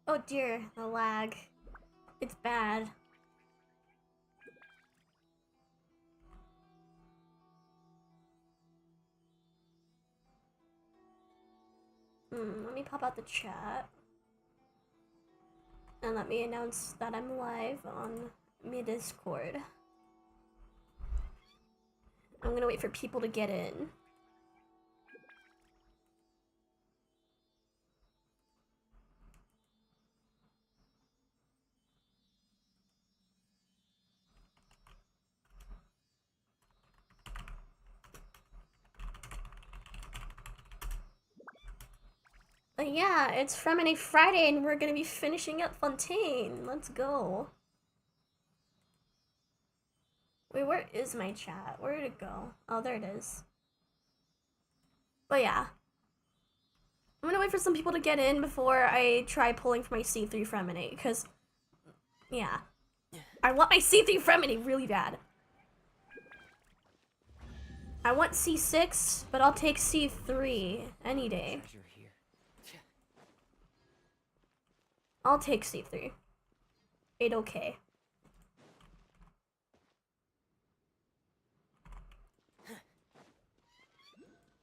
Oh dear, the lag. It's bad. Let me pop out the chat. And let me announce that I'm live on my Discord. I'm gonna wait for people to get in. But yeah, it's Freminet Friday and we're gonna be finishing up Fontaine. Let's go. Wait, where is my chat? Where did it go? Oh, there it is. But yeah. I'm gonna wait for some people to get in before I try pulling for my C3 Freminet, because, yeah. I want my C3 Freminet really bad. I want C6, but I'll take C3 any day. I'll take C3. 8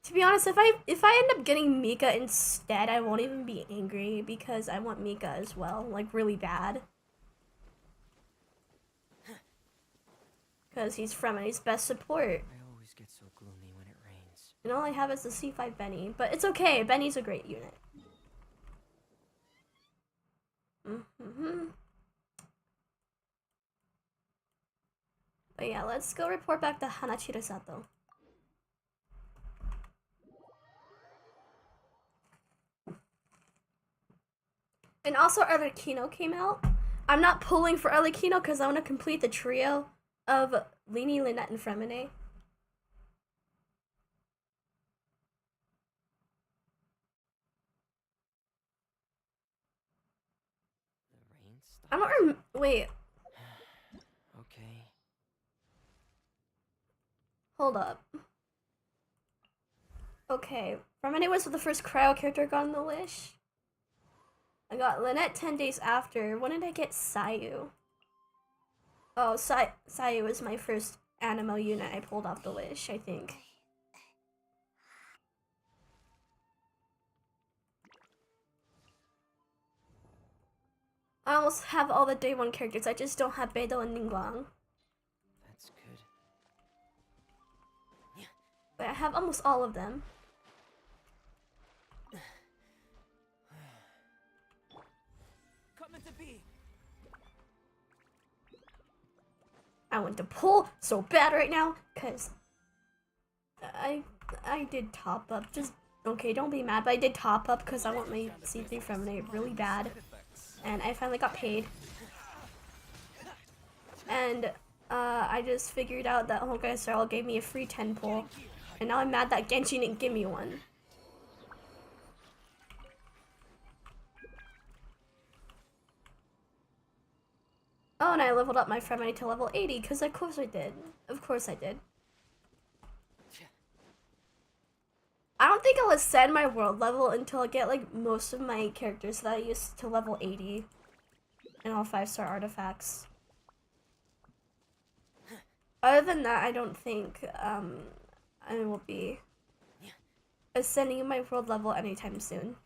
To be honest, if I end up getting Mika instead, I won't even be angry because I want Mika as well, like really bad. Because he's Freminet's best support. I always get so gloomy when it rains. And all I have is the C5 Benny, but it's okay. Benny's a great unit. But yeah, let's go report back to Hanachiro Sato. And also Arlecchino came out. I'm not pulling for Arlecchino because I want to complete the trio of Lini, Lynette, and Freminet. I don't wait. Okay. Hold up. Okay, Freminet was the first cryo character I got on the wish. I got Lynette 10 days after. When did I get Sayu? Oh, Sayu was my first Animo unit I pulled off the wish, I think. I almost have all the day 1 characters, I just don't have Beidou and Ningguang. That's good. But I have almost all of them. I want to pull so bad right now, cause I did top up. Just okay, don't be mad, but I did top up because I want my C3 Freminet really bad, and I finally got paid. And I just figured out that Honkai Star Rail gave me a free 10 pull, and now I'm mad that Genshin didn't give me one. Oh, and I leveled up my Freminet to level 80, because of course I did. Of course I did. I don't think I'll ascend my world level until I get like most of my characters that I used to level 80 and all 5-star artifacts. Other than that, I don't think I will be ascending my world level anytime soon.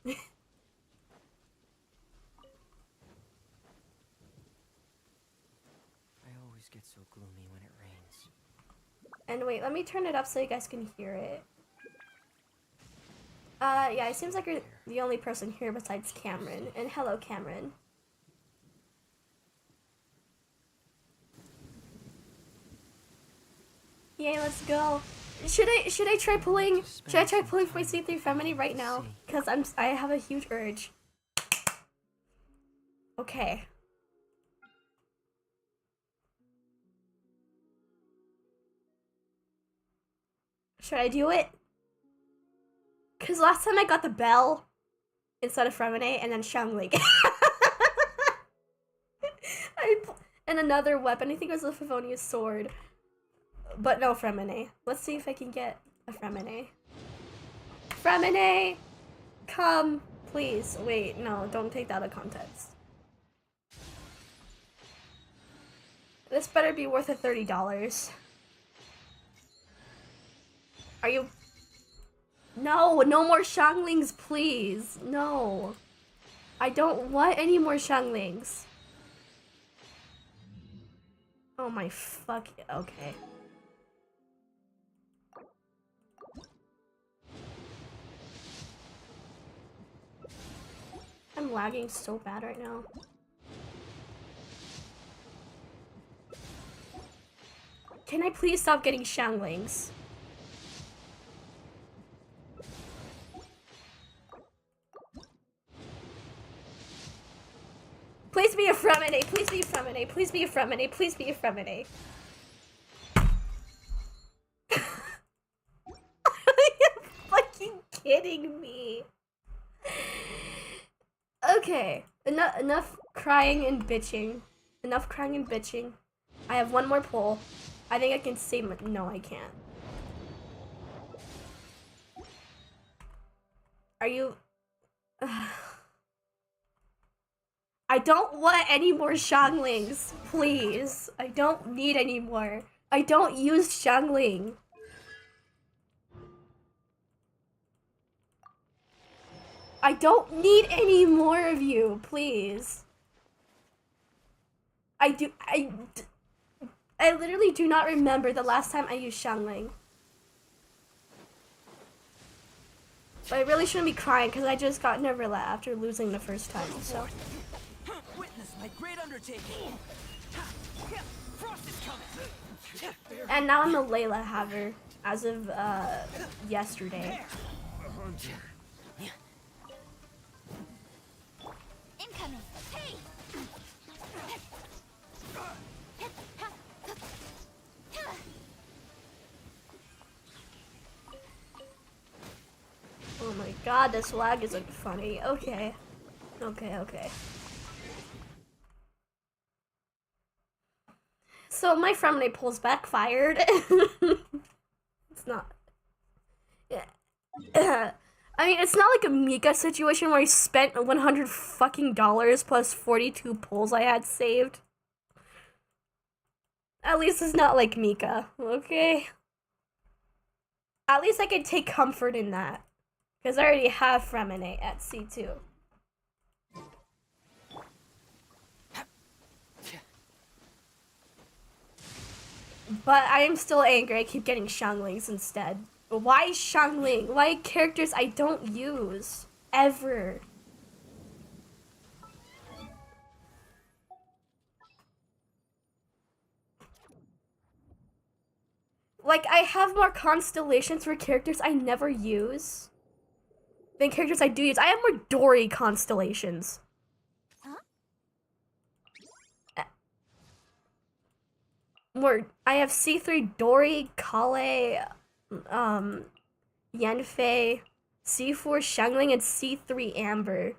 Get so gloomy when it rains. And wait, let me turn it up so you guys can hear it. Yeah, it seems like you're the only person here besides Cameron. And hello, Cameron. Yay, let's go. Should I try pulling? Should I try pulling for my C3 Freminet right now? Cause I have a huge urge. Okay. Should I do it? Cause last time I got the bell instead of Freminet and then Xiangling. And another weapon, I think it was the Favonius sword. But no Freminet. Let's see if I can get a Freminet. Freminet! Come, Please, wait, no, don't take that out of context. This better be worth a $30. Are you... No, no more Xianglings, please. No. I don't want any more Xianglings. Oh my fuck, okay. I'm lagging so bad right now. Can I please stop getting Xianglings? Please be a Freminet, please be a Freminet, please be a Freminet, please be a Freminet. Are you fucking kidding me? Okay, enough crying and bitching. Enough crying and bitching. I have one more pull. I think I can save my... No, I can't. Are you... I don't want any more Xianglings, please. I don't need any more. I don't use Xiangling. I don't need any more of you, please. I literally do not remember the last time I used Xiangling. But I really shouldn't be crying because I just got Neverlet after losing the first time, so. Witness my great undertaking. Frost is coming. And now I'm a Layla haver as of yesterday. Incoming. Hey. Oh my god, this lag isn't funny. Okay. Okay. So my Freminet pulls backfired. It's not. Yeah. I mean, it's not like a Mika situation where I spent $100 fucking dollars plus 42 pulls I had saved. At least it's not like Mika, okay? At least I can take comfort in that. Because I already have Freminet at C2. But I am still angry I keep getting Xianglings instead. Why Xiangling? Why characters I don't use? Ever. Like, I have more constellations for characters I never use than characters I do use. I have more Dory constellations. More, I have C3 Dory, Kale, Yanfei, C4 Xiangling, and C3 Amber.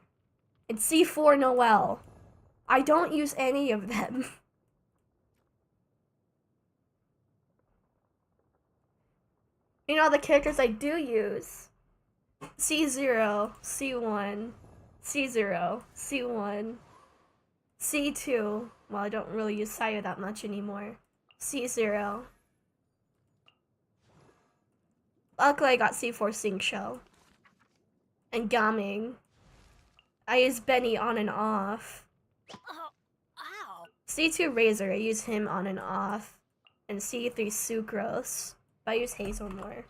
And C4 Noelle. I don't use any of them. You know the characters I do use. C0, C1, C0, C1, C2. Well, I don't really use Saya that much anymore. C0. Luckily, I got C4 Xingqiu. And Gaming. I use Benny on and off. Ow. C2 Razor, I use him on and off. And C3 Sucrose. But I use Hazel more.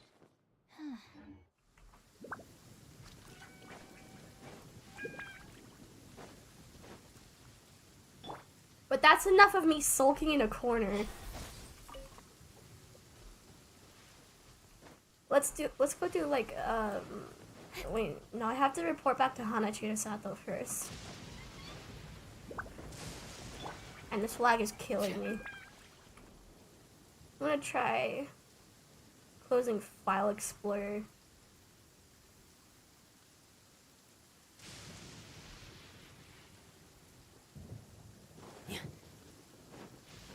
But that's enough of me sulking in a corner. Let's go do like, wait, no, I have to report back to Hanachi Sato first. And this lag is killing me. I'm gonna try closing File Explorer.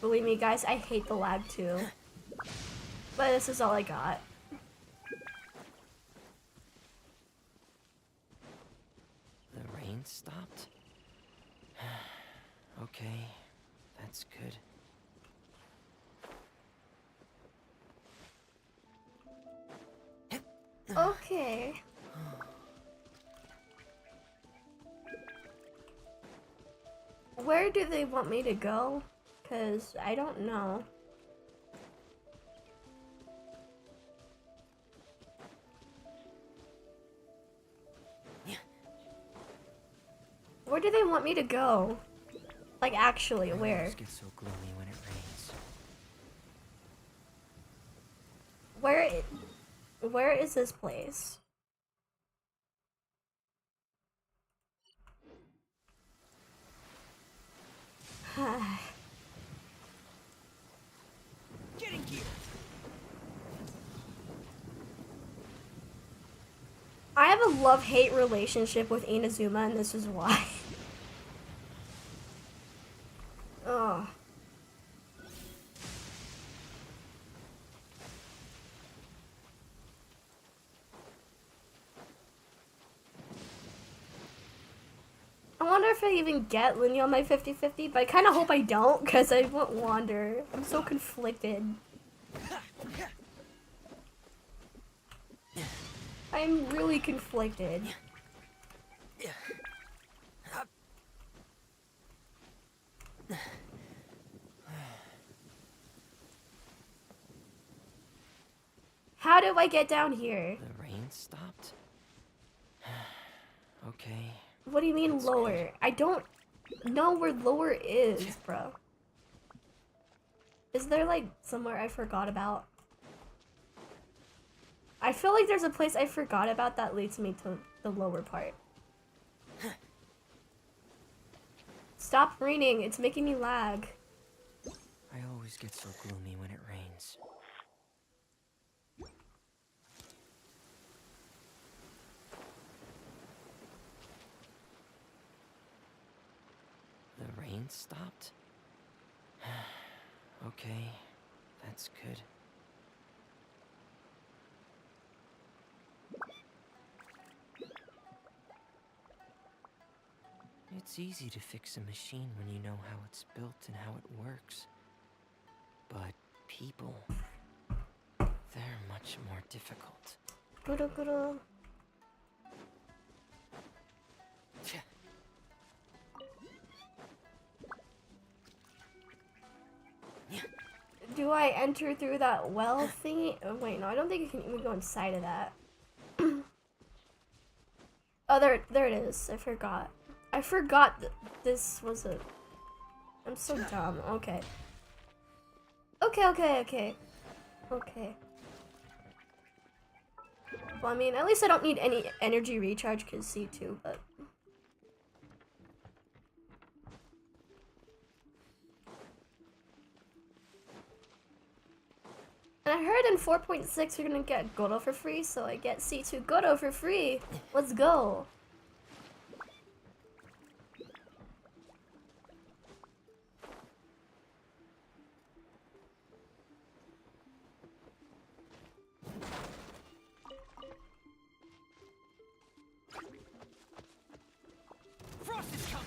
Believe me, guys, I hate the lag too. But this is all I got. Okay, that's good. Okay. Where do they want me to go? Because I don't know. Where do they want me to go? Like, actually, I where? always get so gloomy when it rains. Where is this place? Get in gear. I have a love-hate relationship with Inazuma, and this is why. Ugh. I wonder if I even get Lineal on my 50/50, but I kind of hope I don't, because I won't wander. I'm so conflicted. I'm really conflicted. How do I get down here? The rain stopped? Okay. What do you mean That's lower? good. I don't know where lower is, bro. Is there like somewhere I forgot about? I feel like there's a place I forgot about that leads me to the lower part. Stop raining, it's making me lag. I always get so gloomy when it rains. The rain stopped? Okay, that's good. It's easy to fix a machine when you know how it's built and how it works. But people, they're much more difficult. Guru guru. Do I enter through that well thingy? Oh, wait, no, I don't think you can even go inside of that. Oh, there it is. I forgot. I forgot that this was a... I'm so dumb. Okay. Okay. Well, I mean, at least I don't need any energy recharge because C2, but... And I heard in 4.6 you're gonna get Godo for free, so I get C2 Godo for free. Let's go. Frost is coming.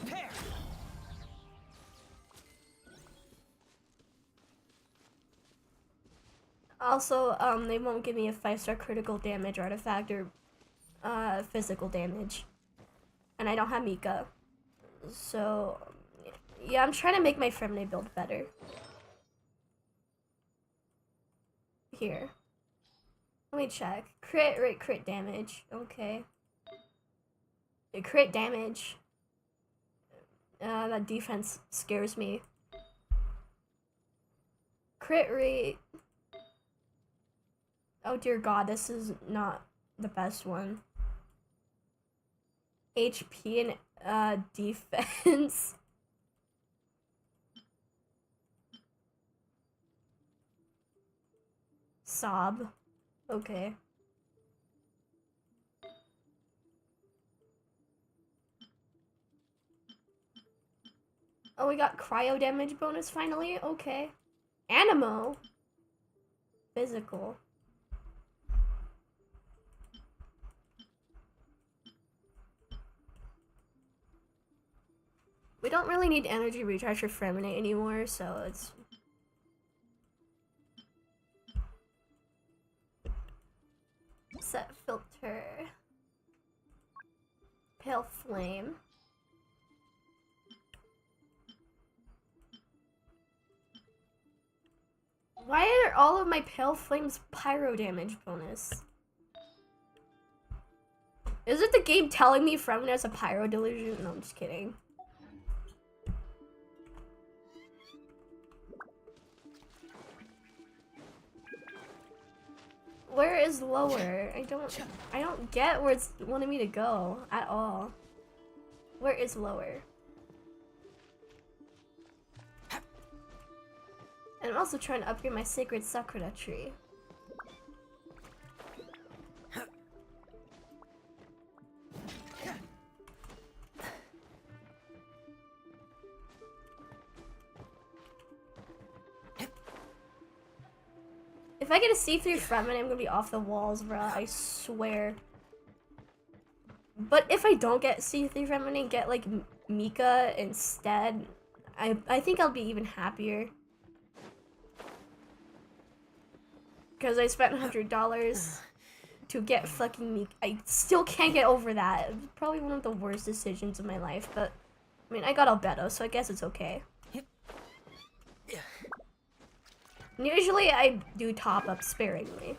Pair. Also, they won't give me a 5-star critical damage artifact or physical damage. And I don't have Mika. So, yeah, I'm trying to make my Freminet build better. Here. Let me check. Crit rate, crit damage. Okay. Crit damage. That defense scares me. Crit rate. Oh dear god, this is not the best one. HP and defense. Sob. Okay. Oh, we got cryo damage bonus finally? Okay. Animo. Physical. We don't really need energy recharge for Freminet anymore, so it's... Set filter. Pale flame. Why are all of my pale flames pyro damage bonus? Is it the game telling me Freminet has a pyro delusion? No, I'm just kidding. Where is lower? I don't get where it's wanting me to go at all. Where is lower? And I'm also trying to upgrade my sacred sakura tree. If I get a see-through Freminet, I'm gonna be off the walls, bro. I swear. But if I don't get see-through Freminet and get like Mika instead, I think I'll be even happier. Because I spent $100 to get fucking Mika. I still can't get over that. It was probably one of the worst decisions of my life, but I mean, I got Albedo, so I guess it's okay. And usually I do top up sparingly.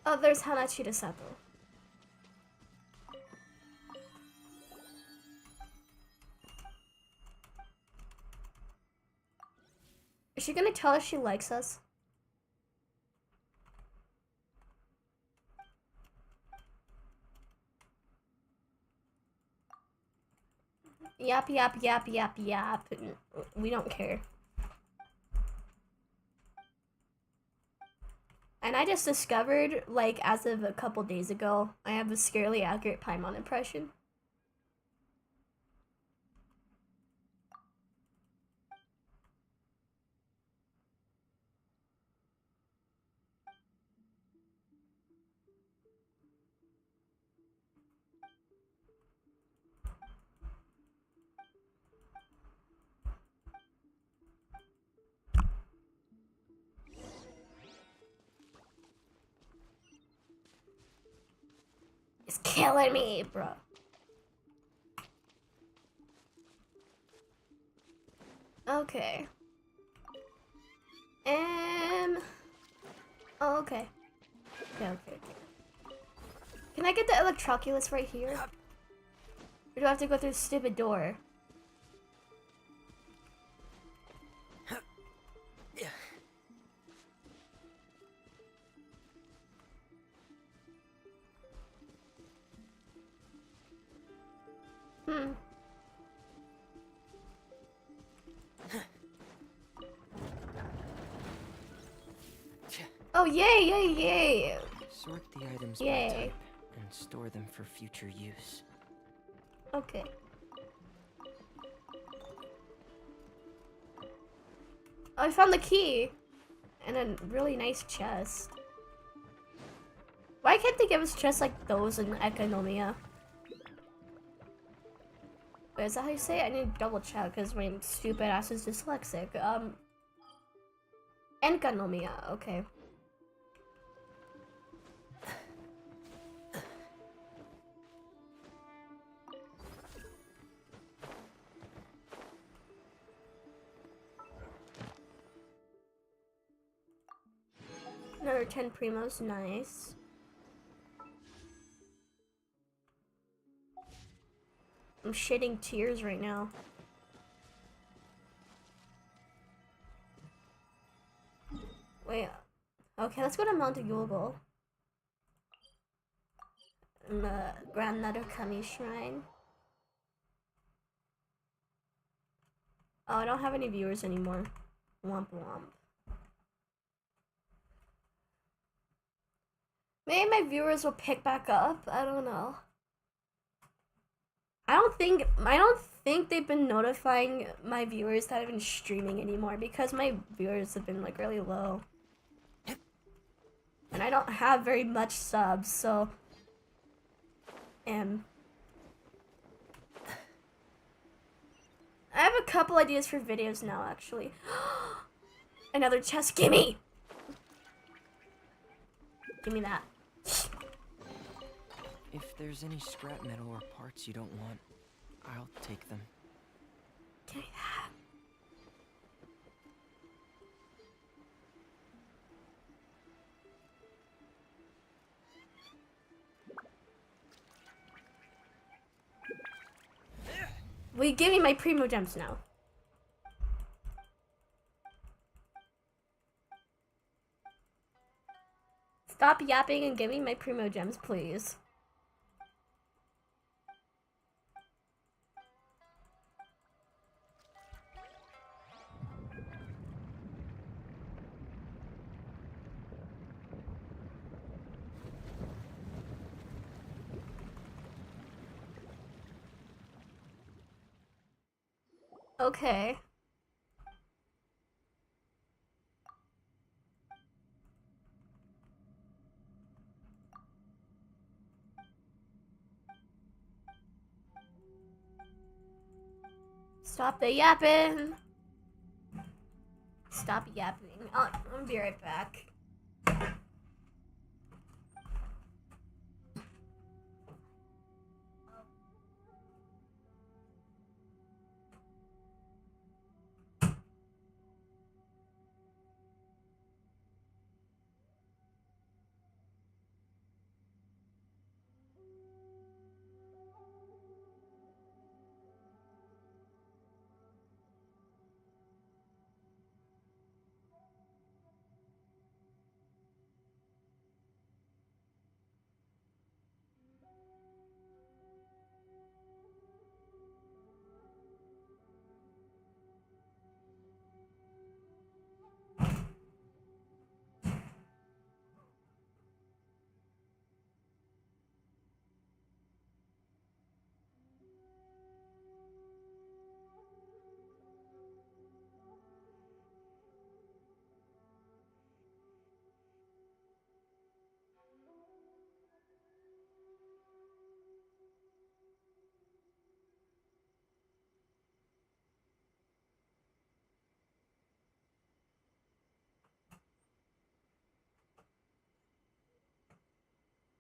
Oh, there's Hanachida Sato. Is she gonna tell us she likes us? Yap, yap, yap, yap, yap. We don't care. And I just discovered, like, as of a couple days ago, I have a scarily accurate Paimon impression. It's killing me, bro. Okay. Oh, okay. Okay. Can I get the Electroculus right here? Or do I have to go through the stupid door? Oh, yay! Sort the items by Yay. type and store them for future use. Okay. Oh, I found the key! And a really nice chest. Why can't they give us chests like those in Economia? Wait, is that how you say it? I need to double check because my stupid ass is dyslexic. Economia, okay. Another 10 primos, nice. I'm shedding tears right now. Wait, okay, let's go to Mount Yulgul. And the Grandmother Kami Shrine. Oh, I don't have any viewers anymore. Womp womp. Maybe my viewers will pick back up. I don't know. I don't think they've been notifying my viewers that I've been streaming anymore because my viewers have been like really low. And I don't have very much subs, so I have a couple ideas for videos now actually. Another chest, gimme! Give me that. If there's any scrap metal or parts you don't want, I'll take them. Give me that. Will you give me my primo gems now? Stop yapping and give me my primo gems, please. Okay. Stop the yapping. Stop yapping. I'll be right back.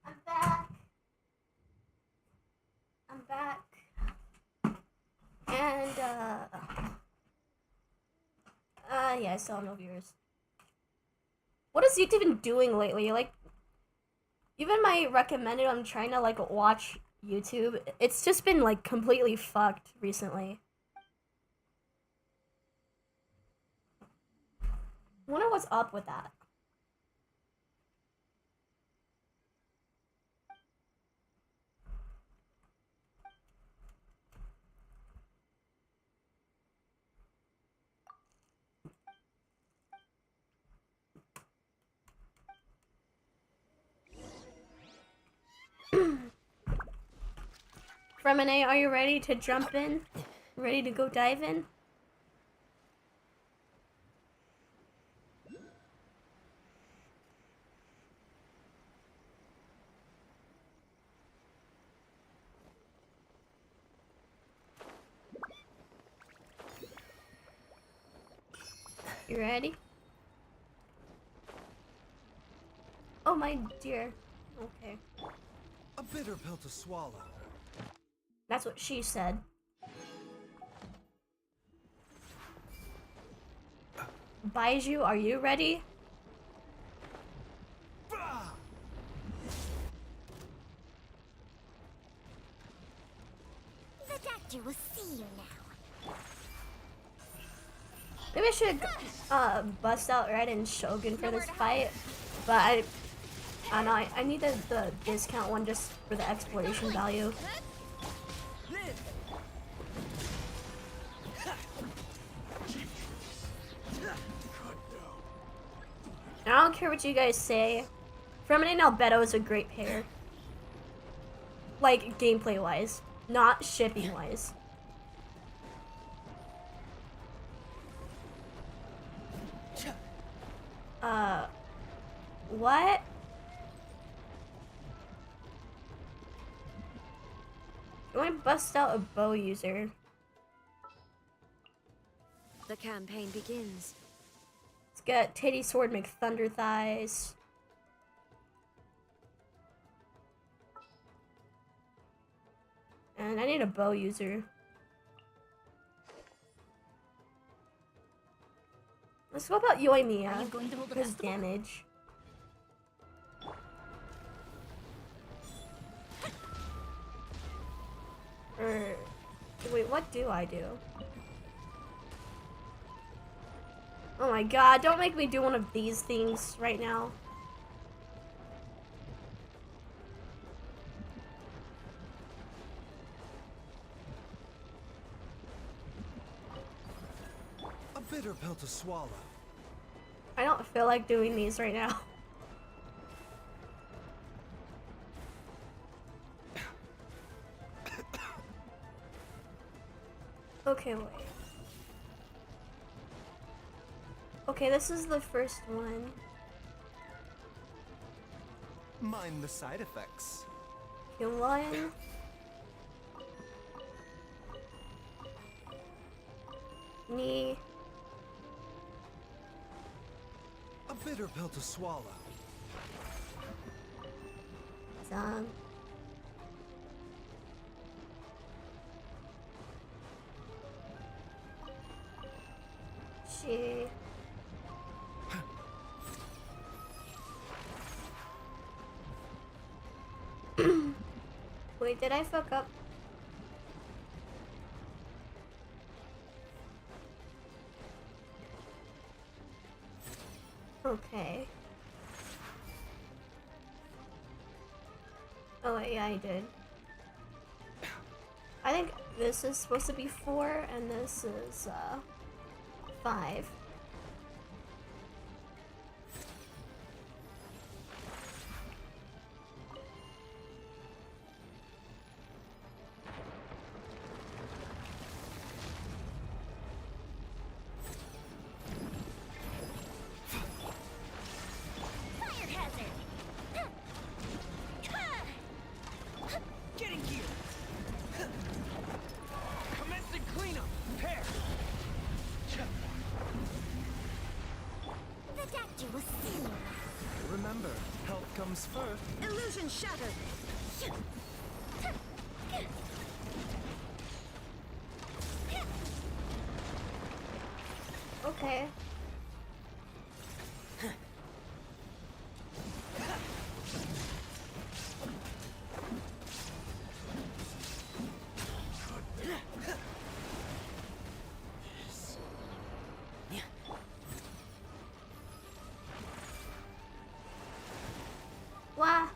I'm back. I'm back. And, yeah, I saw no viewers. What is YouTube been doing lately? Like, even my recommended, I'm trying to, like, watch YouTube. It's just been, like, completely fucked recently. I wonder what's up with that. Freminet, are you ready to jump in? Ready to go dive in? You ready? Oh my dear. Okay. A bitter pill to swallow. That's what she said. Baiju, are you ready? The doctor will see you now. Maybe I should bust out Red and Shogun for this fight, but I don't know, I need the discount one just for the exploration value. I don't care what you guys say. Freminet and Albedo is a great pair. Like, gameplay-wise. Not shipping wise. What? Do I bust out a bow user? The campaign begins. Let's get Titty Sword make thunder thighs. And I need a bow user. Let's go about Are you Yoimiya. going to hold the His festival? damage. Or wait, what do I do? Oh my god, don't make me do one of these things right now. A bitter pill to swallow. I don't feel like doing these right now. Okay, wait. Okay, this is the first one. Mind the side effects. Okay, one. Knee. A bitter pill to swallow. Done. She. Wait, did I fuck up? Okay. Oh wait, yeah, I did. I think this is supposed to be 4 and this is 5. Fire hazard! Getting gear. Commencing cleanup. Prepare. The doctor will see you now. Remember, health comes first. Illusion shattered. Okay. Wah.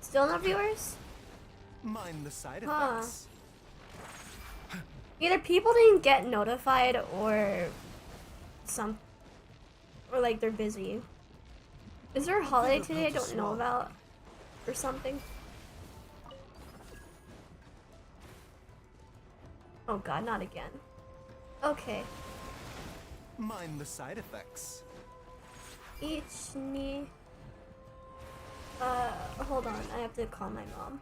Still no viewers? Mind the side Huh. effects. Either people didn't get notified or or like they're busy. Is there a holiday today I don't know about or something? Oh god, not again. Okay. Mind the side effects. Each knee. Hold on, I have to call my mom.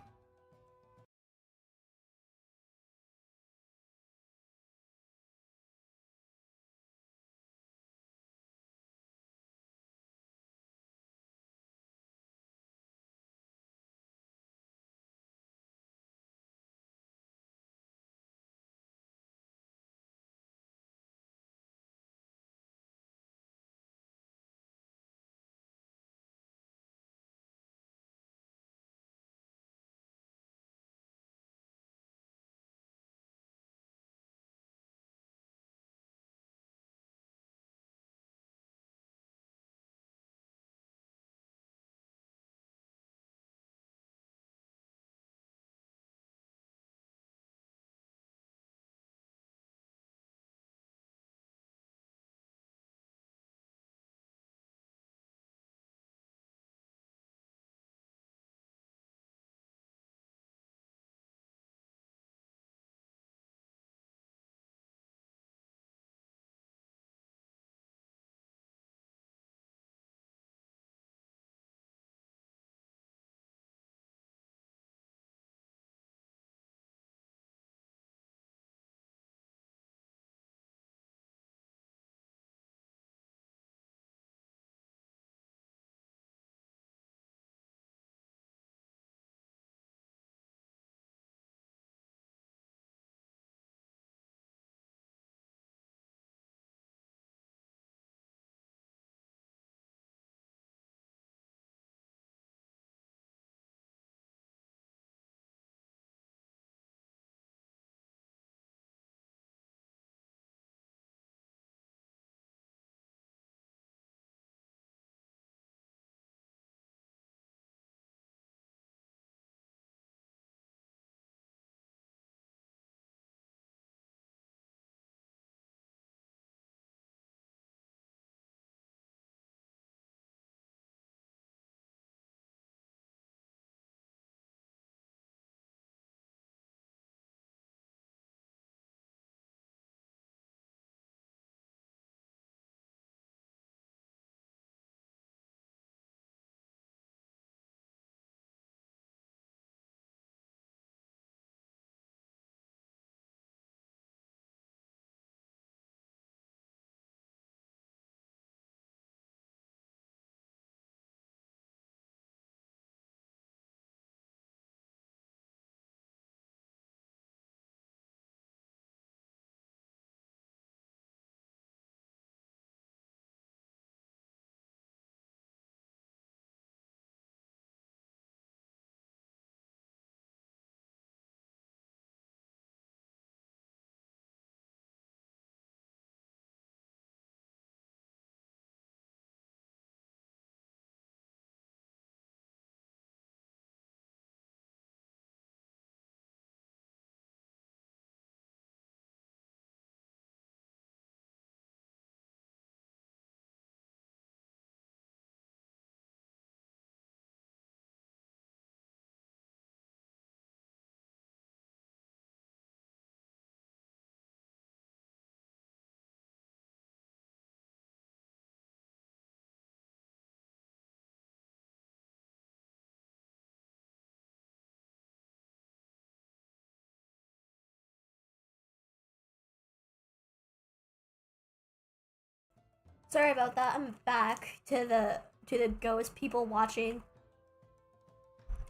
Sorry about that. I'm back to the ghost people watching.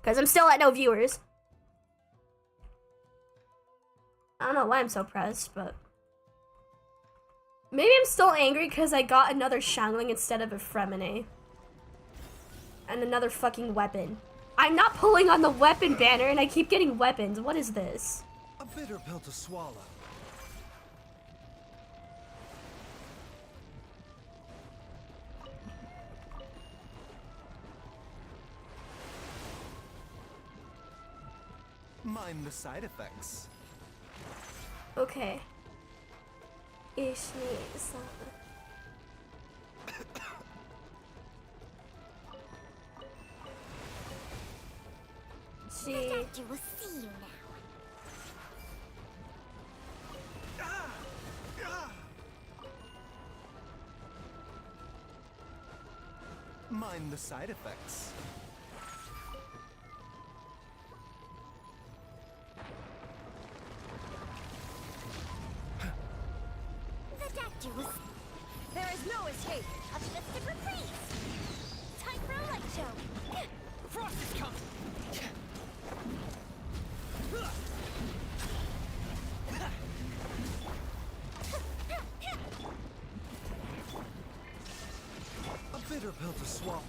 Cause I'm still at no viewers. I don't know why I'm so pressed, but maybe I'm still angry because I got another Shangling instead of a Freminet. And another fucking weapon. I'm not pulling on the weapon banner and I keep getting weapons. What is this? A bitter pill to swallow. Mind the side effects. Okay. Ishni-san. The doctor will see you now. Mind the side effects. The doctor will. There is no escape. Optimistic reprise. Time for a light show. Frost is coming! A bitter pill to swallow.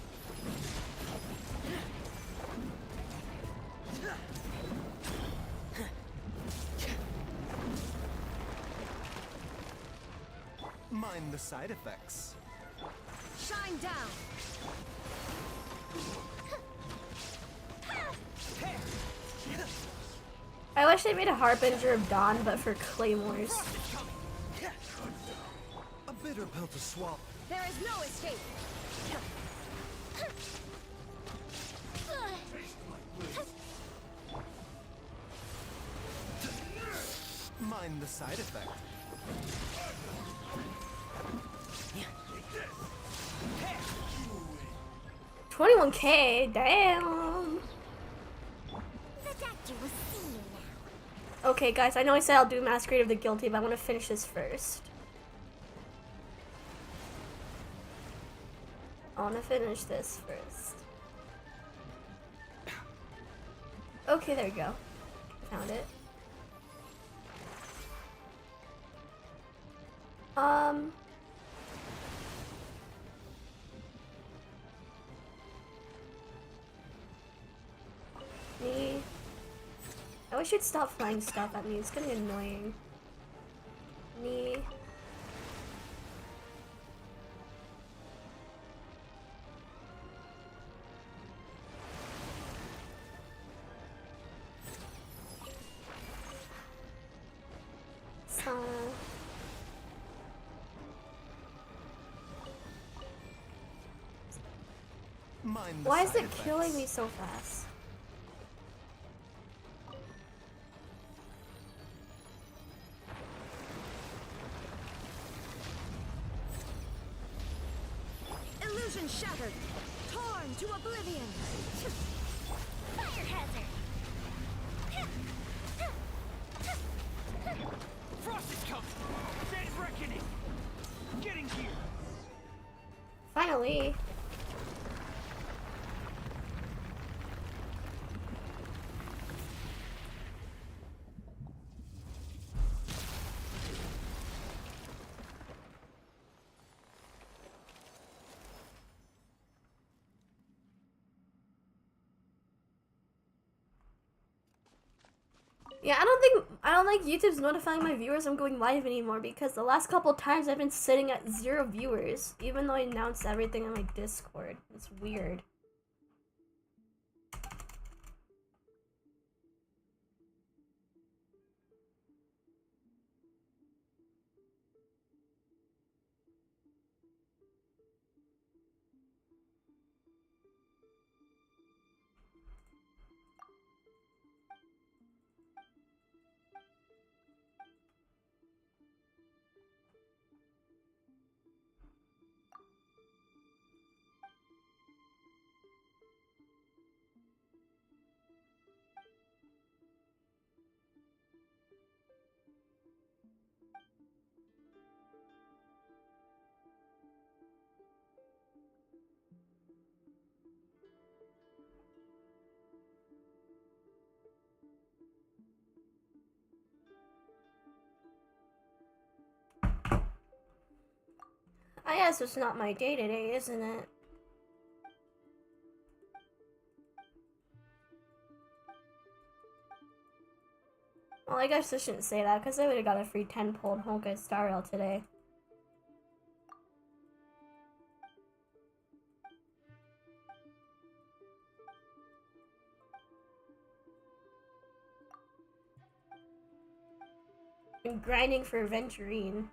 Mind the side effects. Shine down. I wish they made a Harbinger of Dawn, but for Claymores. A bitter pill to swallow. There is no escape. Mind the side effect. 21K, damn. The doctor will see you now. Okay, guys, I know I said I'll do Masquerade of the Guilty, but I want to finish this first. I want to finish this first. Okay, there we go. Found it. Me. I wish you'd stop flying stuff at me. It's getting annoying. Me. Sana. Mind the Why is side it killing effects. me so fast? Illusion shattered. Torn to oblivion. Fire hazard. Frost is coming! Dead reckoning! Getting here! Finally. Yeah, I don't think YouTube's notifying my viewers I'm going live anymore because the last couple times I've been sitting at 0 viewers, even though I announced everything on my Discord. It's weird. I guess it's not my day-to-day, isn't it? Well, I guess I shouldn't say that, because I would have got a free 10-pulled Honka Star Rail today. Been grinding for Venturine.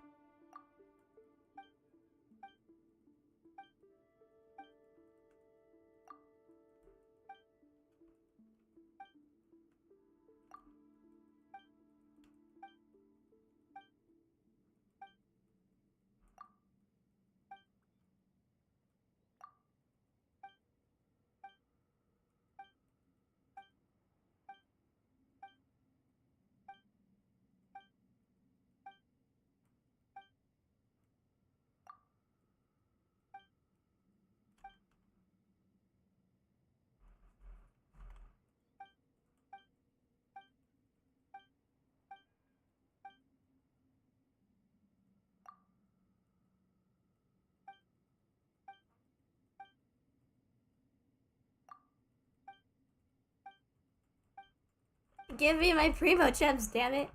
Give me my primo gems, damn it.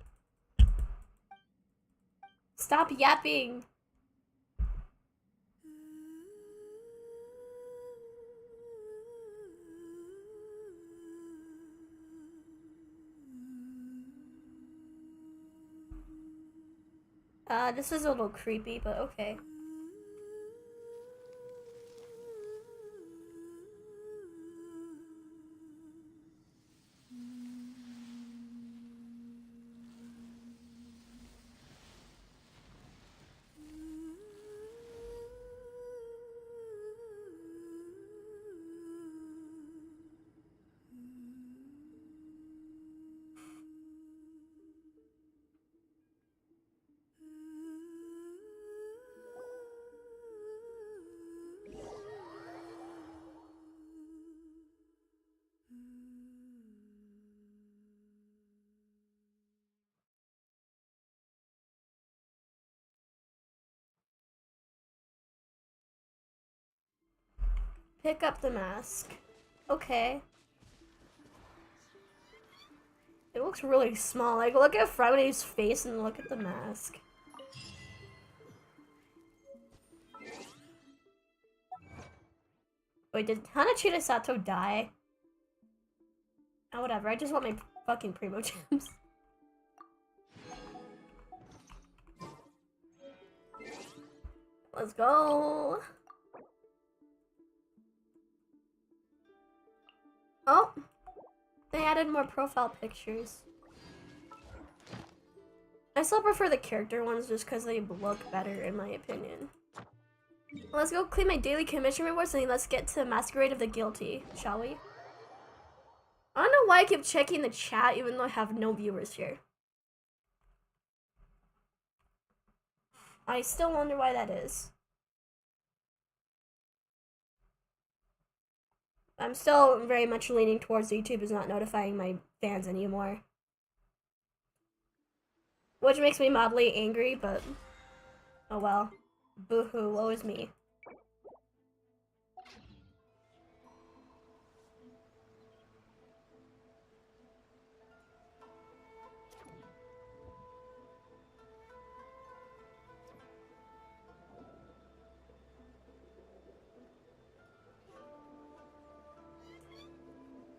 Stop yapping. This is a little creepy, but okay. Pick up the mask. Okay. It looks really small. Like, look at Freminet's face and look at the mask. Wait, did Hanachita Sato die? Oh, whatever. I just want my fucking primo gems. Let's go. Oh, they added more profile pictures. I still prefer the character ones just because they look better in my opinion. Let's go clean my daily commission rewards and let's get to Masquerade of the Guilty, shall we? I don't know why I keep checking the chat even though I have no viewers here. I still wonder why that is. I'm still very much leaning towards YouTube is not notifying my fans anymore. Which makes me mildly angry, but oh well. Boo-hoo, woe is me.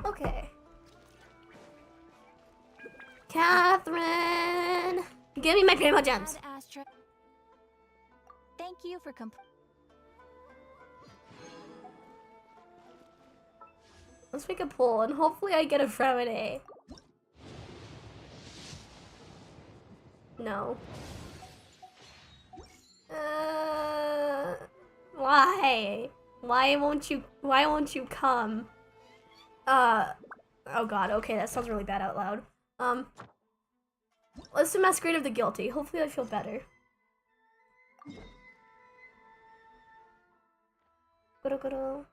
Okay. Catherine! Give me my primo gems! Thank you for Let's make a poll and hopefully I get a Freminet. No. Why? Why won't you come? Oh god, okay, that sounds really bad out loud. Let's do Masquerade of the Guilty. Hopefully I feel better. Goro.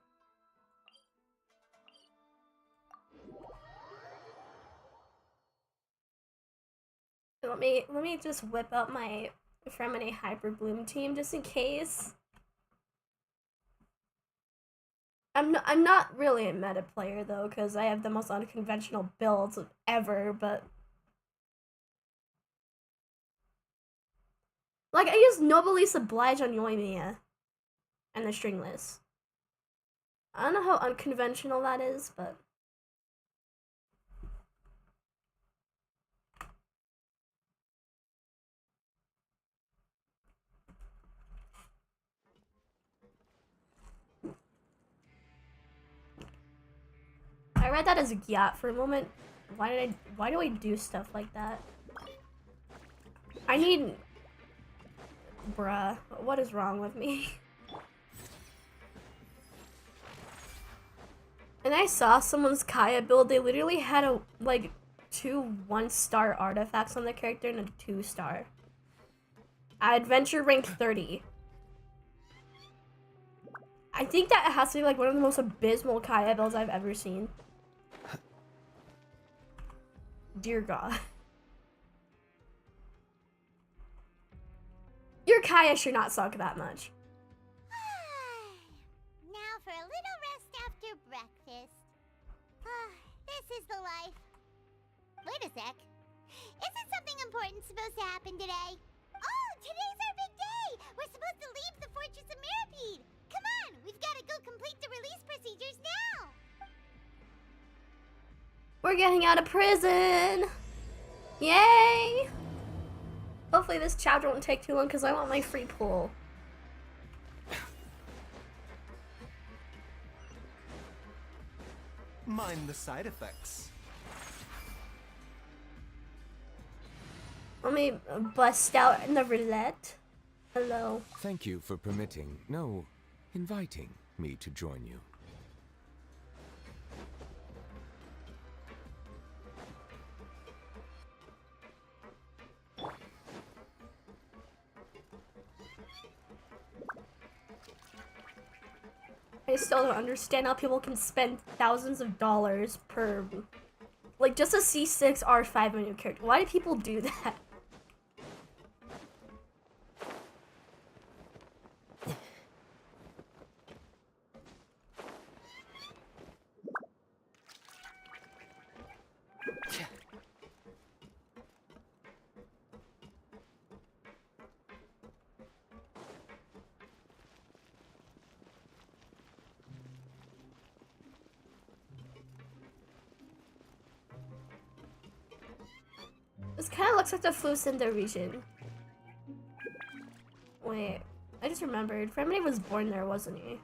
Let me just whip up my Freminet Hyper Bloom team just in case. I'm not really a meta player though, because I have the most unconventional builds ever, but like I use Nobilis Oblige on Yoimiya and the Stringless. I don't know how unconventional that is, but I read that as Gyat for a moment. Why do I do stuff like that? I need bruh, what is wrong with me? And I saw someone's Kaya build, they literally had a like 2 1-star artifacts on the character and a 2-star. Adventure rank 30. I think that has to be like one of the most abysmal Kaya builds I've ever seen. Dear God. Your Kaya should not suck that much. Now for a little rest after breakfast. This is the life. Wait a sec. Isn't something important supposed to happen today? Oh, today's our big day! We're supposed to leave the Fortress of Mirapede! Come on, we've got to go complete the release procedures now! We're getting out of prison! Yay! Hopefully this chapter won't take too long because I want my free pool. Mind the side effects. Let me bust out in the roulette. Hello. Thank you for permitting, no, inviting me to join you. I still don't understand how people can spend thousands of dollars per, like, just a C6 R5 menu character. Why do people do that? This kind of looks like the Flucinda region. Wait, I just remembered. Freminet was born there, wasn't he?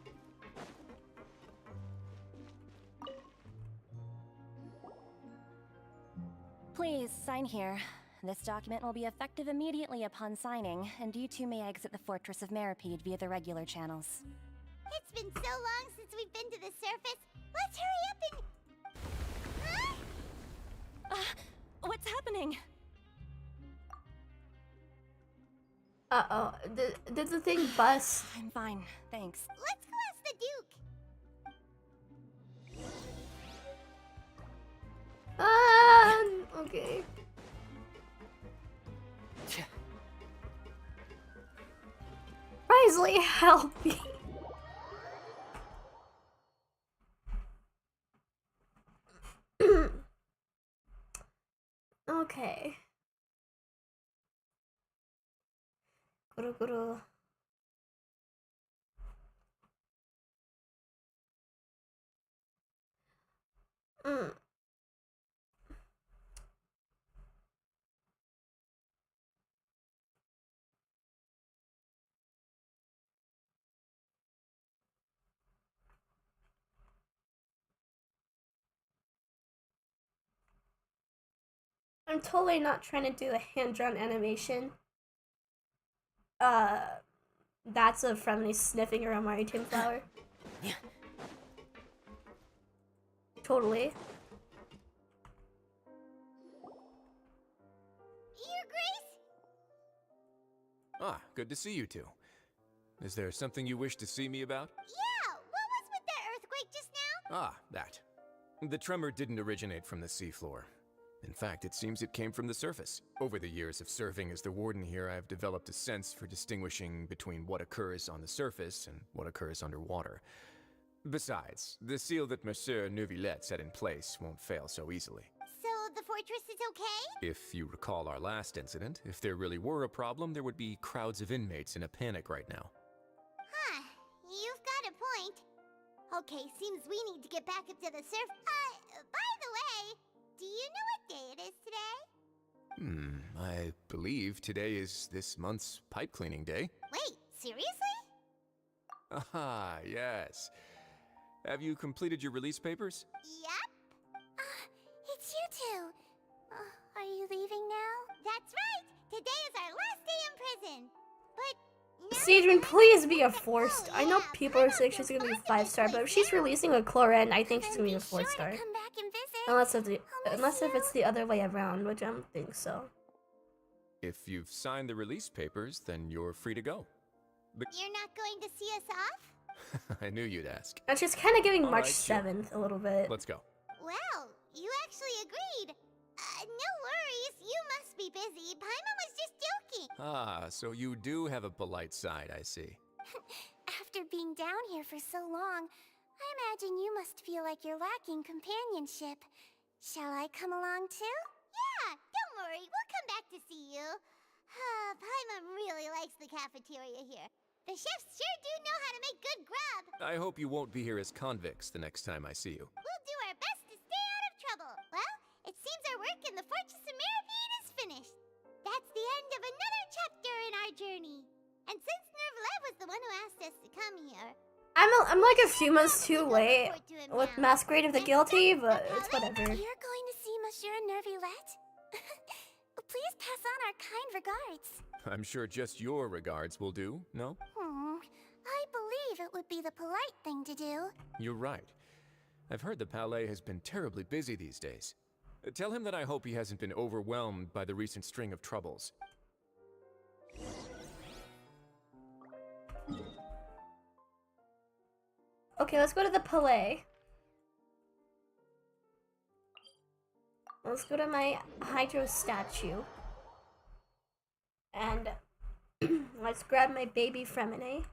Please, sign here. This document will be effective immediately upon signing, and you two may exit the Fortress of Mirapede via the regular channels. It's been so long since we've been to the surface. Let's hurry up and... What's happening? Uh-oh. Did the thing bust? I'm fine, thanks. Let's go ask the Duke. Okay. Risley, help me. Okay. Guru. I'm totally not trying to do a hand-drawn animation. That's a friendly sniffing around my tin flower. Totally. Your Grace? Ah, good to see you two. Is there something you wish to see me about? Yeah, what was with that earthquake just now? Ah, that. The tremor didn't originate from the seafloor. In fact, it seems it came from the surface. Over the years of serving as the warden here, I have developed a sense for distinguishing between what occurs on the surface and what occurs underwater. Besides, the seal that Monsieur Neuvillette set in place won't fail so easily. So the fortress is okay? If you recall our last incident, if there really were a problem, there would be crowds of inmates in a panic right now. Huh. You've got a point. Okay, seems we need to get back up to the surf. By the way, do you know what day it is today? I believe today is this month's pipe cleaning day. Wait, seriously? Aha, yes. Have you completed your release papers? Yep. It's you two. Are you leaving now? That's right. Today is our last day in prison. But now Seidrin, please be a 4-star. I know yeah, people are saying she's gonna be a 5-star, but if she's releasing a Chlorine, I think she's gonna be a 4-star. Come back and visit. Unless if it's the other way around, which I don't think so. If you've signed the release papers, then you're free to go. You're not going to see us off? I knew you'd ask. And she's kind of giving All March right, sure. 7th a little bit. Let's go. Well, you actually agreed. No worries. You must be busy. Paimon was just joking. Ah, so you do have a polite side, I see. After being down here for so long, I imagine you must feel like you're lacking companionship. Shall I come along too? Yeah, don't worry. We'll come back to see you. Paimon really likes the cafeteria here. The chefs sure do know how to make good grub. I hope you won't be here as convicts the next time I see you. We'll do our best to stay out of trouble. Well, it seems our work in the Fortress of Meripede is finished. That's the end of another chapter in our journey. And since Neuvillette was the one who asked us to come here, I'm like a few months too late with Masquerade of the Guilty, but it's whatever. You're going to see Monsieur Neuvillette? Please pass on our kind regards. I'm sure just your regards will do, no? I believe it would be the polite thing to do. You're right. I've heard the Palais has been terribly busy these days. Tell him that I hope he hasn't been overwhelmed by the recent string of troubles. Okay, let's go to the Palais. Let's go to my Hydro statue. And let's grab my baby Freminet.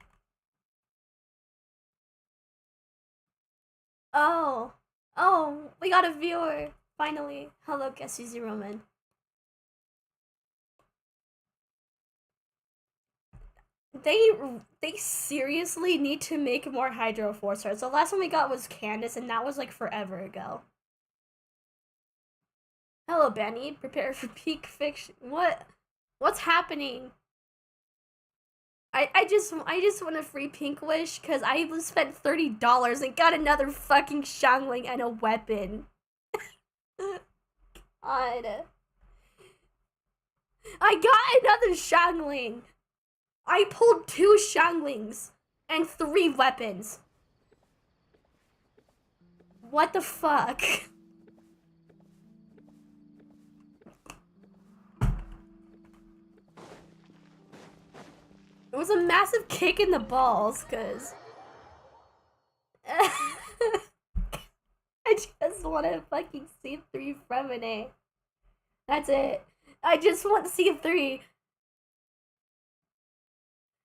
Oh, we got a viewer, finally. Hello, Gessie Zeroman. They seriously need to make more Hydro 4-stars. The last one we got was Candace, and that was like forever ago. Hello, Benny. Prepare for peak fiction. What's happening? I just want a free Pink Wish because I spent $30 and got another fucking Xiangling and a weapon. God. I got another Xiangling. I pulled 2 Xianglings and 3 weapons. What the fuck? It was a massive kick in the balls, cause I just want to fucking C3 Freminet. That's it. I just want C3.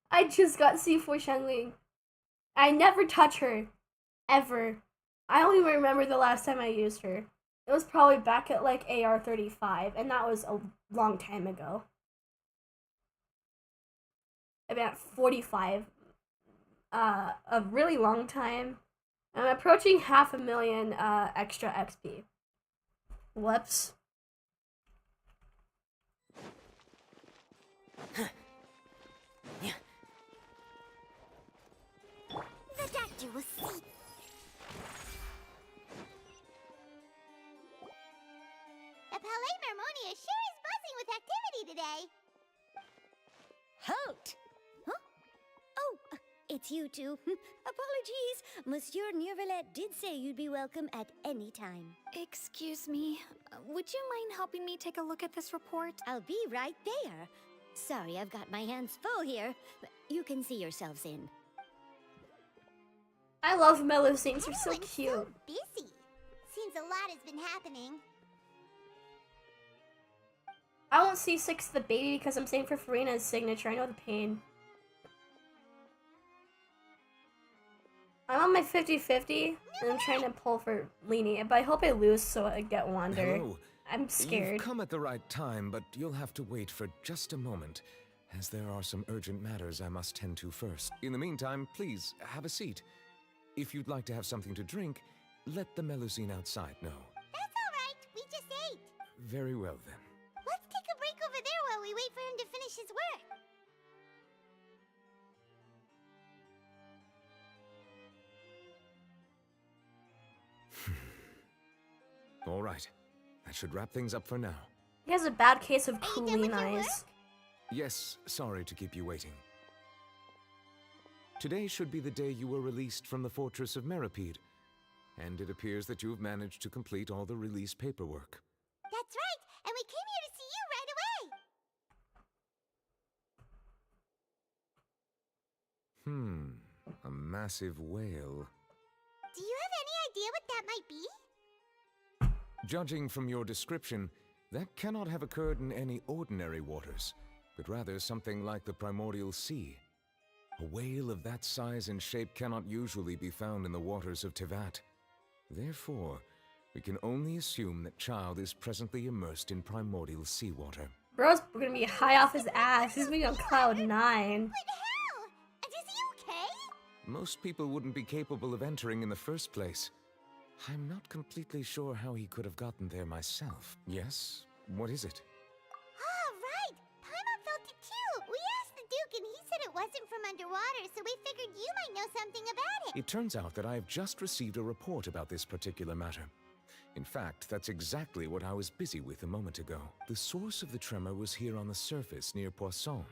I just got C4 Xiangling. I never touch her. Ever. I don't even remember the last time I used her. It was probably back at like AR-35, and that was a long time ago. About 45. A really long time. I'm approaching 500,000 extra XP. Whoops. The doctor will see. The Palais Mermonia sure is buzzing with activity today. Halt! Huh? Oh, it's you two. Apologies. Monsieur Neuvillette did say you'd be welcome at any time. Excuse me. Would you mind helping me take a look at this report? I'll be right there. Sorry, I've got my hands full here. You can see yourselves in. I love Melusines, they're so Everyone's cute. so busy. Seems a lot has been happening. I won't see 6 the baby because I'm saving for Farina's signature. I know the pain. I'm on my 50-50, and I'm trying to pull for lenient, but I hope I lose so I get Wander. Hello. I'm scared. You've come at the right time, but you'll have to wait for just a moment, as there are some urgent matters I must tend to first. In the meantime, please, have a seat. If you'd like to have something to drink, let the Melusine outside know. That's alright, we just ate. Very well, then. Let's take a break over there while we wait for him to finish his work. All right. That should wrap things up for now. He has a bad case of Are you done cooling with your eyes. work? Yes, sorry to keep you waiting. Today should be the day you were released from the Fortress of Meripede, and it appears that you have managed to complete all the release paperwork. That's right, and we came here to see you right away. A massive whale. Do you have any idea what that might be? Judging from your description, that cannot have occurred in any ordinary waters, but rather something like the primordial sea. A whale of that size and shape cannot usually be found in the waters of Tevat. Therefore, we can only assume that Child is presently immersed in primordial seawater. Bro's gonna be high off his ass. He's gonna be on cloud 9. But how? And is he okay? Most people wouldn't be capable of entering in the first place. I'm not completely sure how he could have gotten there myself. Yes? What is it? Ah, right. Paimon felt it too. We asked the Duke and he said it wasn't from underwater, so we figured you might know something about it. It turns out that I have just received a report about this particular matter. In fact, that's exactly what I was busy with a moment ago. The source of the tremor was here on the surface near Poisson.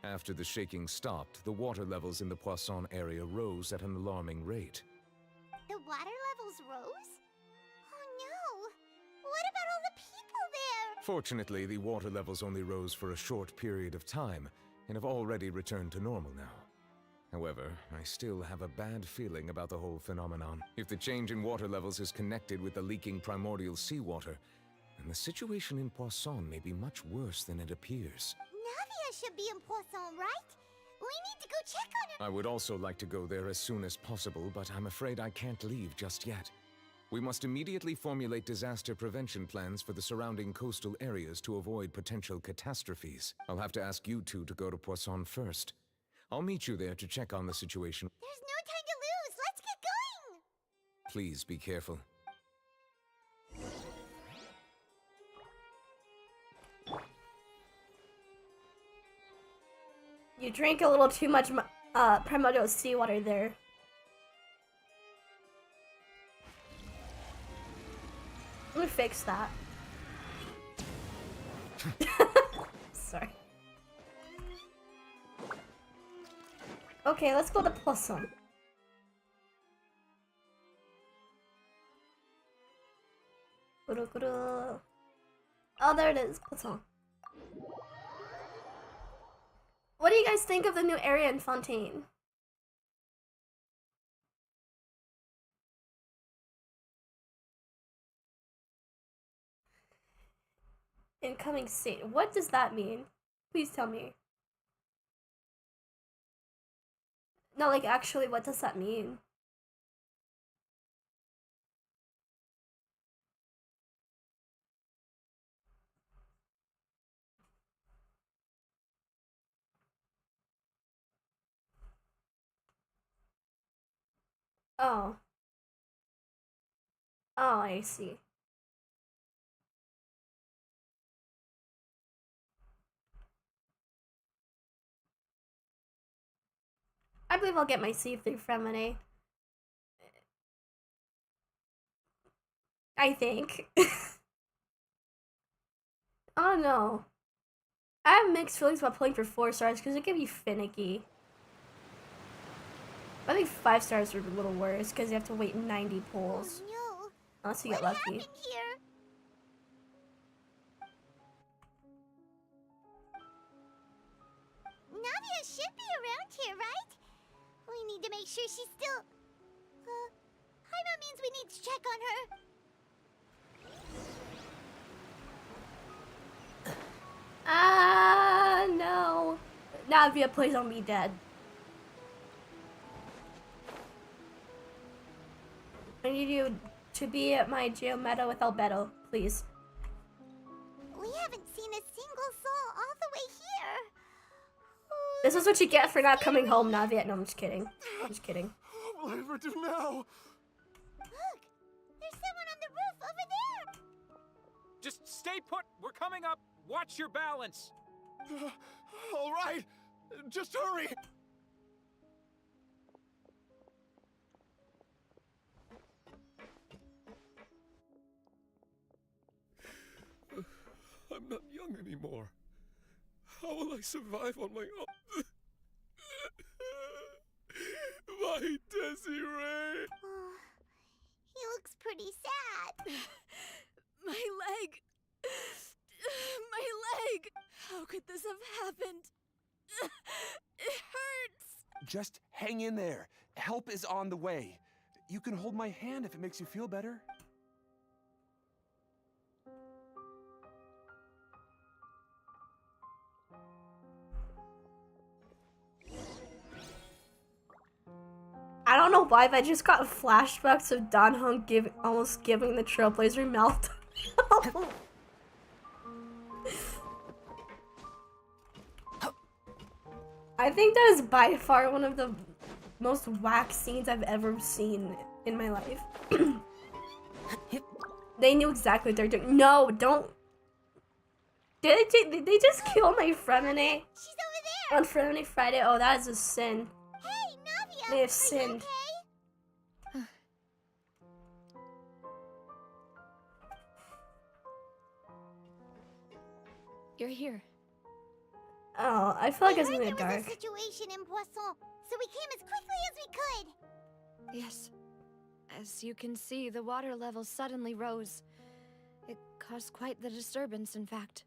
After the shaking stopped, the water levels in the Poisson area rose at an alarming rate. The water levels rose? Oh no! What about all the people there? Fortunately, the water levels only rose for a short period of time and have already returned to normal now. However, I still have a bad feeling about the whole phenomenon. If the change in water levels is connected with the leaking primordial seawater, then the situation in Poisson may be much worse than it appears. Navia should be in Poisson, right? We need to go check on her. I would also like to go there as soon as possible, but I'm afraid I can't leave just yet. We must immediately formulate disaster prevention plans for the surrounding coastal areas to avoid potential catastrophes. I'll have to ask you two to go to Poisson first. I'll meet you there to check on the situation. There's no time to lose. Let's get going. Please be careful. You drank a little too much primordial seawater there. Let me fix that. Sorry. Okay, let's go to Poisson. Oh, there it is, Poisson. What do you guys think of the new area in Fontaine? Incoming state. What does that mean? Please tell me. No, like actually, what does that mean? Oh. Oh, I see. I believe I'll get my see-through Freminet. I think. Oh no. I have mixed feelings about pulling for 4 stars because it can be finicky. I think 5 stars are a little worse because you have to wait 90 pulls. Oh no. Unless you get What lucky. happened here? Navia should be around here, right? We need to make sure she's still... Paimon means we need to check on her. No. Navia, please don't be dead. I need you to be at my Geometa with Albedo, please. We haven't seen a single soul all the way here. This is what you get for not coming home, Naviet. No, I'm just kidding. I'm just kidding. What will I ever do now? Look, there's someone on the roof over there. Just stay put. We're coming up. Watch your balance. All right, just hurry. I'm not young anymore. How will I survive on my own? My Desiree! Oh, he looks pretty sad. My leg! My leg! How could this have happened? It hurts! Just hang in there. Help is on the way. You can hold my hand if it makes you feel better. I don't know why, but I just got flashbacks of Dan Heng almost giving the Trailblazer mouth. I think that is by far one of the most whack scenes I've ever seen in my life. They knew exactly what they're doing. No, don't. Did they just kill my Freminet? She's over there. On Freminet Friday? Oh, that is a sin. Hey, Navia. They have sinned. Okay? You're here. Oh, I feel like it's We in heard the there dark. was a situation in Poisson, so we came as quickly as we could. Yes. As you can see, the water level suddenly rose. It caused quite the disturbance, in fact.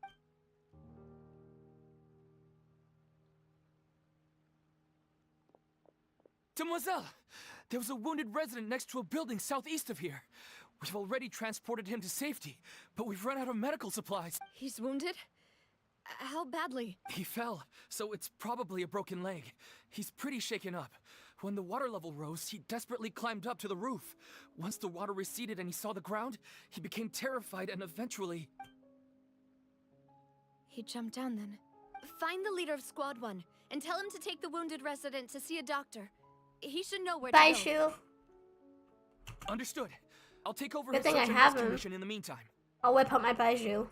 Demoiselle! There was a wounded resident next to a building southeast of here. We've already transported him to safety, but we've run out of medical supplies. He's wounded? How badly? He fell, so it's probably a broken leg. He's pretty shaken up. When the water level rose, he desperately climbed up to the roof. Once the water receded and he saw the ground, he became terrified and eventually... He jumped down then. Find the leader of Squad 1 and tell him to take the wounded resident to see a doctor. He should know where to Bye, go. Shu. Understood. I'll take over Good his thing I search and have rescue him. mission in the meantime. I'll whip up my Baiju.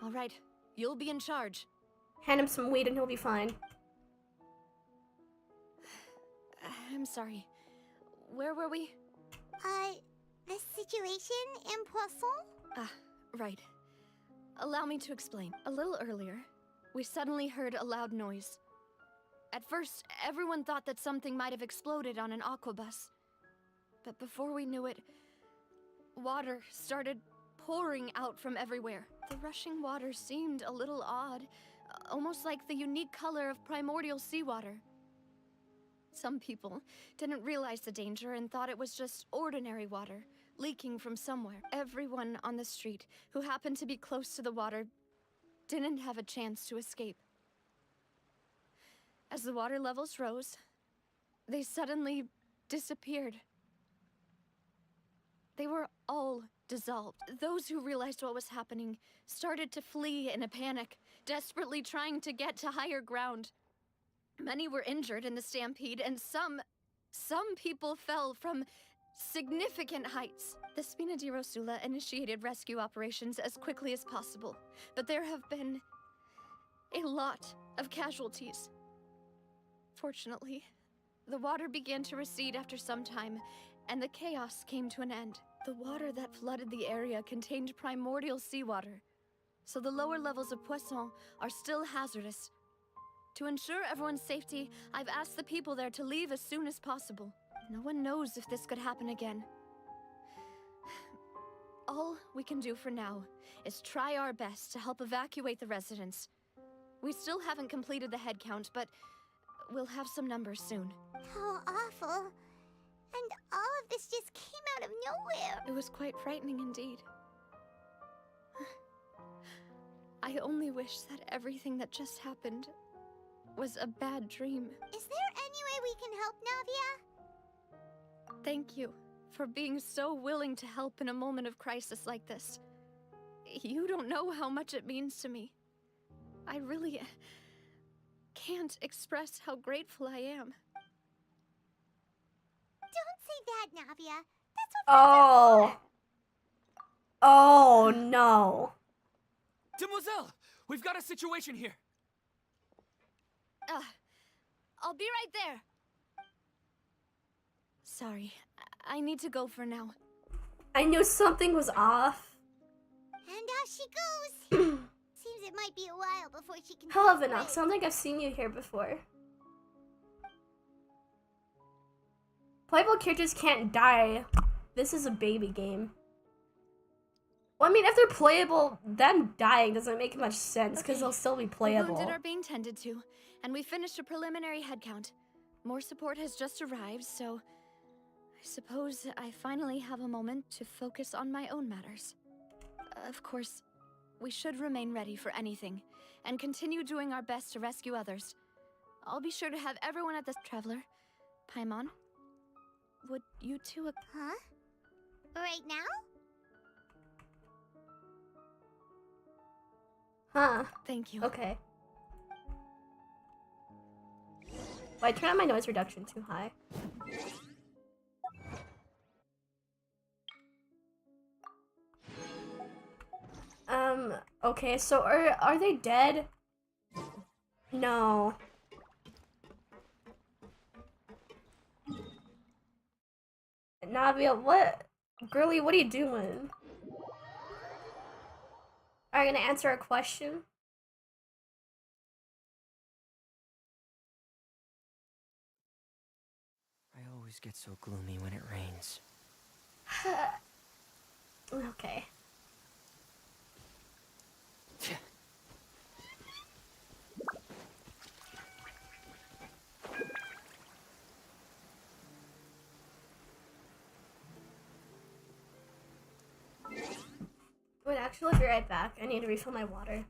All right, you'll be in charge. Hand him some weed and he'll be fine. I'm sorry. Where were we? The situation in Poisson? Ah, right. Allow me to explain. A little earlier, we suddenly heard a loud noise. At first, everyone thought that something might have exploded on an aquabus. But before we knew it, water started pouring out from everywhere. The rushing water seemed a little odd, almost like the unique color of primordial seawater. Some people didn't realize the danger and thought it was just ordinary water, leaking from somewhere. Everyone on the street who happened to be close to the water didn't have a chance to escape. As the water levels rose, they suddenly disappeared. They were all dissolved. Those who realized what was happening started to flee in a panic, desperately trying to get to higher ground. Many were injured in the stampede, and some people fell from significant heights. The Spina di Rosula initiated rescue operations as quickly as possible, but there have been a lot of casualties. Fortunately, the water began to recede after some time, and the chaos came to an end. The water that flooded the area contained primordial seawater, so the lower levels of Poisson are still hazardous. To ensure everyone's safety, I've asked the people there to leave as soon as possible. No one knows if this could happen again. All we can do for now is try our best to help evacuate the residents. We still haven't completed the head count, but we'll have some numbers soon. How awful. And all of this just came out of nowhere. It was quite frightening indeed. I only wish that everything that just happened was a bad dream. Is there any way we can help, Navia? Thank you for being so willing to help in a moment of crisis like this. You don't know how much it means to me. I really can't express how grateful I am. Don't say that, Navia. That's what Oh. Oh no. Demoiselle, we've got a situation here. I'll be right there. Sorry, I need to go for now. I knew something was off. And off she goes. Seems it might be a while before she can. Hello, take a Vinox. break. Sounds like I've seen you here before. Playable characters can't die. This is a baby game. Well, I mean, if they're playable, them dying doesn't make much sense because they'll still be The playable. wounded are being tended to, and we finished a preliminary head count. More support has just arrived, so I suppose I finally have a moment to focus on my own matters. Of course, we should remain ready for anything, and continue doing our best to rescue others. I'll be sure to have everyone at this traveler. Paimon, would you two... Huh? Right now? Huh. Thank you. Okay. Well, I turned on my noise reduction too high. Okay, so are they dead? No. Navia, what? Girly, what are you doing? Are you gonna answer a question? I always get so gloomy when it rains. Okay. Wait, actually, I'll be right back. I need to refill my water.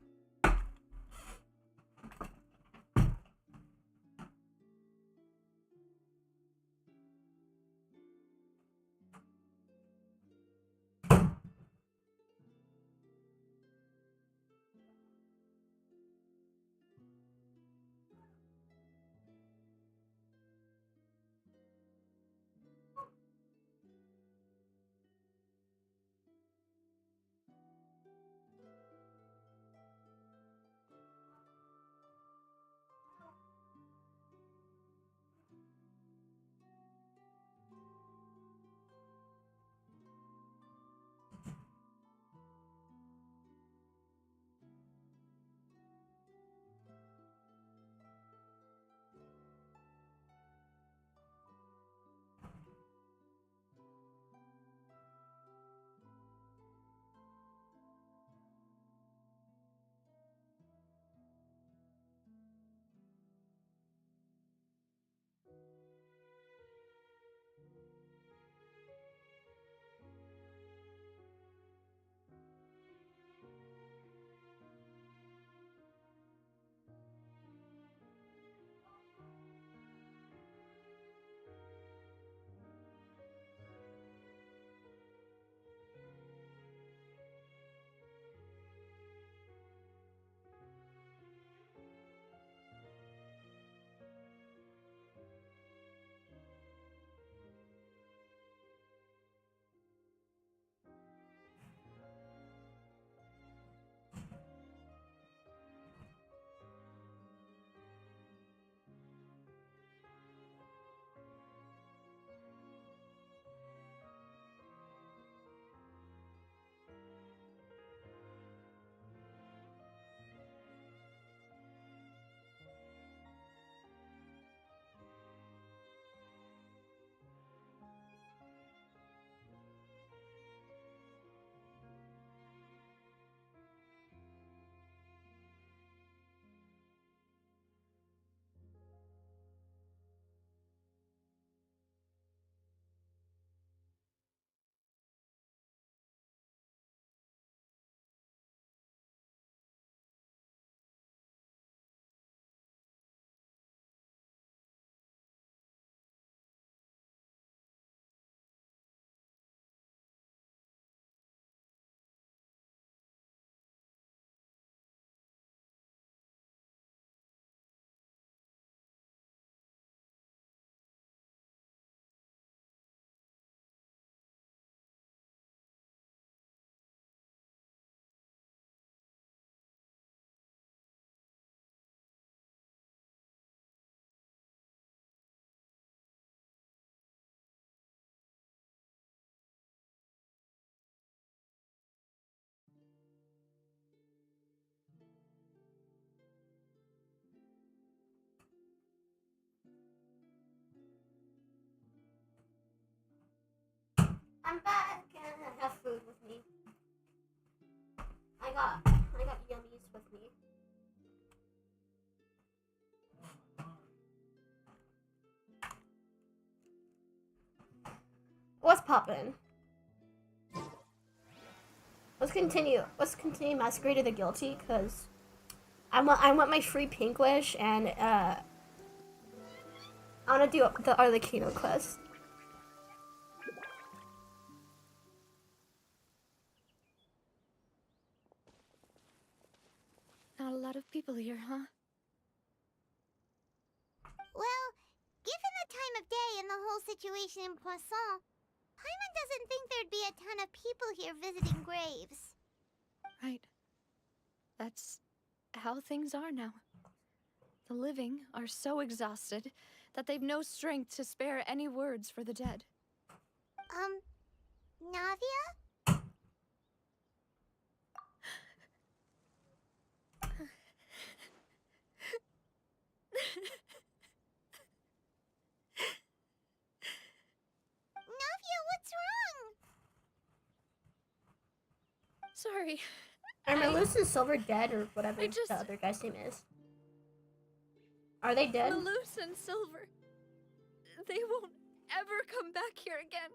I'm back and I have food with me. I got yummies with me. What's poppin'? Let's continue Masquerade of the Guilty, cause I want my free pink wish, and I wanna do the Arlecchino quest. Not a lot of people here, huh? Well, given the time of day and the whole situation in Poisson, Paimon doesn't think there'd be a ton of people here visiting graves. Right. That's how things are now. The living are so exhausted that they've no strength to spare any words for the dead. Navia? Navia, what's wrong? Sorry. Are Malus and Silver dead, or whatever the other guy's name is? Are they dead? Malus and Silver. They won't ever come back here again.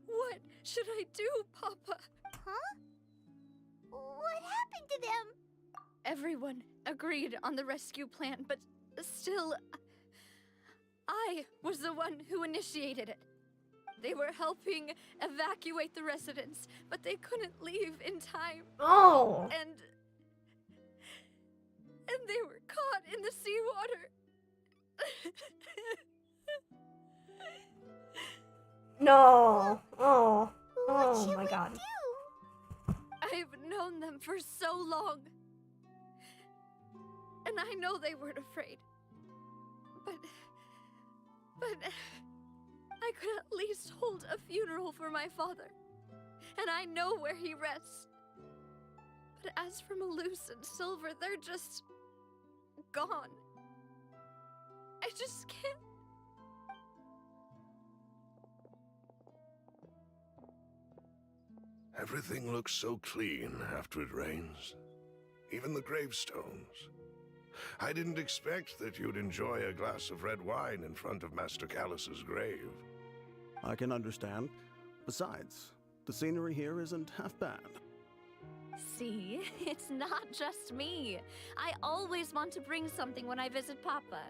What should I do, Papa? Huh? What happened to them? Everyone agreed on the rescue plan, but still, I was the one who initiated it. They were helping evacuate the residents, but they couldn't leave in time. Oh! And they were caught in the seawater. No! Oh my god. I've known them for so long. And I know they weren't afraid. But I could at least hold a funeral for my father. And I know where he rests. But as for Malus and Silver, they're just gone. I just can't. Everything looks so clean after it rains. Even the gravestones. I didn't expect that you'd enjoy a glass of red wine in front of Master Callus's grave. I can understand. Besides, the scenery here isn't half bad. See, it's not just me. I always want to bring something when I visit Papa.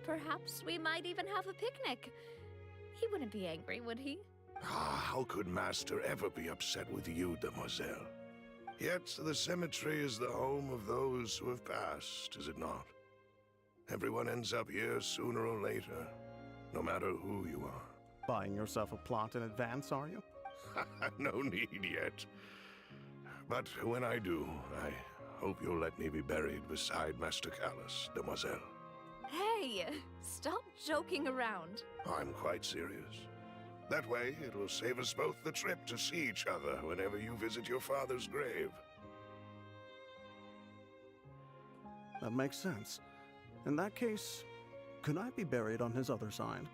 Perhaps we might even have a picnic. He wouldn't be angry, would he? How could Master ever be upset with you, demoiselle? Yet the cemetery is the home of those who have passed, is it not? Everyone ends up here sooner or later, no matter who you are. Buying yourself a plot in advance, are you? No need yet. But when I do, I hope you'll let me be buried beside Master Callus, demoiselle. Hey, stop joking around. I'm quite serious. That way, it will save us both the trip to see each other whenever you visit your father's grave. That makes sense. In that case, could I be buried on his other side?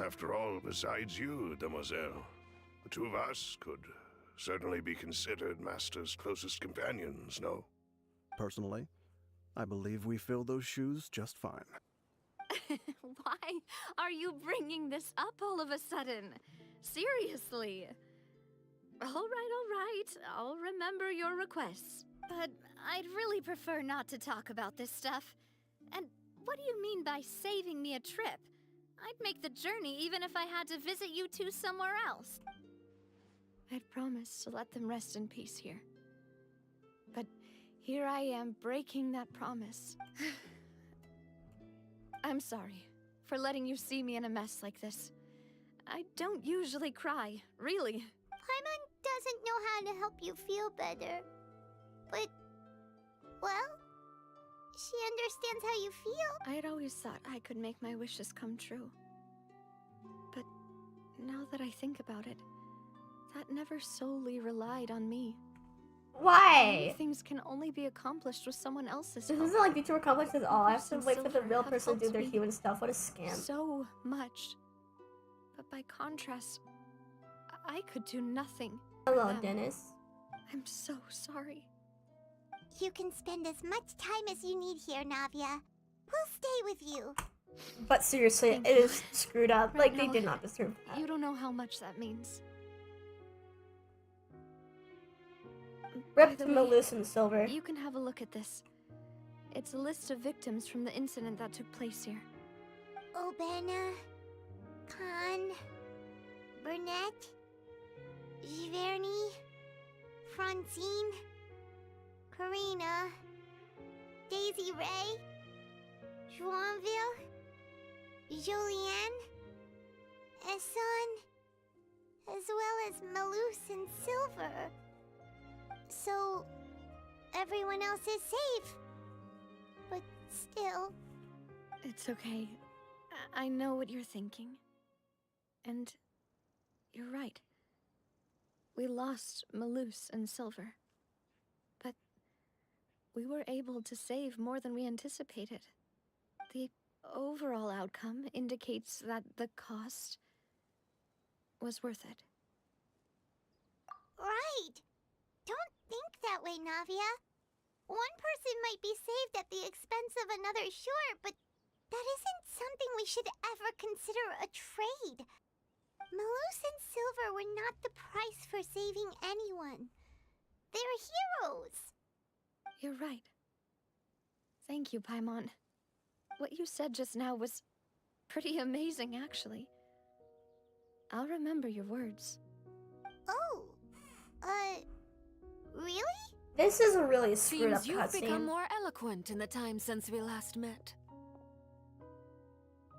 After all, besides you, demoiselle, the two of us could certainly be considered Master's closest companions, no? Personally, I believe we fill those shoes just fine. Why are you bringing this up all of a sudden? Seriously. All right. I'll remember your requests. But I'd really prefer not to talk about this stuff. And what do you mean by saving me a trip? I'd make the journey even if I had to visit you two somewhere else. I'd promised to let them rest in peace here. But here I am breaking that promise. I'm sorry for letting you see me in a mess like this. I don't usually cry, really. Paimon doesn't know how to help you feel better. But, well, she understands how you feel. I had always thought I could make my wishes come true. But now that I think about it, that never solely relied on me. Why? Many things can only be accomplished with someone else's This help. isn't like VTuber complex at all. I have to Person wait for the Silver real have person to do helped their me human stuff. What a scam. So much. But by contrast, I could do nothing. Hello, for them. Dennis. I'm so sorry. You can spend as much time as you need here, Navia. We'll stay with you. But seriously, Thank it you. is screwed up. Right Like, they now, did not deserve that. You don't know how much that means. Rip By the to way, Melissa and Silver. You can have a look at this. It's a list of victims from the incident that took place here. Obena, Khan, Burnett, Giverny, Francine, Karina, Daisy Ray, Joinville, Jolienne, Esson, as well as Malus and Silver. So, everyone else is safe. But still... It's okay. I know what you're thinking. And you're right. We lost Malus and Silver. But we were able to save more than we anticipated. The overall outcome indicates that the cost was worth it. Right! Don't think that way, Navia. One person might be saved at the expense of another, sure, but that isn't something we should ever consider a trade. Malus and Silver were not the price for saving anyone. They're heroes. You're right. Thank you, Paimon. What you said just now was pretty amazing, actually. I'll remember your words. Oh, really? This is a really screwed up Seems you've become cutscene. more eloquent in the time since we last met.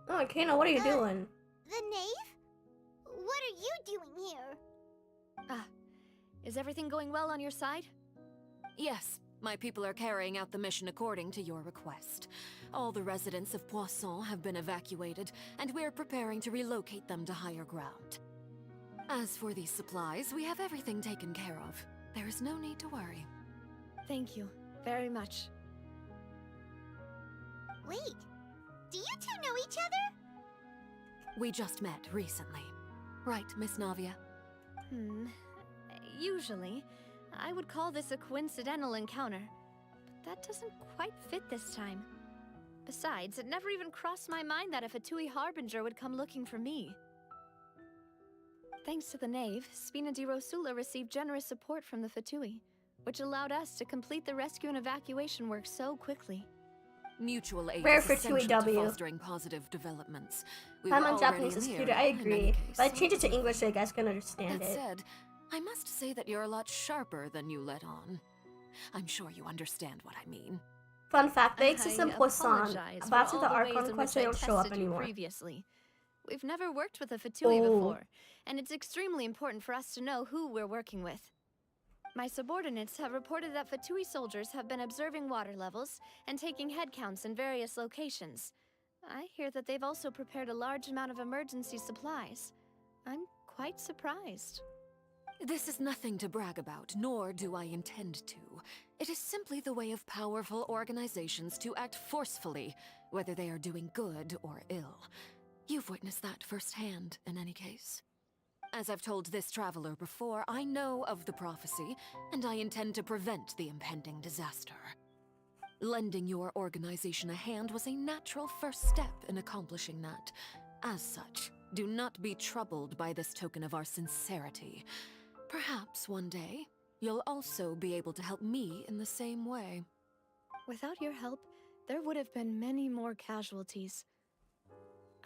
Oh, Kano, what are you doing? The knave? What are you doing here? Ah, is everything going well on your side? Yes, my people are carrying out the mission according to your request. All the residents of Poisson have been evacuated, and we're preparing to relocate them to higher ground. As for these supplies, we have everything taken care of. There is no need to worry. Thank you very much. Wait, do you two know each other? We just met recently. Right, Miss Navia? Usually, I would call this a coincidental encounter, but that doesn't quite fit this time. Besides, it never even crossed my mind that a Fatui Harbinger would come looking for me. Thanks to the knave, Spina di Rosula received generous support from the Fatui, which allowed us to complete the rescue and evacuation work so quickly. Mutual aid Rare is for essential 2AW. to fostering positive developments. We I'm were on already Japanese is in cuter, here, I in any agree. case. But I changed it to English so you guys can understand That it. said, I must say that you're a lot sharper than you let on. I'm sure you understand what I mean. Fun fact, they exist in I Poisson. apologize About for to the all Archon ways in quest, which they I don't show up tested you anymore. previously. We've never worked with a Fatui Oh. before, and it's extremely important for us to know who we're working with. My subordinates have reported that Fatui soldiers have been observing water levels and taking head counts in various locations. I hear that they've also prepared a large amount of emergency supplies. I'm quite surprised. This is nothing to brag about, nor do I intend to. It is simply the way of powerful organizations to act forcefully, whether they are doing good or ill. You've witnessed that firsthand, in any case. As I've told this traveler before, I know of the prophecy, and I intend to prevent the impending disaster. Lending your organization a hand was a natural first step in accomplishing that. As such, do not be troubled by this token of our sincerity. Perhaps one day, you'll also be able to help me in the same way. Without your help, there would have been many more casualties.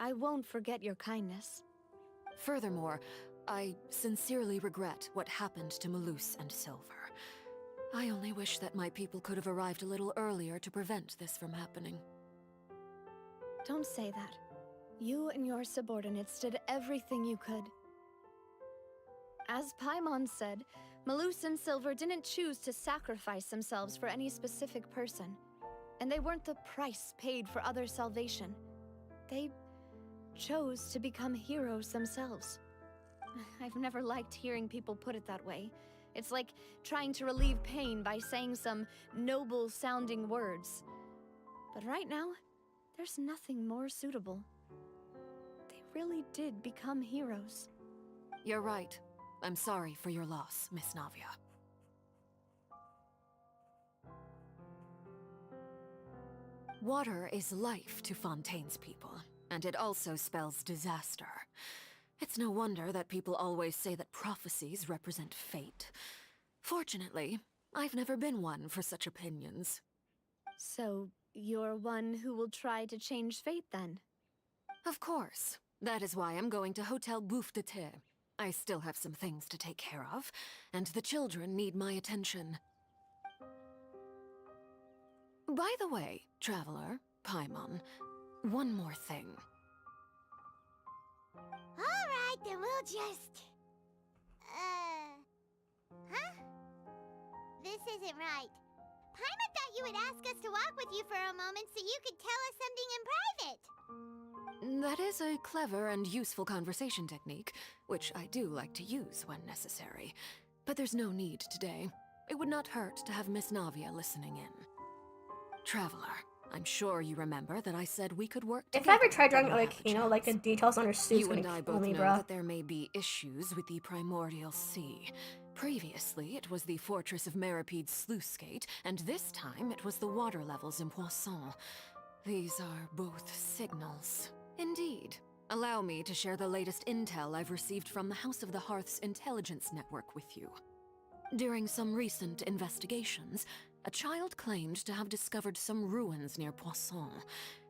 I won't forget your kindness. Furthermore, I sincerely regret what happened to Malus and Silver. I only wish that my people could have arrived a little earlier to prevent this from happening. Don't say that. You and your subordinates did everything you could. As Paimon said, Malus and Silver didn't choose to sacrifice themselves for any specific person. And they weren't the price paid for other salvation. They chose to become heroes themselves. I've never liked hearing people put it that way. It's like trying to relieve pain by saying some noble-sounding words. But right now, there's nothing more suitable. They really did become heroes. You're right. I'm sorry for your loss, Miss Navia. Water is life to Fontaine's people, and it also spells disaster. It's no wonder that people always say that prophecies represent fate. Fortunately, I've never been one for such opinions. So, you're one who will try to change fate then? Of course. That is why I'm going to Hotel Bouffe de Thé. I still have some things to take care of, and the children need my attention. By the way, Traveler, Paimon, one more thing. Alright, then we'll just... Huh? This isn't right. Paimon thought you would ask us to walk with you for a moment so you could tell us something in private. That is a clever and useful conversation technique, which I do like to use when necessary. But there's no need today. It would not hurt to have Miss Navia listening in. Traveler, I'm sure you remember that I said we could work together. If I ever try drawing Arlecchino, like the details on her suit's You gonna and I kill both me, know bro. that there may be issues with the Primordial Sea. Previously, it was the fortress of Meripede's sluice gate, and this time it was the water levels in Poisson. These are both signals. Indeed. Allow me to share the latest intel I've received from the House of the Hearth's intelligence network with you. During some recent investigations, a child claimed to have discovered some ruins near Poisson.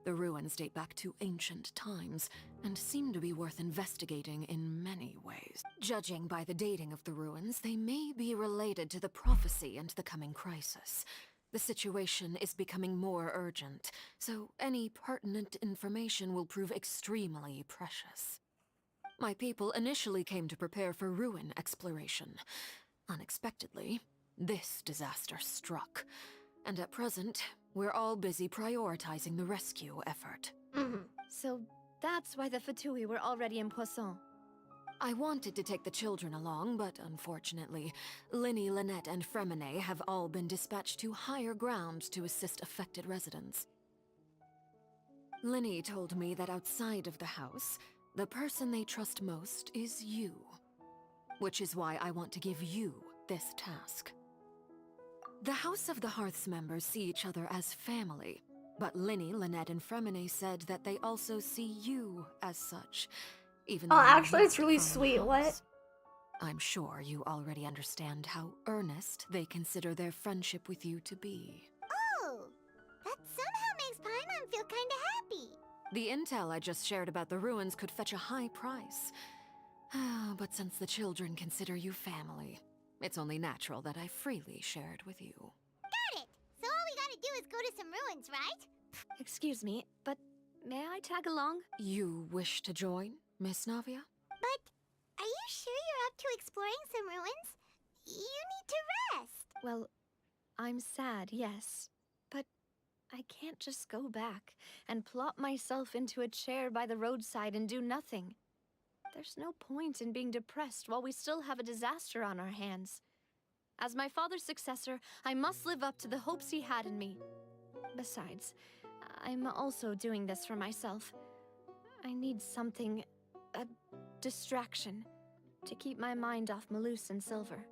The ruins date back to ancient times, and seem to be worth investigating in many ways. Judging by the dating of the ruins, they may be related to the prophecy and the coming crisis. The situation is becoming more urgent, so any pertinent information will prove extremely precious. My people initially came to prepare for ruin exploration. Unexpectedly, this disaster struck, and at present, we're all busy prioritizing the rescue effort. So that's why the Fatui were already in Poisson. I wanted to take the children along, but unfortunately, Linny, Lynette, and Freminet have all been dispatched to higher ground to assist affected residents. Linny told me that outside of the house, the person they trust most is you. Which is why I want to give you this task. The House of the Hearth's members see each other as family, but Linny, Lynette, and Freminet said that they also see you as such. Even though actually, it's really from the sweet. What? house. I'm sure you already understand how earnest they consider their friendship with you to be. Oh, that somehow makes Paimon feel kinda happy. The intel I just shared about the ruins could fetch a high price. But since the children consider you family, it's only natural that I freely share it with you. Got it! So all we gotta do is go to some ruins, right? Excuse me, but may I tag along? You wish to join, Miss Navia? But are you sure you're up to exploring some ruins? You need to rest. Well, I'm sad, yes. But I can't just go back and plop myself into a chair by the roadside and do nothing. There's no point in being depressed while we still have a disaster on our hands. As my father's successor, I must live up to the hopes he had in me. Besides, I'm also doing this for myself. I need something, a distraction, to keep my mind off Malus and Silver.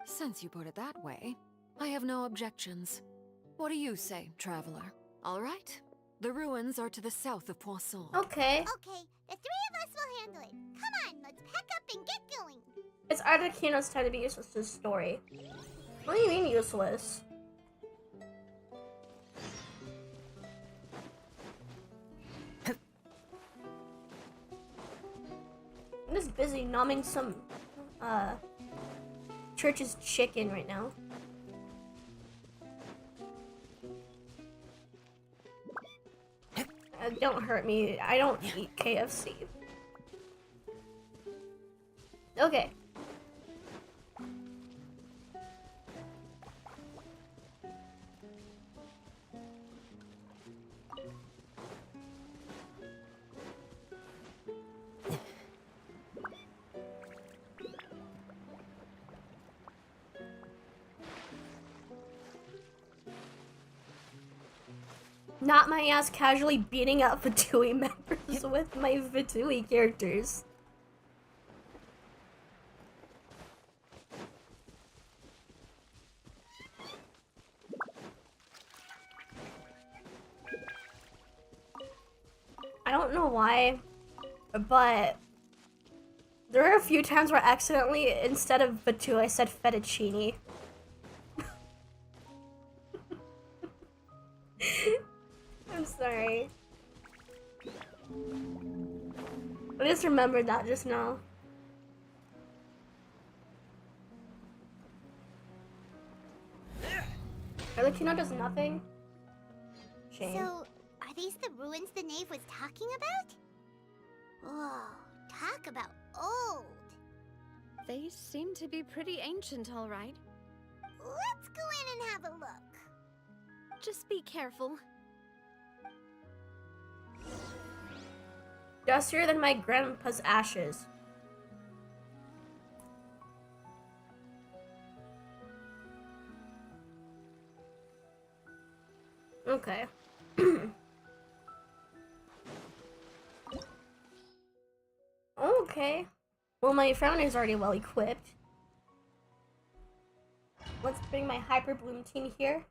Since you put it that way, I have no objections. What do you say, Traveler? All right? The ruins are to the south of Poisson. Okay. Okay, the three of us will handle it. Come on, let's pack up and get going. It's Arlecchino's time to be useless to the story. What do you mean useless? I'm just busy numbing some church's chicken right now. Don't hurt me. I don't eat KFC. Okay. Not my ass casually beating up Fatui members with my Fatui characters. I don't know why, but there are a few times where accidentally, instead of Fatui, I said fettuccine. I'm sorry. I just remembered that just now. Arlecchino does nothing? Shame. So, are these the ruins the knave was talking about? Whoa, talk about old. They seem to be pretty ancient, all right. Let's go in and have a look. Just be careful. Dustier than my grandpa's ashes. Okay. Okay. Well, my Freminet is already well equipped. Let's bring my Hyper Bloom team here.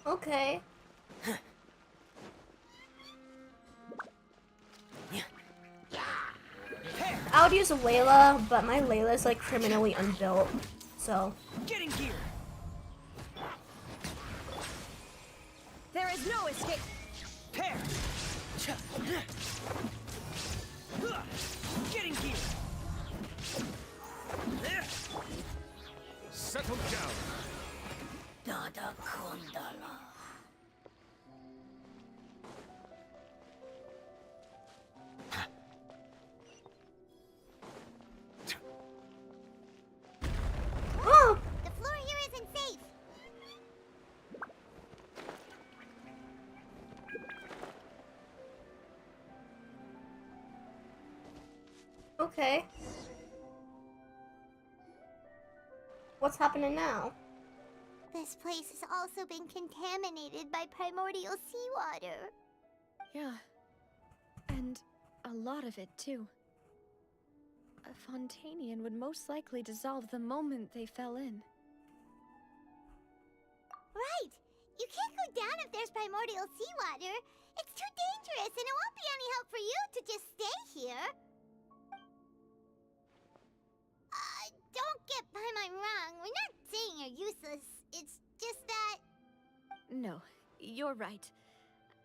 Okay. I would use a Layla, but my Layla is like criminally unbuilt, so. Getting gear. There is no escape. Pair. Getting gear. Settle down. Dada Kundala. Oh! The floor here isn't safe. Okay. What's happening now? This place has also been contaminated by primordial seawater. Yeah. And a lot of it, too. A Fontanian would most likely dissolve the moment they fell in. Right! You can't go down if there's primordial seawater. It's too dangerous, and it won't be any help for you to just stay here. Don't get by my wrong. We're not saying you're useless. It's just that... No, you're right.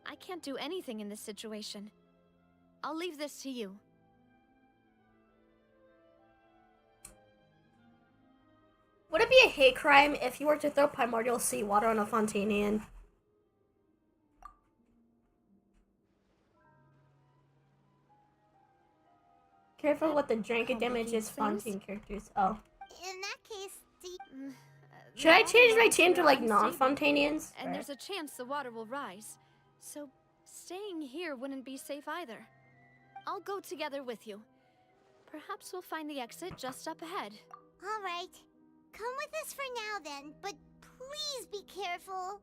I can't do anything in this situation. I'll leave this to you. Would it be a hate crime if you were to throw primordial seawater on a Fontanian? Careful what the drinking damage is Fontaine characters. Oh. In that case, Should I change my team to like non-Fontanians? And there's a chance the water will rise. So staying here wouldn't be safe either. I'll go together with you. Perhaps we'll find the exit just up ahead. All right. Come with us for now then, but please be careful.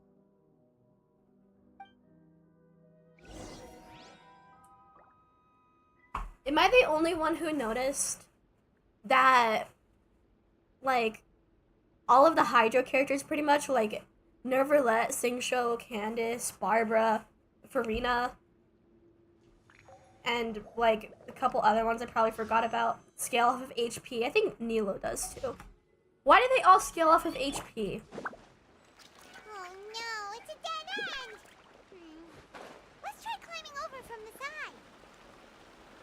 Am I the only one who noticed that, like, all of the Hydro characters pretty much, like, Nervalette, Singsho, Candace, Barbara, Farina, and, like, a couple other ones I probably forgot about, scale off of HP. I think Nilo does, too. Why do they all scale off of HP? Oh no, it's a dead end! Let's try climbing over from the side.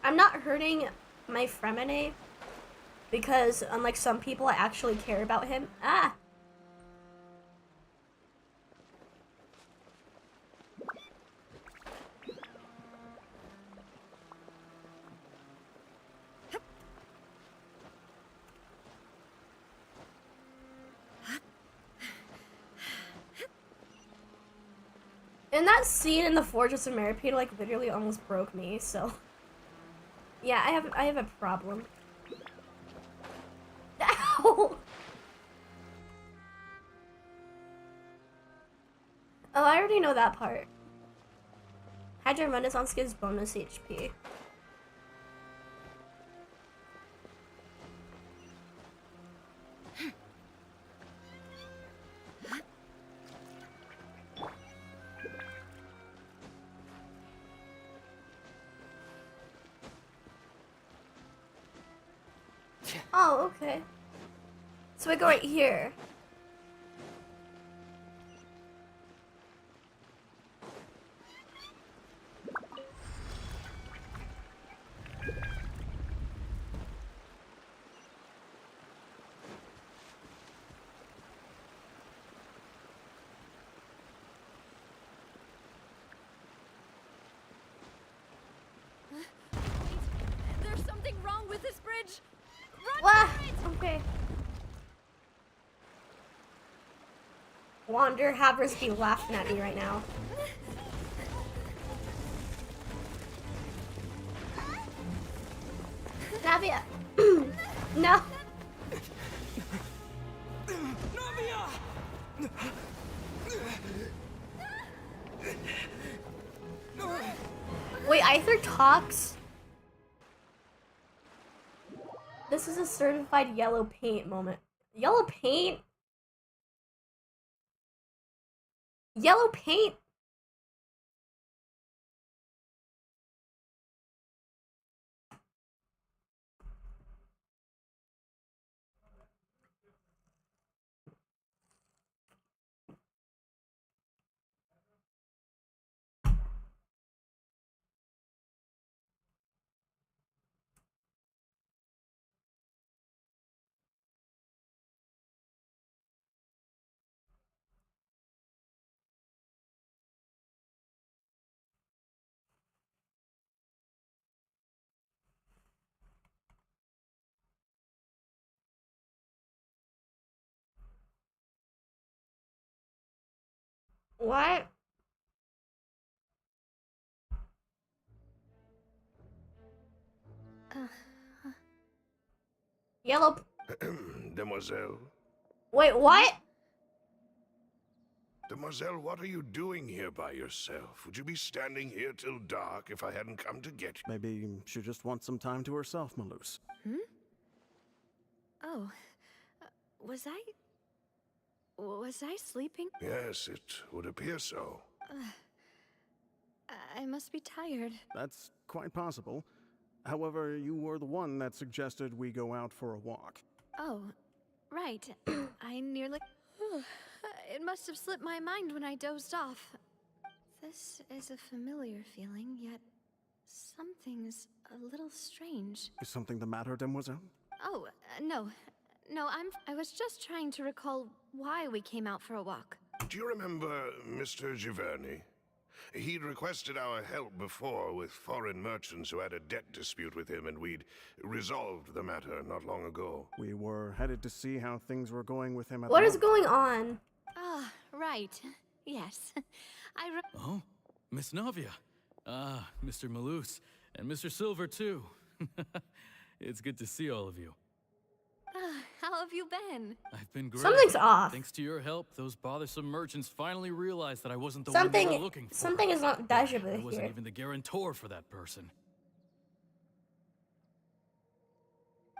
I'm not hurting my Freminet because unlike some people, I actually care about him. Ah! And that scene in the Fortress of Maripede, like, literally almost broke me, so... Yeah, I have a problem. Ow! Oh, I already know that part. Hydra Renaissance gives bonus HP. Oh, okay. So I go right here. There's something wrong with this bridge. Run Wah! for it! Okay. Wander Havers be laughing at me right now. Navia! No! Wait, Aether talks? This is a certified yellow paint moment. Yellow paint? Yellow paint? What? Yellow. Demoiselle? Wait, what? Demoiselle, what are you doing here by yourself? Would you be standing here till dark if I hadn't come to get you? Maybe she just wants some time to herself, Malus. Hmm? Oh. Was I sleeping? Yes, it would appear so. I must be tired. That's quite possible. However, you were the one that suggested we go out for a walk. Oh, right. I nearly... It must have slipped my mind when I dozed off. This is a familiar feeling, yet something's a little strange. Is something the matter, Demoiselle? Oh, no. No, I was just trying to recall why we came out for a walk. Do you remember Mr. Giverny? He'd requested our help before with foreign merchants who had a debt dispute with him, and we'd resolved the matter not long ago. We were headed to see how things were going with him at What the is going on? Ah, right. Yes. Oh, Miss Navia. Ah, Mr. Malus. And Mr. Silver, too. It's good to see all of you. How have you been? I've been great. Something's off. Thanks to your help, those bothersome merchants finally realized that I wasn't the one they were looking for. Something is not deja vu I wasn't here. even the guarantor for that person.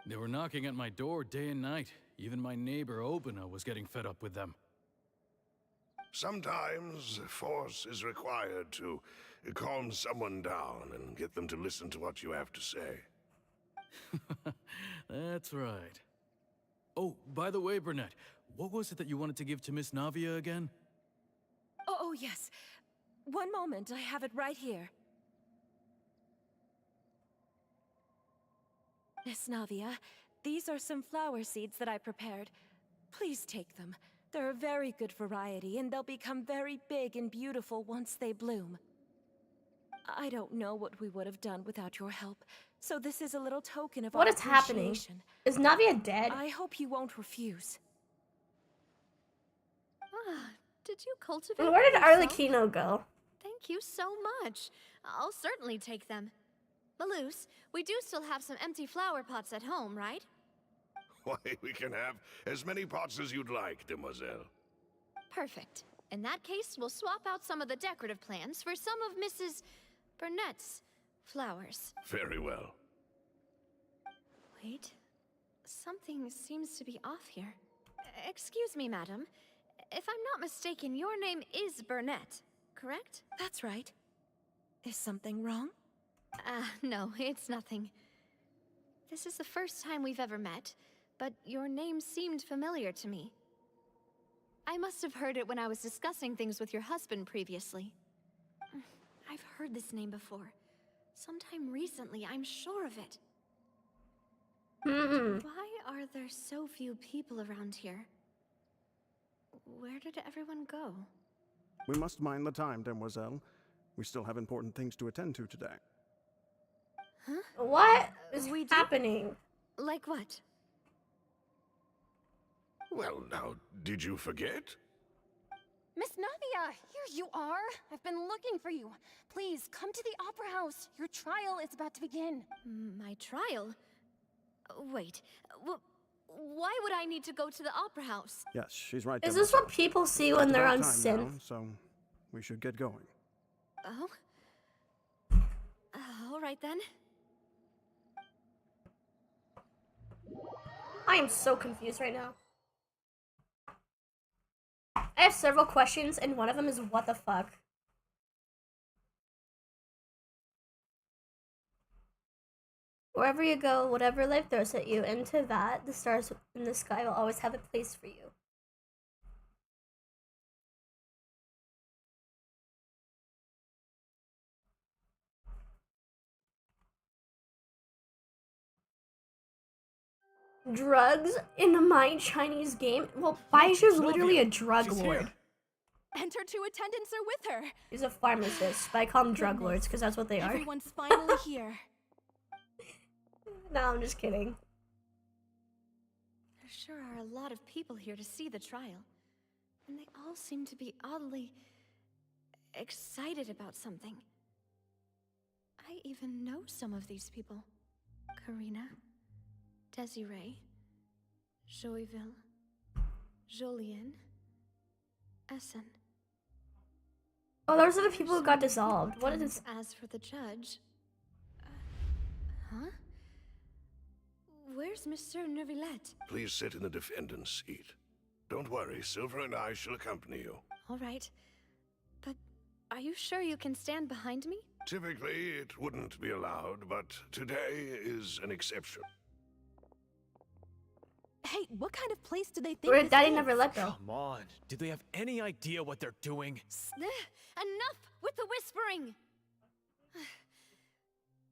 They were knocking at my door day and night. Even my neighbor Obina was getting fed up with them. Sometimes force is required to calm someone down and get them to listen to what you have to say. That's right. Oh, by the way, Burnett, what was it that you wanted to give to Miss Navia again? Oh, yes. One moment, I have it right here. Miss Navia, these are some flower seeds that I prepared. Please take them. They're a very good variety, and they'll become very big and beautiful once they bloom. I don't know what we would have done without your help, so this is a little token of What our is happening? appreciation. Is Navia dead? I hope you won't refuse. Ah, did you cultivate And where did them yourself? Arlecchino go? Thank you so much. I'll certainly take them. Malus, we do still have some empty flower pots at home, right? Why, we can have as many pots as you'd like, demoiselle. Perfect. In that case, we'll swap out some of the decorative plants for some of Mrs. Burnett's flowers. Very well. Wait. Something seems to be off here. Excuse me, madam. If I'm not mistaken, your name is Burnett, correct? That's right. Is something wrong? No, it's nothing. This is the first time we've ever met, but your name seemed familiar to me. I must have heard it when I was discussing things with your husband previously. I've heard this name before. Sometime recently, I'm sure of it. Why are there so few people around here? Where did everyone go? We must mind the time, demoiselle. We still have important things to attend to today. Huh? What is happening? Like what? Well, now, did you forget? Miss Navia, here you are. I've been looking for you. Please, come to the Opera House. Your trial is about to begin. My trial? Wait, why would I need to go to the Opera House? Yes, she's right. Is this what people see when they're on synth? Now, so we should get going. Oh? All right then. I am so confused right now. I have several questions, and one of them is what the fuck? Wherever you go, whatever life throws at you, into that, the stars in the sky will always have a place for you. Drugs in my Chinese game? Well, Baishu's literally a drug lord. Enter two attendants are with her. He's a pharmacist, but I call them drug lords because that's what they are. Everyone's finally here. No, I'm just kidding. There sure are a lot of people here to see the trial. And they all seem to be oddly excited about something. I even know some of these people. Karina, Desiree, Joyville, Jolien, Essen. Oh, those are the people who got dissolved. What is this? As for the judge... huh? Where's Monsieur Neuvillette? Please sit in the defendant's seat. Don't worry, Silver and I shall accompany you. All right. But are you sure you can stand behind me? Typically, it wouldn't be allowed, but today is an exception. Hey, what kind of place do they think Where this Daddy is? never let go. Come on. Do they have any idea what they're doing? Enough with the whispering!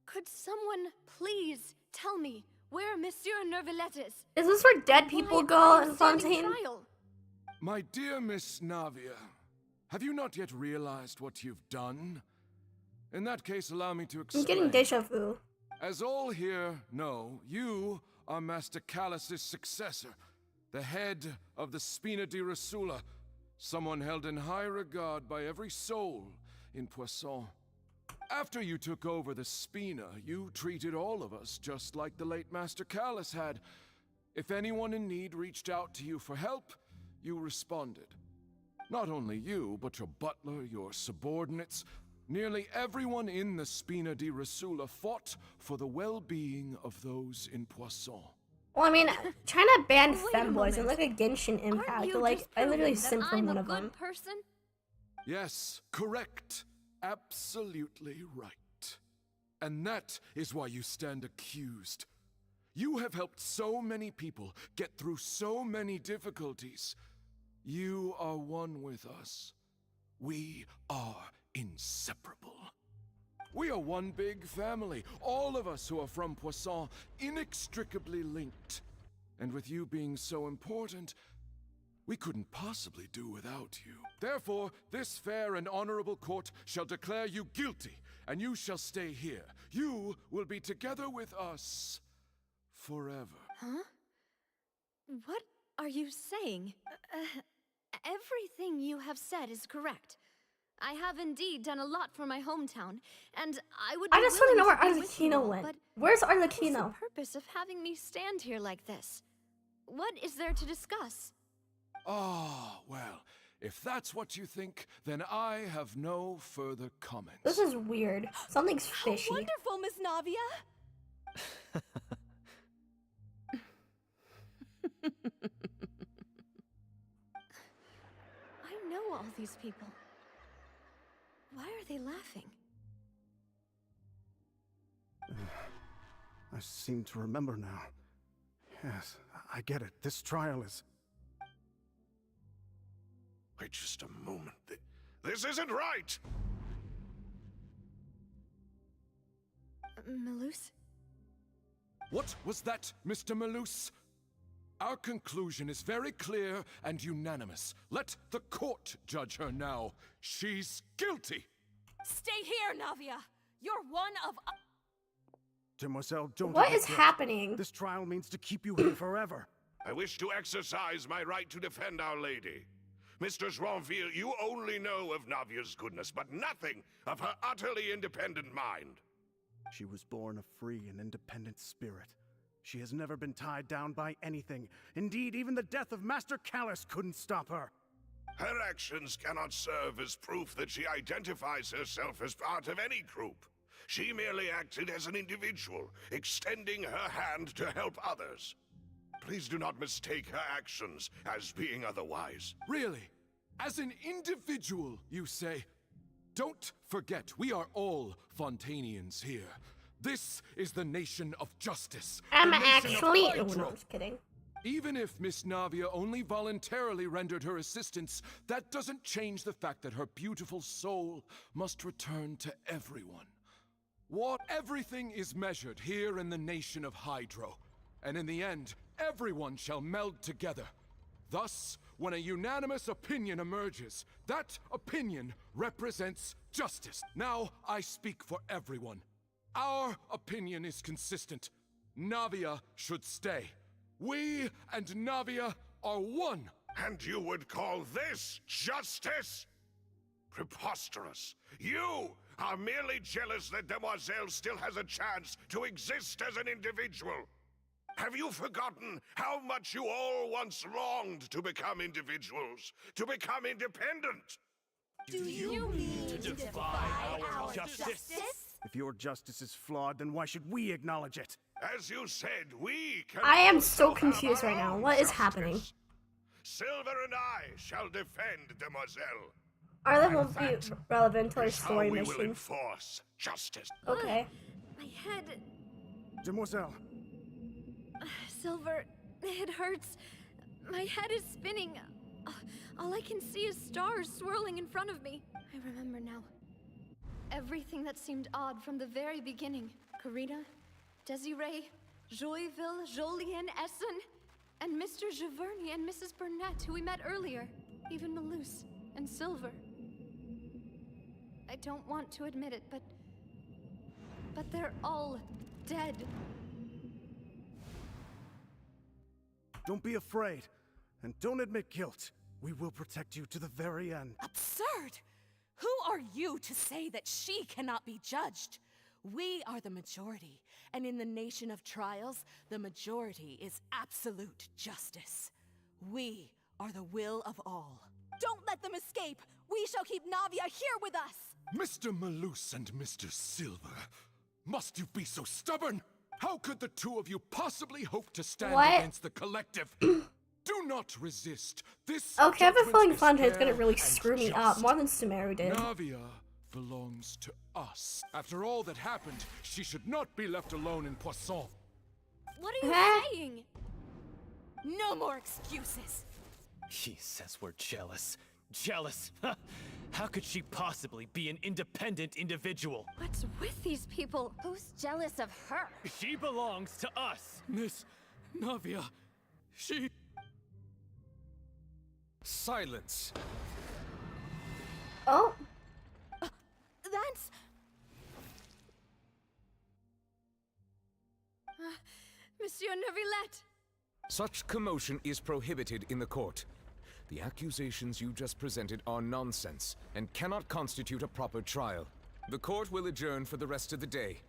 Could someone please tell me where Monsieur Neuvillette is? Is this where dead people Why go are in you standing Fontaine? Oh, My dear Miss Navia, have you not yet realized what you've done? In that case, allow me to I'm explain. getting deja vu. As all here know, you are Master Callus's successor, the head of the Spina di Rasula, someone held in high regard by every soul in Poisson. After you took over the Spina, you treated all of us just like the late Master Callus had. If anyone in need reached out to you for help, you responded. Not only you, but your butler, your subordinates, nearly everyone in the Spina di Rasula fought for the well-being of those in Poisson. Well, I mean, China banned Wait a femboys and moment. like a Genshin Impact. Aren't you But, like, just I literally proving that simmed from I'm one a of good them. person? Yes, correct. Absolutely right. And that is why you stand accused. You have helped so many people get through so many difficulties. You are one with us. We are inseparable. We are one big family, all of us who are from Poisson, inextricably linked. And with you being so important, we couldn't possibly do without you. Therefore, this fair and honorable court shall declare you guilty, and you shall stay here. You will be together with us forever. Huh? What are you saying? Everything you have said is correct. I have indeed done a lot for my hometown, and I would. I just want to know where be with you Arlecchino all, went. but Where's what's the Arlecchino? purpose of having me stand here like this? What is there to discuss? Ah, well, if that's what you think, then I have no further comments. This is weird. Something's fishy. Wonderful, Miss Navia! I know all these people. Why are they laughing? I seem to remember now. Yes, I get it. This trial is... Wait just a moment. This isn't right! Malus? What was that, Mr. Malus? Our conclusion is very clear and unanimous. Let the court judge her now. She's guilty! Stay here, Navia! You're one of... Demoiselle, don't... What is forget. happening? This trial means to keep you here forever. I wish to exercise my right to defend Our Lady. Mr. Joinville, you only know of Navia's goodness, but nothing of her utterly independent mind. She was born a free and independent spirit. She has never been tied down by anything. Indeed, even the death of Master Callus couldn't stop her. Her actions cannot serve as proof that she identifies herself as part of any group. She merely acted as an individual, extending her hand to help others. Please do not mistake her actions as being otherwise. Really? As an individual, you say? Don't forget, we are all Fontanians here. This is the nation of justice. I'm the nation actually... of Oh, no, Hydro. I'm just kidding. Even if Miss Navia only voluntarily rendered her assistance, that doesn't change the fact that her beautiful soul must return to everyone. Everything is measured here in the nation of Hydro, and in the end, everyone shall meld together. Thus, when a unanimous opinion emerges, that opinion represents justice. Now, I speak for everyone. Our opinion is consistent. Navia should stay. We and Navia are one. And you would call this justice? Preposterous. You are merely jealous that Demoiselle still has a chance to exist as an individual. Have you forgotten how much you all once longed to become individuals, to become independent? Do you mean to defy our justice? If your justice is flawed, then why should we acknowledge it? As you said, we can... I am so also confused have right our now. own What is justice. happening? Silver and I shall defend Demoiselle. Arlen won't be relevant to our Is how story we will mission. enforce justice. Okay. My head... Demoiselle. Silver, it hurts. My head is spinning. All I can see is stars swirling in front of me. I remember now. Everything that seemed odd from the very beginning. Karina, Desiree, Joyville, Jolien, Essen, and Mr. Giverny and Mrs. Burnett, who we met earlier. Even Malus and Silver. I don't want to admit it, but they're all dead. Don't be afraid, and don't admit guilt. We will protect you to the very end. Absurd! Who are you to say that she cannot be judged? We are the majority, and in the nation of trials, the majority is absolute justice. We are the will of all. Don't let them escape! We shall keep Navia here with us! Mr. Malus and Mr. Silver, must you be so stubborn? How could the two of you possibly hope to stand against the collective? Do not resist. This Okay, I have a judgment feeling is Fontaine is gonna fair really and screw me up just. more than Sumeru did. Navia belongs to us. After all that happened, she should not be left alone in Poisson. What are you saying? No more excuses. He says we're jealous. Jealous? Huh. How could she possibly be an independent individual? What's with these people? Who's jealous of her? She belongs to us! Miss Navia, she... Silence! Oh. That's... Monsieur Neuvillette! Such commotion is prohibited in the court. The accusations you just presented are nonsense and cannot constitute a proper trial. The court will adjourn for the rest of the day.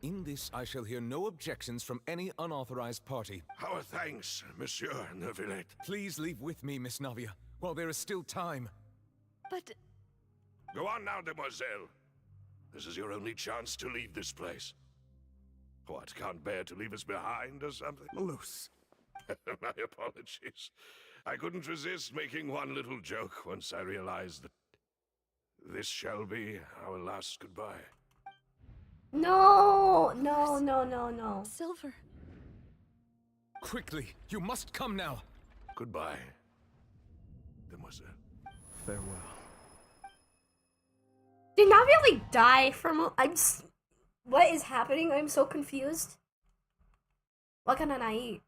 In this, I shall hear no objections from any unauthorized party. Our thanks, Monsieur Neuvillette. Please leave with me, Miss Navia, while there is still time. But... Go on now, demoiselle. This is your only chance to leave this place. What, can't bear to leave us behind or something? Malus. My apologies. I couldn't resist making one little joke once I realized that this shall be our last goodbye. No, no, no, no, no. Silver. Quickly, you must come now. Goodbye, demoiselle. Farewell. Did Navia like die from? What is happening? I'm so confused. What can I eat?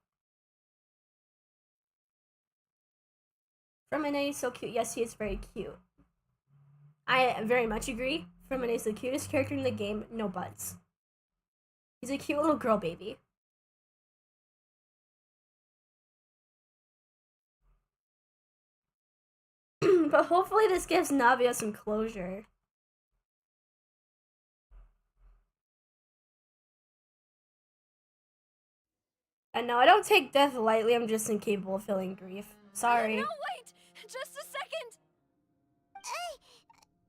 Freminet is so cute. Yes, he is very cute. I very much agree. Freminet is the cutest character in the game. No buts. He's a cute little girl baby. But hopefully this gives Navia some closure. And no, I don't take death lightly. I'm just incapable of feeling grief. Sorry. No, wait! Just a second!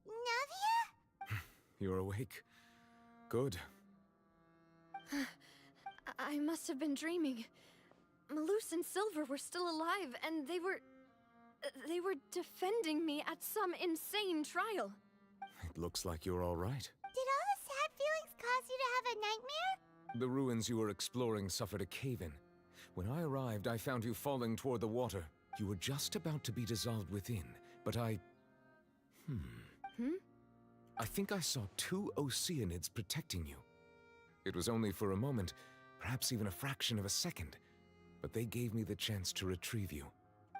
Navia? You're awake. Good. I must have been dreaming. Malus and Silver were still alive, and they were defending me at some insane trial. It looks like you're all right. Did all the sad feelings cause you to have a nightmare? The ruins you were exploring suffered a cave-in. When I arrived, I found you falling toward the water. You were just about to be dissolved within, but I think I saw 2 Oceanids protecting you. It was only for a moment, perhaps even a fraction of a second, but they gave me the chance to retrieve you.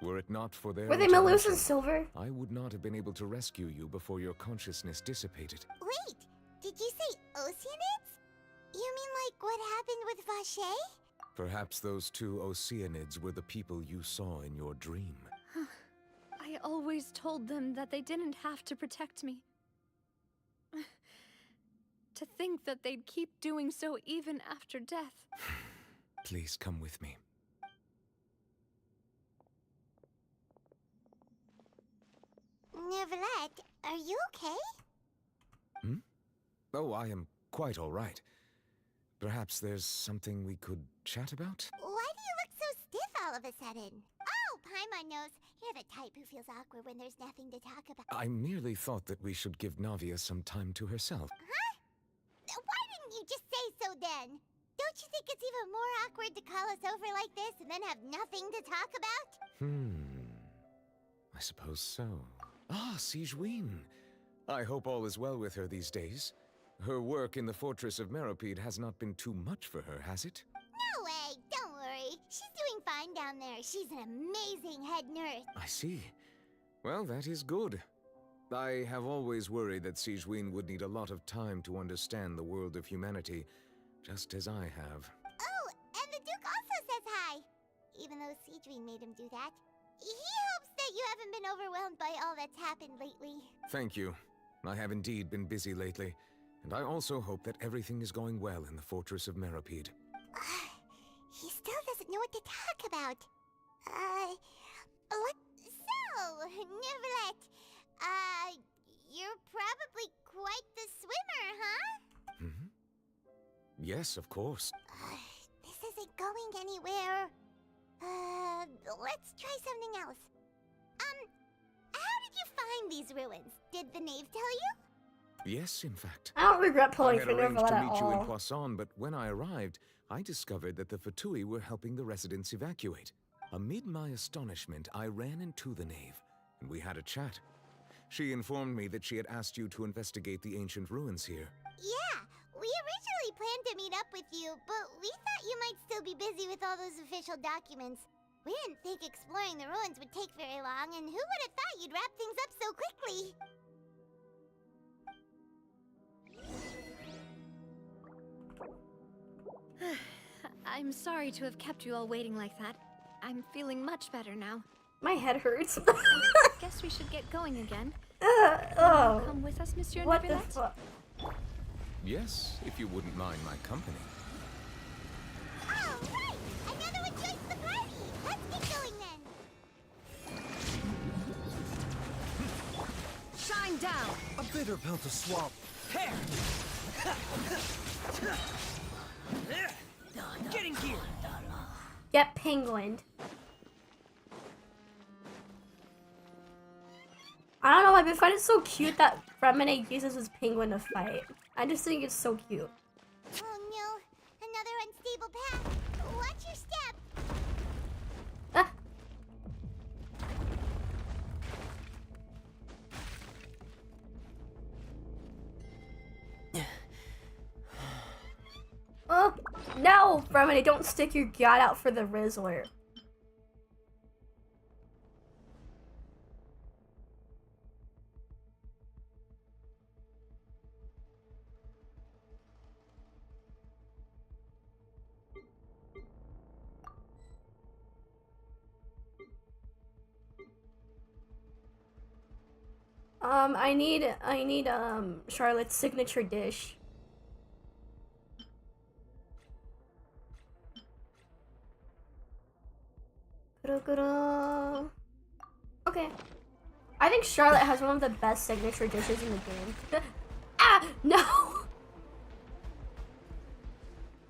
Were it not for their Were they Malus intervention, and Silver? I would not have been able to rescue you before your consciousness dissipated. Wait, did you say Oceanids? You mean like what happened with Vache? Perhaps those 2 Oceanids were the people you saw in your dream. I always told them that they didn't have to protect me. To think that they'd keep doing so even after death. Please come with me. Neuvillette, are you okay? Oh, I am quite all right. Perhaps there's something we could chat about? Why do you look so stiff all of a sudden? Oh, Paimon knows. You're the type who feels awkward when there's nothing to talk about. I merely thought that we should give Navia some time to herself. Huh? Why didn't you just say so then? Don't you think it's even more awkward to call us over like this and then have nothing to talk about? I suppose so. Ah, Sigewinne. I hope all is well with her these days. Her work in the Fortress of Meropide has not been too much for her, has it? No way, don't worry. She's doing fine down there. She's an amazing head nurse. I see. Well, that is good. I have always worried that Sigewinne would need a lot of time to understand the world of humanity, just as I have. Oh, and the Duke also says hi. Even though Sigewinne made him do that. He hopes that you haven't been overwhelmed by all that's happened lately. Thank you. I have indeed been busy lately, and I also hope that everything is going well in the Fortress of Meropide. He still doesn't know what to talk about. What? So, Neuvillette, you're probably quite the swimmer, huh? Yes, of course. This isn't going anywhere. Let's try something else. How did you find these ruins? Did the knave tell you? Yes, in fact. I don't regret pulling I had for arranged Neuvillette to at meet you in all. Poisson, but when I arrived, I discovered that the Fatui were helping the residents evacuate. Amid my astonishment, I ran into the knave, and we had a chat. She informed me that she had asked you to investigate the ancient ruins here. Yeah, we originally planned to meet up with you, but we thought you might still be busy with all those official documents. We didn't think exploring the ruins would take very long, and who would have thought you'd wrap things up so quickly? I'm sorry to have kept you all waiting like that. I'm feeling much better now. My head hurts. Guess we should get going again. Oh. Come with us, Monsieur What the Neuvillette? fuck? Yes, if you wouldn't mind my company. Oh, right! Another one joins the party! Let's get going then! Shine down! A bitter pill to swallow. Hair! Getting here! Get penguined. I don't know, I find it so cute that Freminet uses his penguin to fight. I just think it's so cute. Oh no, another unstable path. Watch your step. Ah. Oh, no, Freminet, don't stick your god out for the Rizzler. I need Charlotte's signature dish. Okay. I think Charlotte has one of the best signature dishes in the game. Ah! No!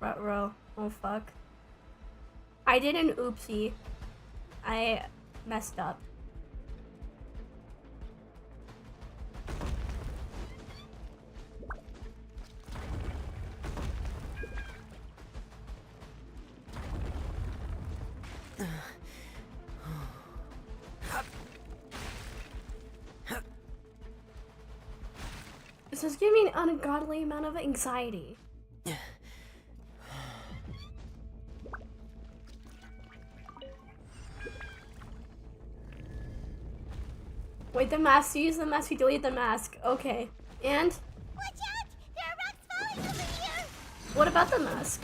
Ruh-roh. Oh fuck. I did an oopsie. I messed up. This is giving me an ungodly amount of anxiety. Wait, the mask. You use the mask, you delete the mask. Okay. And? Watch out! There are rocks falling over here! What about the mask?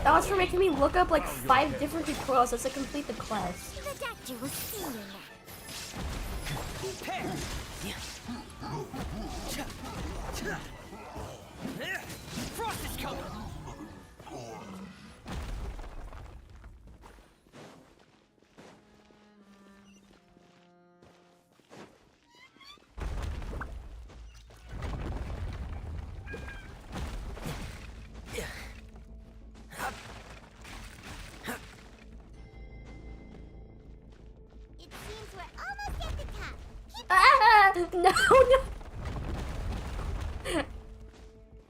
That was for making me look up like 5 different tutorials just to complete the quest. The doctor will see you next. Frost is coming! It seems we're almost at the top. Keep Ah! No, no!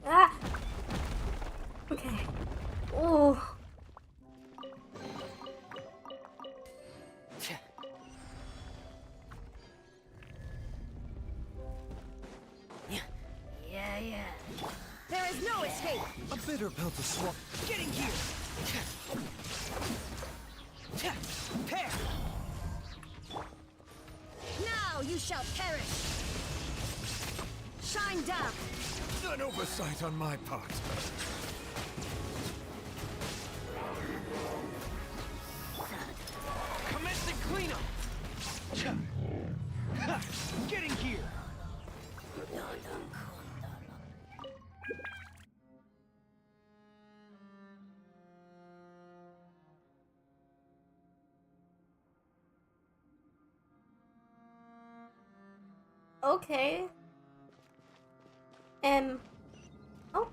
Ah! Okay. Oh. Yeah. There is no escape! A bitter pill to swallow. Getting here! Pair! Now you shall perish! Shine down! An oversight on my part. Commencing cleanup! Getting here! Okay. Oh.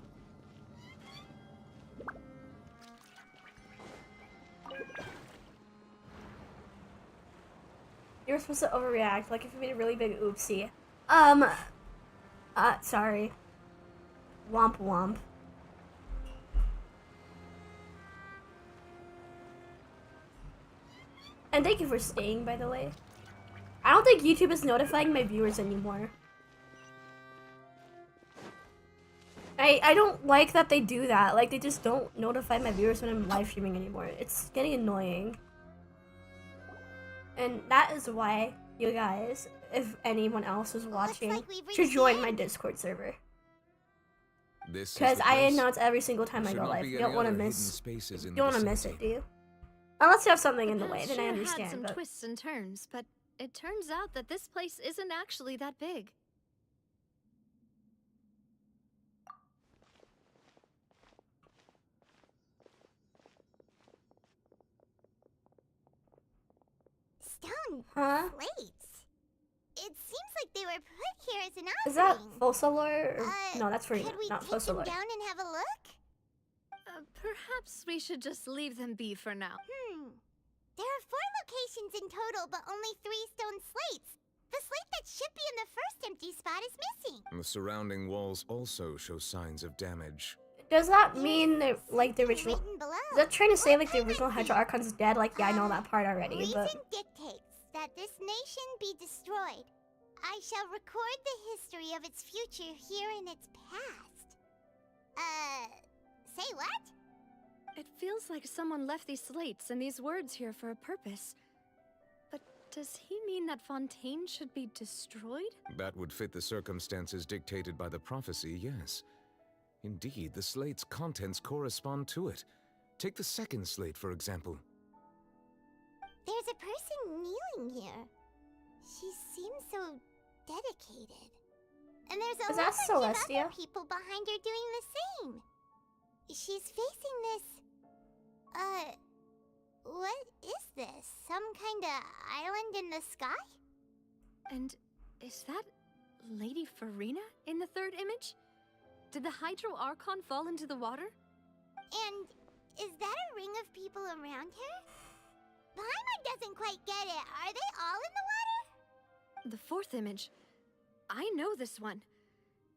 You're supposed to overreact, like if you made a really big oopsie. Sorry. Womp womp. And thank you for staying, by the way. I don't think YouTube is notifying my viewers anymore. I don't like that they do that. Like, they just don't notify my viewers when I'm live streaming anymore. It's getting annoying. And that is why, you guys, if anyone else is watching, should join my Discord server. Because I announce every single time I go live. You don't want to miss. You don't want to miss it, do you? Unless you have something in the way, then I understand. Had some but twists and turns, but it turns out that this place isn't actually that big. Stone slates. It seems like they were put here as an offering. is that Fossilor? No, that's Freminet, Could we not take them Fossilor. down and have a look? Perhaps we should just leave them be for now. There are 4 locations in total, but only 3 stone slates. The slate that should be in the first empty spot is missing. The surrounding walls also show signs of damage. Does that mean that, like, the original... Is that trying to say, like, the original Hydra Archon's dead? Like, yeah, I know that part already, but... Reason dictates that this nation be destroyed. I shall record the history of its future here in its past. Say what? It feels like someone left these slates and these words here for a purpose. But does he mean that Fontaine should be destroyed? That would fit the circumstances dictated by the prophecy, yes. Indeed, the slate's contents correspond to it. Take the second slate, for example. There's a person kneeling here. She seems so dedicated. And there's a Is that whole bunch of Celestia? other people behind her doing the same. She's facing this... what is this? Some kind of island in the sky? And is that Lady Freminet in the third image? Did the Hydro Archon fall into the water? And is that a ring of people around her? Paimon doesn't quite get it. Are they all in the water? The fourth image. I know this one.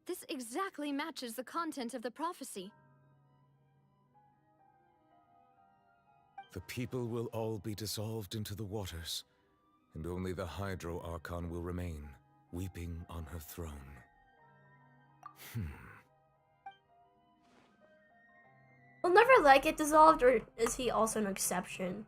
This exactly matches the content of the prophecy. The people will all be dissolved into the waters, and only the Hydro Archon will remain, weeping on her throne. Will never like it dissolved, or is he also an exception?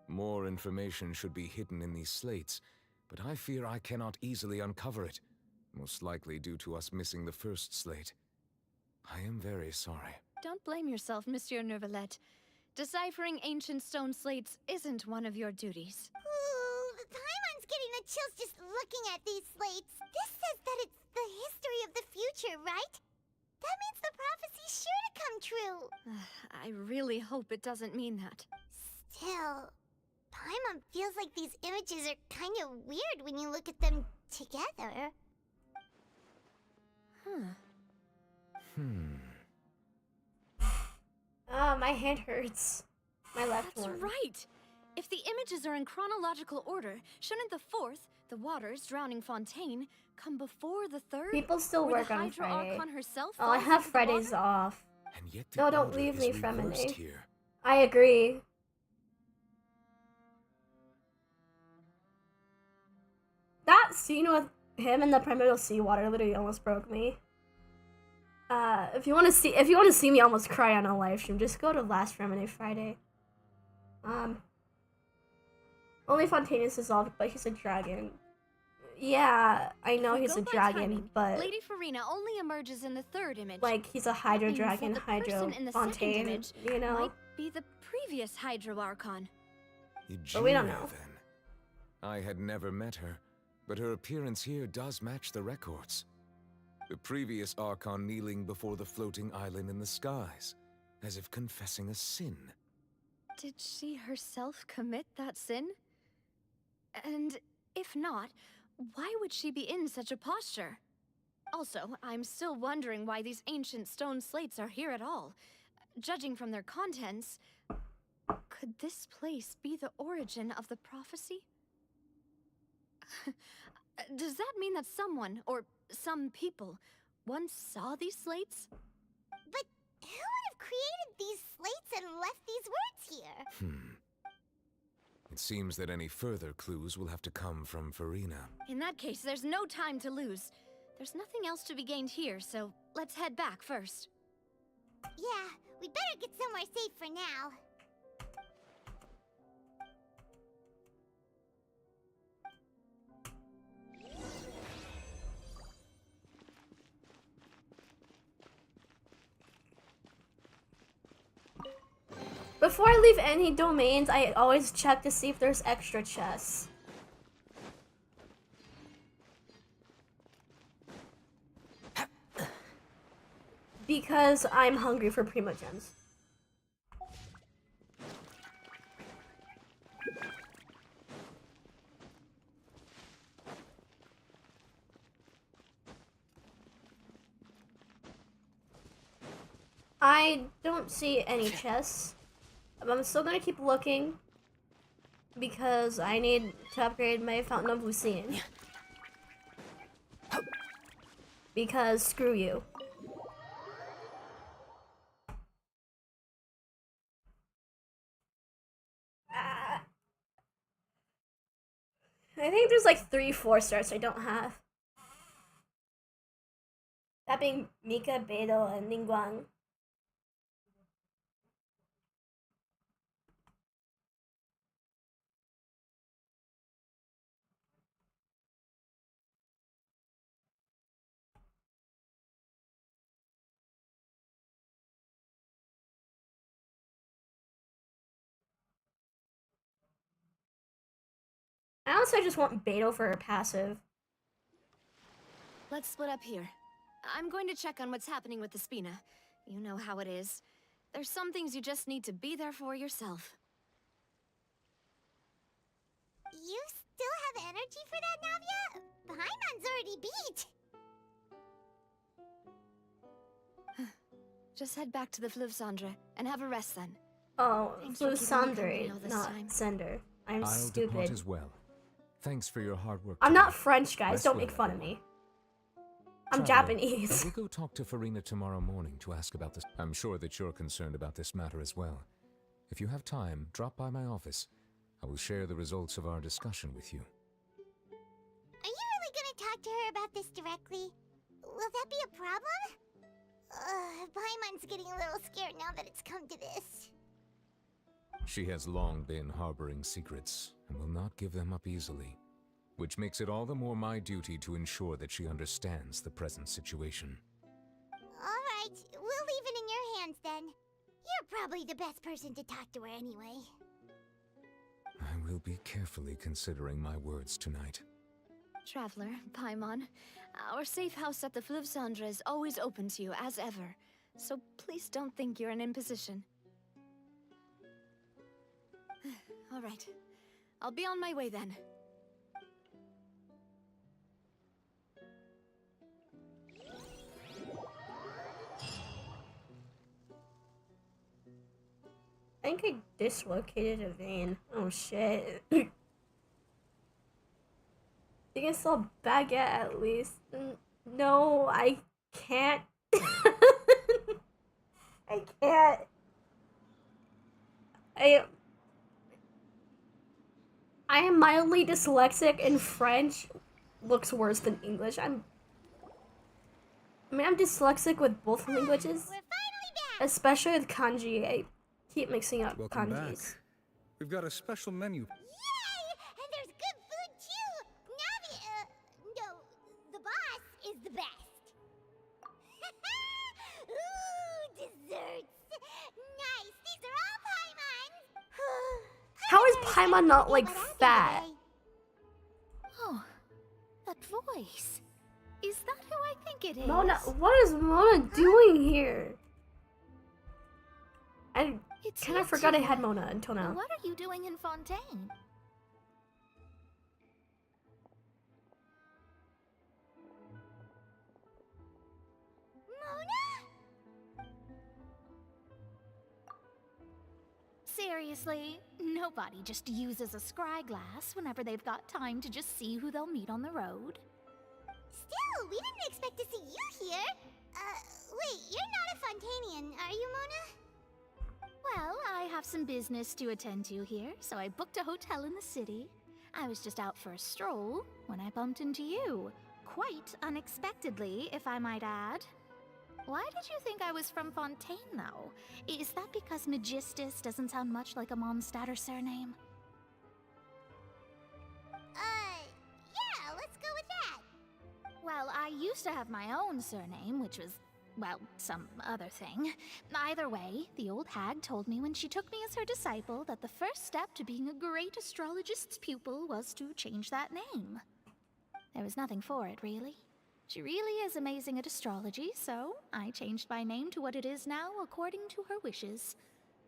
More information should be hidden in these slates, but I fear I cannot easily uncover it, most likely due to us missing the first slate. I am very sorry. Don't blame yourself, Monsieur Neuvillette. Deciphering ancient stone slates isn't one of your duties. Ooh, Paimon's getting the chills just looking at these slates. This says that it's the history of the future, right? That means the prophecy's sure to come true. I really hope it doesn't mean that. Still, Paimon feels like these images are kind of weird when you look at them together. My hand hurts. My left That's one. right! If the images are in chronological order, shouldn't the fourth, the waters drowning Fontaine, come before the third? People still where work the on Hydro Friday. Archon herself Oh, I falls have into the Fridays water? off. And yet No, don't order leave is me, reversed Freminet. here. I agree. That scene with him in the primordial seawater literally almost broke me. If you want to see me almost cry on a live stream, just go to last Freminet Friday. Only Fontaine is dissolved, but he's a dragon. Yeah, I know he's a dragon, Timing, but Lady Freminet only emerges in the third image. like he's a Hydro That means that dragon, the Hydro person in the second Fontaine, image you know. might be the previous Hydro Archon. But we don't Eugenia, know. then. I had never met her, but her appearance here does match the records. The previous Archon kneeling before the floating island in the skies, as if confessing a sin. Did she herself commit that sin? And if not, why would she be in such a posture? Also, I'm still wondering why these ancient stone slates are here at all. Judging from their contents, could this place be the origin of the prophecy? Does that mean that someone, or some people, once saw these slates? But who would have created these slates and left these words here? It seems that any further clues will have to come from Freminet. In that case, there's no time to lose. There's nothing else to be gained here, so let's head back first. Yeah, we better get somewhere safe for now. Before I leave any domains, I always check to see if there's extra chests. Because I'm hungry for Primogems. I don't see any chests. I'm still gonna keep looking because I need to upgrade my Fountain of Lucine. Because screw you. I think there's like 3 4-stars I don't have. That being Mika, Beidou, and Ningguang. Honestly, I just want Beidou for her passive. Let's split up here. I'm going to check on what's happening with the Spina. You know how it is. There's some things you just need to be there for yourself. You still have energy for that, Navia? Paimon's already beat. Just head back to the Fleuve Cendre and have a rest then. Oh, Thanks for Fleuve keeping me Cendre, company all this not time. Sender. I'm I'll stupid. depart as well. Thanks for your hard work. I'm today. not French, guys. Rest Don't well, make fun of everyone. me. I'm Traveler, Japanese. We'll go talk to Freminet tomorrow morning to ask about this. I'm sure that you're concerned about this matter as well. If you have time, drop by my office. I will share the results of our discussion with you. Are you really gonna talk to her about this directly? Will that be a problem? Paimon's getting a little scared now that it's come to this. She has long been harboring secrets and will not give them up easily, which makes it all the more my duty to ensure that she understands the present situation. Alright, we'll leave it in your hands then. You're probably the best person to talk to her anyway. I will be carefully considering my words tonight. Traveler, Paimon, our safe house at the Fleuve Cendre is always open to you as ever, so please don't think you're an imposition. All right, I'll be on my way then. I think I dislocated a vein. Oh shit. You can sell baguette at least. No, I can't. I can't. I am mildly dyslexic and French looks worse than English. I'm dyslexic with both languages. Especially with kanji. I keep mixing up Welcome kanjis. back. We've got a special menu. Yay! And there's good food too! Navia, no, the boss is the best. Ooh, desserts! Nice, these are all Paimon's! How is Paimon not like fat? Oh, that voice. Is that who I think it is? Mona, what is Mona doing here? I kind of forgot I had Mona until now. What are you doing in Fontaine? Seriously, nobody just uses a scry glass whenever they've got time to just see who they'll meet on the road. Still, we didn't expect to see you here. Wait, you're not a Fontanian, are you, Mona? Well, I have some business to attend to here, so I booked a hotel in the city. I was just out for a stroll when I bumped into you. Quite unexpectedly, if I might add. Why did you think I was from Fontaine, though? Is that because Magistus doesn't sound much like a Mondstadter surname? Yeah, let's go with that. Well, I used to have my own surname, which was, well, some other thing. Either way, the old hag told me when she took me as her disciple that the first step to being a great astrologist's pupil was to change that name. There was nothing for it, really. She really is amazing at astrology, so I changed my name to what it is now according to her wishes.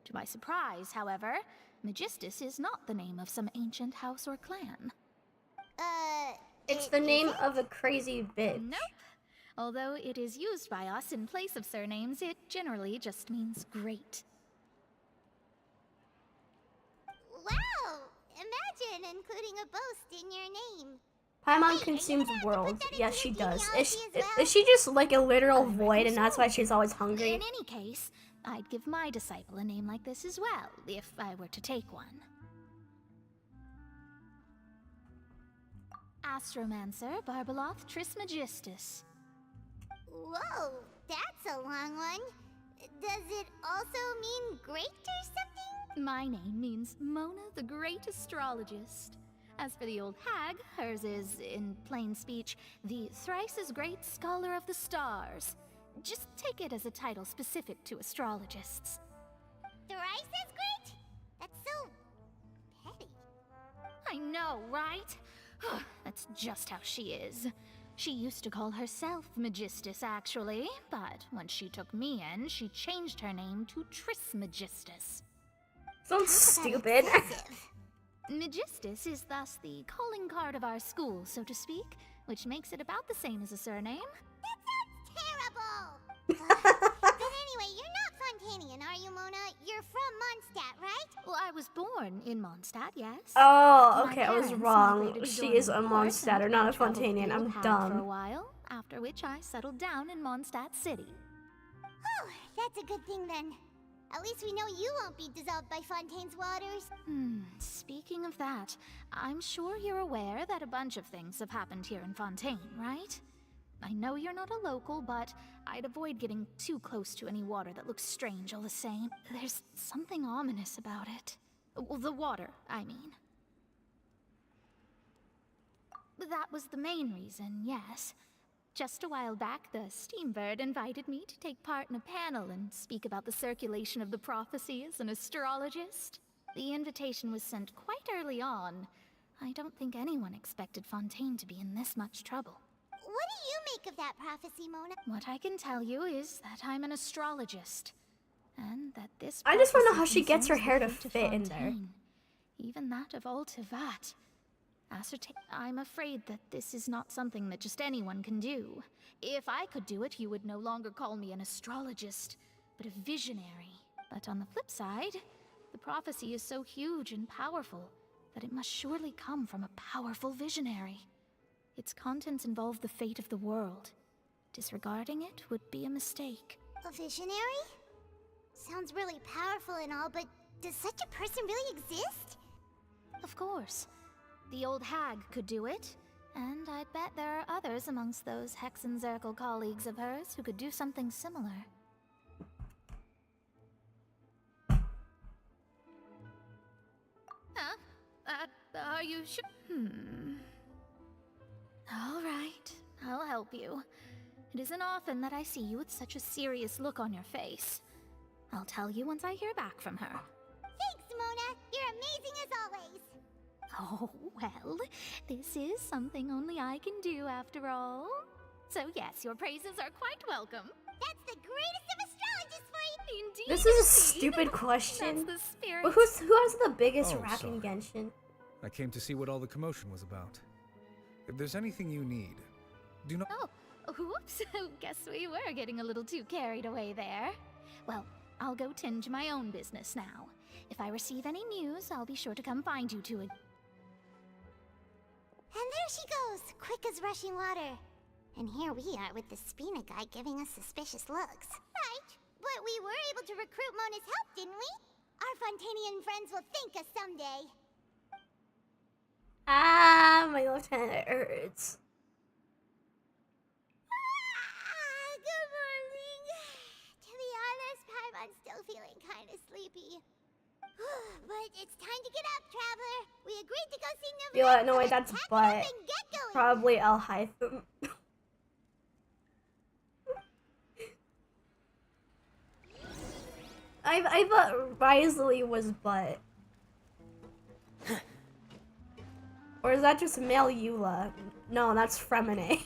To my surprise, however, Magistus is not the name of some ancient house or clan. It's the name of a crazy bitch. Nope. Although it is used by us in place of surnames, it generally just means great. Wow! Imagine including a boast in your name. Paimon consumes worlds. Yes, she does. Is she just like a literal void, and that's why she's always hungry? In any case, I'd give my disciple a name like this as well, if I were to take one. Astromancer Barbeloth Trismegistus. Whoa, that's a long one. Does it also mean great or something? My name means Mona the Great Astrologist. As for the old hag, hers is, in plain speech, the thrice-as-great Scholar of the Stars. Just take it as a title specific to astrologists. Thrice as great? That's so petty. I know, right? That's just how she is. She used to call herself Magistus, actually, but when she took me in, she changed her name to Trismegistus. Sounds stupid. Magistus is thus the calling card of our school, so to speak, which makes it about the same as a surname. That sounds terrible! But anyway, you're not Fontanian, are you, Mona? You're from Mondstadt, right? Well, I was born in Mondstadt, yes. Oh, okay, I was parents wrong. migrated to She is a Dorne, of course, Mondstadter, and not I a traveled Fontanian. with the I'm old hag dumb. for a while, after which I settled down in Mondstadt City. Oh, that's a good thing then. At least we know you won't be dissolved by Fontaine's waters. Speaking of that, I'm sure you're aware that a bunch of things have happened here in Fontaine, right? I know you're not a local, but I'd avoid getting too close to any water that looks strange all the same. There's something ominous about it. Well, the water, I mean. That was the main reason, yes. Just a while back, the Steambird invited me to take part in a panel and speak about the circulation of the prophecy as an astrologist. The invitation was sent quite early on. I don't think anyone expected Fontaine to be in this much trouble. What do you make of that prophecy, Mona? What I can tell you is that I'm an astrologist, and that this I just want to know how prophecy she gets her concerns hair the to fate of fit in there. Fontaine, even that of Altivat. I'm afraid that this is not something that just anyone can do. If I could do it, you would no longer call me an astrologist, but a visionary. But on the flip side, the prophecy is so huge and powerful that it must surely come from a powerful visionary. Its contents involve the fate of the world. Disregarding it would be a mistake. A visionary? Sounds really powerful and all, but does such a person really exist? Of course. The old hag could do it, and I bet there are others amongst those Hexenzirkel colleagues of hers who could do something similar. Huh? Are you sure? All right, I'll help you. It isn't often that I see you with such a serious look on your face. I'll tell you once I hear back from her. Thanks, Mona! You're amazing as always! Oh, well, this is something only I can do after all. So yes, your praises are quite welcome. That's the greatest of astrologists for you! Indeed. This is a stupid question. That's the spirit. But who has the biggest Oh, rack in sorry. Genshin? I came to see what all the commotion was about. If there's anything you need, do not. Oh, whoops. Guess we were getting a little too carried away there. Well, I'll go tend to my own business now. If I receive any news, I'll be sure to come find you two. And there she goes, quick as rushing water. And here we are with the Spina guy giving us suspicious looks. Right, but we were able to recruit Mona's help, didn't we? Our Fontanian friends will thank us someday. Ah, my left hand hurts. Good morning. To be honest, Paimon's still feeling kind of sleepy. But it's time to get up, traveler. We agreed to go see Nova. You know what? No, wait, that's butt. Probably Alhaitham. I thought Risley was butt. Or is that just male Eula? No, that's Freminet.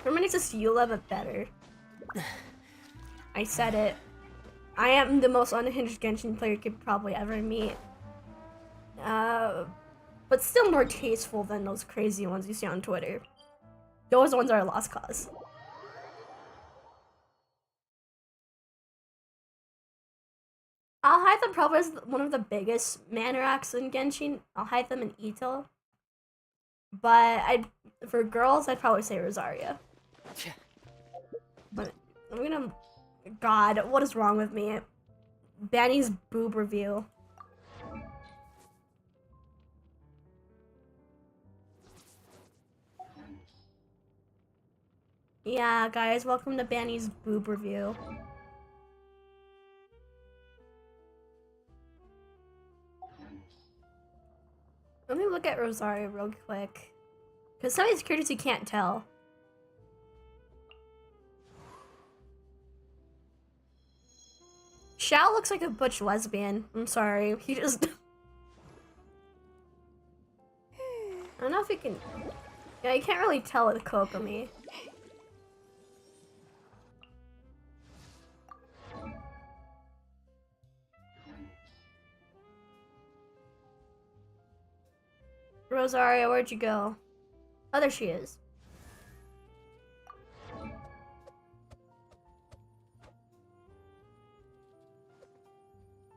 Freminet's just Eula, but better. I said it. I am the most unhinged Genshin player you could probably ever meet. But still more tasteful than those crazy ones you see on Twitter. Those ones are a lost cause. Alhaitham probably is one of the biggest Manoraks in Genshin. Alhaitham and Ito. But for girls, I'd probably say Rosaria. But I'm gonna... God, what is wrong with me? Banny's boob review. Yeah, guys, welcome to Banny's boob review. Let me look at Rosaria real quick. Because some of these characters you can't tell. Shao looks like a butch lesbian. I'm sorry. He just... I don't know if you can... Yeah, you can't really tell with Kokomi. Rosaria, where'd you go? Oh, there she is.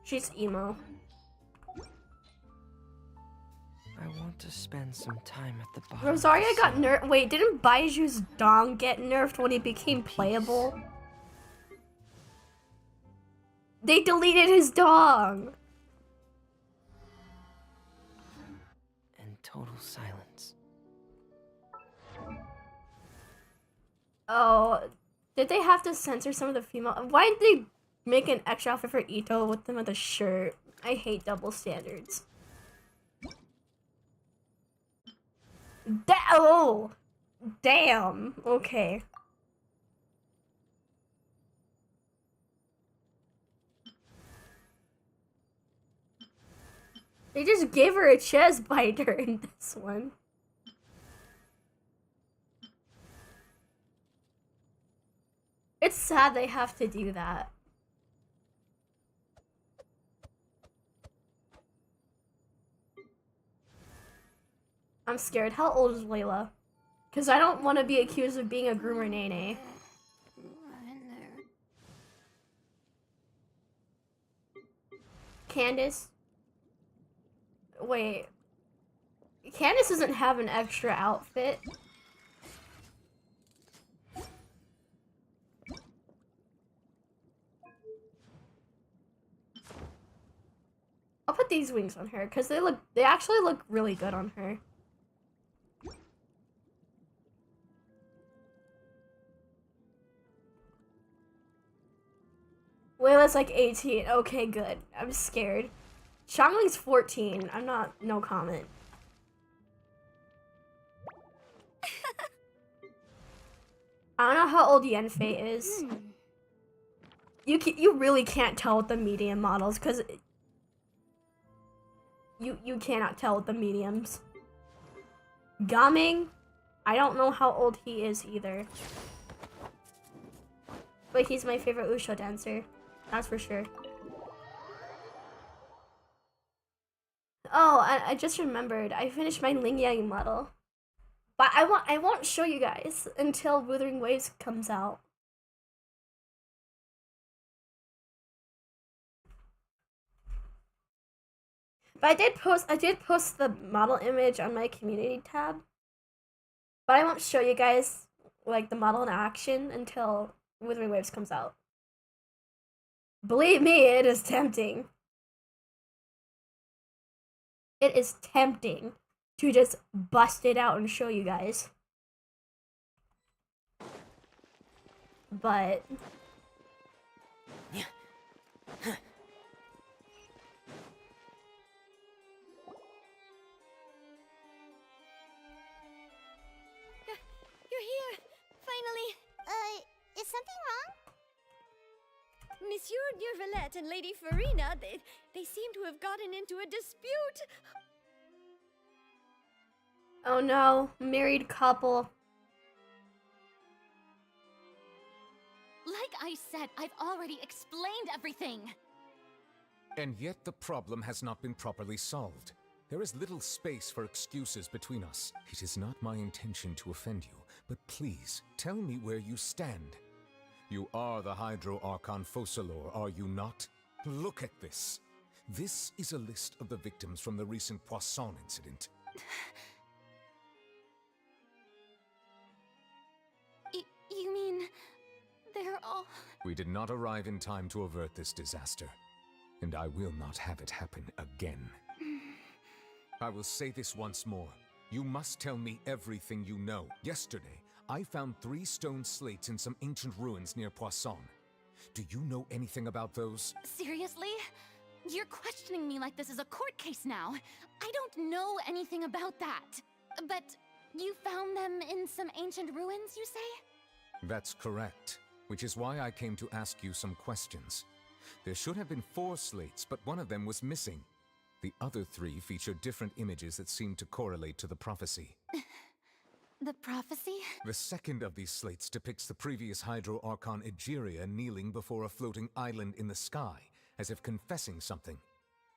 She's emo. I want to spend some time at the bottom. Rosaria got nerfed. Wait, didn't Baiju's dong get nerfed when he became playable? They deleted his dong! And total silence. Oh, did they have to censor some of the female? Why did they make an extra outfit for Ito with them with a shirt? I hate double standards. Oh! Damn! Okay. They just gave her a chest biter in this one. It's sad they have to do that. I'm scared. How old is Layla? Because I don't want to be accused of being a groomer nene. Candace? Wait. Candace doesn't have an extra outfit. I'll put these wings on her because they actually look really good on her. Layla's like 18. Okay, good. I'm scared. Xiangling's 14. I'm not. No comment. I don't know how old Yenfei is. You really can't tell with the medium models because you cannot tell with the mediums. Gaming, I don't know how old he is either. But he's my favorite Usho dancer. That's for sure. Oh, I just remembered. I finished my Ling Yang model. But I won't show you guys until Withering Waves comes out. But I did post the model image on my community tab. But I won't show you guys like the model in action until Withering Waves comes out. Believe me, it is tempting. It is tempting to just bust it out and show you guys. But You're here! Finally! Is something wrong? Monsieur Durvalette and Lady Farina, they seem to have gotten into a dispute. oh no, married couple. Like I said, I've already explained everything. And yet the problem has not been properly solved. There is little space for excuses between us. It is not my intention to offend you, but please, tell me where you stand. You are the Hydro Archon Focalor, are you not? Look at this. This is a list of the victims from the recent Poisson incident. You mean... they're all... We did not arrive in time to avert this disaster, and I will not have it happen again. I will say this once more. You must tell me everything you know. Yesterday, I found 3 stone slates in some ancient ruins near Poisson. Do you know anything about those? Seriously? You're questioning me like this is a court case now. I don't know anything about that. But you found them in some ancient ruins, you say? That's correct, which is why I came to ask you some questions. There should have been 4 slates, but one of them was missing. The other 3 featured different images that seemed to correlate to the prophecy. The prophecy? The second of these slates depicts the previous Hydro Archon Egeria kneeling before a floating island in the sky, as if confessing something.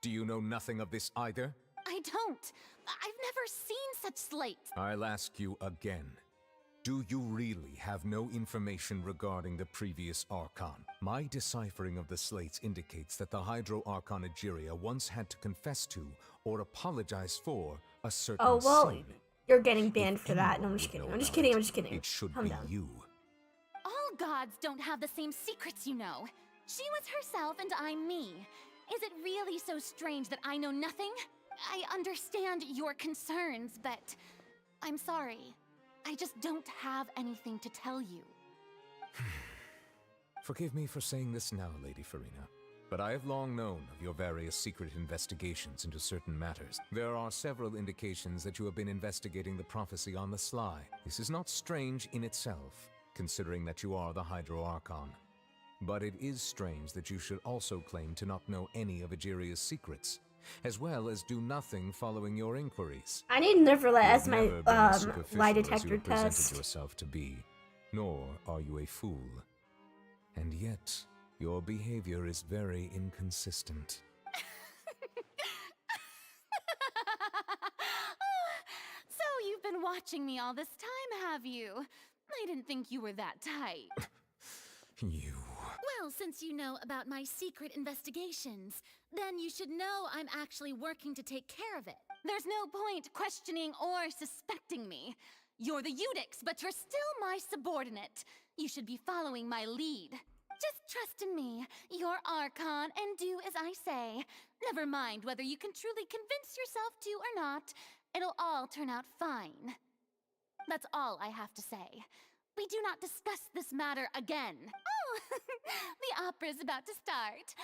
Do you know nothing of this either? I don't. I've never seen such slates. I'll ask you again. Do you really have no information regarding the previous Archon? My deciphering of the slates indicates that the Hydro Archon Egeria once had to confess to, or apologize for, a certain Oh well, sin. you're getting banned for that. No, I'm just kidding. I'm just kidding. I'm just kidding. It should Calm be down. you. All gods don't have the same secrets, you know. She was herself and I'm me. Is it really so strange that I know nothing? I understand your concerns, but I'm sorry. I just don't have anything to tell you. Forgive me for saying this now, Lady Farina, but I have long known of your various secret investigations into certain matters. There are several indications that you have been investigating the prophecy on the sly. This is not strange in itself, considering that you are the Hydro Archon. But it is strange that you should also claim to not know any of Egeria's secrets, as well as do nothing following your inquiries. I need Neverlet as my You've never been as superficial lie as you detector have presented test. yourself to be, nor are you a fool. And yet, your behavior is very inconsistent. So you've been watching me all this time, have you? I didn't think you were that type. You... Well, since you know about my secret investigations, then you should know I'm actually working to take care of it. There's no point questioning or suspecting me. You're the Eudix, but you're still my subordinate. You should be following my lead. Just trust in me. You're Archon, and do as I say. Never mind whether you can truly convince yourself to or not. It'll all turn out fine. That's all I have to say. We do not discuss this matter again. Oh, the opera's about to start.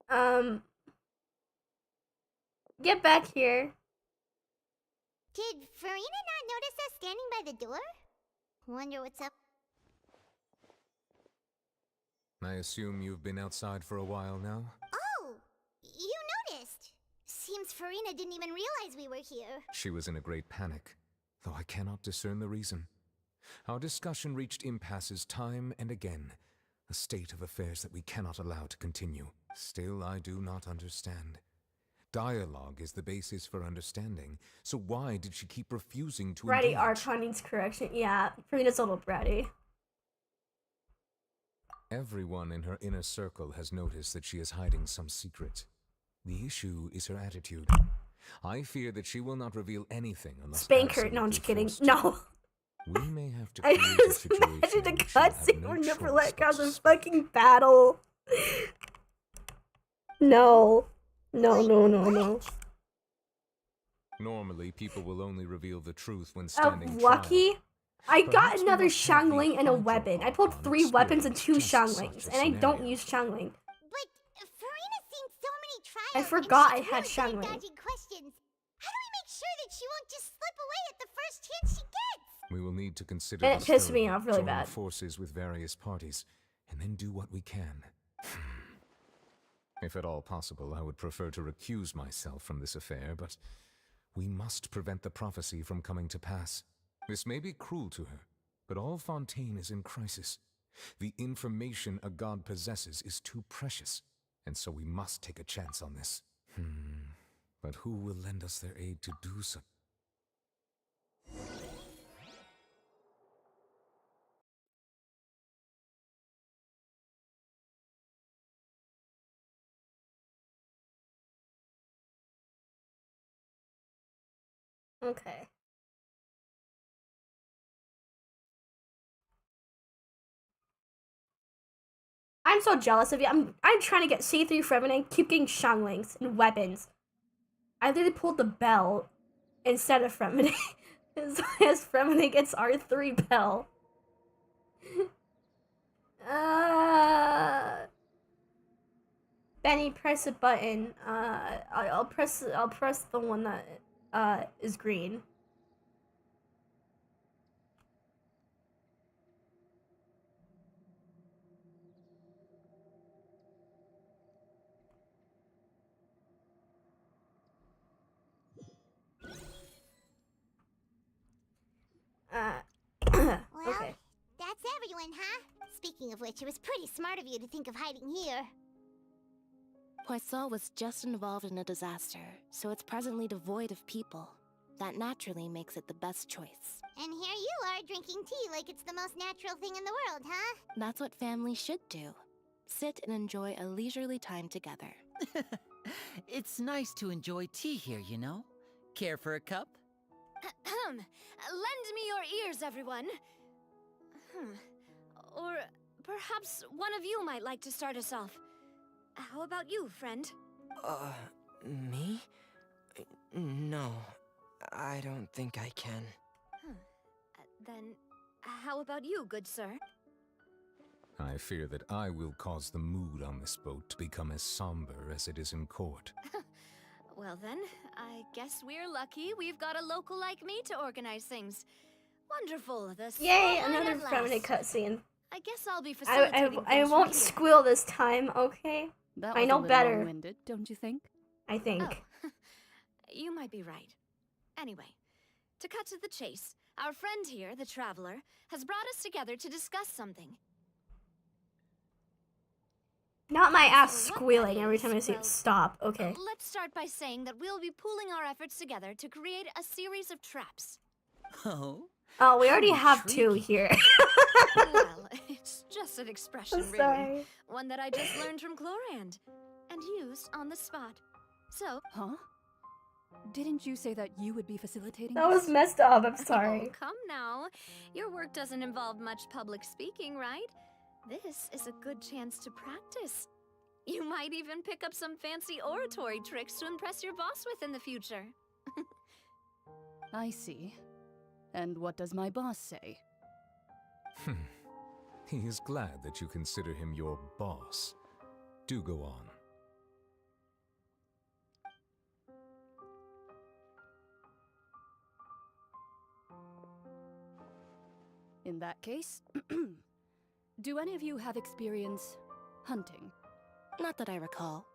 Toodles! Get back here. Did Farina not notice us standing by the door? Wonder what's up. I assume you've been outside for a while now? Oh! You noticed! Seems Farina didn't even realize we were here. She was in a great panic, though I cannot discern the reason. Our discussion reached impasses time and again, a state of affairs that we cannot allow to continue. Still, I do not understand. Dialogue is the basis for understanding, so why did she keep refusing to Bratty engage? Archon needs correction. Yeah, Freminet's a little bratty. Everyone in her inner circle has noticed that she is hiding some secret. The issue is her attitude. I fear that she will not reveal anything unless Spank her. No, I'm just kidding. forced to. No. We may have to I create a just situation imagined a in which she'll have cutscene no where choice Neverlet but has to a speak. fucking battle. No. No, no, no, no. Normally, people will only reveal the truth when standing Lucky? trial. I got Perhaps we another must have the Shangling and a Hydro weapon. I pulled Archon 3 weapons and experience 2 just Shanglings, such a and I don't scenario. use Shangling. But Farina's seen so many trials. I forgot I and she's had really good at Shangling. dodging questions. How do we make sure that she won't just slip away at the first chance she gets? We will need to consider And it this pissed me thoroughly, off really join bad. forces with various parties, and then do what we can. If at all possible, I would prefer to recuse myself from this affair, but we must prevent the prophecy from coming to pass. This may be cruel to her, but all Fontaine is in crisis. The information a god possesses is too precious, and so we must take a chance on this. But who will lend us their aid to do so? Okay. I'm so jealous of you. I'm trying to get C3 Freminet and keep getting Shanglings and weapons. I literally pulled the bell instead of Freminet. as Freminet gets R3 bell. Benny, press a button. I'll press the one that is green. Well, Okay. that's everyone, huh? Speaking of which, it was pretty smart of you to think of hiding here. Poisson was just involved in a disaster, so it's presently devoid of people. That naturally makes it the best choice. And here you are drinking tea like it's the most natural thing in the world, huh? That's what families should do. Sit and enjoy a leisurely time together. It's nice to enjoy tea here, you know? Care for a cup? Lend me your ears, everyone. Or perhaps one of you might like to start us off. How about you, friend? Me? No, I don't think I can. Then, how about you, good sir? I fear that I will cause the mood on this boat to become as somber as it is in court. Well then, I guess we're lucky we've got a local like me to organize things. Wonderful, the Yay, spotlight another at last. Freminet cutscene. I guess I'll be facilitating I things won't from here. squeal this time, okay? That I was know a little better. long-winded, don't you think? I think. Oh, you might be right. Anyway, to cut to the chase, our friend here, the Traveler, has brought us together to discuss something. Not my ass So what squealing that every is, time I see well, it stop. Okay. Let's start by saying that we'll be pooling our efforts together to create a series of traps. Oh? Oh, we already How have 2 here. Well, it's just an expression, I'm really. sorry. One that I just learned from Chlorand and used on the spot. So, Huh? Didn't you say that you would be facilitating That this? was messed up. I'm oh, sorry. come now. Your work doesn't involve much public speaking, right? This is a good chance to practice. You might even pick up some fancy oratory tricks to impress your boss with in the future. I see. And what does my boss say? He is glad that you consider him your boss. Do go on. In that case, do any of you have experience hunting? Not that I recall.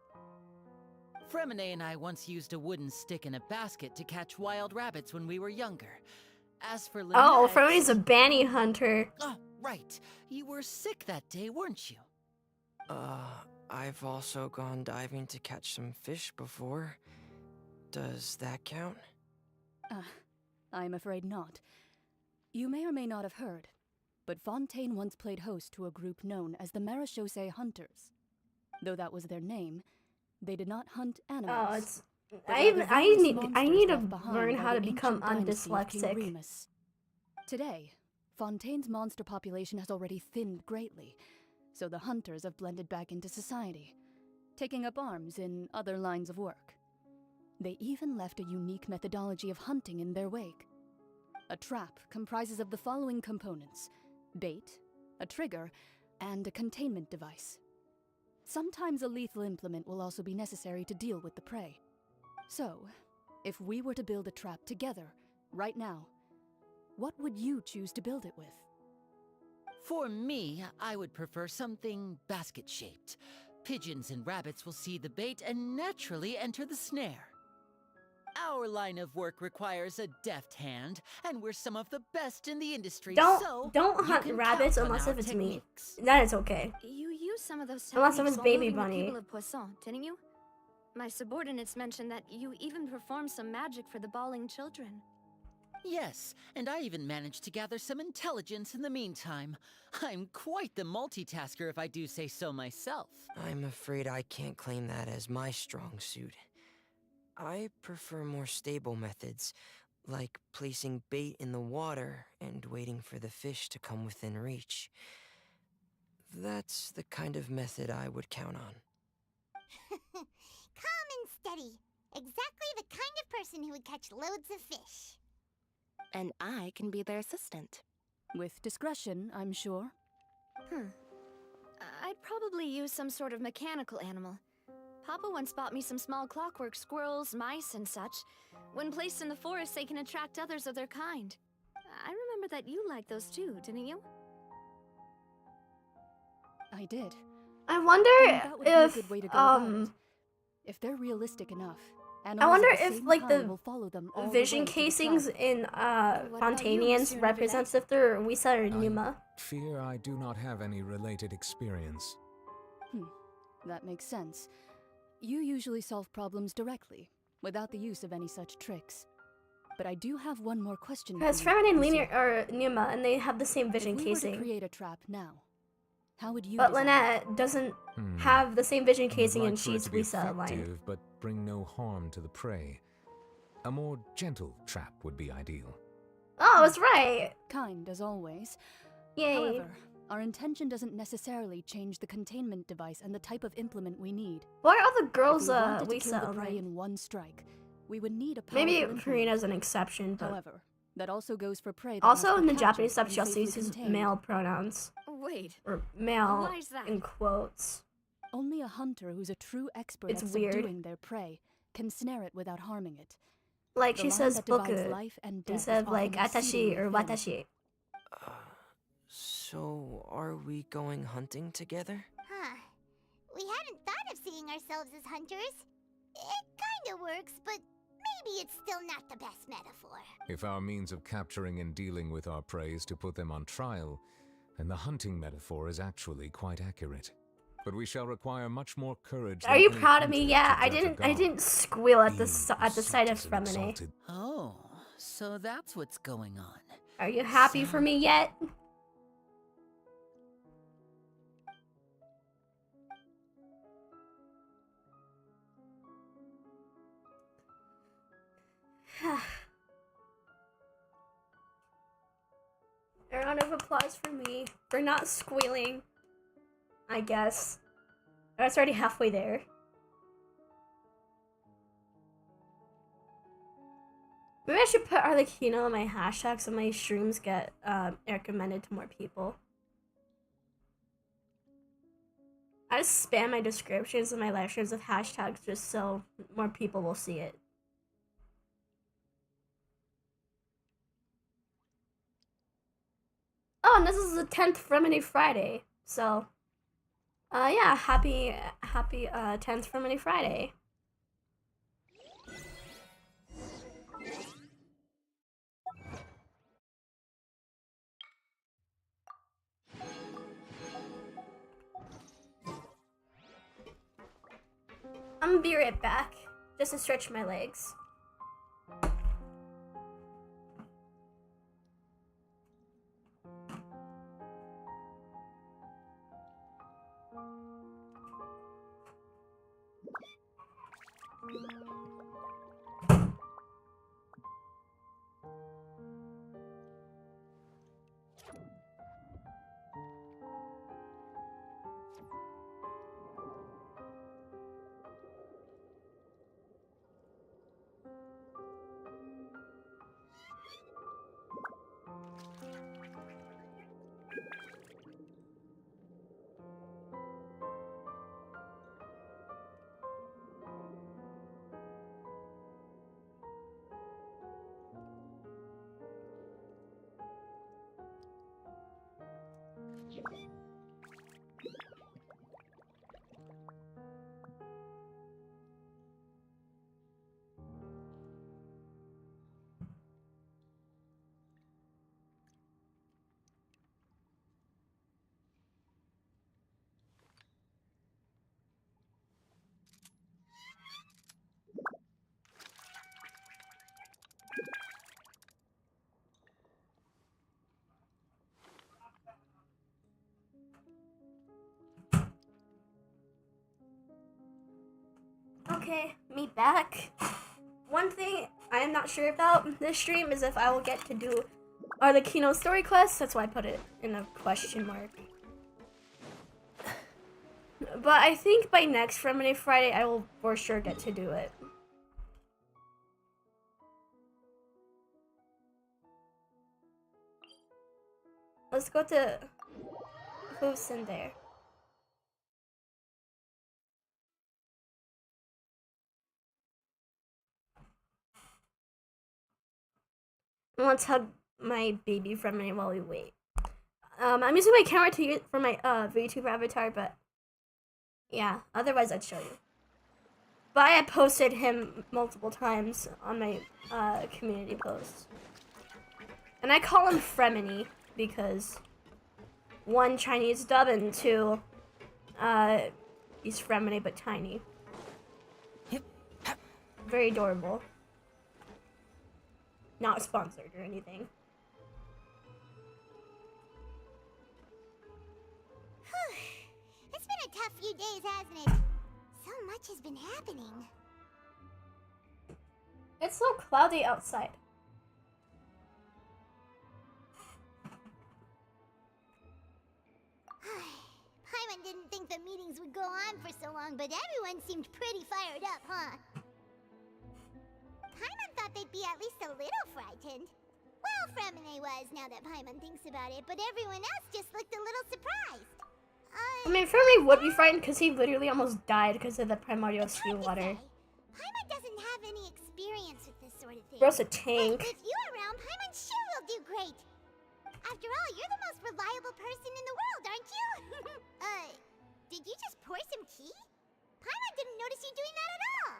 Freminet and I once used a wooden stick in a basket to catch wild rabbits when we were younger. As for Lynette... Oh, Freminet's a bounty hunter. Oh, right. You were sick that day, weren't you? I've also gone diving to catch some fish before. Does that count? I'm afraid not. You may or may not have heard, but Fontaine once played host to a group known as the Marechaussee Hunters. Though that was their name, they did not hunt animals. Oh, it's but I rather need various I need to monsters left learn behind how by to the become ancient dynasty of King undyslexic. Remus. Today, Fontaine's monster population has already thinned greatly, so the hunters have blended back into society, taking up arms in other lines of work. They even left a unique methodology of hunting in their wake. A trap comprises of the following components: bait, a trigger, and a containment device. Sometimes a lethal implement will also be necessary to deal with the prey. So, if we were to build a trap together, right now, what would you choose to build it with? For me, I would prefer something basket-shaped. Pigeons and rabbits will see the bait and naturally enter the snare. Our line of work requires a deft hand, and we're some of the best in the industry, so Don't you hunt can rabbits count on unless our if it's techniques. me. That is okay. You used some of those Unless it techniques was while Baby moving the Bunny. people of Poisson, didn't you? My subordinates mentioned that you even performed some magic for the bawling children. Yes, and I even managed to gather some intelligence in the meantime. I'm quite the multitasker if I do say so myself. I'm afraid I can't claim that as my strong suit. I prefer more stable methods, like placing bait in the water and waiting for the fish to come within reach. That's the kind of method I would count on. Calm and steady. Exactly the kind of person who would catch loads of fish. And I can be their assistant. With discretion, I'm sure. I'd probably use some sort of mechanical animal. Papa once bought me some small clockwork squirrels, mice, and such. When placed in the forest, they can attract others of their kind. I remember that you liked those too, didn't you? I did. I wonder that would be a good way to go about it. If they're realistic enough, I wonder animals of the if same like kind the will follow them all the vision way to the casings trap. in Fontanians represents if they're Wisa or Numa. Fear I do not have any related experience. That makes sense. You usually solve problems directly, without the use of any such tricks. But I do have one more question for you. Because Freminet and Lucia. Linear are Numa, and they have the same vision If we were to casing. create a trap now, how would you But design it? Lynette doesn't have the same vision casing, Like and for it she's to be Wisa line. effective, but bring no harm to the prey. A more gentle trap would be ideal. Oh, I was right. Kind as always. Yay. However, our intention doesn't necessarily change the containment device and the type of implement we need. Why are all the girls If we wanted to kill Wisa the prey line? in one strike, we would need a Maybe powerful implement. Karina's an exception, but However, that also goes for prey that also must in be the Japanese captured stuff, and she also safely uses contained. male pronouns. Wait. Or male Why is that? in quotes. Only a hunter who's a true expert It's at weird. subduing their prey can snare it without harming it. Like The she line says that divides boku life and death instead is of like often atashi or exceedingly thin. watashi. So, are we going hunting together? Huh. We hadn't thought of seeing ourselves as hunters. It kinda works, but maybe it's still not the best metaphor. If our means of capturing and dealing with our prey is to put them on trial, then the hunting metaphor is actually quite accurate. But we shall require much more courage. Are than you any proud of me? hunter Yeah, to I judge a didn't. I god. didn't squeal at the at the sight of as an Freminet. exalted Oh, so that's what's going on. Are you happy for me yet? A round of applause for me for not squealing. I guess. I was already halfway there. Maybe I should put Arlecchino in my hashtags so my streams get recommended to more people. I just spam my descriptions and my live streams with hashtags just so more people will see it. Oh, and this is the 10th Freminet Friday. So, yeah, happy 10th Freminet Friday. I'm gonna be right back, just to stretch my legs. Okay, me back. One thing I am not sure about this stream is if I will get to do Arlecchino story quests. That's why I put it in a question mark. But I think by next Freminet Friday, I will for sure get to do it. Let's go to who's in there. Let's hug my baby Freminet while we wait. I'm using my camera to use for my VTuber avatar, but yeah, otherwise I'd show you. But I had posted him multiple times on my community posts. And I call him Freminet because one, Chinese dub, and two, he's Freminet but tiny. Very adorable. Not sponsored or anything. It's been a tough few days, hasn't it? So much has been happening. It's so cloudy outside. Paimon didn't think the meetings would go on for so long, but everyone seemed pretty fired up, huh? Paimon thought they'd be at least a little frightened. Well, Freminet was, now that Paimon thinks about it, but everyone else just looked a little surprised. I mean, Freminet would be frightened because he literally almost died because of the primordial sea water. Paimon doesn't have any experience with this sort of thing. Bro's a tank. But with you around, Paimon sure will do great. After all, you're the most reliable person in the world, aren't you? Did you just pour some tea? Paimon didn't notice you doing that at all.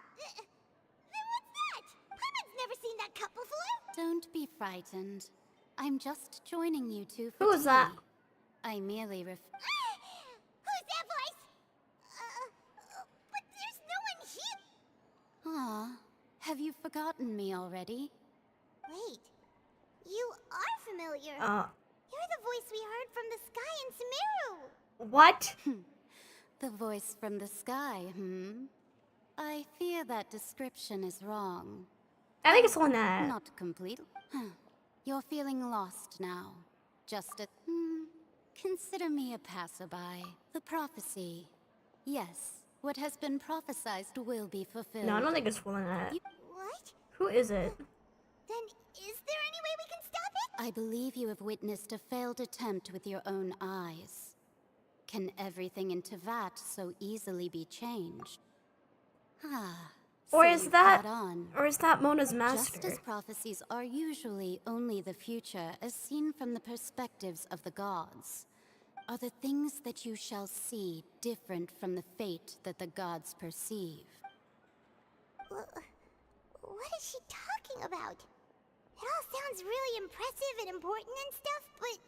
Then what's that? Paimon's never seen that cup before. Don't be frightened. I'm just joining you two for Who was that? I merely Who's that voice? But there's no one here. Aw, have you forgotten me already? Wait, you are familiar. You're the voice we heard from the sky in Sumeru. What? The voice from the sky, I fear that description is wrong. I think it's one that. Not completely. You're feeling lost now. Just a... Consider me a passerby. The prophecy. Yes, what has been prophesied will be fulfilled. No, I don't think it's one that. What? Who is it? Then is there any way we can stop it? I believe you have witnessed a failed attempt with your own eyes. Can everything in Tevat so easily be changed? Or so is you that, caught on. or is that Mona's master? Just as prophecies are usually only the future as seen from the perspectives of the gods, are the things that you shall see different from the fate that the gods perceive? What is she talking about? It all sounds really impressive and important and stuff, but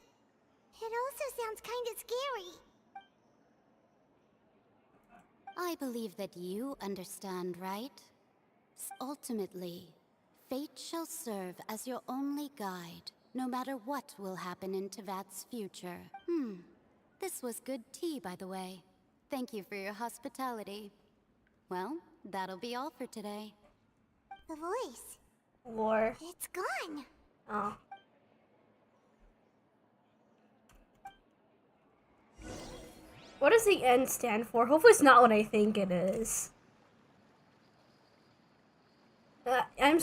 it also sounds kind of scary. I believe that you understand, right? Ultimately, fate shall serve as your only guide, no matter what will happen in Tevat's future. This was good tea, by the way. Thank you for your hospitality. Well, that'll be all for today. The voice. Lore. It's gone. Oh. What does the N stand for? Hopefully it's not what I think it is. I'm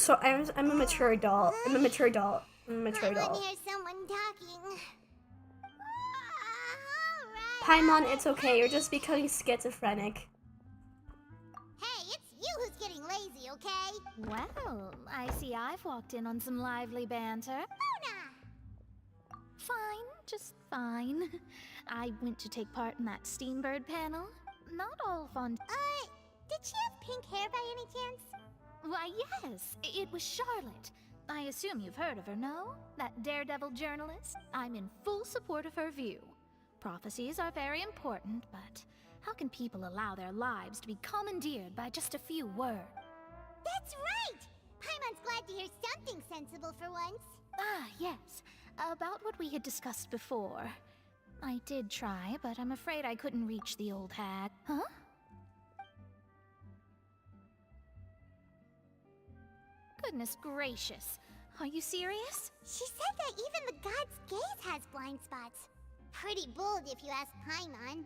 a mature adult. I'm a mature adult. I'm a mature adult. I hear someone talking. Paimon, it's okay. You're just becoming schizophrenic. Hey, it's you who's getting lazy, okay? Well, I see I've walked in on some lively banter. Mona! Fine, just fine. I went to take part in that Steambird panel. Not all fun. Did she have pink hair by any chance? Why, yes, it was Charlotte. I assume you've heard of her, no? That daredevil journalist? I'm in full support of her view. Prophecies are very important, but how can people allow their lives to be commandeered by just a few words? That's right! Paimon's glad to hear something sensible for once. Ah, yes. About what we had discussed before. I did try, but I'm afraid I couldn't reach the old hag. Huh? Goodness gracious. Are you serious? She said that even the god's gaze has blind spots. Pretty bold if you ask Paimon.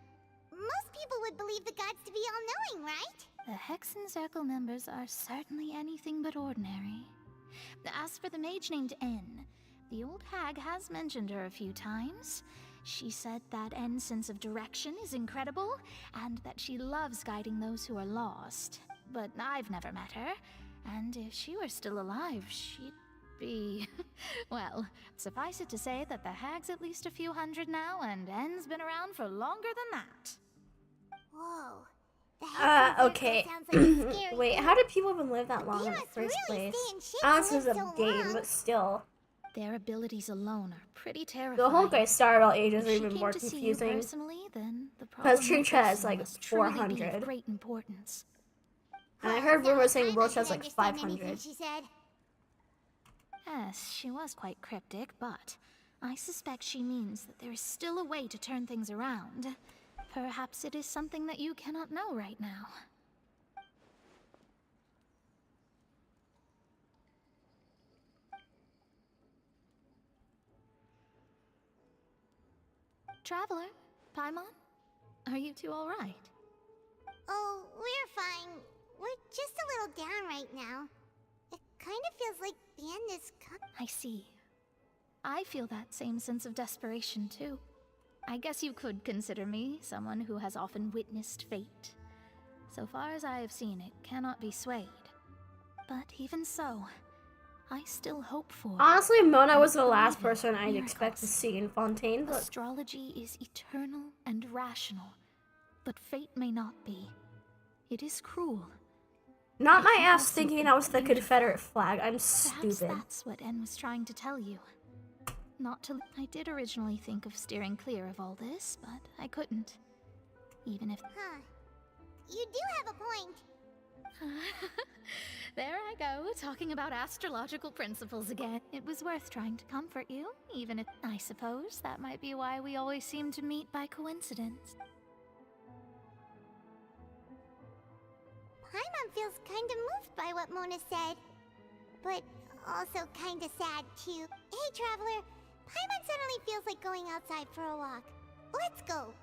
Most people would believe the gods to be all-knowing, right? The Hexen Circle members are certainly anything but ordinary. As for the mage named N, the old hag has mentioned her a few times. She said that N's sense of direction is incredible, and that she loves guiding those who are lost. But I've never met her, and if she were still alive, she'd be... well, suffice it to say that the hag's at least a few hundred now, and N's been around for longer than that. Whoa. Okay. Wait, how did people even live that long in the first place? I know this is a game, but still. Their abilities alone are pretty terrifying. The whole guy Startle ages are If she even came more to see you confusing. personally, then the Because problem Trincha has with like must truly be of 400. great importance. And I heard rumors saying Roach has Paimon like didn't understand anything 500. she said. Yes, she was quite cryptic, but I suspect she means that there is still a way to turn things around. Perhaps it is something that you cannot know right now. Traveler, Paimon, are you two all right? Oh, we're fine. We're just a little down right now. It kind of feels like the end is I see. I feel that same sense of desperation, too. I guess you could consider me someone who has often witnessed fate. So far as I have seen, it cannot be swayed. But even so, I still hope for... Honestly, Mona was the and last believe in person I'd expect to miracles. see in Fontaine, but Astrology is eternal and rational, but fate may not be. It is cruel. not my It ass also thinking be that was the beautiful. Confederate flag. I'm Perhaps stupid. that's what N was trying to tell you. Not to... I did originally think of steering clear of all this, but I couldn't. Even if... Huh. You do have a point. There I go, talking about astrological principles again. It was worth trying to comfort you, even if... I suppose that might be why we always seem to meet by coincidence. Paimon feels kind of moved by what Mona said. But also kind of sad, too. Hey, Traveler. Paimon suddenly feels like going outside for a walk. Let's go.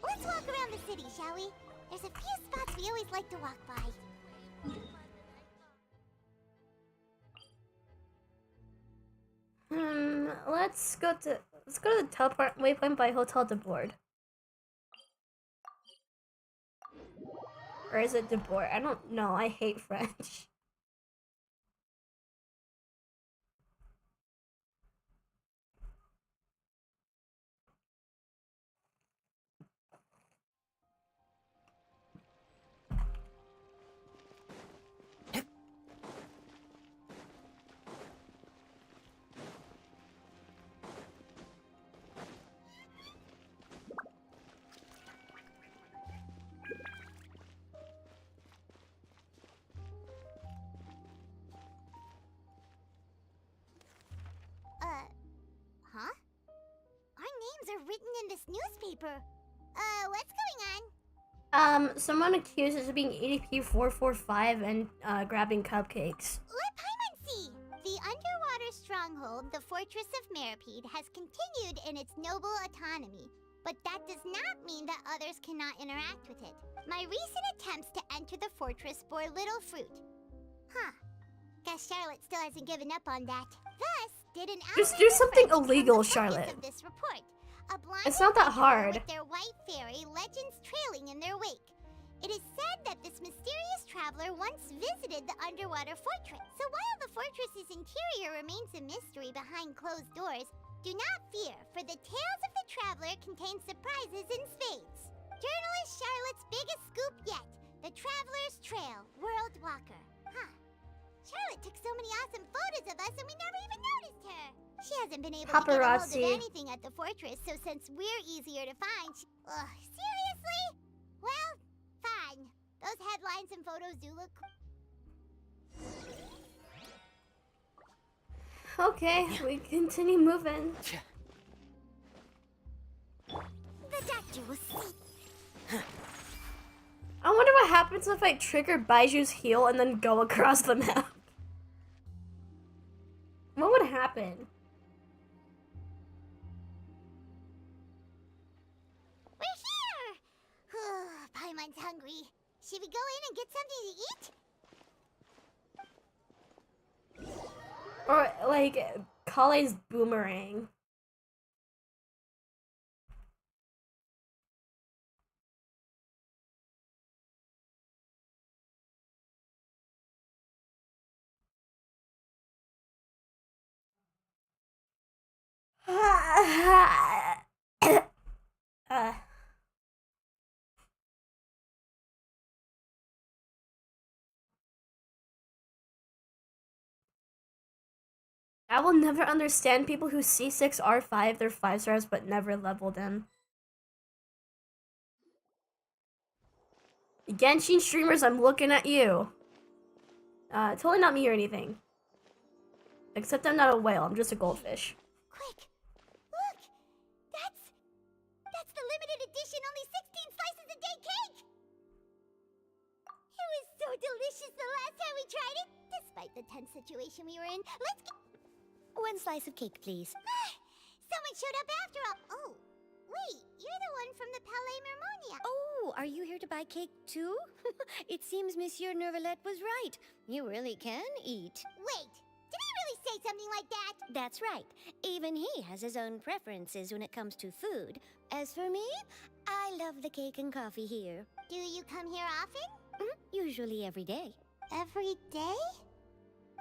Let's walk around the city, shall we? There's a few spots we always like to walk by. Let's go to the teleport waypoint by Hotel de Board. Or is it de Board? I don't know. I hate French. Huh? Our names are written in this newspaper. What's going on? Someone accused us of being ADP 445 and grabbing cupcakes. Let Paimon see! The underwater stronghold, the Fortress of Meripede, has continued in its noble autonomy. But that does not mean that others cannot interact with it. My recent attempts to enter the fortress bore little fruit. Huh. Guess Charlotte still hasn't given up on that. Thus, did an Just hour do something become the illegal, focus Charlotte. of this report. A blind It's not that adventurer hard. With their white fairy, legends trailing in their wake. It is said that this mysterious traveler once visited the underwater fortress. So while the fortress's interior remains a mystery behind closed doors, Do not fear, for the Tales of the Traveler contain surprises in spades. Journalist Charlotte's biggest scoop yet, The Traveler's Trail, World Walker. Huh. Charlotte took so many awesome photos of us and we never even noticed her. She hasn't been able to get a hold of Paparazzi. anything at the fortress, so since we're easier to find, ugh, seriously? Well, fine. Those headlines and photos do look Okay, we continue moving. The doctor will see. I wonder what happens if I trigger Baiju's heal and then go across the map. What would happen? We're here! Paimon's hungry. Should we go in and get something to eat? Or, like, Kale's boomerang. I will never understand people who C6 R5 they're 5 stars but never level them. Genshin streamers, I'm looking at you. Totally not me or anything. Except I'm not a whale, I'm just a goldfish. Quick! Look! That's the limited edition only 16 slices a day cake! It was so delicious the last time we tried it, despite the tense situation we were in. Let's get... One slice of cake, please. Someone showed up after all. Oh, wait, you're the one from the Palais Mermonia. Oh, are you here to buy cake too? It seems Monsieur Nervalette was right. You really can eat. Wait, did he really say something like that? That's right. Even he has his own preferences when it comes to food. As for me, I love the cake and coffee here. Do you come here often? Usually every day. Every day?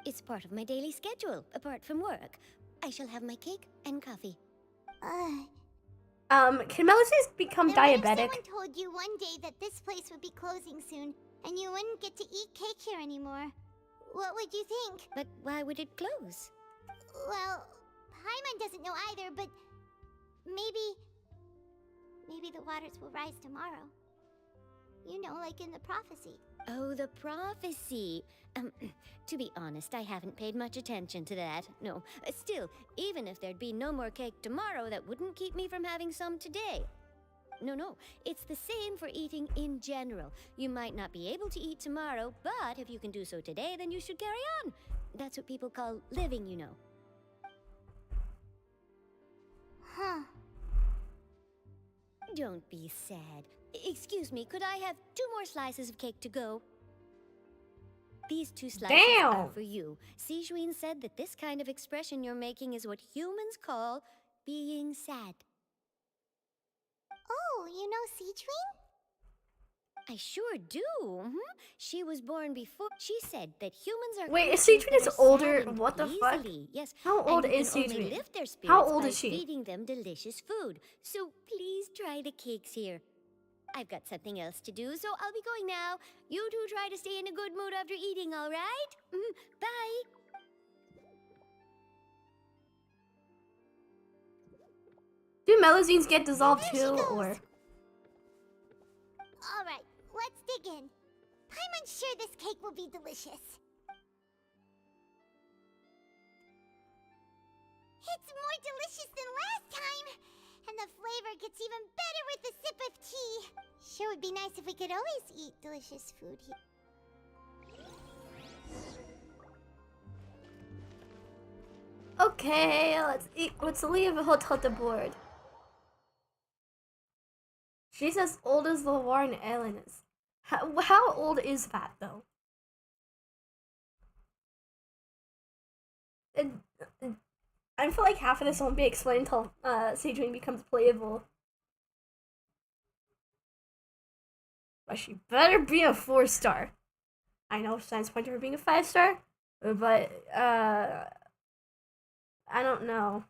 It's part of my daily schedule, apart from work. I shall have my cake and coffee. Can Melissa's become diabetic? What if someone told you one day that this place would be closing soon, and you wouldn't get to eat cake here anymore? What would you think? But why would it close? Well, Paimon doesn't know either, but maybe the waters will rise tomorrow. You know, like in the prophecy. Oh, the prophecy. To be honest, I haven't paid much attention to that. No, still, even if there'd be no more cake tomorrow, that wouldn't keep me from having some today. No, it's the same for eating in general. You might not be able to eat tomorrow, but if you can do so today, then you should carry on. That's what people call living, you know. Huh. Don't be sad. Excuse me, could I have 2 more slices of cake to go? These 2 slices are for you. Sijuin said that this kind of expression you're making is what humans call being sad. Oh, you know Sijuin? I sure do. She was born before. She said that humans are. Wait, Sijuin is older. What the fuck? Yes. How old and you is can only Sijuin? lift their spirits How old by is she? feeding them delicious food. So please try the cakes here. I've got something else to do, so I'll be going now. You two try to stay in a good mood after eating, all right? Bye. Do Melusines get dissolved too, or? Alright, let's dig in. Paimon's sure this cake will be delicious. It's more delicious than last time! And the flavor gets even better with a sip of tea. Sure would be nice if we could always eat delicious food here. Okay, let's eat. Let's leave Hotel de board. She's as old as Lawar and Ellen is. How old is that though? I feel like half of this won't be explained until Sijuin becomes playable. But she better be a 4-star. I know Science pointed her being a 5-star, but I don't know.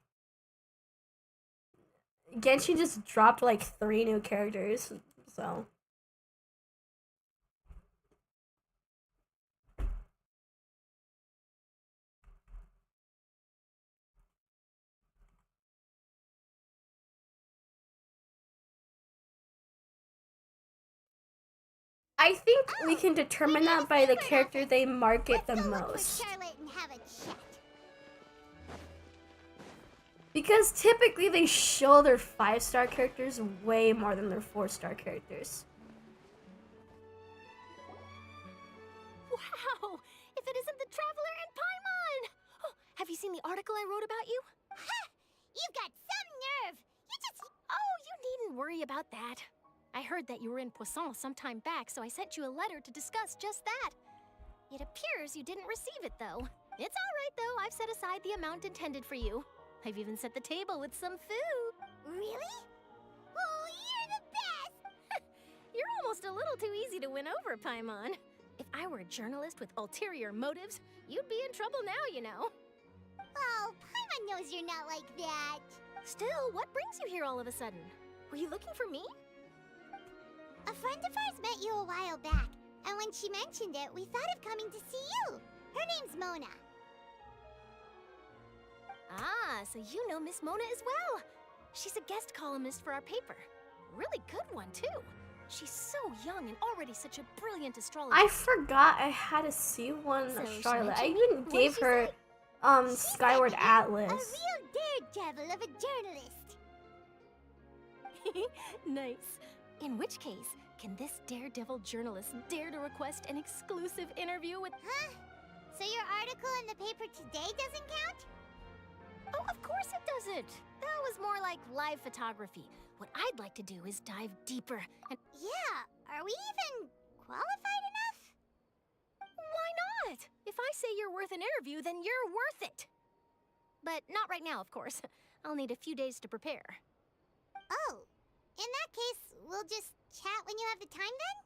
Genshin just dropped like 3 new characters, so. I think we can determine that by the character they market the most. Charlotte and have a chat. Because typically they show their 5-star characters way more than their 4-star characters. Wow! If it isn't the Traveler and Paimon! Oh, have you seen the article I wrote about you? Ha! You've got some nerve! You just... Oh, you needn't worry about that. I heard that you were in Poisson some time back, so I sent you a letter to discuss just that. It appears you didn't receive it, though. It's all right, though. I've set aside the amount intended for you. I've even set the table with some food. Really? Oh, you're the best! You're almost a little too easy to win over, Paimon. If I were a journalist with ulterior motives, you'd be in trouble now, you know. Oh, Paimon knows you're not like that. Still, what brings you here all of a sudden? Were you looking for me? A friend of ours met you a while back, and when she mentioned it, we thought of coming to see you. Her name's Mona. Ah, so you know Miss Mona as well. She's a guest columnist for our paper. Really good one, too. She's so young and already such a brilliant astrologist. I forgot I had to see one So Charlotte. I she even gave her Skyward Atlas. A real daredevil of a journalist. Nice. In which case, can this daredevil journalist dare to request an exclusive interview with... Huh? So your article in the paper today doesn't count? Oh, of course it doesn't. That was more like live photography. What I'd like to do is dive deeper and... Yeah, are we even qualified enough? Why not? If I say you're worth an interview, then you're worth it. But not right now, of course. I'll need a few days to prepare. Oh, in that case, we'll just chat when you have the time then?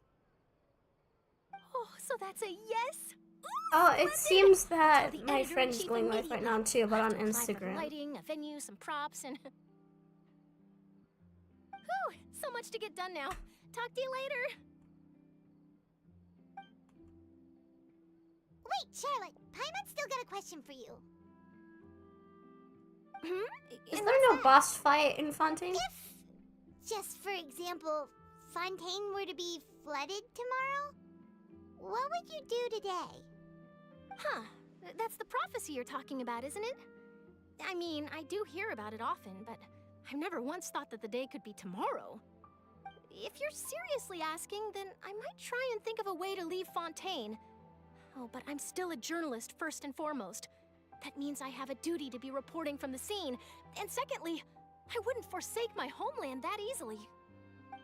Oh, so that's a yes? Oh, it seems that Tell the my editor friend is in chief going live right now too, but on Apply for the Instagram. lighting, a venue, some props, and... Whew, so much to get done now. Talk to you later. Wait, Charlotte, Paimon's still got a question for you. Is there no boss fight in Fontaine? If, just for example, Fontaine were to be flooded tomorrow, what would you do today? Huh, that's the prophecy you're talking about, isn't it? I mean, I do hear about it often, but I've never once thought that the day could be tomorrow. If you're seriously asking, then I might try and think of a way to leave Fontaine. Oh, but I'm still a journalist first and foremost. That means I have a duty to be reporting from the scene. And secondly, I wouldn't forsake my homeland that easily.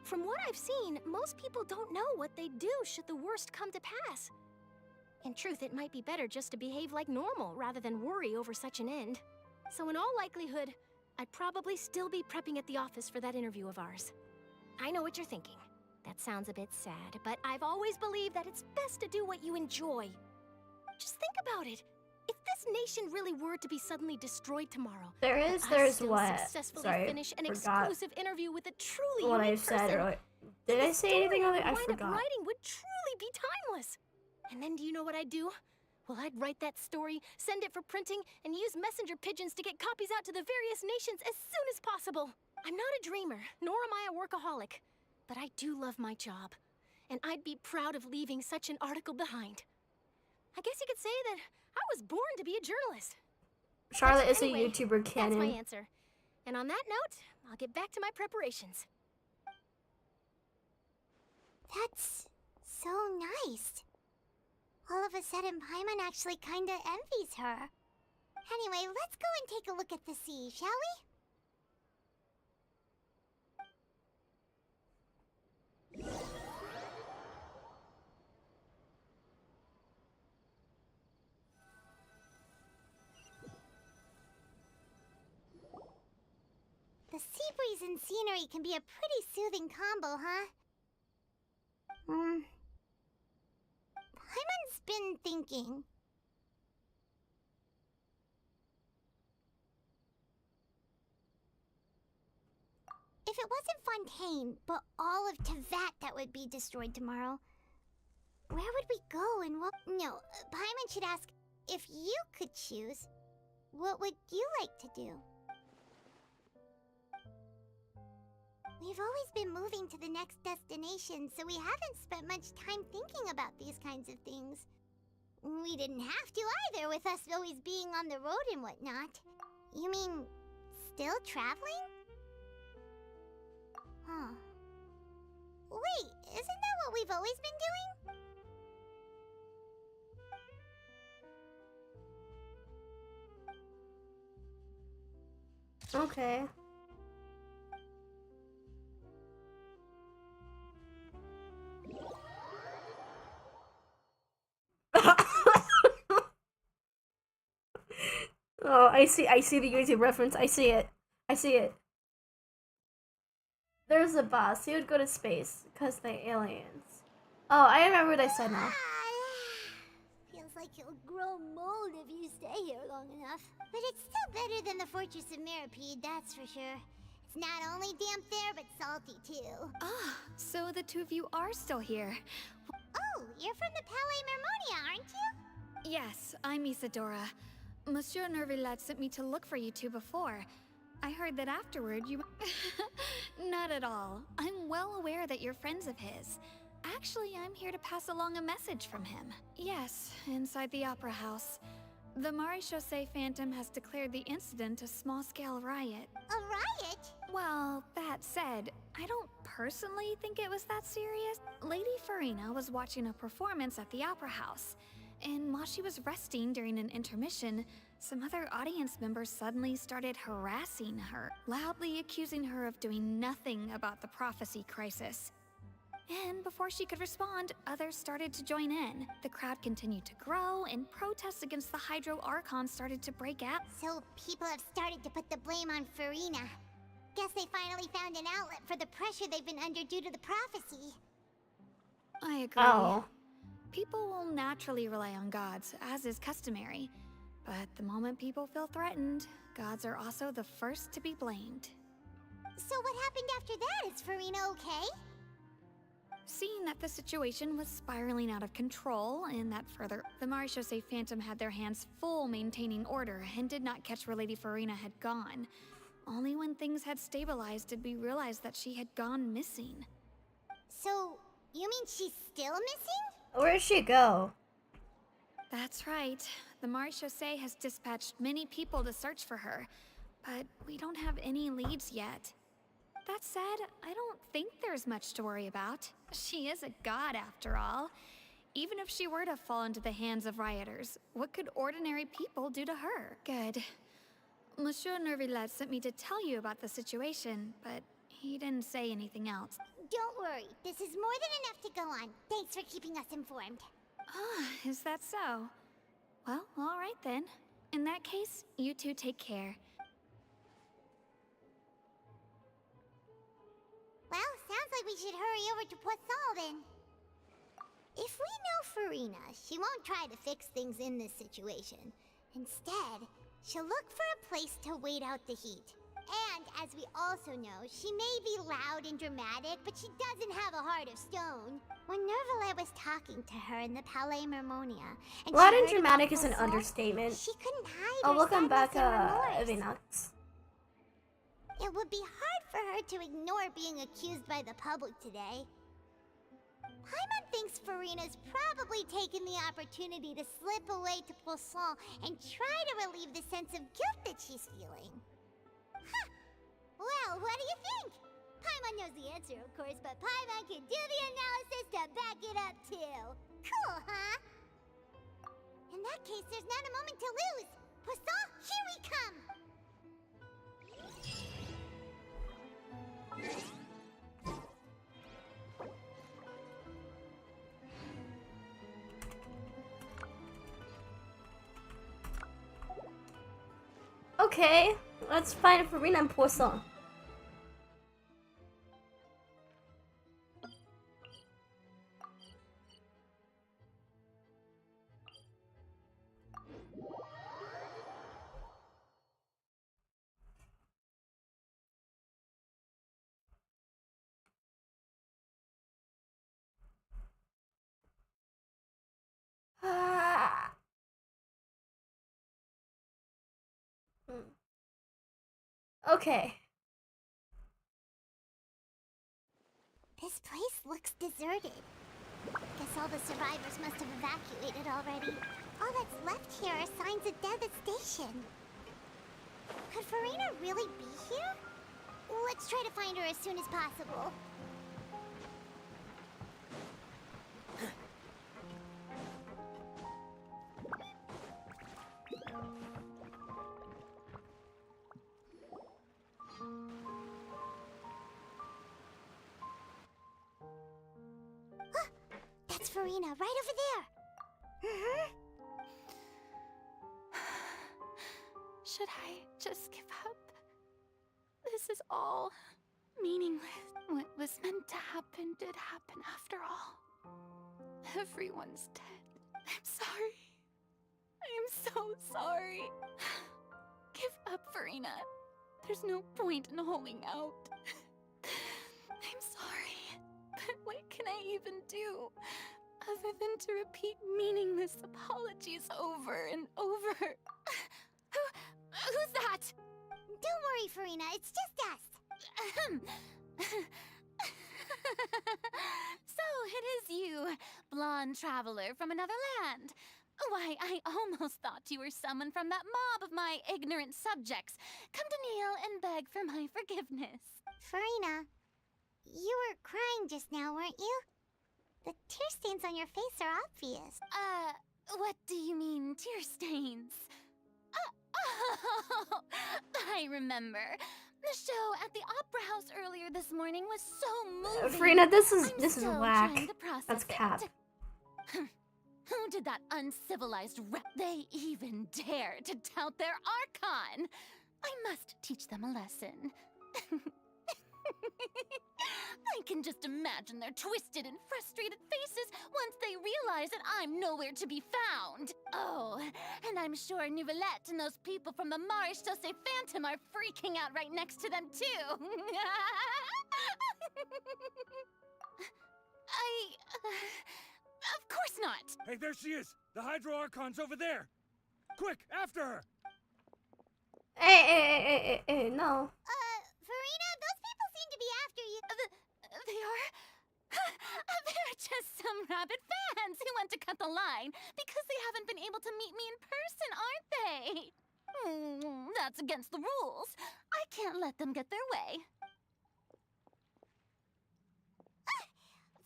From what I've seen, most people don't know what they'd do should the worst come to pass. In truth, it might be better just to behave like normal rather than worry over such an end. So in all likelihood, I'd probably still be prepping at the office for that interview of ours. I know what you're thinking. That sounds a bit sad, but I've always believed that it's best to do what you enjoy. Just think about it. If this nation really were to be suddenly destroyed tomorrow, There's still what? successfully Sorry, finish an forgot exclusive interview with a truly what I unique said person, earlier. Did I say anything earlier? I line of forgot. writing would truly be timeless. And then do you know what I'd do? Well, I'd write that story, send it for printing, and use messenger pigeons to get copies out to the various nations as soon as possible. I'm not a dreamer, nor am I a workaholic, but I do love my job, and I'd be proud of leaving such an article behind. I guess you could say that I was born to be a journalist. Charlotte But is anyway, a YouTuber canon. That's my answer. And on that note, I'll get back to my preparations. That's so nice. All of a sudden, Paimon actually kinda envies her. Anyway, let's go and take a look at the sea, shall we? The sea breeze and scenery can be a pretty soothing combo, huh? Paimon's been thinking. If it wasn't Fontaine, but all of Tevat that would be destroyed tomorrow, where would we go and what? No, Paimon should ask, if you could choose, what would you like to do? We've always been moving to the next destination, so we haven't spent much time thinking about these kinds of things. We didn't have to either, with us always being on the road and whatnot. You mean, still traveling? Huh. Wait, isn't that what we've always been doing? Okay. Oh, I see the YouTube reference. I see it. There's a boss. He would go to space because the aliens. Oh, I remember what I said now. Feels like you'll grow mold if you stay here long enough. But it's still better than the Fortress of Mirapede, that's for sure. It's not only damp there, but salty too. Ah, so the two of you are still here. Oh, you're from the Palais Mermonia, aren't you? Yes, I'm Isadora. Monsieur Nervillat sent me to look for you two before. I heard that afterward you... Not at all. I'm well aware that you're friends of his. Actually, I'm here to pass along a message from him. Yes, inside the Opera House. The Maréchaussée Phantom has declared the incident a small-scale riot. A riot? Well, that said, I don't personally think it was that serious. Lady Farina was watching a performance at the Opera House, and while she was resting during an intermission, some other audience members suddenly started harassing her, loudly accusing her of doing nothing about the prophecy crisis. And before she could respond, others started to join in. The crowd continued to grow, and protests against the Hydro Archon started to break out. So people have started to put the blame on Farina. Guess they finally found an outlet for the pressure they've been under due to the prophecy. I agree. Oh. People will naturally rely on gods, as is customary. But the moment people feel threatened, gods are also the first to be blamed. So what happened after that? Is Farina okay? Seeing that the situation was spiraling out of control, and that further, the Maréchaussée Phantom had their hands full maintaining order and did not catch where Lady Farina had gone. Only when things had stabilized did we realize that she had gone missing. So, you mean she's still missing? Where did she go? That's right. The Maréchaussée has dispatched many people to search for her, but we don't have any leads yet. That said, I don't think there's much to worry about. She is a god after all. Even if she were to fall into the hands of rioters, what could ordinary people do to her? Good. Monsieur Nervillat sent me to tell you about the situation, but he didn't say anything else. Don't worry, this is more than enough to go on. Thanks for keeping us informed. Ah, is that so? Well, all right then. In that case, you two take care. Well, sounds like we should hurry over to Poisson then. If we know Farina, she won't try to fix things in this situation. Instead, she'll look for a place to wait out the heat. And, as we also know, she may be loud and dramatic, but she doesn't have a heart of stone. When Nervillet was talking to her in the Palais Mermonia, and Loud she and heard dramatic about is an Poisson, understatement. she couldn't hide Oh, her welcome back, sadness and remorse. Vinox. It would be hard for her to ignore being accused by the public today. Paimon thinks Farina's probably taken the opportunity to slip away to Poisson and try to relieve the sense of guilt that she's feeling. Huh. Well, what do you think? Paimon knows the answer, of course, but Paimon can do the analysis to back it up, too. Cool, huh? In that case, there's not a moment to lose. Poisson, here we come! Okay, let's find Farina and Poisson. Okay. This place looks deserted. Guess all the survivors must have evacuated already. All that's left here are signs of devastation. Could Farina really be here? Let's try to find her as soon as possible. That's Farina, right over there. Should I just give up? This is all meaningless. What was meant to happen did happen after all. Everyone's dead. I'm sorry. I am so sorry. Give up, Farina. There's no point in holding out. I'm sorry, but what can I even do other than to repeat meaningless apologies over and over? Who's that? Don't worry, Farina. It's just us. So it is you, blonde traveler from another land. Why, I almost thought you were someone from that mob of my ignorant subjects, come to kneel and beg for my forgiveness. Farina, you were crying just now, weren't you? The tear stains on your face are obvious. What do you mean, tear stains? Oh, I remember. The show at the Opera House earlier this morning was so moving. Farina, this is still whack. trying to process That's cap. it. Who did that uncivilized rep? They even dare to tout their Archon. I must teach them a lesson. I can just imagine their twisted and frustrated faces once they realize that I'm nowhere to be found. Oh, and I'm sure Nouvellette and those people from the Marish Chaussee Phantom are freaking out right next to them, too. Of course not. Hey, there she is! The Hydro Archon's over there! Quick, after her! Hey, no. Farina, those people seem to be after you. They are? They're just some rabid fans who want to cut the line because they haven't been able to meet me in person, aren't they? That's against the rules. I can't let them get their way.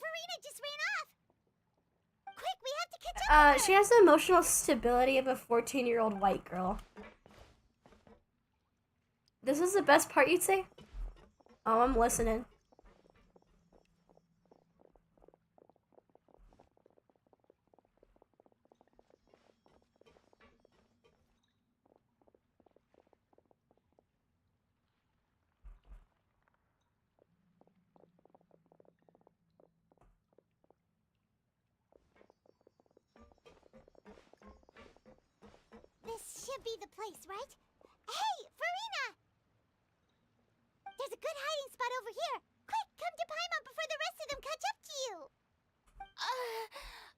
Farina just ran off. Quick, we have to catch up. She has the emotional stability of a 14-year-old white girl. This is the best part, you'd say? Oh, I'm listening. This should be the place, right? Hey, Farina! There's a good hiding spot over here. Quick, come to Paimon before the rest of them catch up to you.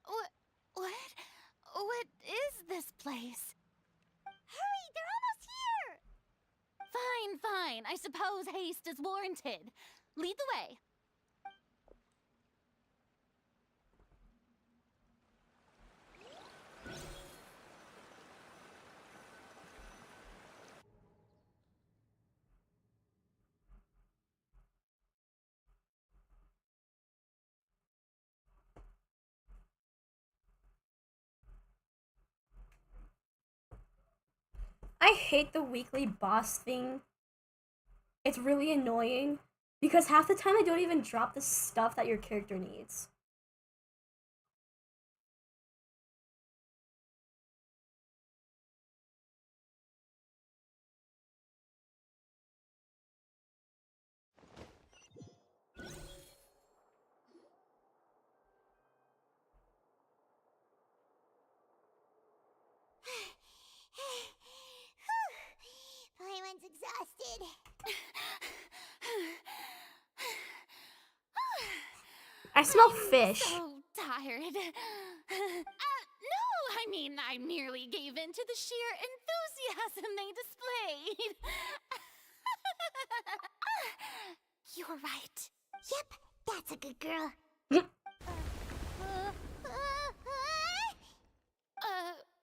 What? What is this place? Hurry, they're almost here. Fine. I suppose haste is warranted. Lead the way. I hate the weekly boss thing. It's really annoying because half the time they don't even drop the stuff that your character needs. Paimon's exhausted. I smell fish. So tired. No, I mean, I merely gave in to the sheer enthusiasm they displayed. afraid. You're right. Yep, that's a good girl.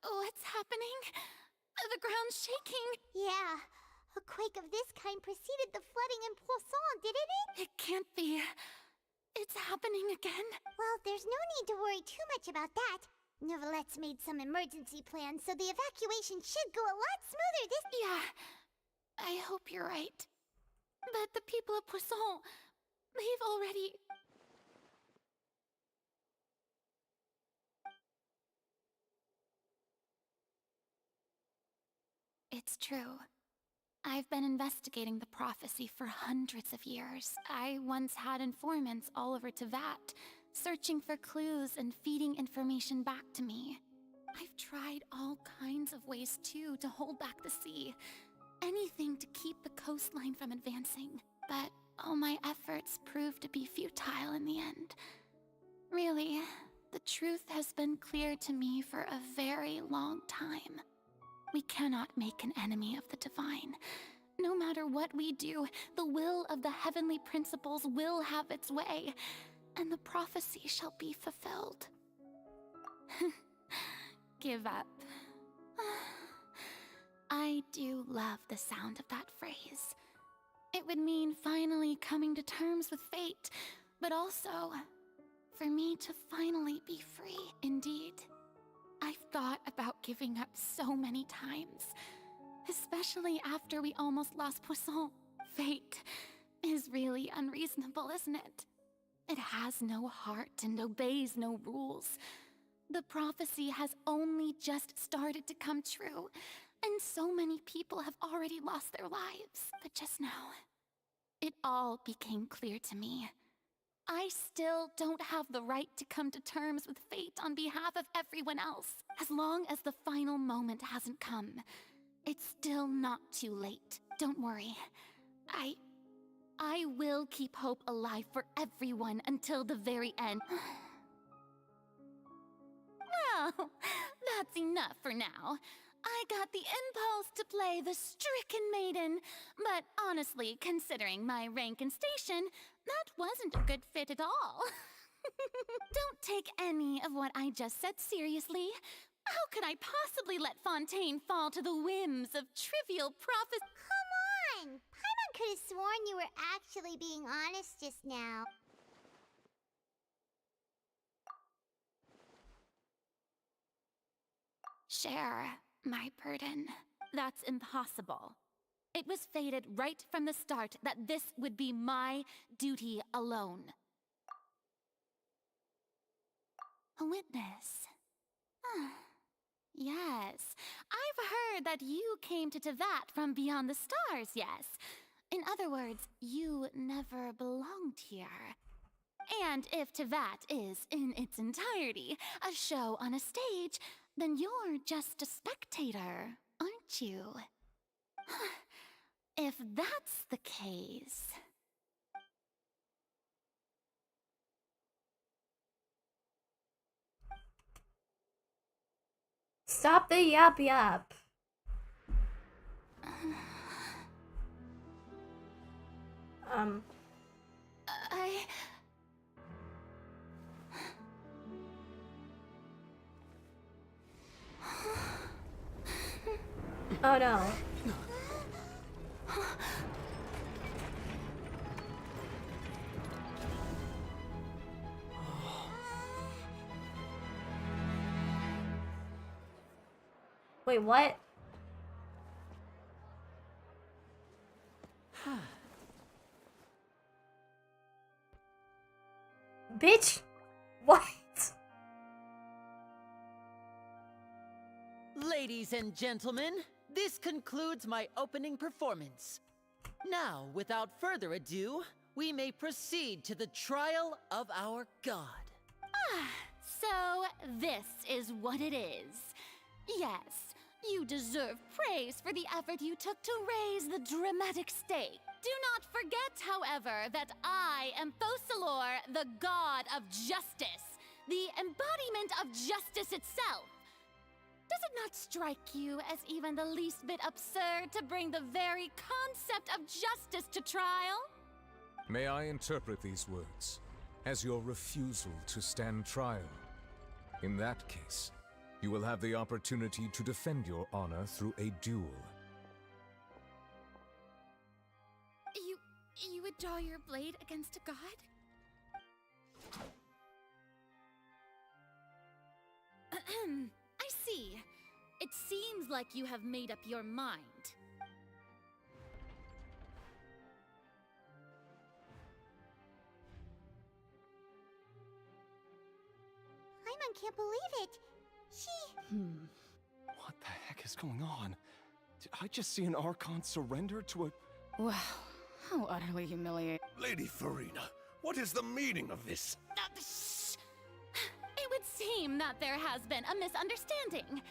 What's happening? The ground's shaking. Yeah, a quake of this kind preceded the flooding in Poisson, didn't it? It can't be. It's happening again. Well, there's no need to worry too much about that. Neuvillette made some emergency plans, so the evacuation should go a lot smoother this... Yeah, I hope you're right. But the people of Poisson, they've already... It's true. I've been investigating the prophecy for hundreds of years. I once had informants all over Tevat, searching for clues and feeding information back to me. I've tried all kinds of ways, too, to hold back the sea. Anything to keep the coastline from advancing. But all my efforts proved to be futile in the end. Really, the truth has been clear to me for a very long time. We cannot make an enemy of the divine. No matter what we do, the will of the heavenly principles will have its way, and the prophecy shall be fulfilled. Give up. I do love the sound of that phrase. It would mean finally coming to terms with fate, but also for me to finally be free. Indeed, I've thought about giving up so many times, especially after we almost lost Poisson. Fate is really unreasonable, isn't it? It has no heart and obeys no rules. The prophecy has only just started to come true, and so many people have already lost their lives. But just now, it all became clear to me. I still don't have the right to come to terms with fate on behalf of everyone else. As long as the final moment hasn't come, it's still not too late. Don't worry. I will keep hope alive for everyone until the very end. Well, that's enough for now. I got the impulse to play the stricken maiden, but honestly, considering my rank and station, that wasn't a good fit at all. Don't take any of what I just said seriously. How could I possibly let Fontaine fall to the whims of trivial prophecy? Come on! Paimon could have sworn you were actually being honest just now. Share my burden. That's impossible. It was fated right from the start that this would be my duty alone. A witness. Yes, I've heard that you came to Tevat from beyond the stars, yes. In other words, you never belonged here. And if Tevat is, in its entirety, a show on a stage, then you're just a spectator, aren't you? If that's the case... Stop the yap yap. Oh no. Wait, what? Bitch! What? Ladies and gentlemen, this concludes my opening performance. Now, without further ado, we may proceed to the trial of our god. So this is what it is. Yes, you deserve praise for the effort you took to raise the dramatic stake. Do not forget, however, that I am Focalor, the god of justice, the embodiment of justice itself. Does it not strike you as even the least bit absurd to bring the very concept of justice to trial? May I interpret these words as your refusal to stand trial? In that case, you will have the opportunity to defend your honor through a duel. You would draw your blade against a god? I see. It seems like you have made up your mind. Paimon can't believe it. She... What the heck is going on? Did I just see an Archon surrender to a... Wow, how utterly humiliating. Lady Freminet, what is the meaning of this? Shh! It would seem that there has been a misunderstanding.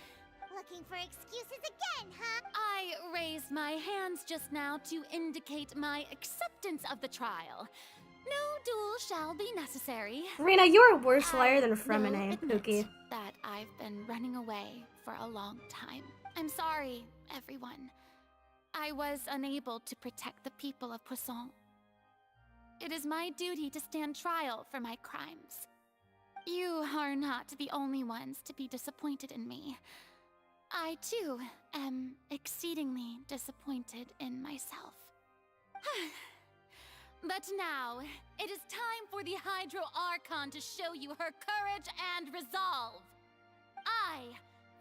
Looking for excuses again, huh? I raised my hands just now to indicate my acceptance of the trial. No duel shall be necessary. Rena, you're a worse liar than Freminet, Pookie. That I've been running away for a long time. I'm sorry, everyone. I was unable to protect the people of Poisson. It is my duty to stand trial for my crimes. You are not the only ones to be disappointed in me. I, too, am exceedingly disappointed in myself. But now, it is time for the Hydro Archon to show you her courage and resolve. I,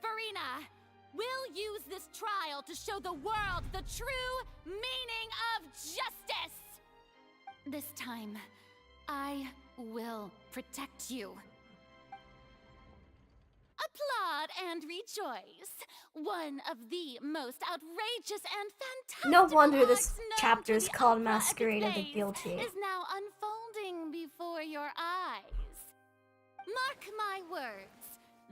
Freminet, will use this trial to show the world the true meaning of justice! This time, I will protect you. Applaud and rejoice. One of the most outrageous and fantastic No wonder this arcs known chapter to is the called Ultra Masquerade of the Space Guilty. is now unfolding before your eyes. Mark my words.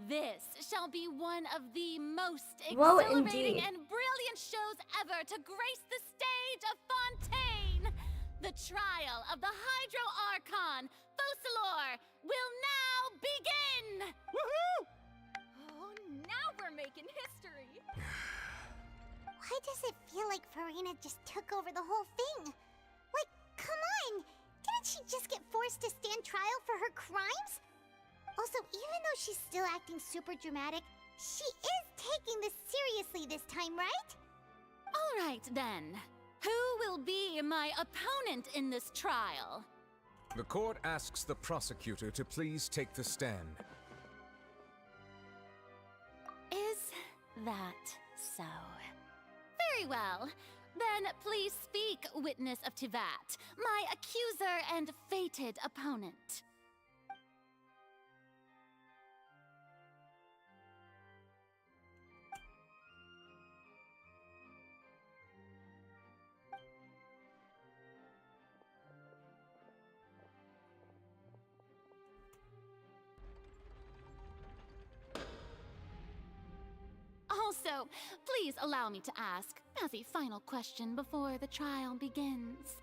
This shall be one of the most Well, exhilarating indeed. and brilliant shows ever to grace the stage of Fontaine. The trial of the Hydro Archon, Focalor, will now begin! Woohoo! Oh, now we're making history! Why does it feel like Freminet just took over the whole thing? Like, come on! Didn't she just get forced to stand trial for her crimes? Also, even though she's still acting super dramatic, she is taking this seriously this time, right? All right, then. Who will be my opponent in this trial? The court asks the prosecutor to please take the stand. Is that so? Very well. Then please speak, witness of Tivat, my accuser and fated opponent. Also, please allow me to ask, as a final question before the trial begins.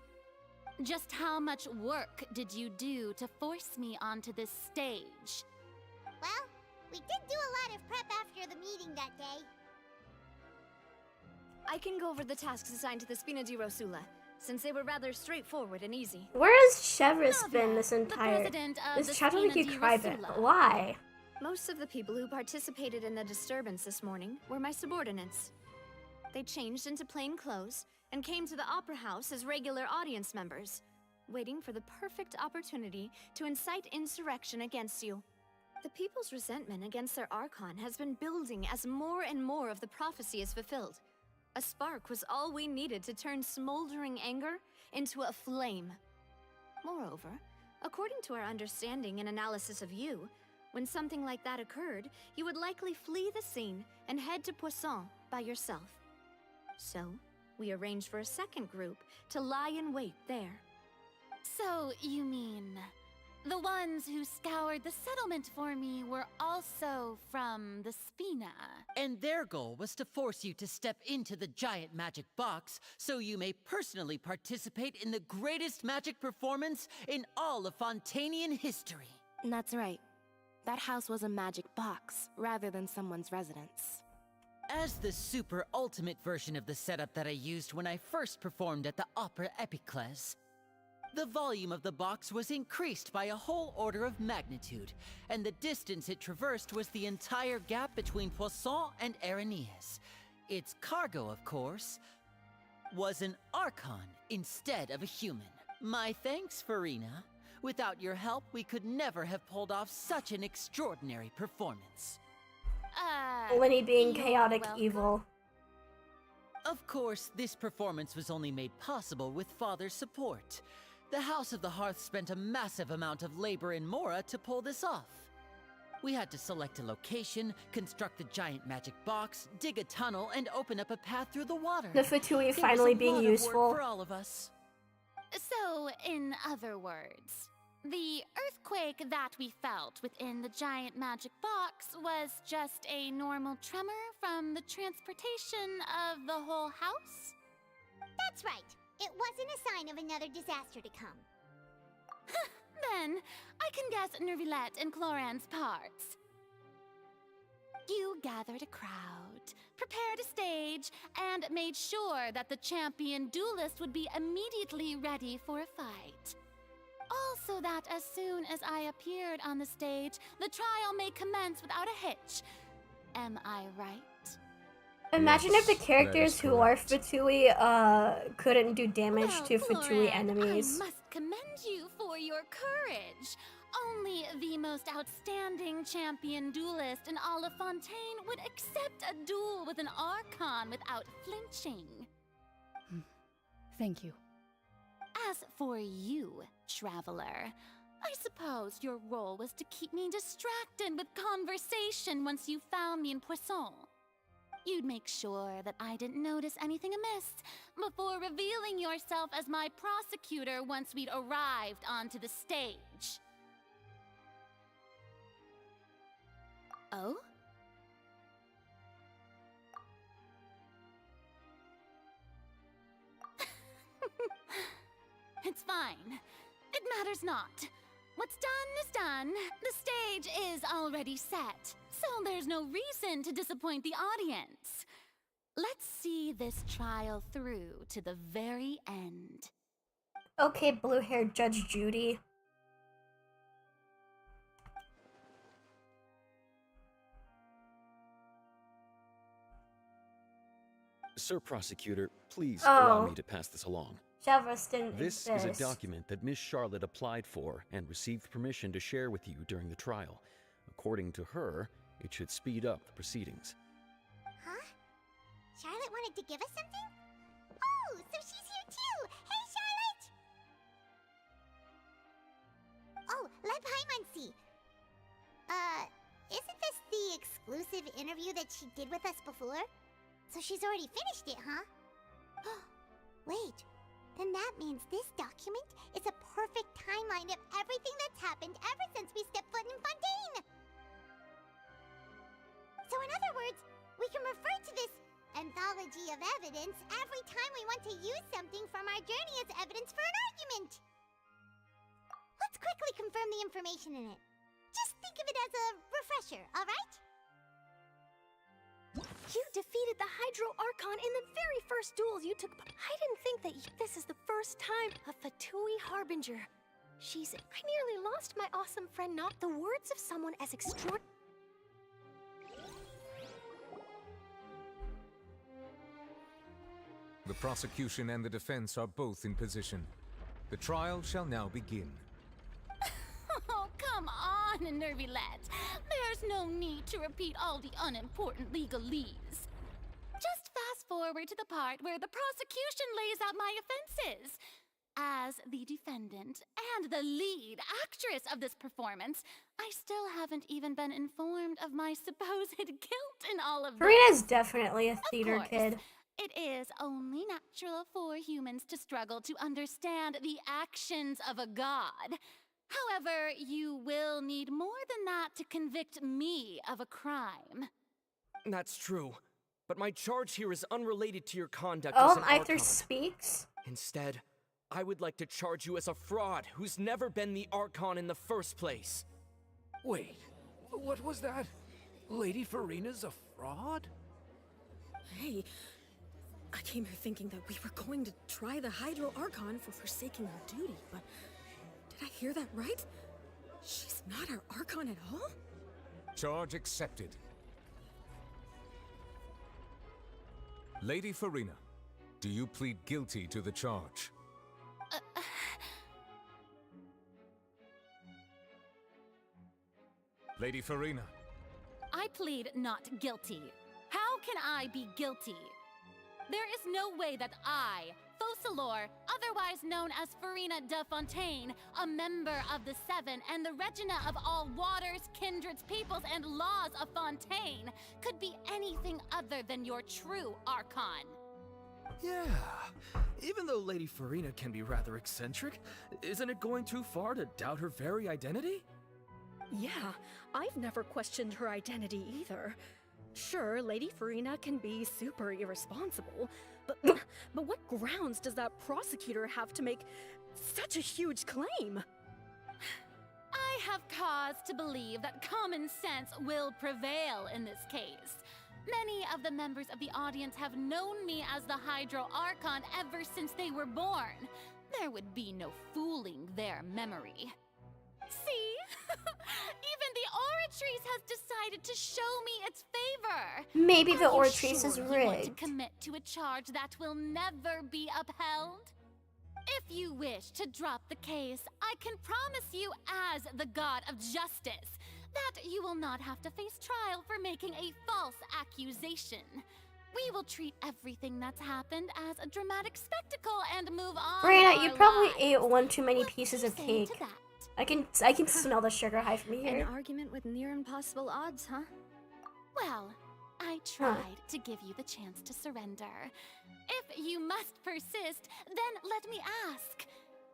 Just how much work did you do to force me onto this stage? Well, we did do a lot of prep after the meeting that day. I can go over the tasks assigned to the Spina di Rosula, since they were rather straightforward and easy. Where has Chevres been this entire... president of the This chapter make you Spina di cry a bit, Rosula. but why? Most of the people who participated in the disturbance this morning were my subordinates. They changed into plain clothes and came to the Opera House as regular audience members, waiting for the perfect opportunity to incite insurrection against you. The people's resentment against their Archon has been building as more and more of the prophecy is fulfilled. A spark was all we needed to turn smoldering anger into a flame. Moreover, according to our understanding and analysis of you, when something like that occurred, you would likely flee the scene and head to Poisson by yourself. So, we arranged for a second group to lie in wait there. So, you mean, the ones who scoured the settlement for me were also from the Spina? And their goal was to force you to step into the giant magic box so you may personally participate in the greatest magic performance in all of Fontanian history. That's right. That house was a magic box, rather than someone's residence. As the super ultimate version of the setup that I used when I first performed at the Opera Epiclese, the volume of the box was increased by a whole order of magnitude, and the distance it traversed was the entire gap between Poisson and Araneas. Its cargo, of course, was an Archon instead of a human. My thanks, Farina. Without your help, we could never have pulled off such an extraordinary performance. Lenny being you're chaotic welcome. evil. Of course, this performance was only made possible with Father's support. The House of the Hearth spent a massive amount of labor in Mora to pull this off. We had to select a location, construct the giant magic box, dig a tunnel, and open up a path through the water. The Fatui It was finally a being lot of work useful. for all of us. So, in other words, the earthquake that we felt within the giant magic box was just a normal tremor from the transportation of the whole house? That's right. It wasn't a sign of another disaster to come. Then, I can guess Nervilette and Cloran's parts. You gathered a crowd, prepared a stage, and made sure that the champion duelist would be immediately ready for a fight. Also that as soon as I appeared on the stage, the trial may commence without a hitch. Am I right? Imagine if the Yes, characters that is who are correct. Fatui couldn't do damage Well, to Fatui Cloran, enemies. I must commend you for your courage. Only the most outstanding champion duelist in all of Fontaine would accept a duel with an Archon without flinching. Thank you. As for you, Traveler, I suppose your role was to keep me distracted with conversation once you found me in Poisson. You'd make sure that I didn't notice anything amiss before revealing yourself as my prosecutor once we'd arrived onto the stage. Oh? It's fine. It matters not. What's done is done. The stage is already set, so there's no reason to disappoint the audience. Let's see this trial through to the very end. Okay, blue-haired Judge Judy. Sir Prosecutor, please allow Oh. me to pass this along. Chavez didn't This exist. is a document that Miss Charlotte applied for and received permission to share with you during the trial. According to her, it should speed up the proceedings. Huh? Charlotte wanted to give us something? Oh, so she's here too! Hey, Charlotte! Oh, let Paimon see. Isn't this the exclusive interview that she did with us before? So she's already finished it, huh? Wait, then that means this document is a perfect timeline of everything that's happened ever since we stepped foot in Fontaine! So in other words, we can refer to this anthology of evidence every time we want to use something from our journey as evidence for an argument! Let's quickly confirm the information in it. Just think of it as a refresher, alright? You defeated the Hydro Archon in the very first duels you took. I didn't think that this is the first time a Fatui Harbinger. I nearly lost my awesome friend, not the words of someone as extraordinary. The prosecution and the defense are both in position. The trial shall now begin. Oh, come on, Nervilette. There's no need to repeat all the unimportant legalese. Just fast forward to the part where the prosecution lays out my offenses. As the defendant and the lead actress of this performance, I still haven't even been informed of my supposed guilt in all of this. Farina's definitely a theater course. kid. It is only natural for humans to struggle to understand the actions of a god. However, you will need more than that to convict me of a crime. That's true. But my charge here is unrelated to your conduct as Oh, an Arthur Archon. speaks. Instead, I would like to charge you as a fraud who's never been the Archon in the first place. Wait, What was that? Lady Farina's a fraud? Hey, I came here thinking that we were going to try the Hydro Archon for forsaking our duty, but did I hear that right? She's not our Archon at all? Charge accepted. Lady Farina, do you plead guilty to the charge? Lady Farina. I plead not guilty. How can I be guilty? There is no way that I, Focalor, otherwise known as Farina de Fontaine, a member of the Seven and the Regina of all waters, kindreds, peoples, and laws of Fontaine, could be anything other than your true Archon. Yeah. Even though Lady Farina can be rather eccentric, isn't it going too far to doubt her very identity? Yeah, I've never questioned her identity either. Sure, Lady Farina can be super irresponsible, but what grounds does that prosecutor have to make such a huge claim? I have cause to believe that common sense will prevail in this case. Many of the members of the audience have known me as the Hydro Archon ever since they were born. There would be no fooling their memory. See? Even the Oratrice has decided to show me its favor. Maybe the Are you Oratrice is sure you want to rigged. commit to a charge that will never be upheld? If you wish to drop the case, I can promise you as the God of Justice that you will not have to face trial for making a false accusation. We will treat everything that's happened as a dramatic spectacle and move on. Freda, you our probably lives. ate one too many pieces of say cake. to that? I can smell the sugar high from An here. argument with near impossible odds, huh? Well, I tried to give you the chance to surrender. If you must persist, then let me ask.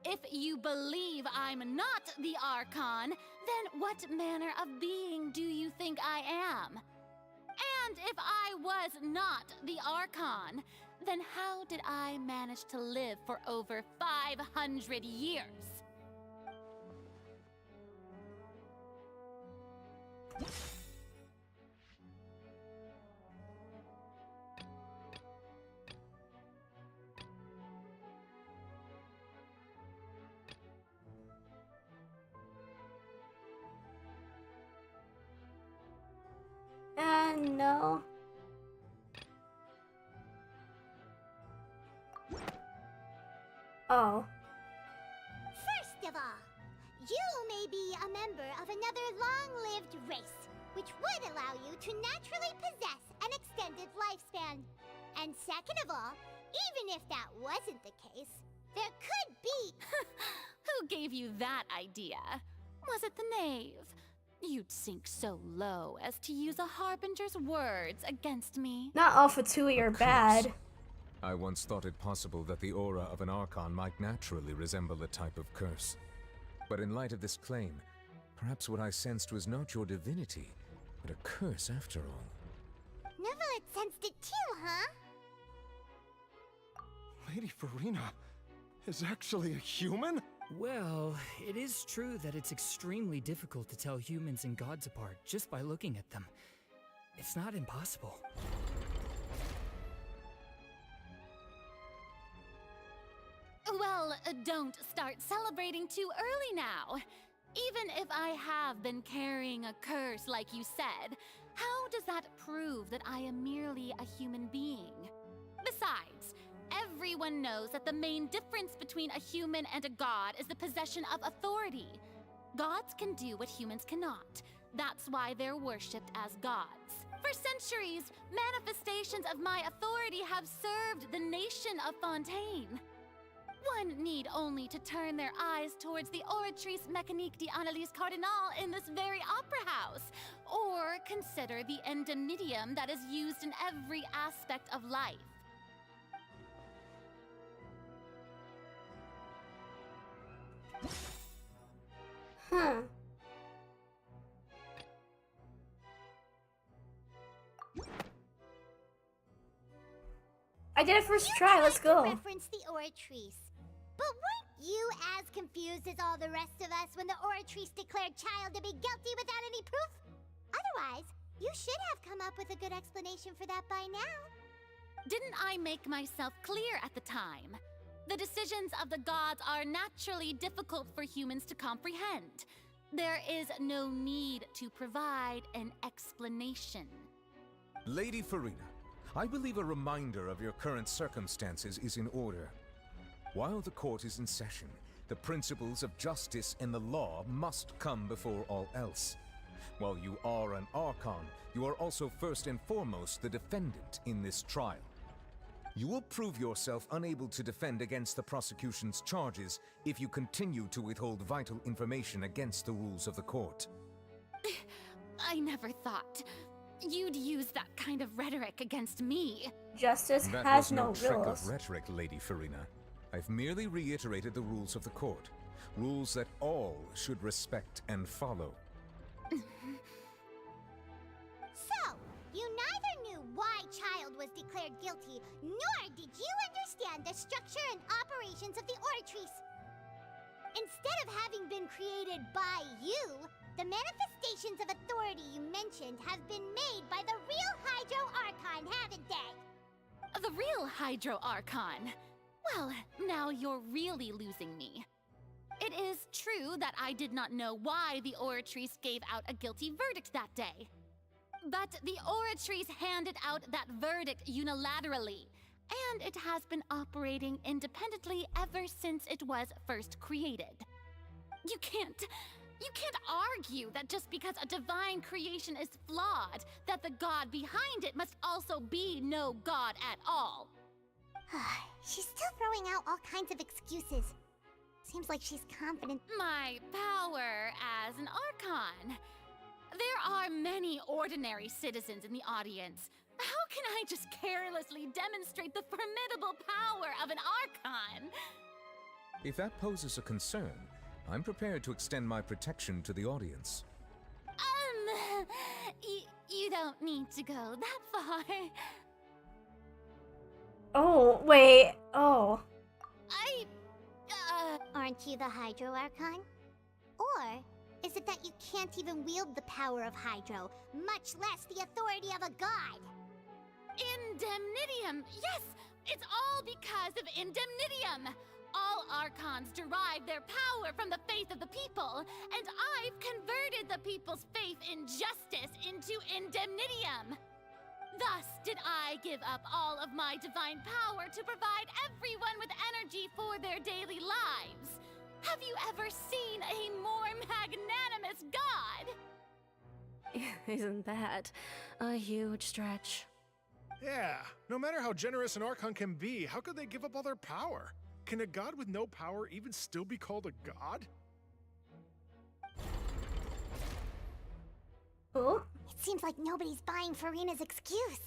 If you believe I'm not the Archon, then what manner of being do you think I am? And if I was not the Archon, then how did I manage to live for over 500 years? No. Oh. First of all, you may be a member of another long-lived race, which would allow you to naturally possess an extended lifespan. And second of all, even if that wasn't the case, there could be... Who gave you that idea? Was it the knave? You'd sink so low as to use a harbinger's words against me. Not all Fatui are bad. I once thought it possible that the aura of an Archon might naturally resemble a type of curse. But in light of this claim, perhaps what I sensed was not your divinity, but a curse after all. Neverlet sensed it too, huh? Lady Farina is actually a human? Well, it is true that it's extremely difficult to tell humans and gods apart just by looking at them. It's not impossible. Well, don't start celebrating too early now. Even if I have been carrying a curse like you said, how does that prove that I am merely a human being? Besides, everyone knows that the main difference between a human and a god is the possession of authority. Gods can do what humans cannot. That's why they're worshipped as gods. For centuries, manifestations of my authority have served the nation of Fontaine. One need only to turn their eyes towards the Oratrice Mécanique d'Analyse Cardinal in this very opera house, or consider the endemnitium that is used in every aspect of life. I did it first try. Let's go. Reference the Oratrice. But weren't you as confused as all the rest of us when the Oratrice declared Child to be guilty without any proof? Otherwise, you should have come up with a good explanation for that by now. Didn't I make myself clear at the time? The decisions of the gods are naturally difficult for humans to comprehend. There is no need to provide an explanation. Lady Freminet, I believe a reminder of your current circumstances is in order. While the court is in session, the principles of justice and the law must come before all else. While you are an Archon, you are also first and foremost the defendant in this trial. You will prove yourself unable to defend against the prosecution's charges if you continue to withhold vital information against the rules of the court. I never thought you'd use that kind of rhetoric against me. Justice That has was no trick rules. of rhetoric, Lady Freminet. I've merely reiterated the rules of the court. Rules that all should respect and follow. So, you neither knew why Child was declared guilty, nor did you understand the structure and operations of the Oratrice. Instead of having been created by you, the manifestations of authority you mentioned have been made by the real Hydro Archon, haven't they? The real Hydro Archon? Well, now you're really losing me. It is true that I did not know why the Oratrice gave out a guilty verdict that day. But the Oratrice handed out that verdict unilaterally, and it has been operating independently ever since it was first created. You can't argue that just because a divine creation is flawed, that the god behind it must also be no god at all. She's still throwing out all kinds of excuses. Seems like she's confident. My power as an Archon. There are many ordinary citizens in the audience. How can I just carelessly demonstrate the formidable power of an Archon? If that poses a concern, I'm prepared to extend my protection to the audience. You don't need to go that far. Oh, wait. Oh. Aren't you the Hydro Archon? Or is it that you can't even wield the power of Hydro, much less the authority of a god? Indemnitium! Yes! It's all because of Indemnitium! All Archons derive their power from the faith of the people, and I've converted the people's faith in justice into Indemnitium! Thus did I give up all of my divine power to provide everyone with energy for their daily lives. Have you ever seen a more magnanimous god? Isn't that a huge stretch? Yeah, no matter how generous an Archon can be, how could they give up all their power? Can a god with no power even still be called a god? Oh? It seems like nobody's buying Freminet's excuse.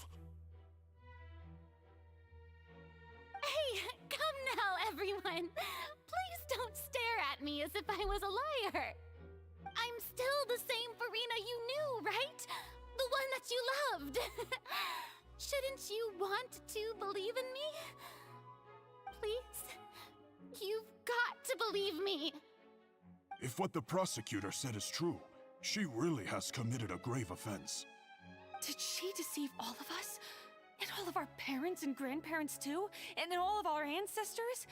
Hey, come now, everyone. Please don't stare at me as if I was a liar. I'm still the same Freminet you knew, right? The one that you loved. Shouldn't you want to believe in me? Please? You've got to believe me. If what the prosecutor said is true, she really has committed a grave offense. Did she deceive all of us? And all of our parents and grandparents too? And then all of our ancestors?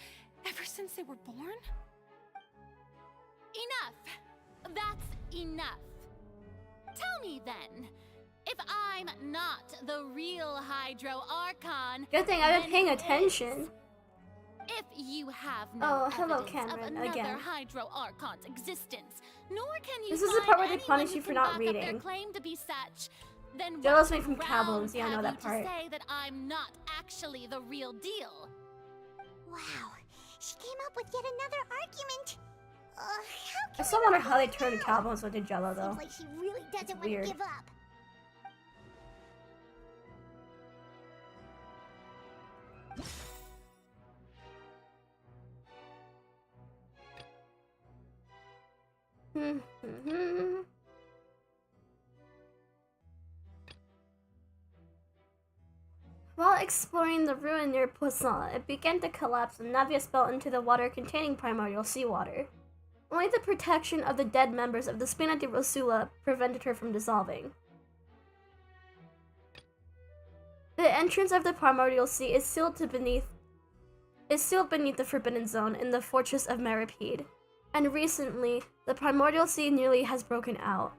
Ever since they were born? Enough. That's enough. Tell me then, if I'm not the real Hydro Archon, Good thing I've been paying then attention. if you have no Oh, hello, evidence of Cameron, another again. Hydro Archon's existence, nor can you This is the find part where they anyone punish who you for can not back up their reading. claim to be such, then Jealous what me from grounds Cabos, yeah, I know have that you part. to say that I'm not actually the real deal? Wow, she came up with yet another argument. How I can still we wonder not how they help turned now? Cabos into Jello, though. Seems like she really doesn't want to weird. give up. While exploring the ruin near Poisson, it began to collapse and Navius fell into the water containing primordial seawater. Only the protection of the dead members of the Spina di Rosula prevented her from dissolving. The entrance of the Primordial Sea is sealed beneath the Forbidden Zone in the Fortress of Meripede, and recently, the Primordial Sea nearly has broken out.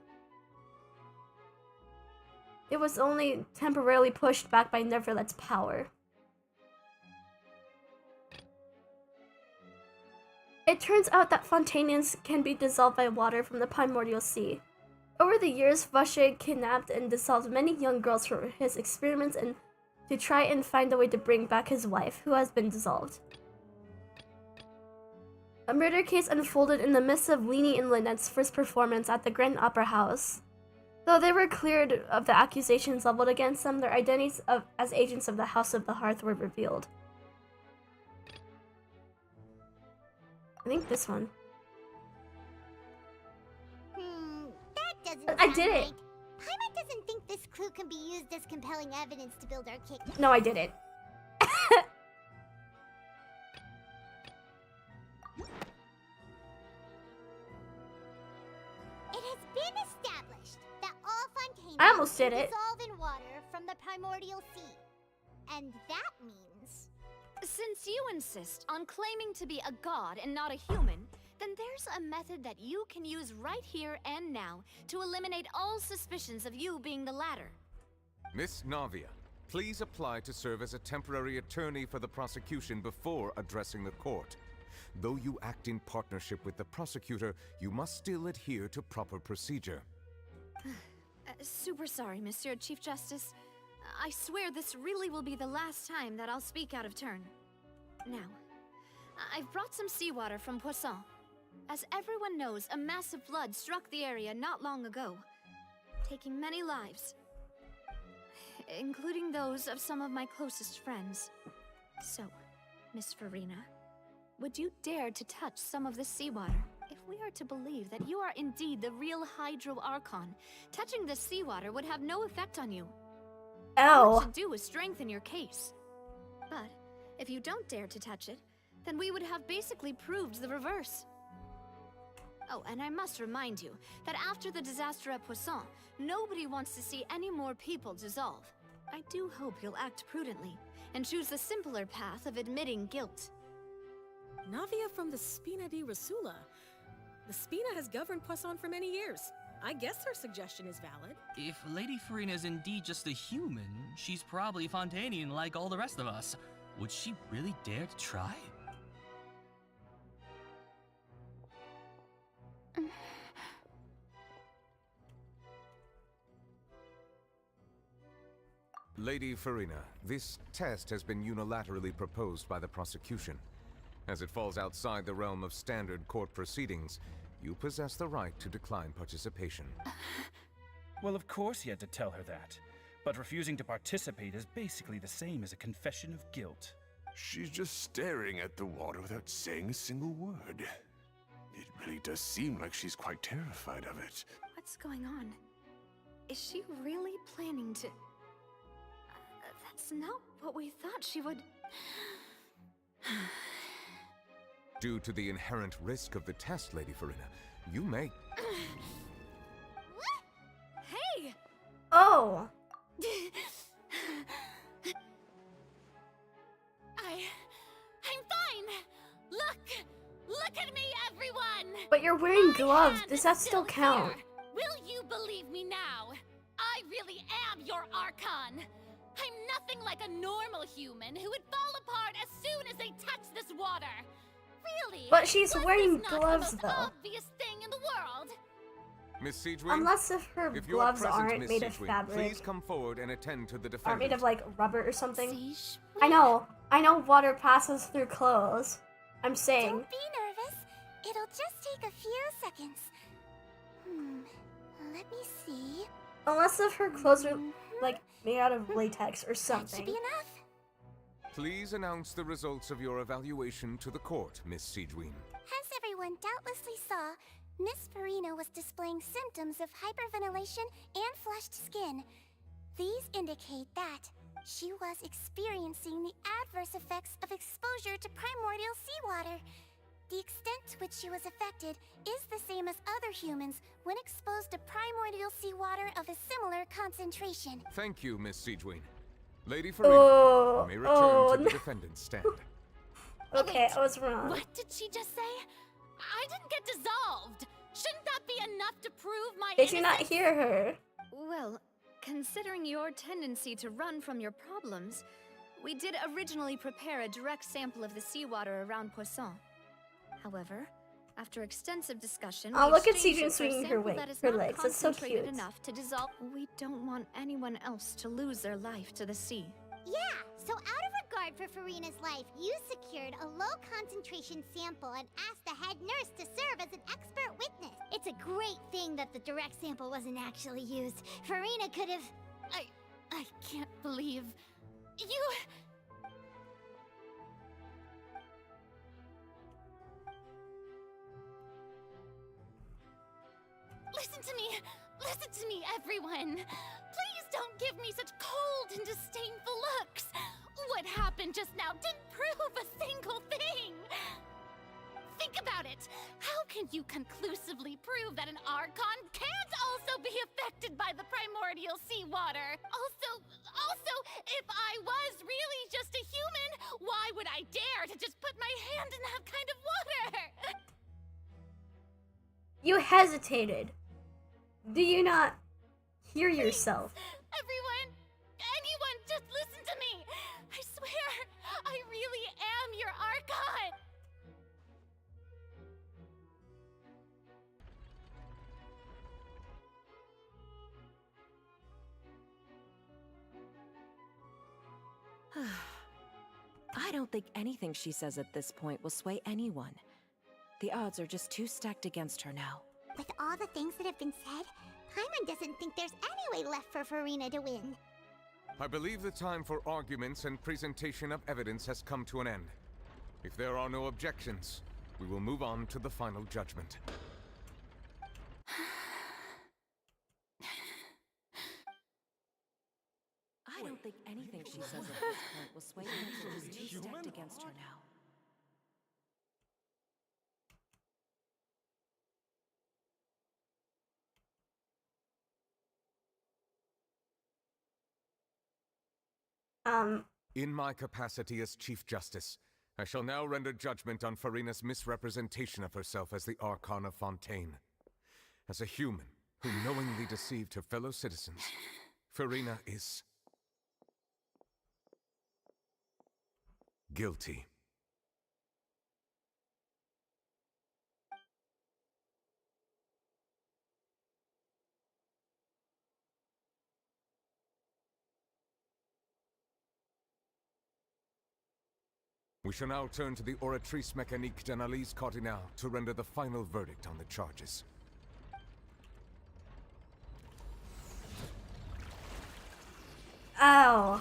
It was only temporarily pushed back by Neverlet's power. It turns out that Fontanians can be dissolved by water from the Primordial Sea. Over the years, Vache kidnapped and dissolved many young girls for his experiments and to try and find a way to bring back his wife, who has been dissolved. A murder case unfolded in the midst of Weenie and Lynette's first performance at the Grand Opera House. Though they were cleared of the accusations leveled against them, their identities as agents of the House of the Hearth were revealed. I think this one. That doesn't I sound did it. right. Paimon doesn't think this clue can be used as compelling evidence to build our case. No, I did it. It has been established that all Fontanians I almost did it. dissolve in water from the Primordial Sea. And that means... Since you insist on claiming to be a god and not a human, then there's a method that you can use right here and now to eliminate all suspicions of you being the latter. Miss Navia, please apply to serve as a temporary attorney for the prosecution before addressing the court. Though you act in partnership with the prosecutor, you must still adhere to proper procedure. Super sorry, Monsieur Chief Justice. I swear this really will be the last time that I'll speak out of turn. Now, I've brought some seawater from Poisson. As everyone knows, a massive flood struck the area not long ago, taking many lives, including those of some of my closest friends. So, Miss Farina, would you dare to touch some of this seawater? If we are to believe that you are indeed the real Hydro Archon, touching this seawater would have no effect on you. All Ow. it should do is strengthen your case. But if you don't dare to touch it, then we would have basically proved the reverse. Oh, and I must remind you that after the disaster at Poisson, nobody wants to see any more people dissolve. I do hope you'll act prudently and choose the simpler path of admitting guilt. Navia from the Spina di Rasula. The Spina has governed Poisson for many years. I guess her suggestion is valid. If Lady Farina is indeed just a human, she's probably Fontanian like all the rest of us. Would she really dare to try? Lady Farina, this test has been unilaterally proposed by the prosecution. As it falls outside the realm of standard court proceedings, you possess the right to decline participation. Well, of course he had to tell her that. But refusing to participate is basically the same as a confession of guilt. She's just staring at the water without saying a single word. It really does seem like she's quite terrified of it. What's going on? Is she really planning to... That's not what we thought she would... Due to the inherent risk of the test, Lady Farina, you may... Hey! Oh! I'm fine! Look at me, everyone! But you're wearing gloves. Does that still count? Will you believe me now? I really am your Archon! I'm nothing like a normal human who would fall apart as soon as they touch this water! Really? But she's Was wearing this not gloves, the most though. obvious thing in the world? Miss Siegewin? Unless if her If you are gloves present, aren't Miss made of Siegewin, fabric, please come forward and attend to the aren't defendant. made of like rubber or something. I know water passes through clothes. I'm saying. Don't be nervous. It'll just take a few seconds. Let me see. Unless if her clothes are like made out of latex or That should something. be enough. Please announce the results of your evaluation to the court, Miss Siegewin. As everyone doubtlessly saw, Miss Farina was displaying symptoms of hyperventilation and flushed skin. These indicate that she was experiencing the adverse effects of exposure to primordial seawater. The extent to which she was affected is the same as other humans when exposed to primordial seawater of a similar concentration. Thank you, Miss Siegewin. Lady Farina, Oh, you may return oh, to the no. defendant's stand. Okay, I was wrong. What did she just say? I didn't get dissolved. Shouldn't that be enough to prove my Did you not innocence? hear her? Well, considering your tendency to run from your problems, we did originally prepare a direct sample of the seawater around Poisson. However, after extensive discussion, Oh, we look at exchanged Cedric it for a swinging her sample way- that is her not legs. That's so concentrated cute. enough to dissolve. We don't want anyone else to lose their life to the sea. Yeah, so out of regard for Farina's life, you secured a low concentration sample and asked the head nurse to serve as an expert witness. It's a great thing that the direct sample wasn't actually used. Farina could have... I can't believe you. Listen to me, everyone. Please don't give me such cold and disdainful looks. What happened just now didn't prove a single thing. Think about it. How can you conclusively prove that an Archon can't also be affected by the primordial seawater? Also, if I was really just a human, why would I dare to just put my hand in that kind of water? You hesitated. Do you not hear yourself? Everyone, anyone, just listen to me. I swear, I really am your Archon. I don't think anything she says at this point will sway anyone. The odds are just too stacked against her now. With all the things that have been said, Paimon doesn't think there's any way left for Farina to win. I believe the time for arguments and presentation of evidence has come to an end. If there are no objections, we will move on to the final judgment. I don't think anything she says at this point will sway anyone. She's too stacked against her now. In my capacity as Chief Justice, I shall now render judgment on Farina's misrepresentation of herself as the Archon of Fontaine. As a human who knowingly deceived her fellow citizens, Farina is guilty. We shall now turn to the Oratrice Mécanique d'Analyse Cardinal to render the final verdict on the charges. Ow.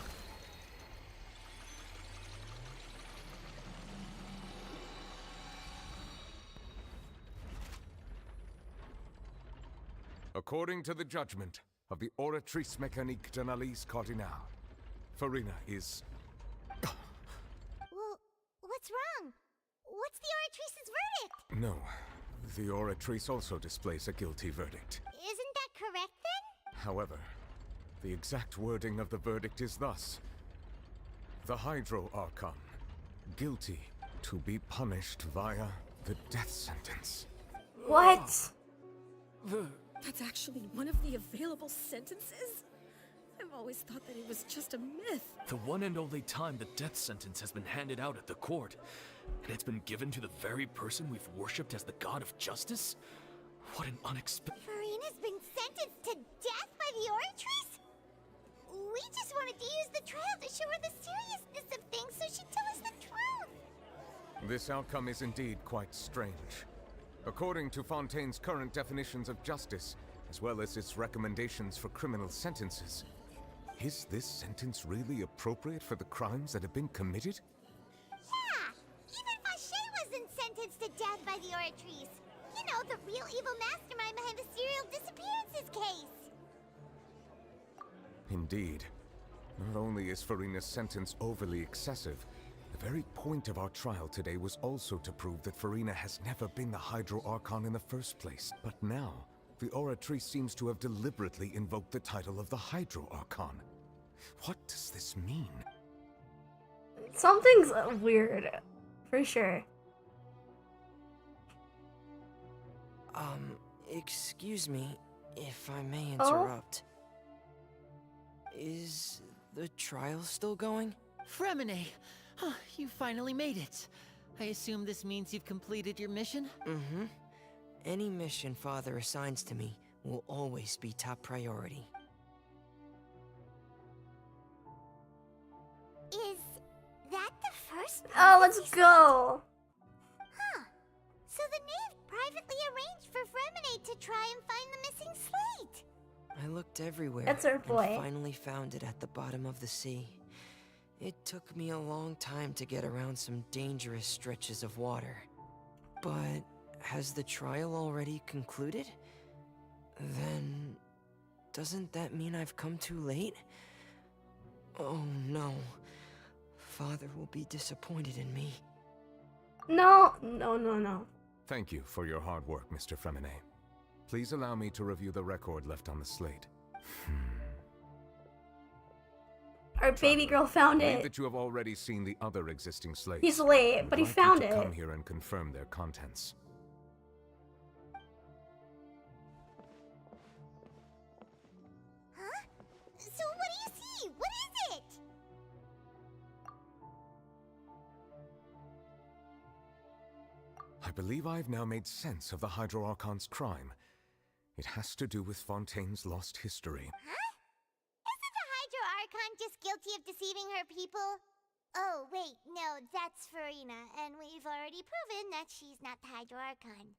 According to the judgment of the Oratrice Mécanique d'Analyse Cardinal, Farina is... Well, what's wrong? What's the Oratrice's verdict? No, the Oratrice also displays a guilty verdict. Isn't that correct then? However, the exact wording of the verdict is thus. The Hydro Archon, guilty to be punished via the death sentence. What? That's actually one of the available sentences? I've always thought that it was just a myth. The one and only time the death sentence has been handed out at the court, and it's been given to the very person we've worshipped as the god of justice? What an unexpected... Farina's been sentenced to death by the Oratrice? We just wanted to use the trial to show her the seriousness of things so she'd tell us the truth. This outcome is indeed quite strange. According to Fontaine's current definitions of justice, as well as its recommendations for criminal sentences, is this sentence really appropriate for the crimes that have been committed? Yeah, even Fauché wasn't sentenced to death by the Oratrice. You know, the real evil mastermind behind the serial disappearances case. Indeed. Not only is Farina's sentence overly excessive, the very point of our trial today was also to prove that Farina has never been the Hydro Archon in the first place. But now, the Oratrice seems to have deliberately invoked the title of the Hydro Archon. What does this mean? Something's weird, for sure. Excuse me, if I may Oh? interrupt. Is the trial still going? Freminet! Huh, you finally made it. I assume this means you've completed your mission? Mm-hmm. Any mission Father assigns to me will always be top priority. Is that the first Oh, let's prophecy go. Huh. So the knave privately arranged for Freminet to try and find the missing slate. I looked everywhere That's our boy. and finally found it at the bottom of the sea. It took me a long time to get around some dangerous stretches of water. But has the trial already concluded? Then doesn't that mean I've come too late? Oh no. Father will be disappointed in me. No, no, no, no. Thank you for your hard work, Mr. Freminet. Please allow me to review the record left on the slate. Our baby girl found I believe it. that you have already seen the other existing slates. He's late, I would but he like you found to it. Come here and confirm their contents. Huh? So what do you see? What is it? I believe I've now made sense of the Hydro Archon's crime. It has to do with Fontaine's lost history. Huh? Isn't the Hydro Archon just guilty of deceiving her people? Oh, wait, no, that's Farina, and we've already proven that she's not the Hydro Archon.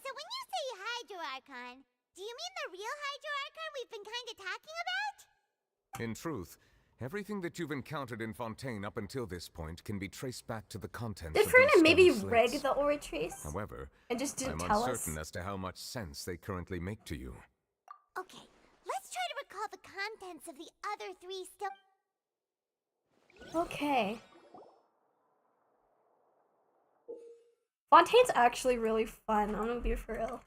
So when you say Hydro Archon, do you mean the real Hydro Archon we've been kinda talking about? In truth, everything that you've encountered in Fontaine up until this point can be traced back to the contents Did of Farina these maybe stone rig slates. the aura trace? However, and just didn't I'm tell us? uncertain as to how much sense they currently make to you. Okay, let's try to recall the contents of the other three Okay. Fontaine's actually really fun. I'm gonna be for real.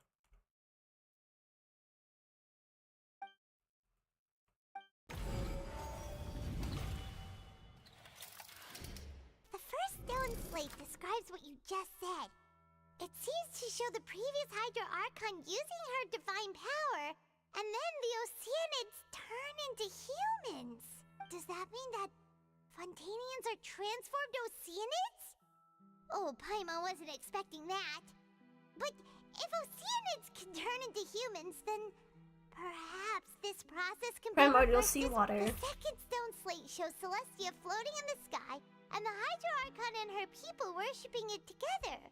The first stone slate describes what you just said. It seems to show the previous Hydro Archon using her divine power, and then the Oceanids turn into humans. Does that mean that Fontainians are transformed Oceanids? Oh, Paimon wasn't expecting that. But if Oceanids can turn into humans, then perhaps this process can be Primordial reversed. seawater. The second stone slate shows Celestia floating in the sky, and the Hydro Archon and her people worshipping it together.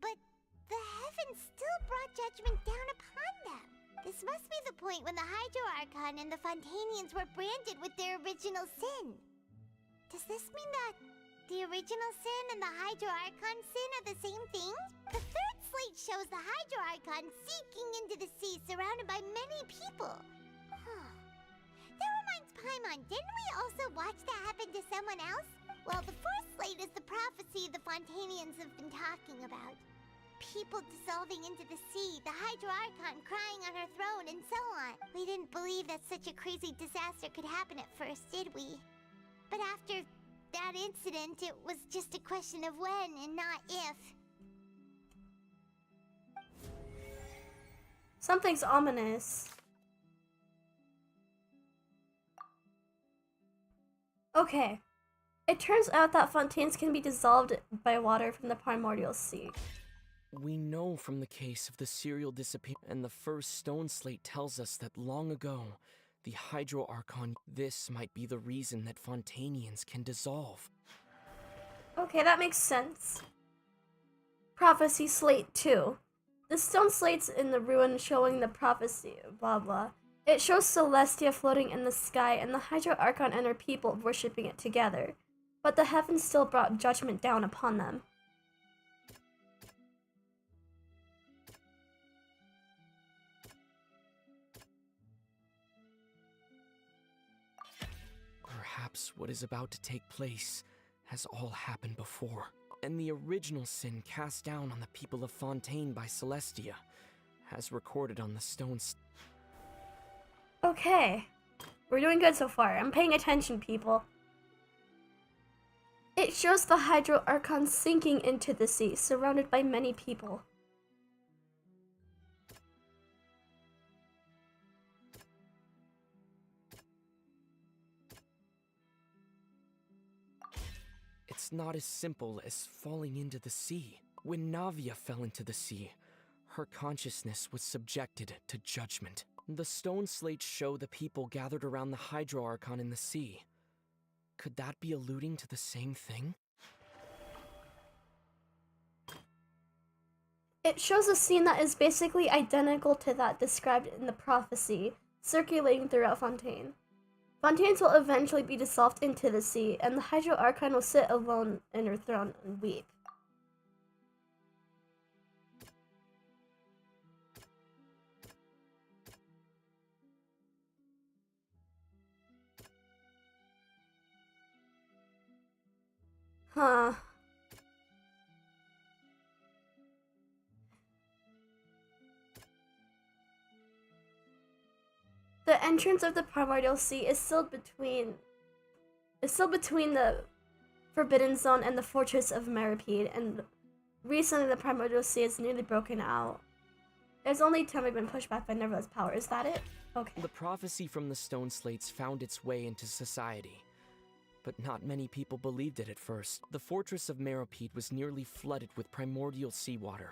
But the heavens still brought judgment down upon them. This must be the point when the Hydro Archon and the Fontainians were branded with their original sin. Does this mean that the original sin and the Hydro Archon sin are the same thing? The third slate shows the Hydro Archon sinking into the sea surrounded by many people. That reminds Paimon, didn't we also watch that happen to someone else? Well, the fourth slate is the prophecy the Fontainians have been talking about. People dissolving into the sea, the Hydro Archon crying on her throne, and so on. We didn't believe that such a crazy disaster could happen at first, did we? But after that incident, it was just a question of when and not if. Something's ominous. Okay. It turns out that fontaines can be dissolved by water from the primordial sea. We know from the case of the serial disappearance, and the first stone slate tells us that long ago, the Hydro Archon, this might be the reason that Fontainians can dissolve. Okay, that makes sense. Prophecy slate 2. The stone slates in the ruin showing the prophecy, blah blah. It shows Celestia floating in the sky and the Hydro Archon and her people worshipping it together. But the heavens still brought judgment down upon them. Perhaps what is about to take place has all happened before, and the original sin cast down on the people of Fontaine by Celestia, as recorded on the stones. Okay, We're doing good so far. I'm paying attention, people. It shows the Hydro Archon sinking into the sea, surrounded by many people. It's not as simple as falling into the sea. When Navia fell into the sea, her consciousness was subjected to judgment. The stone slates show the people gathered around the Hydro Archon in the sea. Could that be alluding to the same thing? It shows a scene that is basically identical to that described in the prophecy, circulating throughout Fontaine. Fontaines will eventually be dissolved into the sea, and the Hydro Archon will sit alone in her throne and weep. Huh. The entrance of the Primordial Sea is still between the Forbidden Zone and the Fortress of Meripede, and recently the Primordial Sea is nearly broken out. There's only time been pushed back by Nerva's power. Is that it? Okay. The prophecy from the stone slates found its way into society, but not many people believed it at first. The Fortress of Meripede was nearly flooded with primordial seawater,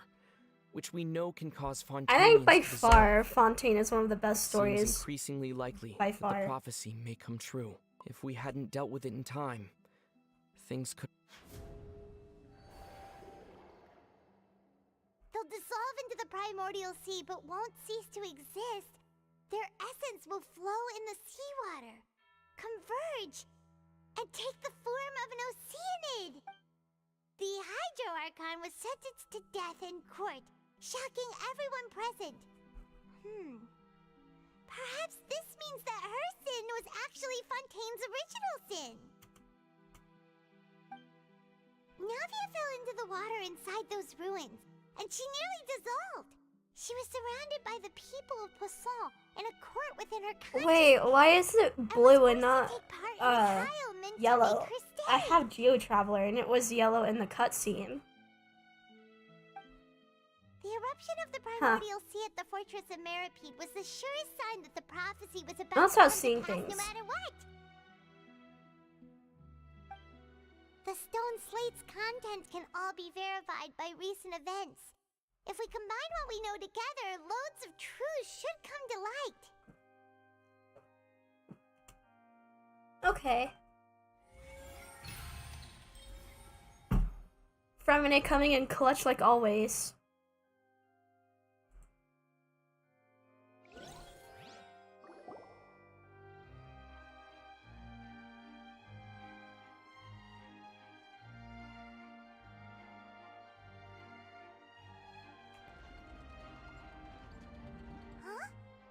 which we know can cause Fontaine. I think by far Fontaine is one of the best stories. Seems increasingly likely by that far. the prophecy may come true. If we hadn't dealt with it in time, things could. They'll dissolve into the primordial sea but won't cease to exist. Their essence will flow in the seawater, converge, and take the form of an Oceanid. The Hydro Archon was sentenced to death in court, shocking everyone present. Perhaps this means that her sin was actually Fontaine's original sin. Navia fell into the water inside those ruins, and she nearly dissolved. She was surrounded by the people of Poisson in a court within her country. Wait, why is it blue and not yellow? I have Geo Traveler and it was yellow in the cutscene. The eruption of the primordial sea at the Fortress of Meripede was the surest sign that the prophecy was about That's to how come to seeing pass things. no matter what. The stone slate's contents can all be verified by recent events. If we combine what we know together, loads of truths should come to light. Okay. Freminet coming in clutch like always.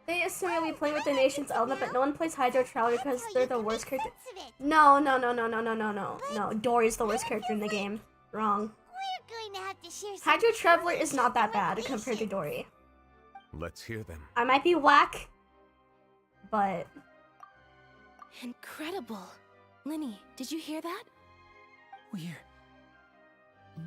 They assume you'll be playing with the nation's element, but no one plays Hydro Traveler because they're the worst character. No. No, Dory's the worst character in the game. Wrong. We're going to have to share some Hydro Traveler is not that bad compared to Dory. Let's hear them. I might be whack, but... Incredible. Linny, did you hear that? We're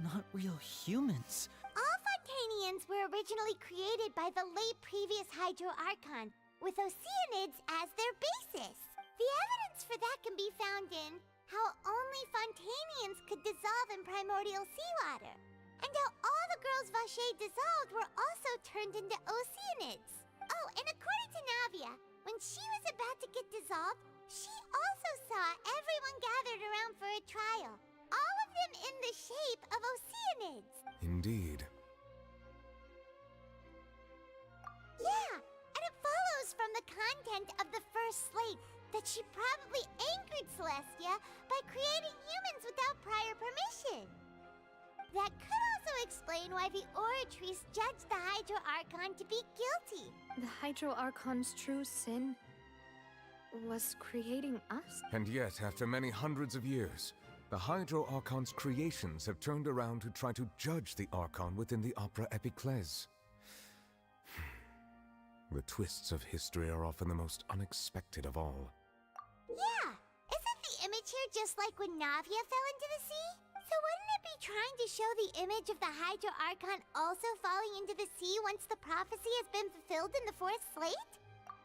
not real humans. All Fontainians were originally created by the late previous Hydro Archon, with Oceanids as their basis. The evidence for that can be found in how only Fontainians could dissolve in primordial seawater, and how all the girls Vacher dissolved were also turned into Oceanids. Oh, and according to Navia, when she was about to get dissolved, she also saw everyone gathered around for a trial, all of them in the shape of Oceanids. Indeed. Yeah, and it follows from the content of the first slate that she probably angered Celestia by creating humans without prior permission. That could also explain why the Oratrice judged the Hydro Archon to be guilty. The Hydro Archon's true sin was creating us? And yet, after many hundreds of years, the Hydro Archon's creations have turned around to try to judge the Archon within the Opera Epiclese. The twists of history are often the most unexpected of all. here just like when Navia fell into the sea? So wouldn't it be trying to show the image of the Hydro Archon also falling into the sea once the prophecy has been fulfilled in the fourth slate?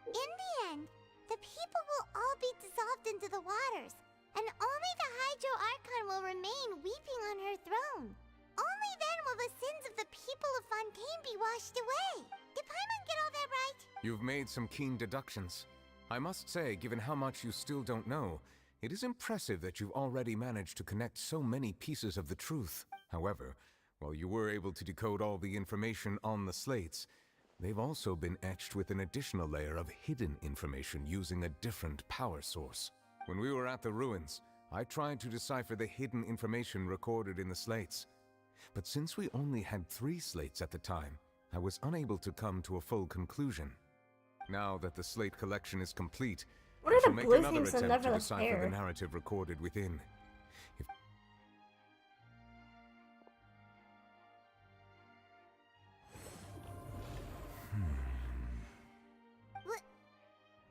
In the end, the people will all be dissolved into the waters, and only the Hydro Archon will remain weeping on her throne. Only then will the sins of the people of Fontaine be washed away. Did Paimon get all that right? You've made some keen deductions. I must say, given how much you still don't know, it is impressive that you've already managed to connect so many pieces of the truth. However, while you were able to decode all the information on the slates, they've also been etched with an additional layer of hidden information using a different power source. When we were at the ruins, I tried to decipher the hidden information recorded in the slates. But since we only had 3 slates at the time, I was unable to come to a full conclusion. Now that the slate collection is complete, What I are shall the make blue another things that attempt to never decipher appear? the narrative recorded within. If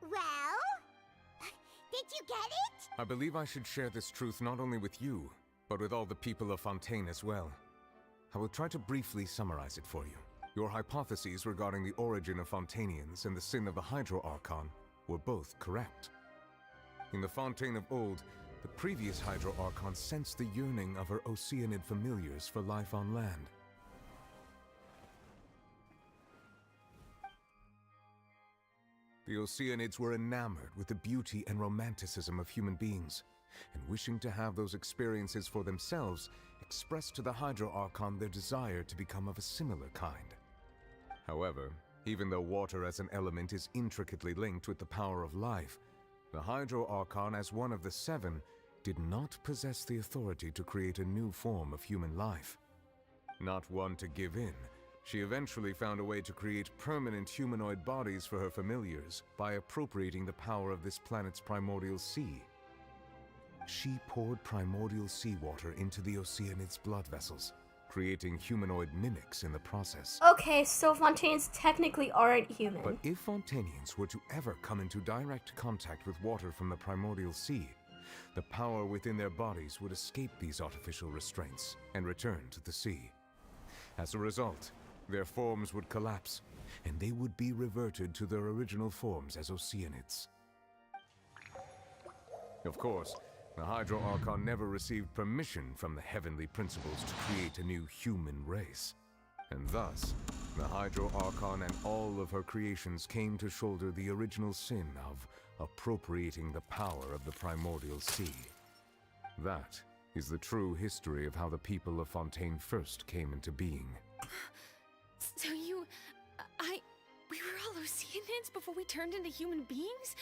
Well? Did you get it? I believe I should share this truth not only with you, but with all the people of Fontaine as well. I will try to briefly summarize it for you. Your hypotheses regarding the origin of Fontainians and the sin of the Hydro Archon were both correct. In the Fontaine of old, the previous Hydro Archon sensed the yearning of her Oceanid familiars for life on land. The Oceanids were enamored with the beauty and romanticism of human beings, and wishing to have those experiences for themselves, expressed to the Hydro Archon their desire to become of a similar kind. However, even though water as an element is intricately linked with the power of life, the Hydro Archon, as one of the 7, did not possess the authority to create a new form of human life. Not one to give in, she eventually found a way to create permanent humanoid bodies for her familiars by appropriating the power of this planet's primordial sea. She poured primordial seawater into the Oceanids' blood vessels, creating humanoid mimics in the process. Okay, so Fontaines technically aren't human. But if Fontainians were to ever come into direct contact with water from the primordial sea, the power within their bodies would escape these artificial restraints and return to the sea. As a result, their forms would collapse, and they would be reverted to their original forms as Oceanids. Of course, the Hydro Archon never received permission from the heavenly principles to create a new human race. And thus, the Hydro Archon and all of her creations came to shoulder the original sin of appropriating the power of the primordial sea. That is the true history of how the people of Fontaine first came into being. So we were all Oceanids before we turned into human beings?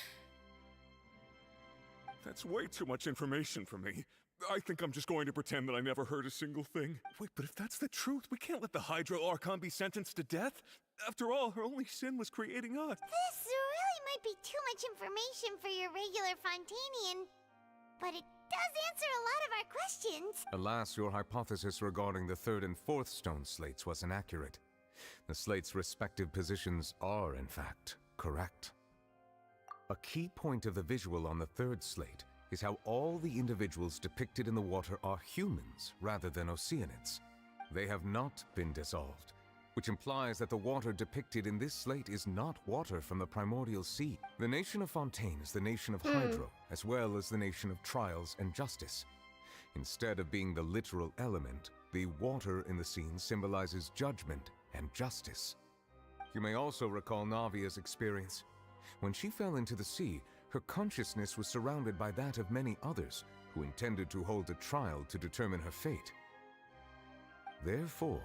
That's way too much information for me. I think I'm just going to pretend that I never heard a single thing. Wait, but if that's the truth, we can't let the Hydro Archon be sentenced to death. After all, her only sin was creating us. This really might be too much information for your regular Fontainian, but it does answer a lot of our questions. Alas, your hypothesis regarding the 3rd and 4th stone slates was inaccurate. The slates' respective positions are, in fact, correct. A key point of the visual on the 3rd slate is how all the individuals depicted in the water are humans rather than Oceanids. They have not been dissolved, which implies that the water depicted in this slate is not water from the primordial sea. The nation of Fontaine is the nation of Hydro, as well as the nation of Trials and Justice. Instead of being the literal element, the water in the scene symbolizes judgment and justice. You may also recall Navia's experience. When she fell into the sea, her consciousness was surrounded by that of many others who intended to hold a trial to determine her fate. Therefore,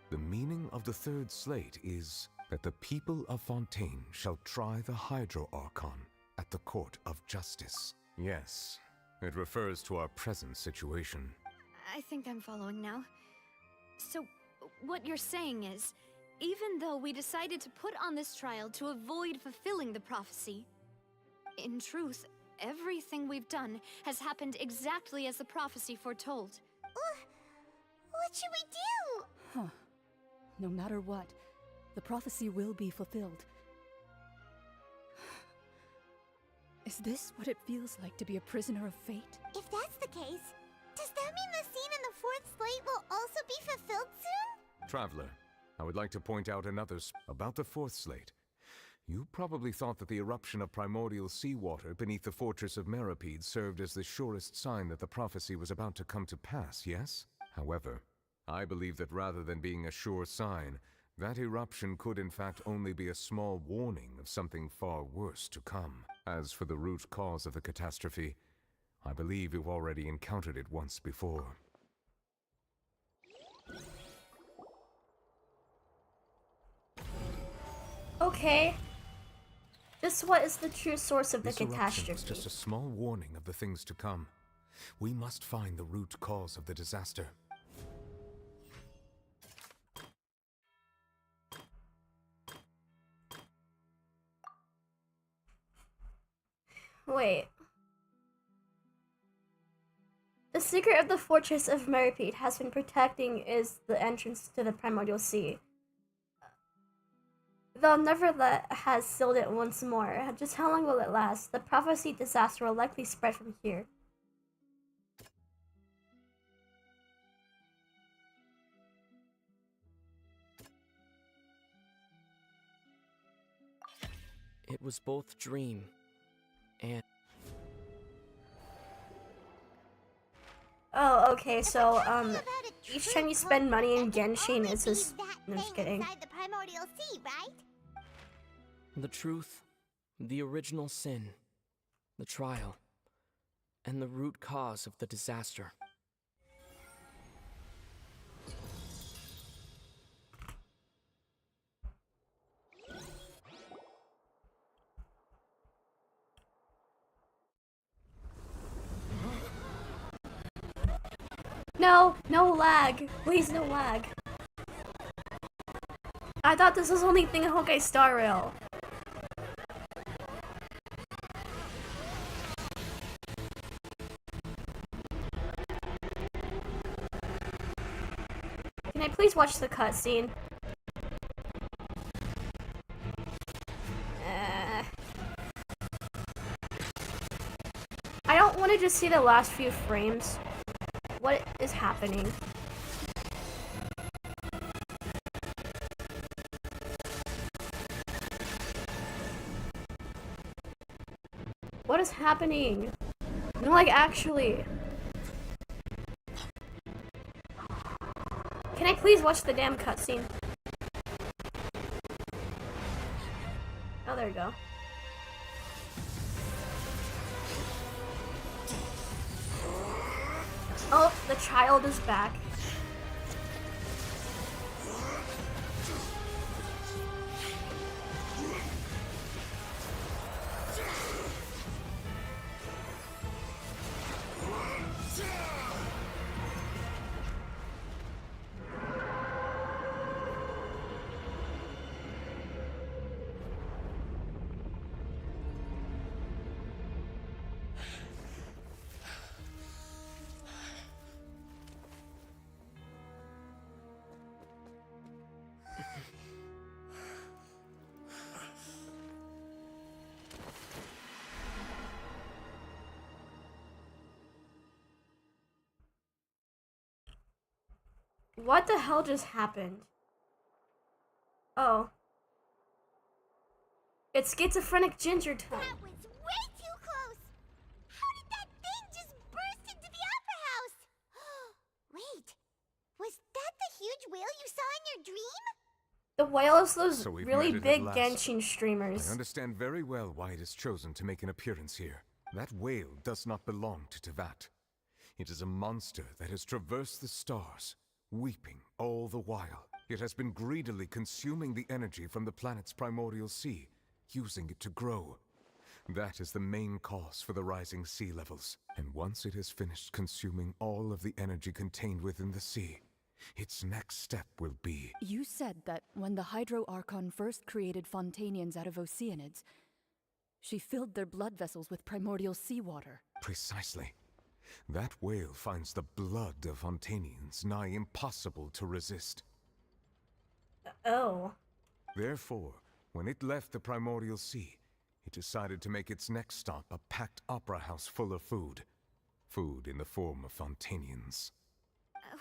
the meaning of the 3rd slate is that the people of Fontaine shall try the Hydro Archon at the court of justice. Yes, it refers to our present situation. I think I'm following now. So, what you're saying is, even though we decided to put on this trial to avoid fulfilling the prophecy, in truth, everything we've done has happened exactly as the prophecy foretold. What should we do? Huh. No matter what, the prophecy will be fulfilled. Is this what it feels like to be a prisoner of fate? If that's the case, does that mean the scene in the fourth slate will also be fulfilled soon? Traveler, I would like to point out about the fourth slate. You probably thought that the eruption of primordial seawater beneath the fortress of Meripede served as the surest sign that the prophecy was about to come to pass, yes? However, I believe that rather than being a sure sign, that eruption could in fact only be a small warning of something far worse to come. As for the root cause of the catastrophe, I believe you've already encountered it once before. Okay. This what is the true source of the This eruption catastrophe? was just a small warning of the things to come. We must find the root cause of the disaster. Wait. The secret of the fortress of Meripede has been protecting is the entrance to the primordial sea. Though Neverlet has sealed it once more. Just how long will it last? The prophesied disaster will likely spread from here. It was both dream and... Oh, okay, so, each time you spend money in Genshin, it's just... No, I'm just kidding. Inside the primordial sea, right? The truth, the original sin, the trial, and the root cause of the disaster. No, no lag. Please, no lag. I thought this was only thing in Honkai Star Rail. Can I please watch the cutscene? I don't want to just see the last few frames. What is happening? What is happening? No, like, actually. Can I please watch the damn cutscene? Oh, there we go. Oh, the child is back. What the hell just happened? Oh. It's schizophrenic ginger time. That was way too close! How did that thing just burst into the opera house? Wait, was that the huge whale you saw in your dream? The whale is those So we've really met it at big last. Genshin streamers. I understand very well why it has chosen to make an appearance here. That whale does not belong to Tevat. It is a monster that has traversed the stars, weeping all the while. It has been greedily consuming the energy from the planet's primordial sea, using it to grow. That is the main cause for the rising sea levels. And once it has finished consuming all of the energy contained within the sea, its next step will be... You said that when the Hydro Archon first created Fontanians out of Oceanids, she filled their blood vessels with primordial seawater. Precisely. That whale finds the blood of Fontanians nigh impossible to resist. Oh. Therefore, when it left the primordial sea, it decided to make its next stop a packed opera house full of food. Food in the form of Fontanians.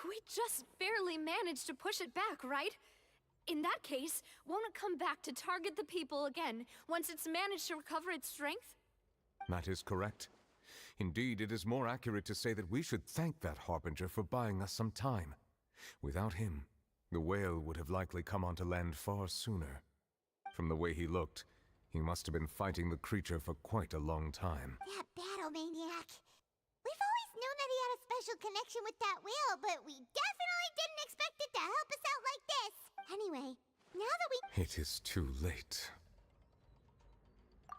We just barely managed to push it back, right? In that case, won't it come back to target the people again once it's managed to recover its strength? That is correct. Indeed, it is more accurate to say that we should thank that Harbinger for buying us some time. Without him, the whale would have likely come onto land far sooner. From the way he looked, he must have been fighting the creature for quite a long time. That battle maniac. We've always known that he had a special connection with that whale, but we definitely didn't expect it to help us out like this. Anyway, now that we... It is too late.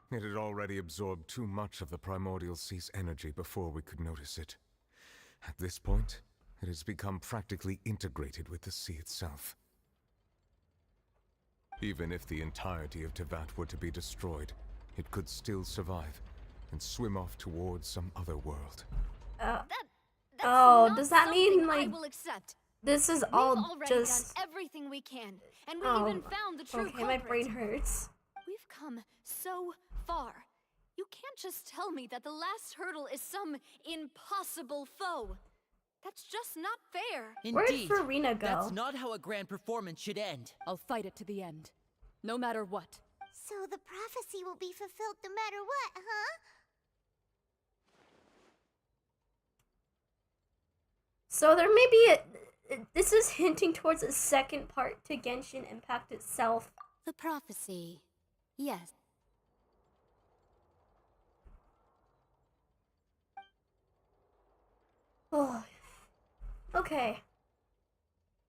It had already absorbed too much of the Primordial Sea's energy before we could notice it. At this point, it has become practically integrated with the sea itself. Even if the entirety of Tevat were to be destroyed, it could still survive and swim off towards some other world. Does that mean, like, I will accept. this is We've all already just... done everything we can, and we even found the true okay, my culprit. brain hurts. We've come so far. You can't just tell me that the last hurdle is some impossible foe. That's just not fair. Indeed. Where'd Freminet go? That's not how a grand performance should end. I'll fight it to the end. No matter what. So the prophecy will be fulfilled no matter what, huh? So there may be a... This is hinting towards a second part to Genshin Impact itself. The prophecy. Yes. Oh, okay.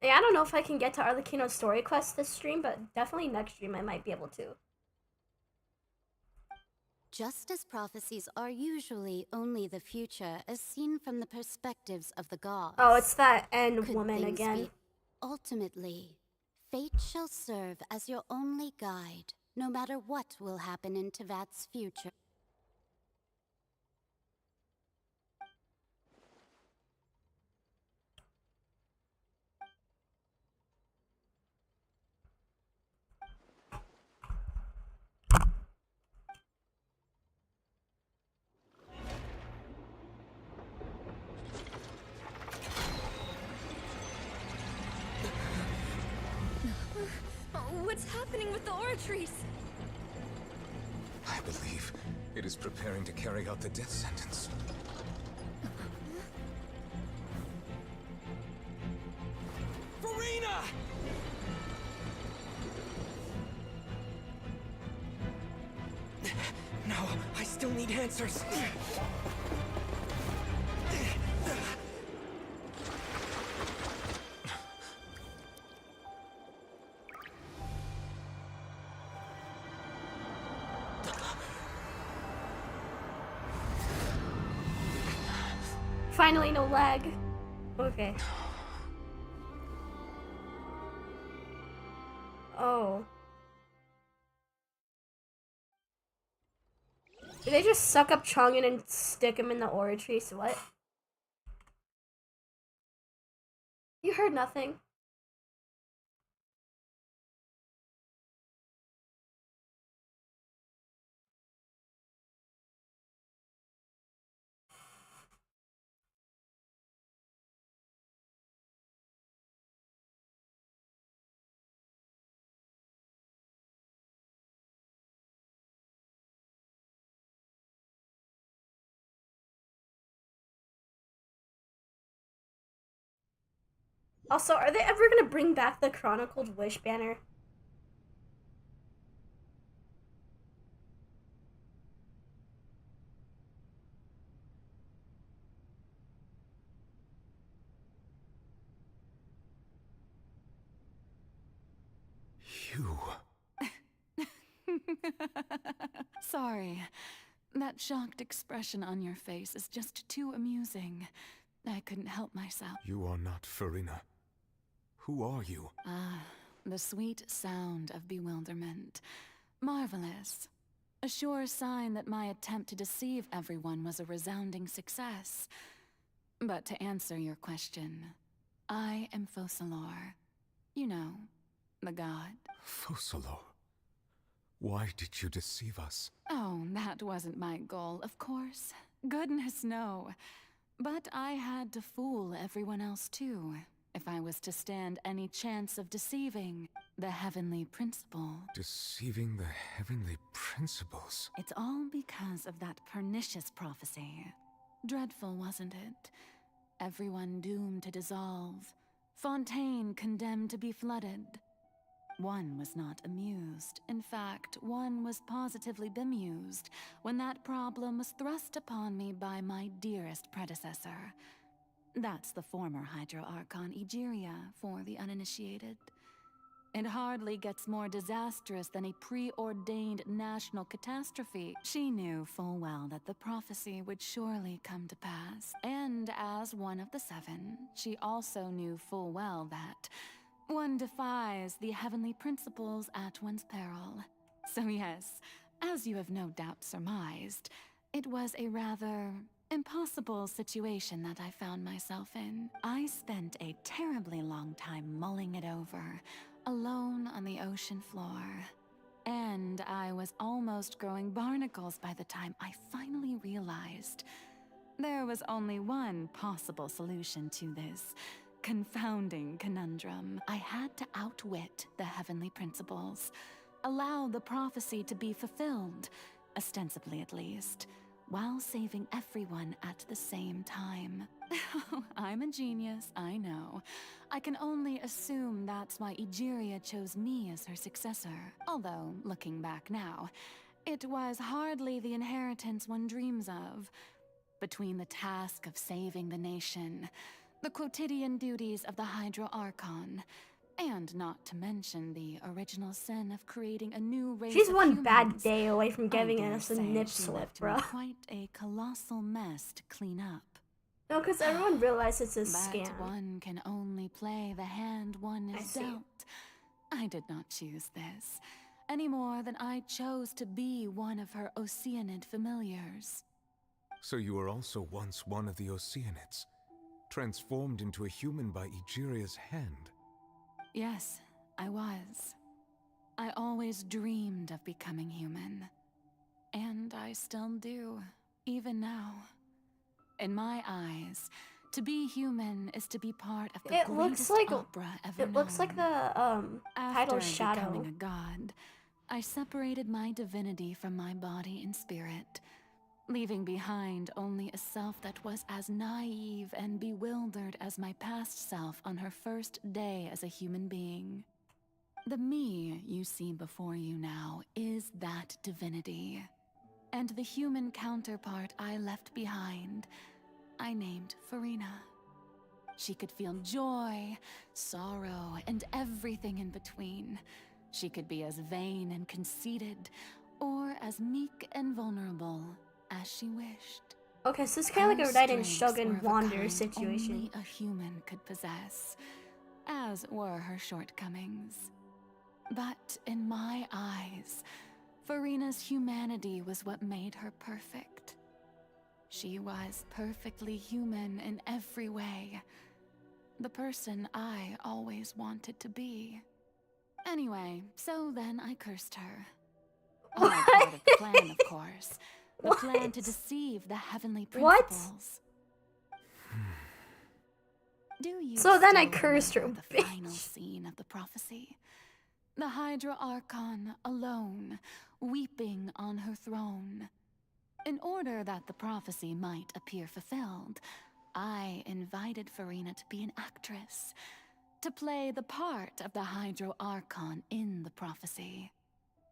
Yeah, I don't know if I can get to Arlecchino's story quest this stream, but definitely next stream I might be able to. Just as prophecies are usually only the future as seen from the perspectives of the gods. Oh, it's that end Could woman things again. be- Ultimately, fate shall serve as your only guide, no matter what will happen in Tevat's future. What's happening with the oratories? I believe it is preparing to carry out the death sentence. Farina! No, I still need answers. Finally, no lag. Okay. Oh. Did they just suck up Chang'an and stick him in the oratories? What? You heard nothing. Also, are they ever gonna bring back the Chronicled Wish banner? You... Sorry. That shocked expression on your face is just too amusing. I couldn't help myself. You are not Farina. Who are you? Ah, the sweet sound of bewilderment. Marvelous. A sure sign that my attempt to deceive everyone was a resounding success. But to answer your question, I am Focalor. You know, the god. Focalor? Why did you deceive us? Oh, that wasn't my goal, of course. Goodness, no. But I had to fool everyone else too, if I was to stand any chance of deceiving the Heavenly Principle. Deceiving the Heavenly Principles? It's all because of that pernicious prophecy. Dreadful, wasn't it? Everyone doomed to dissolve. Fontaine condemned to be flooded. One was not amused. In fact, one was positively bemused when that problem was thrust upon me by my dearest predecessor. That's the former Hydro Archon Egeria, for the uninitiated. It hardly gets more disastrous than a preordained national catastrophe. She knew full well that the prophecy would surely come to pass, and as one of the seven, she also knew full well that one defies the heavenly principles at one's peril. So yes, as you have no doubt surmised, it was a rather impossible situation that I found myself in. I spent a terribly long time mulling it over, alone on the ocean floor. And I was almost growing barnacles by the time I finally realized there was only one possible solution to this confounding conundrum. I had to outwit the heavenly principles, allow the prophecy to be fulfilled, ostensibly at least, while saving everyone at the same time. I'm a genius, I know. I can only assume that's why Egeria chose me as her successor. Although, looking back now, it was hardly the inheritance one dreams of. Between the task of saving the nation, the quotidian duties of the Hydro Archon, and not to mention the original sin of creating a new race She's of one humans, bad day away from I giving dare us a say nip she slip, left me bro. quite a colossal mess to clean up. No, because everyone realizes it's a But scam. one can only play the hand one is dealt. I did not choose this, any more than I chose to be one of her Oceanid familiars. So you were also once one of the Oceanids, transformed into a human by Egeria's hand. Yes, I was. I always dreamed of becoming human. And I still do, even now. In my eyes, to be human is to be part of the It looks greatest like opera ever it looks like the title After Shadow. becoming a god, I separated my divinity from my body and spirit, leaving behind only a self that was as naive and bewildered as my past self on her first day as a human being. The me you see before you now is that divinity. And the human counterpart I left behind, I named Freminet. She could feel joy, sorrow, and everything in between. She could be as vain and conceited, or as meek and vulnerable as she wished. Okay, so it's kind of like a Knight and Strengths were Shogun of a Wander kind situation. Only a human could possess, as were her shortcomings. But in my eyes, Fremine's humanity was what made her perfect. She was perfectly human in every way. The person I always wanted to be. Anyway, so then I cursed her. All part of the plan, of course. The plan to deceive the heavenly principles. Do you So then I still cursed her, remember the final scene of the prophecy? The Hydra Archon alone, weeping on her throne. In order that the prophecy might appear fulfilled, I invited Freminet to be an actress, to play the part of the Hydro Archon in the prophecy.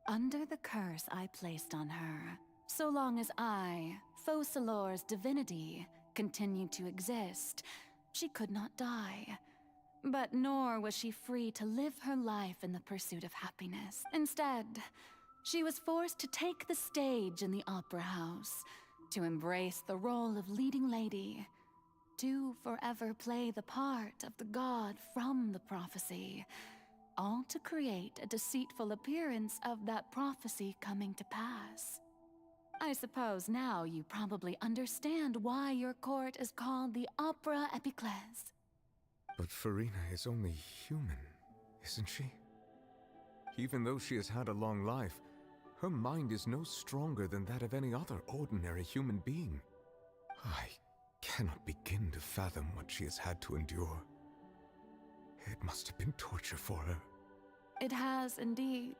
Under the curse I placed on her, so long as I, Focalor's divinity, continued to exist, she could not die. But nor was she free to live her life in the pursuit of happiness. Instead, she was forced to take the stage in the opera house, to embrace the role of leading lady, to forever play the part of the god from the prophecy, all to create a deceitful appearance of that prophecy coming to pass. I suppose now you probably understand why your court is called the Opera Epiclese. But Freminet is only human, isn't she? Even though she has had a long life, Her mind is no stronger than that of any other ordinary human being. I cannot begin to fathom what she has had to endure. It must have been torture for her. It has indeed.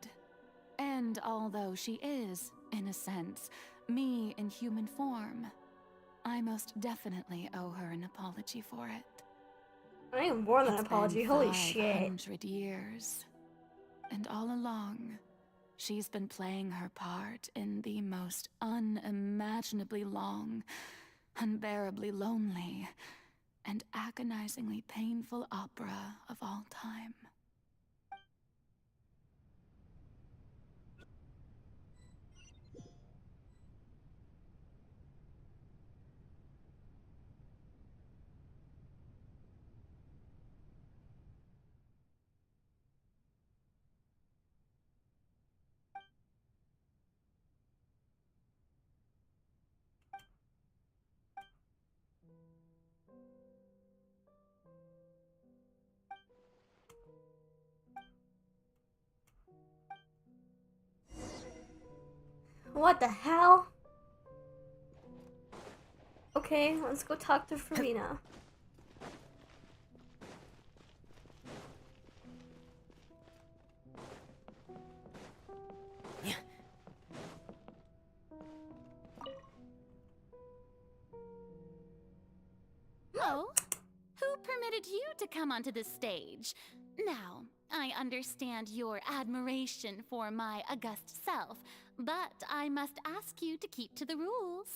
And although she is, in a sense, me in human form, I most definitely owe her an apology for it. I ain't more than an It's apology, been holy shit. 500 years. And all along, she's been playing her part in the most unimaginably long, unbearably lonely, and agonizingly painful opera of all time. What the hell? Okay, let's go talk to Freminet. Oh? Who permitted you to come onto the stage? Now, I understand your admiration for my august self, but I must ask you to keep to the rules.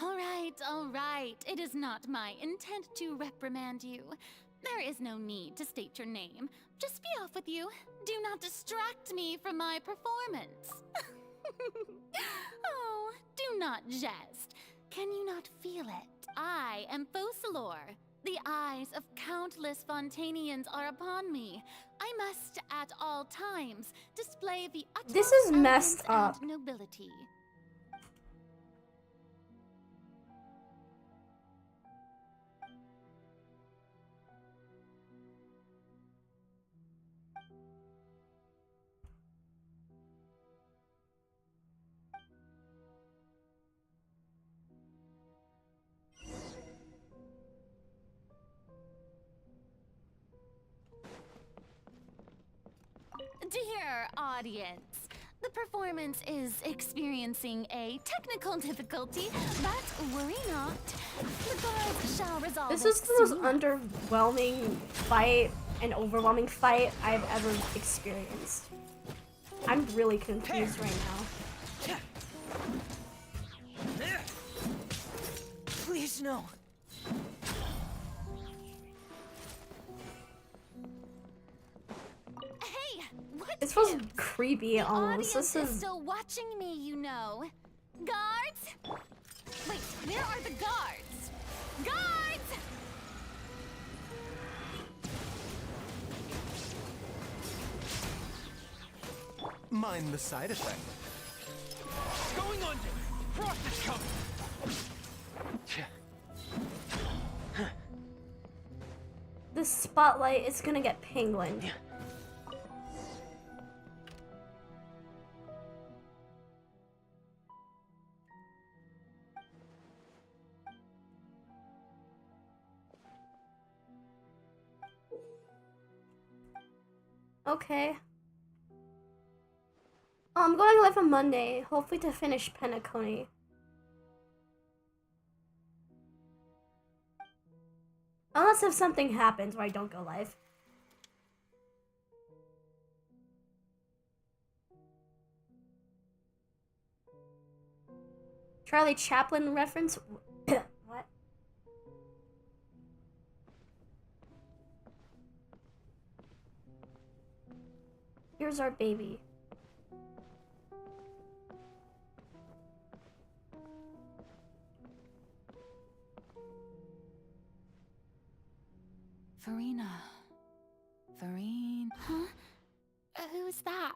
All right. It is not my intent to reprimand you. There is no need to state your name. Just be off with you. Do not distract me from my performance. Oh, do not jest. Can you not feel it? I am Focalor. The eyes of countless Fontanians are upon me. I must, at all times, display the utmost This is messed elegance up. and nobility. Dear audience, the performance is experiencing a technical difficulty, but worry not. The guards shall resolve This it is the most soon. underwhelming fight and overwhelming fight I've ever experienced. I'm really confused right now. Please, no. Hey, what This feels gives? creepy The almost. audience This is is still watching me, you know. Guards? Wait, where are the guards? Guards! Mind the side effect. Going under! Frost is coming! the spotlight is gonna get penguin. Okay. Oh, I'm going live on Monday, hopefully to finish Penacony. Unless if something happens where I don't go live. Charlie Chaplin reference? What? Here's our baby. Farina. Farine. Huh? Who's that?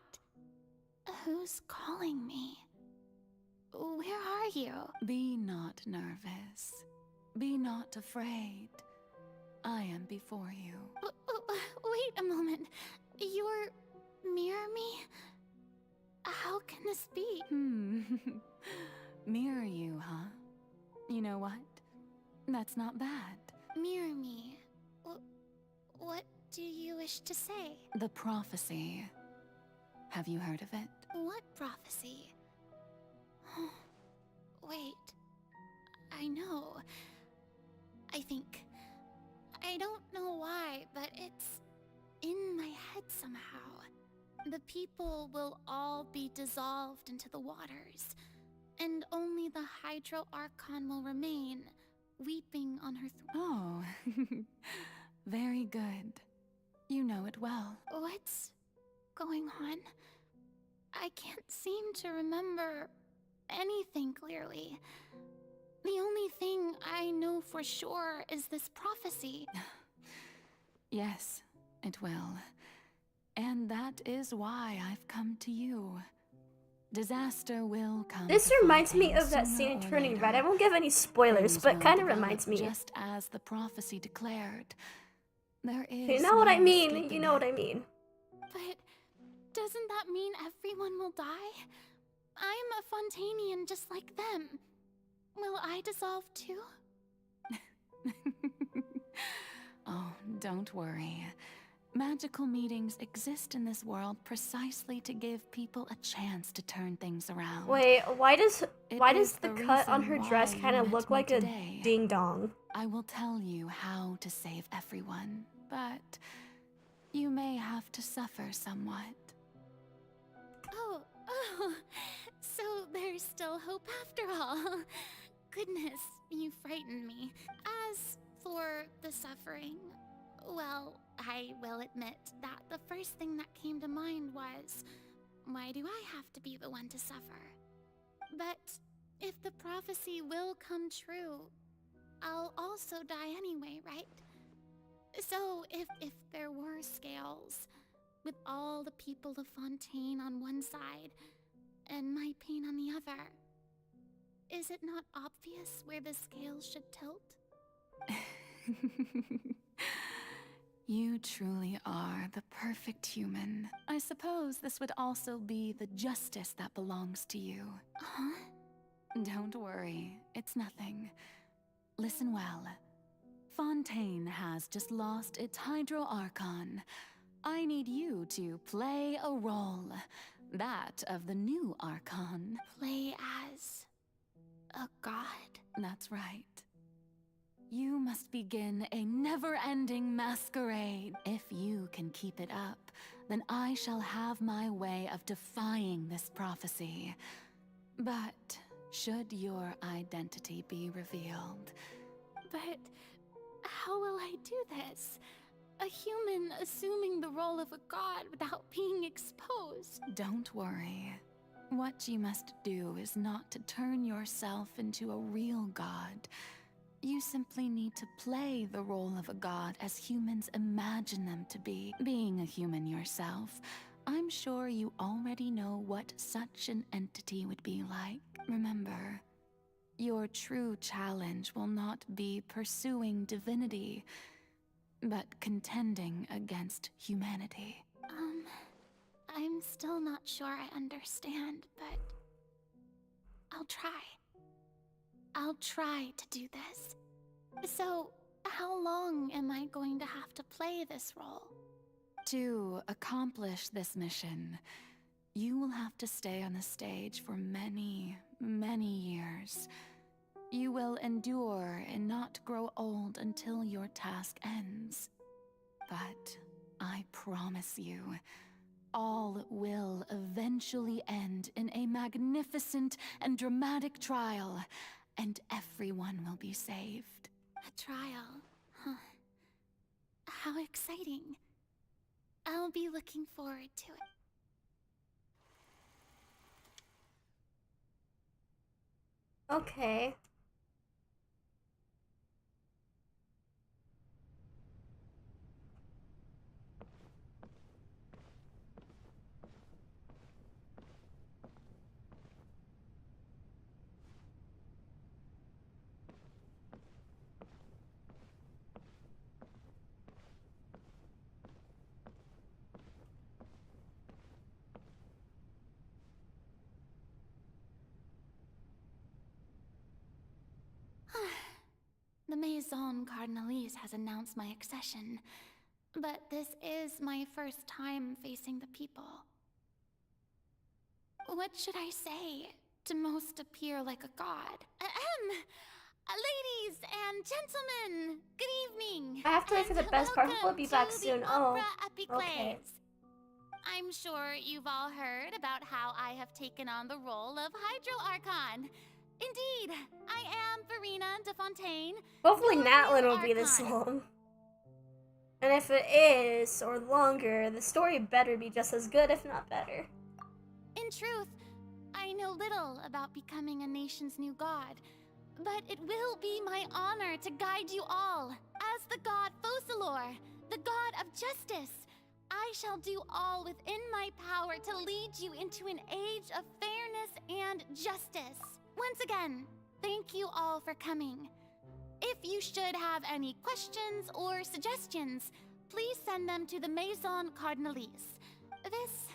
Who's calling me? Where are you? Be not nervous. Be not afraid. I am before you. Wait a moment. You're near me? How can this be? Mirror you, huh? You know what? That's not bad. Mirror me. What do you wish to say? The prophecy. Have you heard of it? What prophecy? Wait. I know. I think. I don't know why, but it's in my head somehow. The people will all be dissolved into the waters, and only the Hydro Archon will remain, weeping on her Oh, very good. You know it well. What's going on? I can't seem to remember anything clearly. The only thing I know for sure is this prophecy. Yes, it will. And that is why I've come to you. Disaster will come. This to reminds me Fontaine of that sooner scene in or Turning later. Red. I won't give any spoilers, Things but will kind of develop reminds me. Just as the prophecy declared. There is You know what I no mean? escaping You know what it. I mean. But doesn't that mean everyone will die? I'm a Fontainian just like them. Will I dissolve too? Oh, don't worry. Magical meetings exist in this world precisely to give people a chance to turn things around. Wait, why does It the is the cut on her reason dress why kind you of met look me like today. a ding dong? I will tell you how to save everyone, but you may have to suffer somewhat. Oh, so there's still hope after all. Goodness, you frightened me. As for the suffering, well, I will admit that the first thing that came to mind was, why do I have to be the one to suffer? But if the prophecy will come true, I'll also die anyway, right? So if there were scales, with all the people of Fontaine on one side, and my pain on the other, is it not obvious where the scales should tilt? You truly are the perfect human. I suppose this would also be the justice that belongs to you. Huh? Don't worry, it's nothing. Listen well. Fontaine has just lost its Hydro Archon. I need you to play a role. That of the new Archon. Play as a god? That's right. You must begin a never-ending masquerade. If you can keep it up, then I shall have my way of defying this prophecy. But should your identity be revealed... But how will I do this? A human assuming the role of a god without being exposed. Don't worry. What you must do is not to turn yourself into a real god. You simply need to play the role of a god as humans imagine them to be. Being a human yourself, I'm sure you already know what such an entity would be like. Remember, your true challenge will not be pursuing divinity, but contending against humanity. I'm still not sure I understand, but I'll try. I'll try to do this. So, how long am I going to have to play this role? To accomplish this mission, you will have to stay on the stage for many, many years. You will endure and not grow old until your task ends. But I promise you, all will eventually end in a magnificent and dramatic trial, and everyone will be saved. A trial, huh? How exciting. I'll be looking forward to it. Okay. The Maison Cardinalise has announced my accession, but this is my first time facing the people. What should I say to most appear like a god? Ladies and gentlemen, good evening. I have to wait for the best part. We'll be back soon. Oh, okay. I'm sure you've all heard about how I have taken on the role of Hydro Archon. Indeed, I am Verena de Fontaine. Hopefully Natlin will be this long. And if it is, or longer, the story better be just as good, if not better. In truth, I know little about becoming a nation's new god, but it will be my honor to guide you all. As the god Focalor, the god of justice, I shall do all within my power to lead you into an age of fairness and justice. Once again, thank you all for coming. If you should have any questions or suggestions, please send them to the Maison Cardinalise. This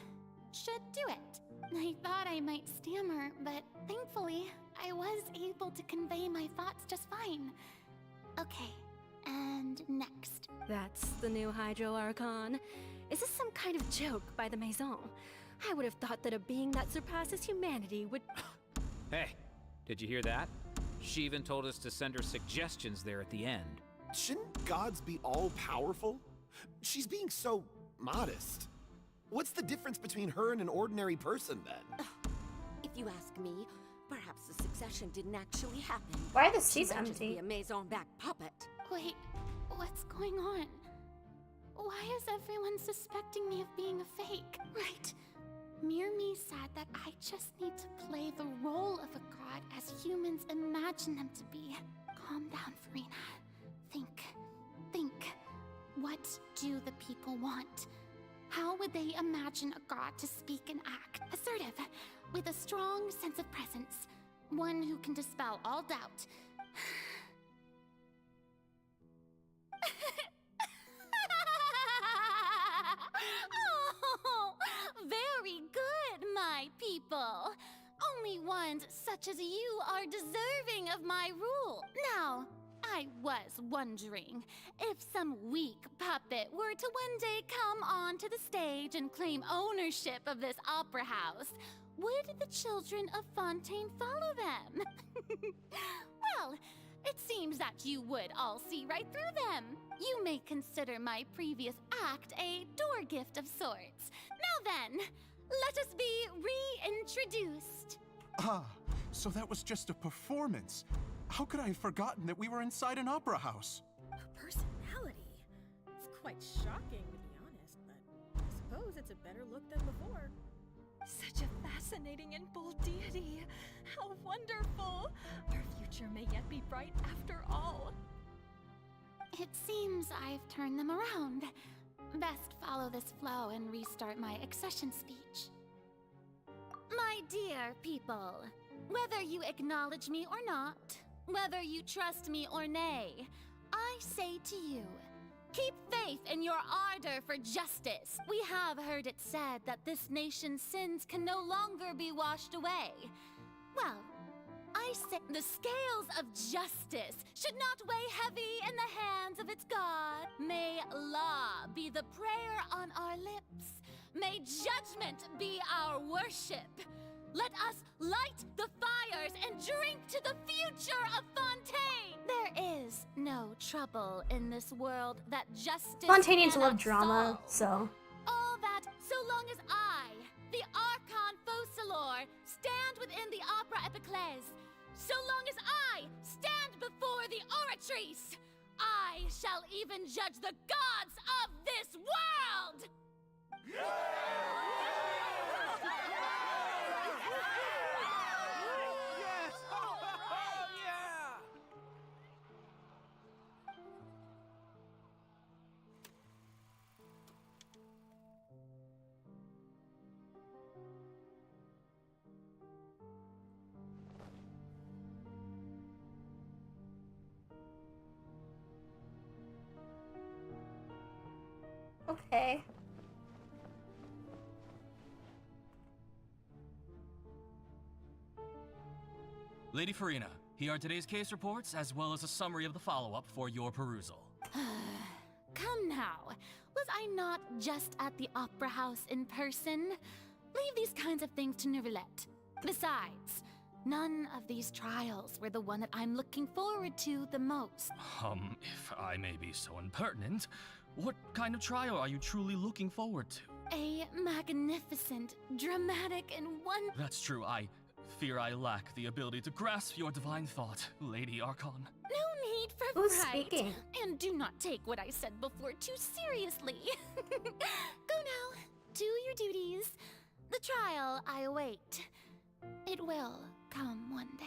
should do it. I thought I might stammer, but thankfully, I was able to convey my thoughts just fine. Okay, and next. That's the new Hydro Archon. Is this some kind of joke by the Maison? I would have thought that a being that surpasses humanity would... Hey, did you hear that? She even told us to send her suggestions there at the end. Shouldn't gods be all-powerful? She's being so modest. What's the difference between her and an ordinary person, then? If you ask me, perhaps the succession didn't actually happen. Why are the seats She might just empty? be a Maison-back puppet. Wait, what's going on? Why is everyone suspecting me of being a fake? Right. Mirmi said that I just need to play the role of a god as humans imagine them to be. Calm down, Frena. Think. What do the people want? How would they imagine a god to speak and act? Assertive, with a strong sense of presence. One who can dispel all doubt. Oh, very good, my people. Only ones such as you are deserving of my rule. Now, I was wondering if some weak puppet were to one day come onto the stage and claim ownership of this opera house, would the children of Fontaine follow them? Well, it seems that you would all see right through them. You may consider my previous act a door gift of sorts. Now then, let us be reintroduced. Ah, so that was just a performance. How could I have forgotten that we were inside an opera house? A personality? It's quite shocking, to be honest, but I suppose it's a better look than before. Such a fascinating and bold deity. How wonderful! Our future may yet be bright after all. It seems I've turned them around. Best follow this flow and restart my accession speech. My dear people, whether you acknowledge me or not, whether you trust me or nay, I say to you, keep faith in your ardor for justice. We have heard it said that this nation's sins can no longer be washed away. Well, I say the scales of justice should not weigh heavy in the hands of its God. May law be the prayer on our lips. May judgment be our worship. Let us light the fires and drink to the future of Fontaine. There is no trouble in this world that justice Fontanians cannot love drama, solve. so. All that so long as I, the Archon Focalor, stand within the Opera Epiclese, so long as I stand before the Oratrice, I shall even judge the gods of this world! Yes! Oh, yeah! Okay. Lady Farina, Here are today's case reports, as well as a summary of the follow-up for your perusal. Come now. Was I not just at the Opera House in person? Leave these kinds of things to Neuvillette. Besides, none of these trials were the one that I'm looking forward to the most. If I may be so impertinent, what kind of trial are you truly looking forward to? A magnificent, dramatic, and That's true, I fear I lack the ability to grasp your divine thought, Lady Archon. No need for Who's fright. speaking? And do not take what I said before too seriously. Go now. Do your duties. The trial I await. It will come one day.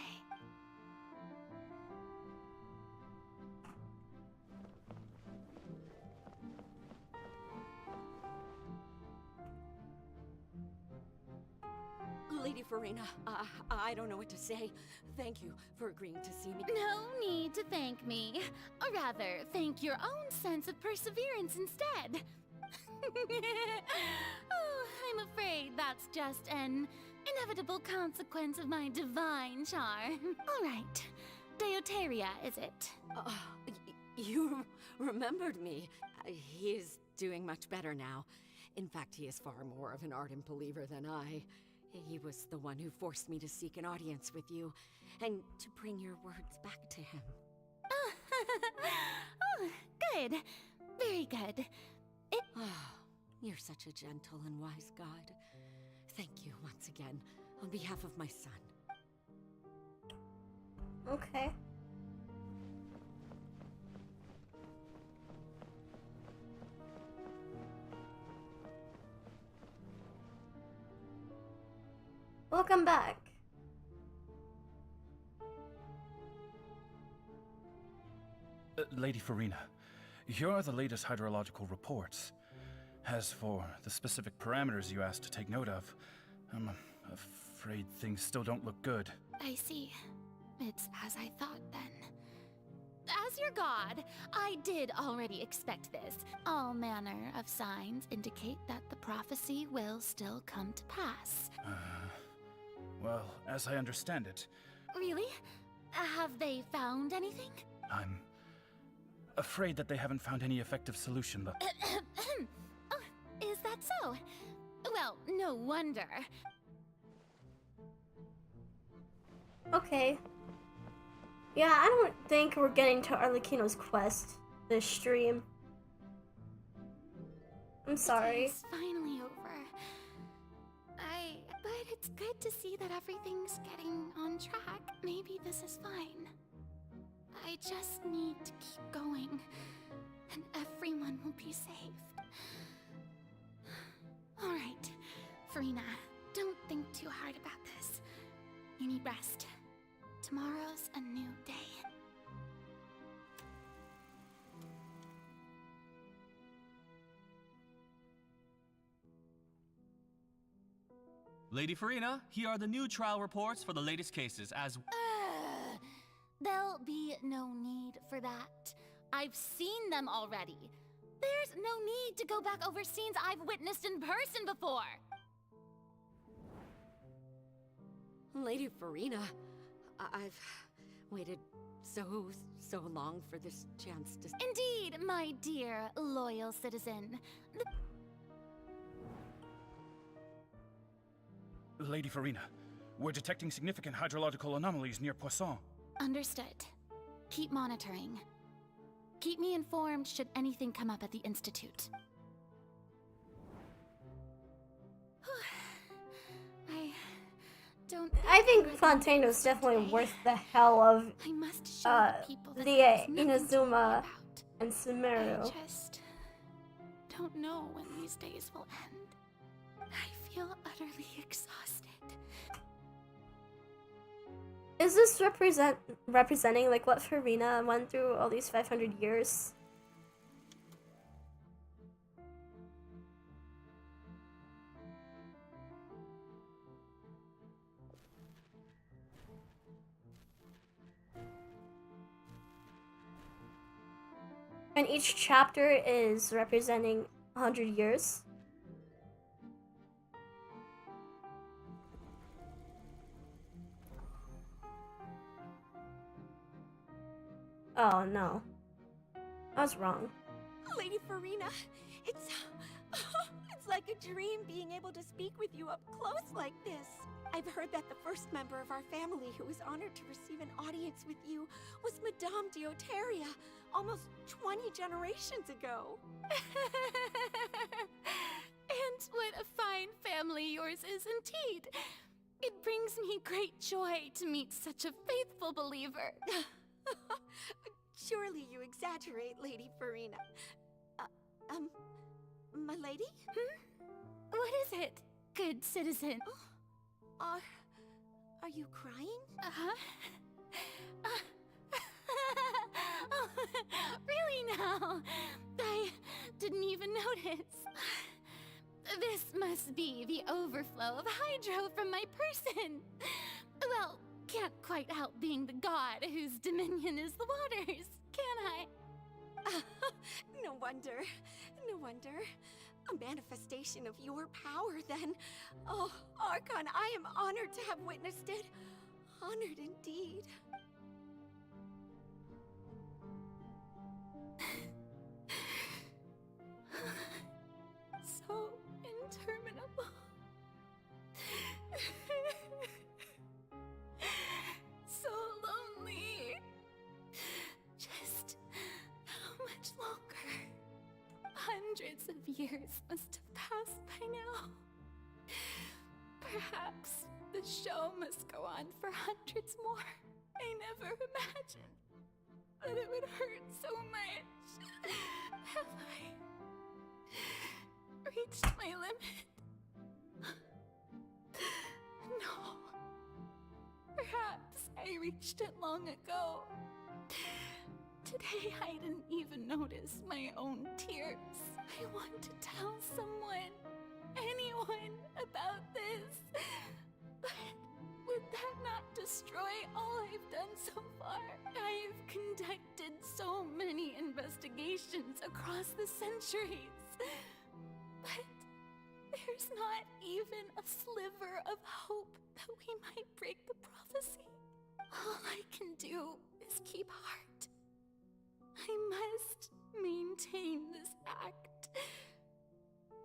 Lady Farina, I don't know what to say. Thank you for agreeing to see me. No need to thank me. Or rather, thank your own sense of perseverance instead. Oh, I'm afraid that's just an inevitable consequence of my divine charm. All right. Deoteria, is it? You remembered me. He is doing much better now. In fact, he is far more of an ardent believer than I. He was the one who forced me to seek an audience with you, and to bring your words back to him. Oh, good. Very good. You're such a gentle and wise god. Thank you once again, on behalf of my son. Okay. Welcome back. Lady Farina, here are the latest hydrological reports. As for the specific parameters you asked to take note of, I'm afraid things still don't look good. I see. It's as I thought then. As your god, I did already expect this. All manner of signs indicate that the prophecy will still come to pass. Well, as I understand it, Really? Have they found anything? I'm afraid that they haven't found any effective solution, but Oh, is that so? Well, no wonder. Okay. Yeah, I don't think we're getting to Arlecchino's quest this stream. I'm sorry. It's finally over. But it's good to see that everything's getting on track. Maybe this is fine. I just need to keep going, and everyone will be saved. All right, Farina, don't think too hard about this. You need rest. Tomorrow's a new day. Lady Farina, here are the new trial reports for the latest cases, as... There'll be no need for that. I've seen them already. There's no need to go back over scenes I've witnessed in person before. Lady Farina, I've waited so long for this chance to... Indeed, my dear, loyal citizen. Lady Farina, we're detecting significant hydrological anomalies near Poisson. Understood. Keep monitoring. Keep me informed should anything come up at the Institute. I think Fontaino's definitely worth the hell of I must show the people that the there's nothing to Inazuma worry and Sumeru. I just don't know when these days will end. I feel utterly exhausted. Is this representing like what Farina went through all these 500 years? And each chapter is representing 100 years? Oh no. I was wrong. Lady Farina, it's like a dream being able to speak with you up close like this. I've heard that the first member of our family who was honored to receive an audience with you was Madame Deoteria, almost 20 generations ago. And what a fine family yours is indeed. It brings me great joy to meet such a faithful believer. Surely you exaggerate, Lady Farina. My lady? What is it, good citizen? Are you crying? Uh-huh. Oh, really now? I didn't even notice. This must be the overflow of hydro from my person. Well, can't quite help being the god whose dominion is the waters, can I? No wonder. No wonder. A manifestation of your power, then. Oh, Archon, I am honored to have witnessed it. Honored indeed. So interminable. So lonely. Just how much longer? Hundreds of years must have passed by now. Perhaps the show must go on for hundreds more. I never imagined that it would hurt so much. Have I reached my limit? No. Perhaps I reached it long ago. Today I didn't even notice my own tears. I want to tell someone, anyone, about this. But would that not destroy all I've done so far? I've conducted so many investigations across the centuries. But there's not even a sliver of hope that we might break the prophecy. All I can do is keep heart. I must maintain this act.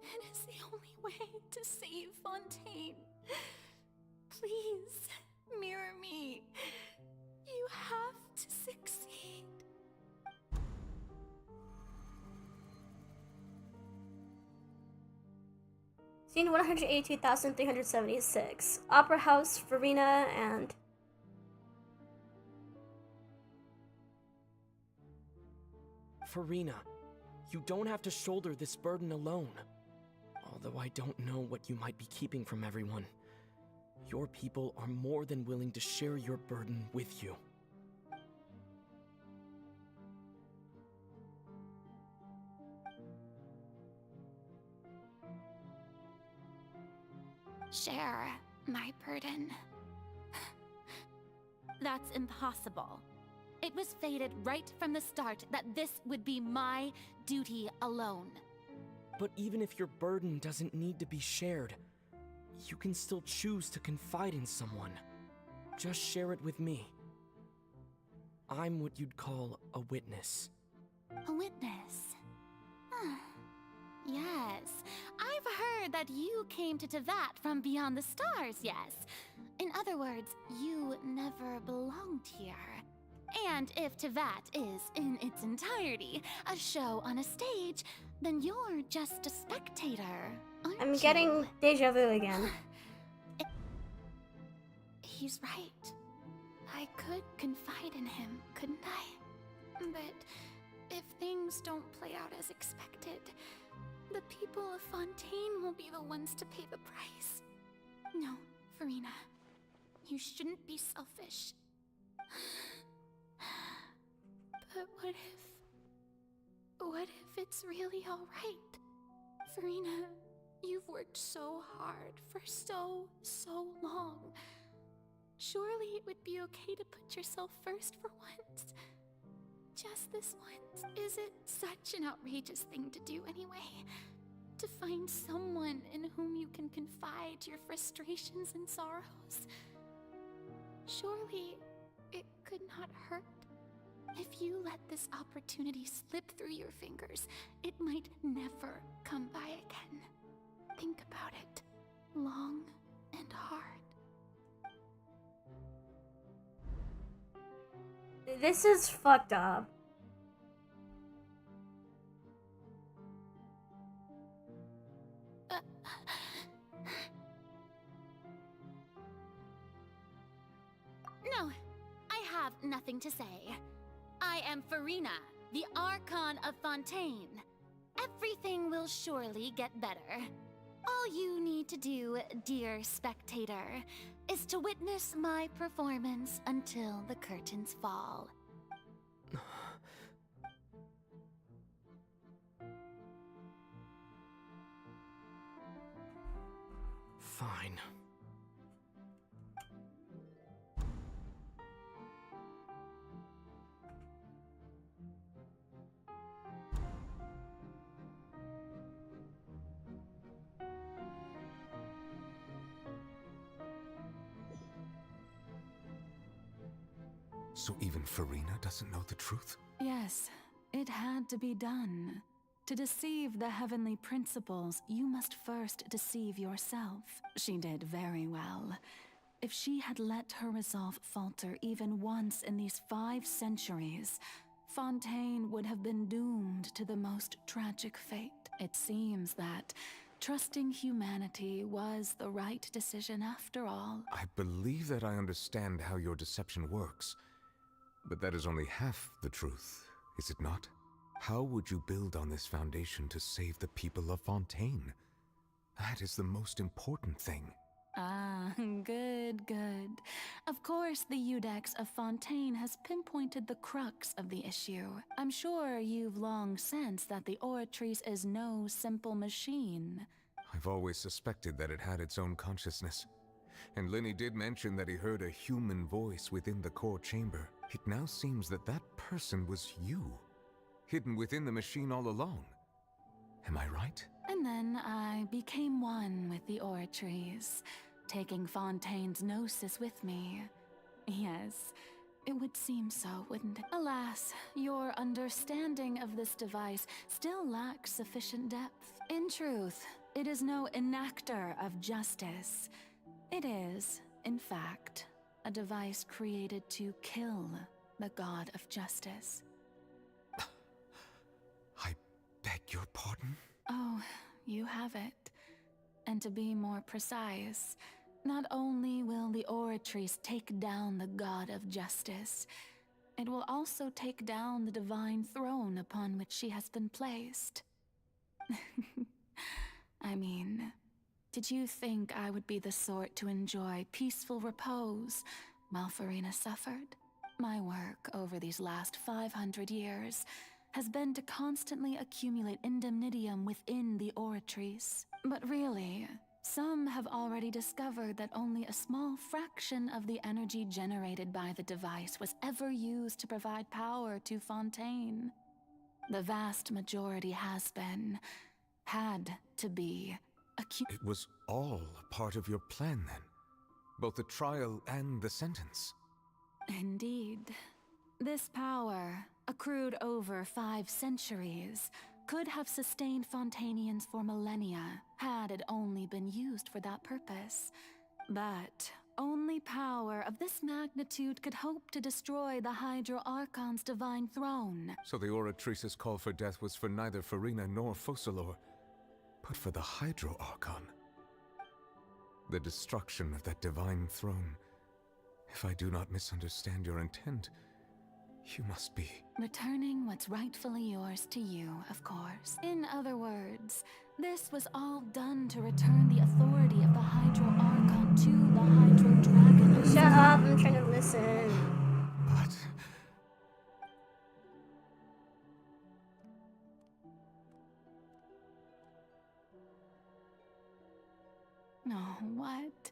It is the only way to save Fontaine. Please, mirror me. You have to succeed. Scene 182,376. Opera House, Farina, and... Farina, you don't have to shoulder this burden alone. Although I don't know what you might be keeping from everyone. Your people are more than willing to share your burden with you. Share my burden. That's impossible. It was fated right from the start that this would be my duty alone. But even if your burden doesn't need to be shared, you can still choose to confide in someone. Just share it with me. I'm what you'd call a witness. A witness? Yes, I've heard that you came to Tevat from beyond the stars, yes. In other words, you never belonged here. And if Tevat is, in its entirety, a show on a stage, then you're just a spectator, aren't I'm you? getting deja vu again. He's right. I could confide in him, couldn't I? But if things don't play out as expected, the people of Fontaine will be the ones to pay the price. No, Farina. You shouldn't be selfish. But what if it's really alright? Farina, you've worked so hard for so long. Surely it would be okay to put yourself first for once. Just this once. Is it such an outrageous thing to do anyway? To find someone in whom you can confide your frustrations and sorrows? Surely it could not hurt. If you let this opportunity slip through your fingers, it might never come by again. Think about it long and hard. This is fucked up. No, I have nothing to say. I am Freminet, the Archon of Fontaine. Everything will surely get better. All you need to do, dear spectator, is to witness my performance until the curtains fall. Fine. So even Freminet doesn't know the truth? Yes, it had to be done. To deceive the heavenly principles, you must first deceive yourself. She did very well. If she had let her resolve falter even once in these 5 centuries, Fontaine would have been doomed to the most tragic fate. It seems that trusting humanity was the right decision after all. I believe that I understand how your deception works. But that is only half the truth, is it not? How would you build on this foundation to save the people of Fontaine? That is the most important thing. Ah, good, good. Of course, the Iudex of Fontaine has pinpointed the crux of the issue. I'm sure you've long sensed that the Oratrice is no simple machine. I've always suspected that it had its own consciousness. And Lenny did mention that he heard a human voice within the core chamber. It now seems that that person was you, hidden within the machine all along. Am I right? And then I became one with the Oratrice, taking Fontaine's gnosis with me. Yes, it would seem so, wouldn't it? Alas, your understanding of this device still lacks sufficient depth. In truth, it is no enactor of justice. It is, in fact, a device created to kill the god of justice. I beg your pardon? Oh, you have it. And to be more precise, not only will the Oratrice take down the god of justice, it will also take down the divine throne upon which she has been placed. I mean, did you think I would be the sort to enjoy peaceful repose while Freminet suffered? My work over these last 500 years has been to constantly accumulate indemnitium within the Oratrice. But really, some have already discovered that only a small fraction of the energy generated by the device was ever used to provide power to Fontaine. The vast majority has been, had to be, It was all part of your plan then? Both the trial and the sentence? Indeed. This power, accrued over 5 centuries, could have sustained Fontainians for millennia, had it only been used for that purpose. But only power of this magnitude could hope to destroy the Hydro Archon's divine throne. So the Oratrice's call for death was for neither Freminet nor Focalor, but for the Hydro Archon. The destruction of that divine throne. If I do not misunderstand your intent, you must be... Returning what's rightfully yours to you, of course. In other words, this was all done to return the authority of the Hydro Archon to the Hydro Dragon. Shut up, I'm trying to listen. But... Oh, what?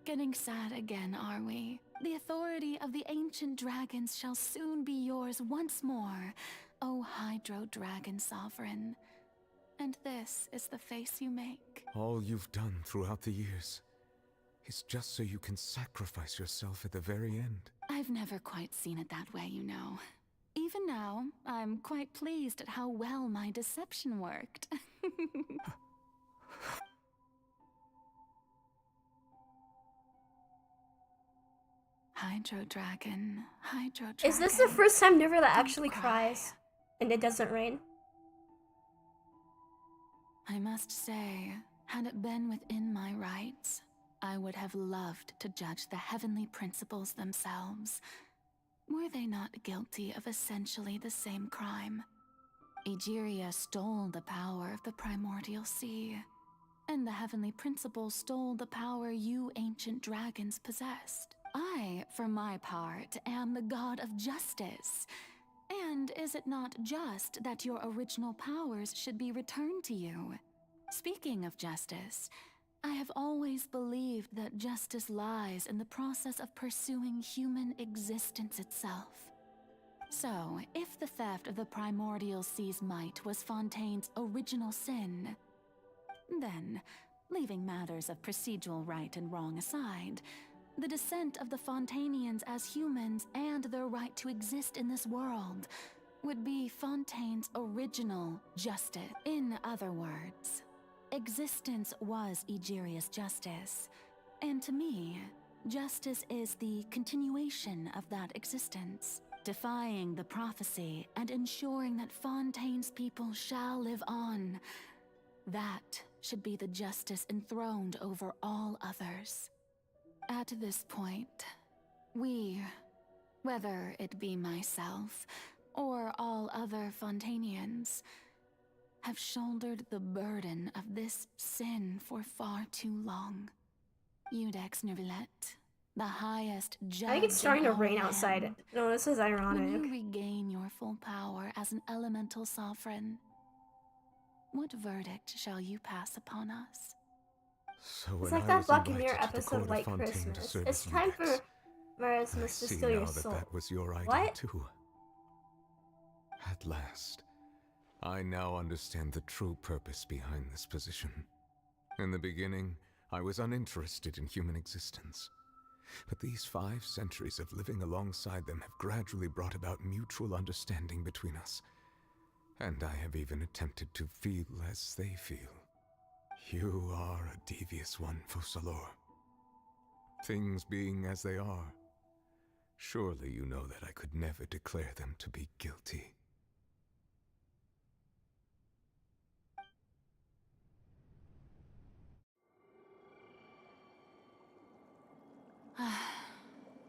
Getting sad again, are we? The authority of the ancient dragons shall soon be yours once more, O Hydro Dragon Sovereign. And this is the face you make. all you've done throughout the years is just so you can sacrifice yourself at the very end. I've never quite seen it that way, you know. Even now, I'm quite pleased at how well my deception worked. Hydro Dragon, Hydro Dragon. Is this the first time Nervala Don't actually cry. cries and it doesn't rain? I must say, had it been within my rights, I would have loved to judge the heavenly principles themselves. Were they not guilty of essentially the same crime? Egeria stole the power of the primordial sea, and the heavenly principles stole the power you ancient dragons possessed. I, for my part, am the god of justice. And is it not just that your original powers should be returned to you? Speaking of justice, I have always believed that justice lies in the process of pursuing human existence itself. So, if the theft of the primordial sea's might was Fontaine's original sin, then, leaving matters of procedural right and wrong aside, the descent of the Fontanians as humans and their right to exist in this world would be Fontaine's original justice. In other words, existence was Egeria's justice, and to me, justice is the continuation of that existence, defying the prophecy and ensuring that Fontaine's people shall live on. That should be the justice enthroned over all others. At this point, we, whether it be myself or all other Fontanians, have shouldered the burden of this sin for far too long. Eudex Neuvillette, the highest judge. I think it's starting to of all rain outside. men, No, this is ironic. when you regain your full power as an elemental sovereign, what verdict shall you pass upon us? So It's when like I that was Black invited Mirror to the episode court of of White Fontaine to Christmas. serve It's as time for Eudex, Marismus I to see steal now your that soul. that was your idea What? too. At last, I now understand the true purpose behind this position. In the beginning, I was uninterested in human existence. But these 5 centuries of living alongside them have gradually brought about mutual understanding between us. And I have even attempted to feel as they feel. You are a devious one, Focalor. Things being as they are, surely you know that I could never declare them to be guilty.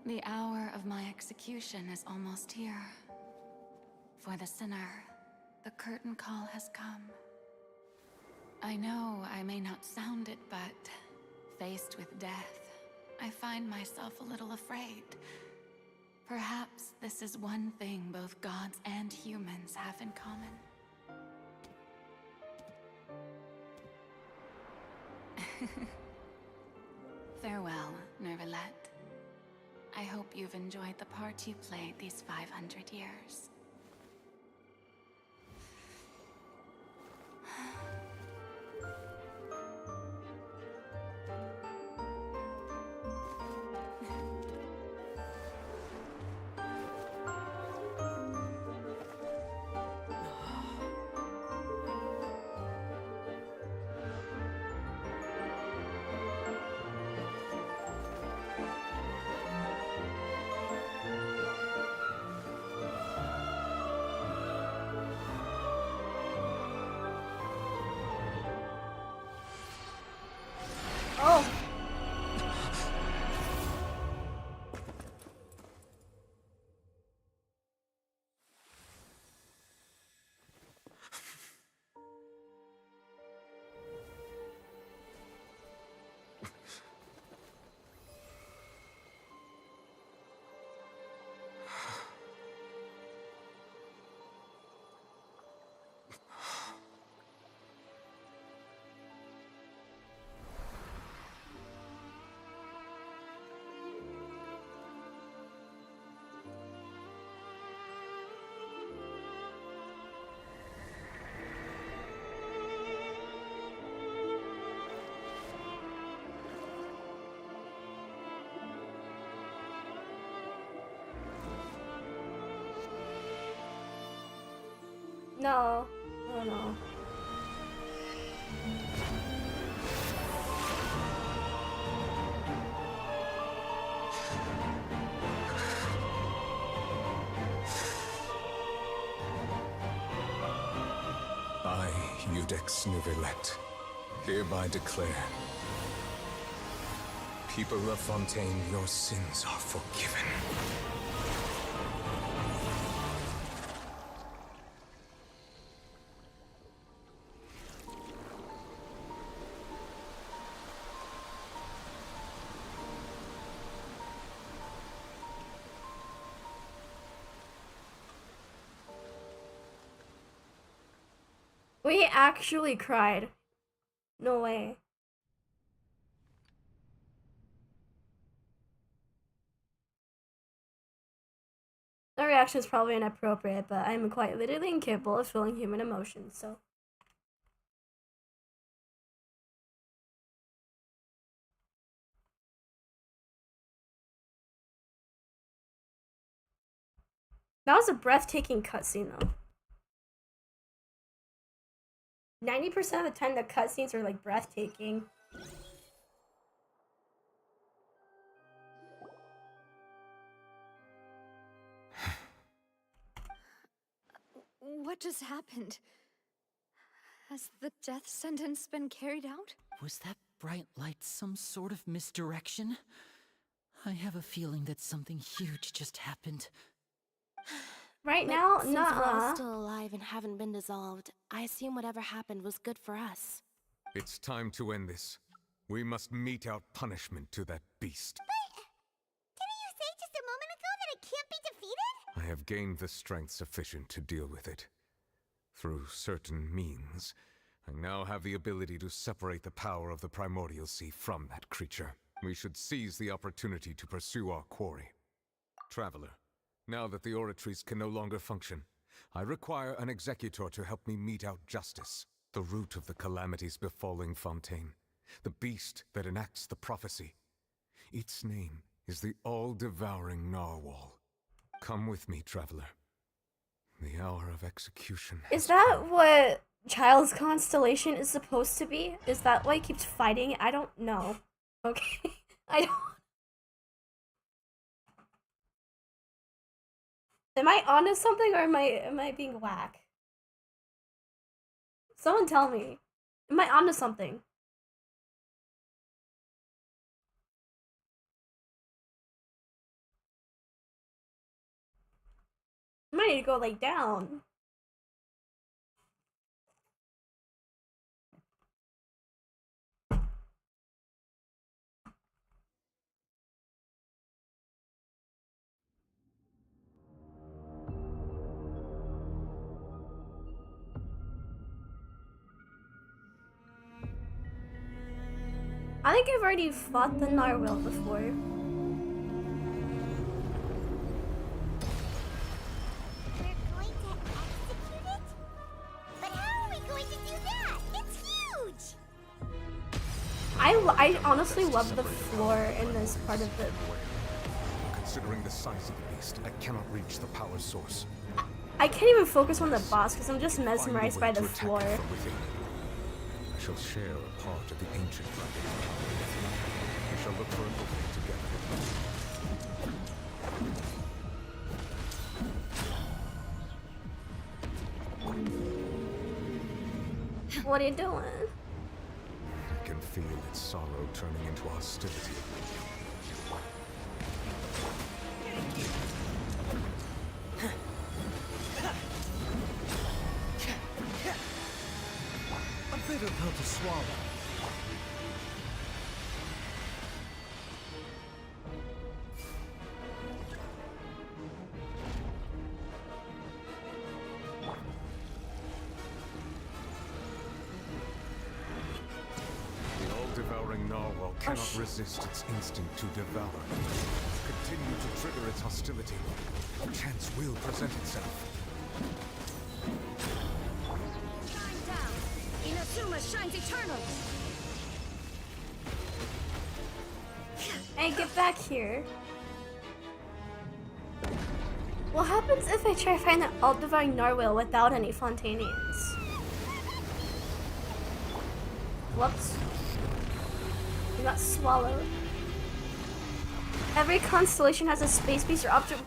The hour of my execution is almost here. For the sinner, the curtain call has come. I know I may not sound it, but faced with death, I find myself a little afraid. Perhaps this is one thing both gods and humans have in common. Farewell, Neuvillette. I hope you've enjoyed the part you played these 500 years. No. Oh no. I, Iudex Nuvelet, hereby declare, people of Fontaine, your sins are forgiven. We actually cried. No way. That reaction is probably inappropriate, but I'm quite literally incapable of feeling human emotions, so. That was a breathtaking cutscene, though. 90% of the time, the cutscenes are like breathtaking. What just happened? Has the death sentence been carried out? Was that bright light some sort of misdirection? I have a feeling that something huge just happened. Right But now, since we're all nuh-uh. still alive and haven't been dissolved, I assume whatever happened was good for us. It's time to end this. We must mete out punishment to that beast. Didn't you say just a moment ago that it can't be defeated? I have gained the strength sufficient to deal with it. Through certain means, I now have the ability to separate the power of the Primordial Sea from that creature. We should seize the opportunity to pursue our quarry. Traveler, now that the oratories can no longer function, I require an executor to help me mete out justice. The root of the calamities befalling Fontaine. The beast that enacts the prophecy. Its name is the all-devouring Narwhal. Come with me, traveler. The hour of execution. Is that what Child's Constellation is supposed to be? Is that why he keeps fighting? I don't know. Okay. I don't. Am I onto something or am I being whack? Someone tell me. Am I onto something? I might need to go lay down. I think I've already fought the Narwhal before. We're going to execute it? But how are we going to do that? It's huge! I honestly love the floor in this part of the... Considering the size of the beast, I cannot reach the power source. I can't even focus on the boss because I'm just mesmerized by the floor. I shall share a part of the ancient dragon. We shall look for an opening together. What are you doing? I can feel its sorrow turning into hostility. A bitter pill to swallow. The all-devouring Narwhal cannot resist its instinct to devour. Continue to trigger its hostility. A chance will present itself. Shine down! Inazuma shines eternal! Hey, get back here. What happens if I try to find the all-devouring narwhal without any Fontanians? Whoops. You got swallowed. Every constellation has a space beast or object.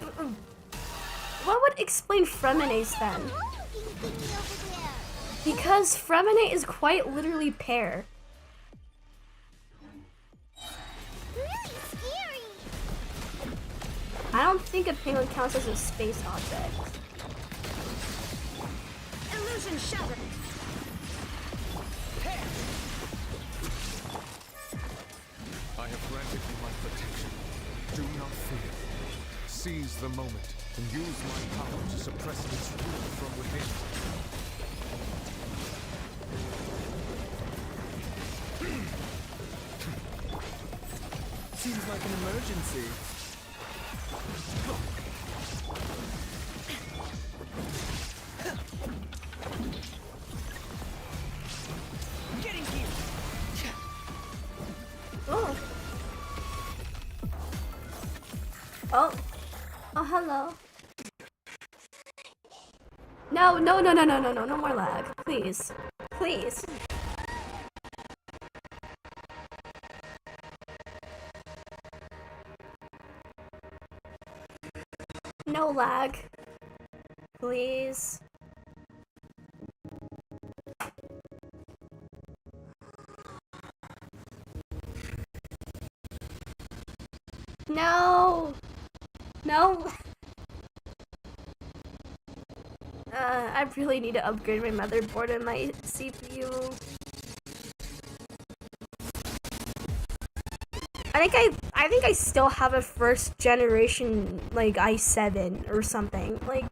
What would explain Freminet's then? Because Freminet is quite literally pear. Really scary. I don't think a penguin counts as a space object. Illusion shattered. I have granted you my protection. Do not fear. Seize the moment and use my power to suppress its root from within. Seems like an emergency. Getting here. Oh. Oh. Oh, hello. No, no, no, no, no, no, no, no more lag. Please. Please. No lag. Please. No. No. I really need to upgrade my motherboard and my CPU. I think I still have a first generation like i7 or something. Like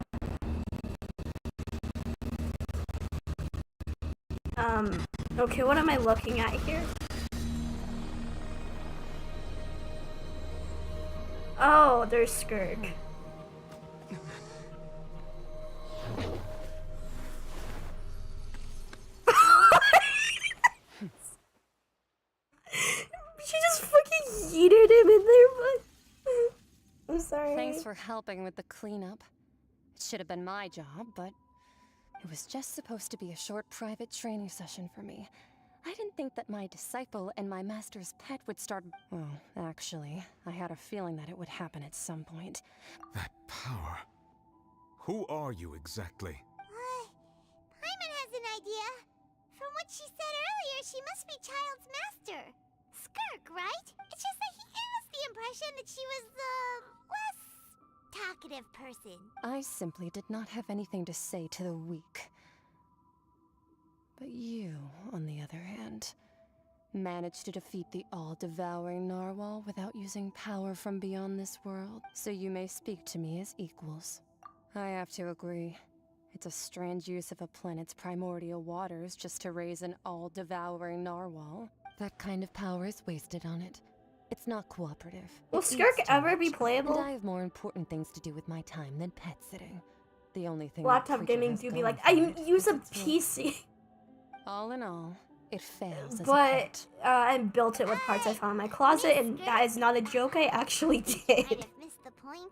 okay, what am I looking at here? Oh, there's Skirk. She just fucking yeeted him in there, but I'm sorry. Thanks for helping with the cleanup. It should have been my job, but it was just supposed to be a short private training session for me. I didn't think that my disciple and my master's pet would start. Well, actually, I had a feeling that it would happen at some point. That power. Who are you exactly? Paimon has an idea. From what she said earlier, she must be Child's master. Skirk, right? It's just that he gave us the impression that she was the less talkative person. I simply did not have anything to say to the weak. But you, on the other hand, managed to defeat the all-devouring narwhal without using power from beyond this world, so you may speak to me as equals. I have to agree. It's a strange use of a planet's primordial waters just to raise an all-devouring narwhal. That kind of power is wasted on it. It's not cooperative. Will It Skirk eats too ever be much, playable? And I have more important things to do with my time than pet sitting. The only thing Laptop gaming do be like, I use a PC. All in all, it fails as a But pet. I built it with parts I found in my closet, and that is not a joke. I actually did. Missed the point.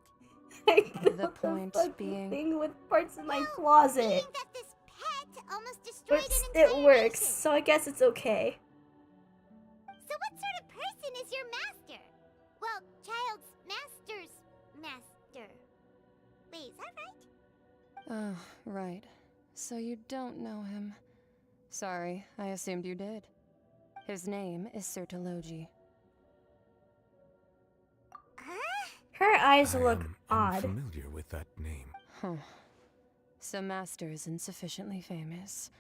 I built The point a fucking being, thing with parts in my closet. That this pet almost destroyed But an entire it works, nation. so I guess it's okay. So what sort of person is your master? Well, Child's master's master. Wait, is that right? Oh, right. So you don't know him. Sorry, I assumed you did. His name is Sertologi. Her eyes look I'm odd. familiar with that name. Huh. So Master is insufficiently famous.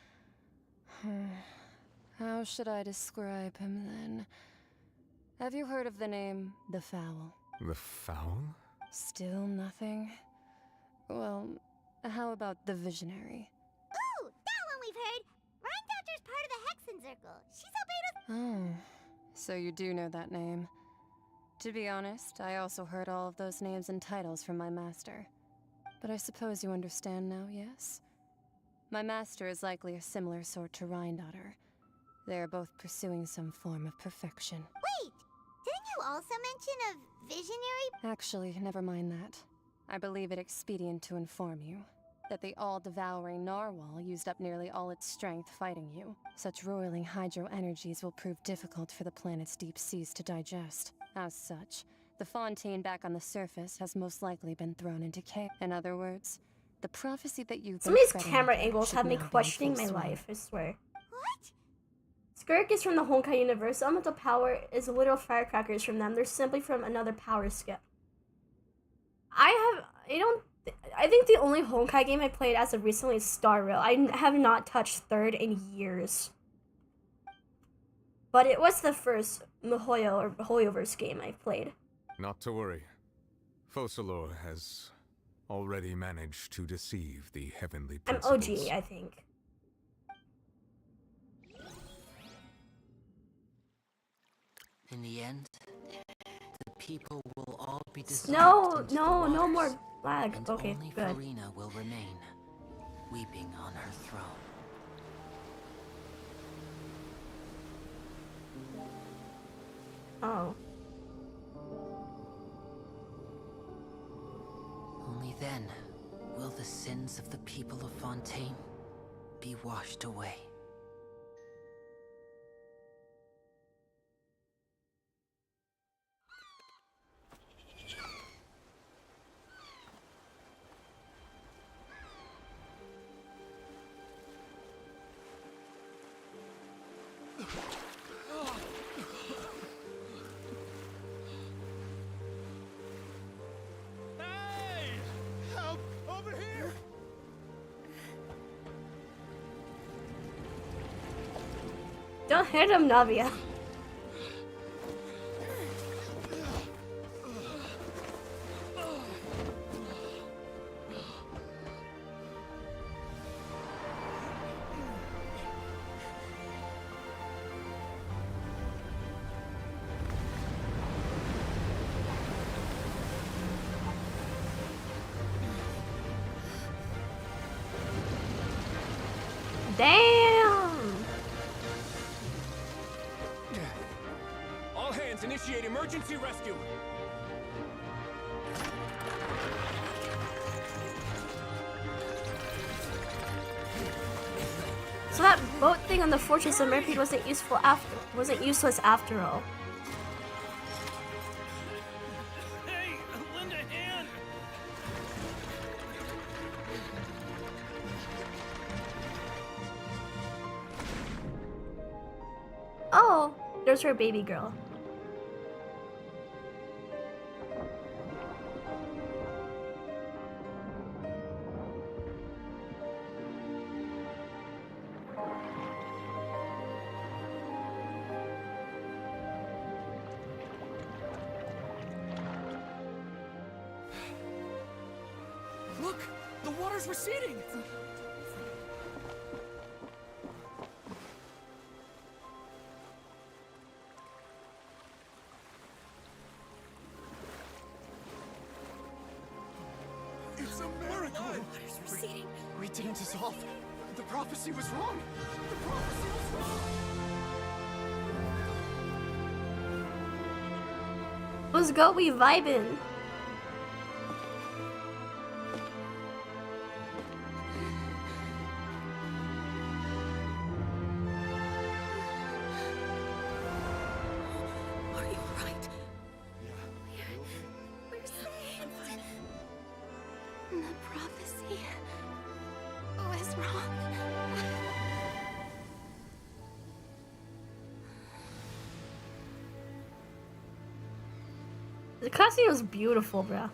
How should I describe him then? Have you heard of the name The Fowl? The Fowl? Still nothing? Well, how about the Visionary? Ooh, that one we've heard. Rhine Doctor's part of the Hexen Circle. She's helping with. Oh, so you do know that name. To be honest, I also heard all of those names and titles from my master. But I suppose you understand now, yes? My master is likely a similar sort to Rhine-Daughter. They are both pursuing some form of perfection. Wait, didn't you also mention a visionary? Actually, never mind that. I believe it expedient to inform you that the all-devouring narwhal used up nearly all its strength fighting you. Such roiling hydro energies will prove difficult for the planet's deep seas to digest. As such, the fontaine back on the surface has most likely been thrown into chaos. In other words, the prophecy that you've Some been of these fretting camera over angles should have me now be in questioning full my swing. life, I swear. What? Skirk is from the Honkai universe. Elemental power is literal firecrackers from them. They're simply from another power scale. I think the only Honkai game I played as of recently is Star Rail. I have not touched third in years. But it was the first Mihoyo or Mihoyoverse game I played. Not to worry. Focalor has already managed to deceive the heavenly I'm principles. OG, I think. In the end, the people will all be No, dissolved into no, the no waters, more lag. and Okay, only good. Farina will remain, weeping on her throne. Oh. Only then will the sins of the people of Fontaine be washed away. Help! Over here! Don't hit him, Navia. Damn! All hands initiate emergency rescue. So that boat thing on the Fortress of Merpede wasn't useless after all. Hey, lend a hand. Oh, there's her baby girl. Look! The water's receding! It's a miracle! We didn't dissolve. The prophecy was wrong. The prophecy was wrong. Let's go, we vibing. Are you alright? We're safe. The prophecy was wrong. The cutscene was beautiful, bruh.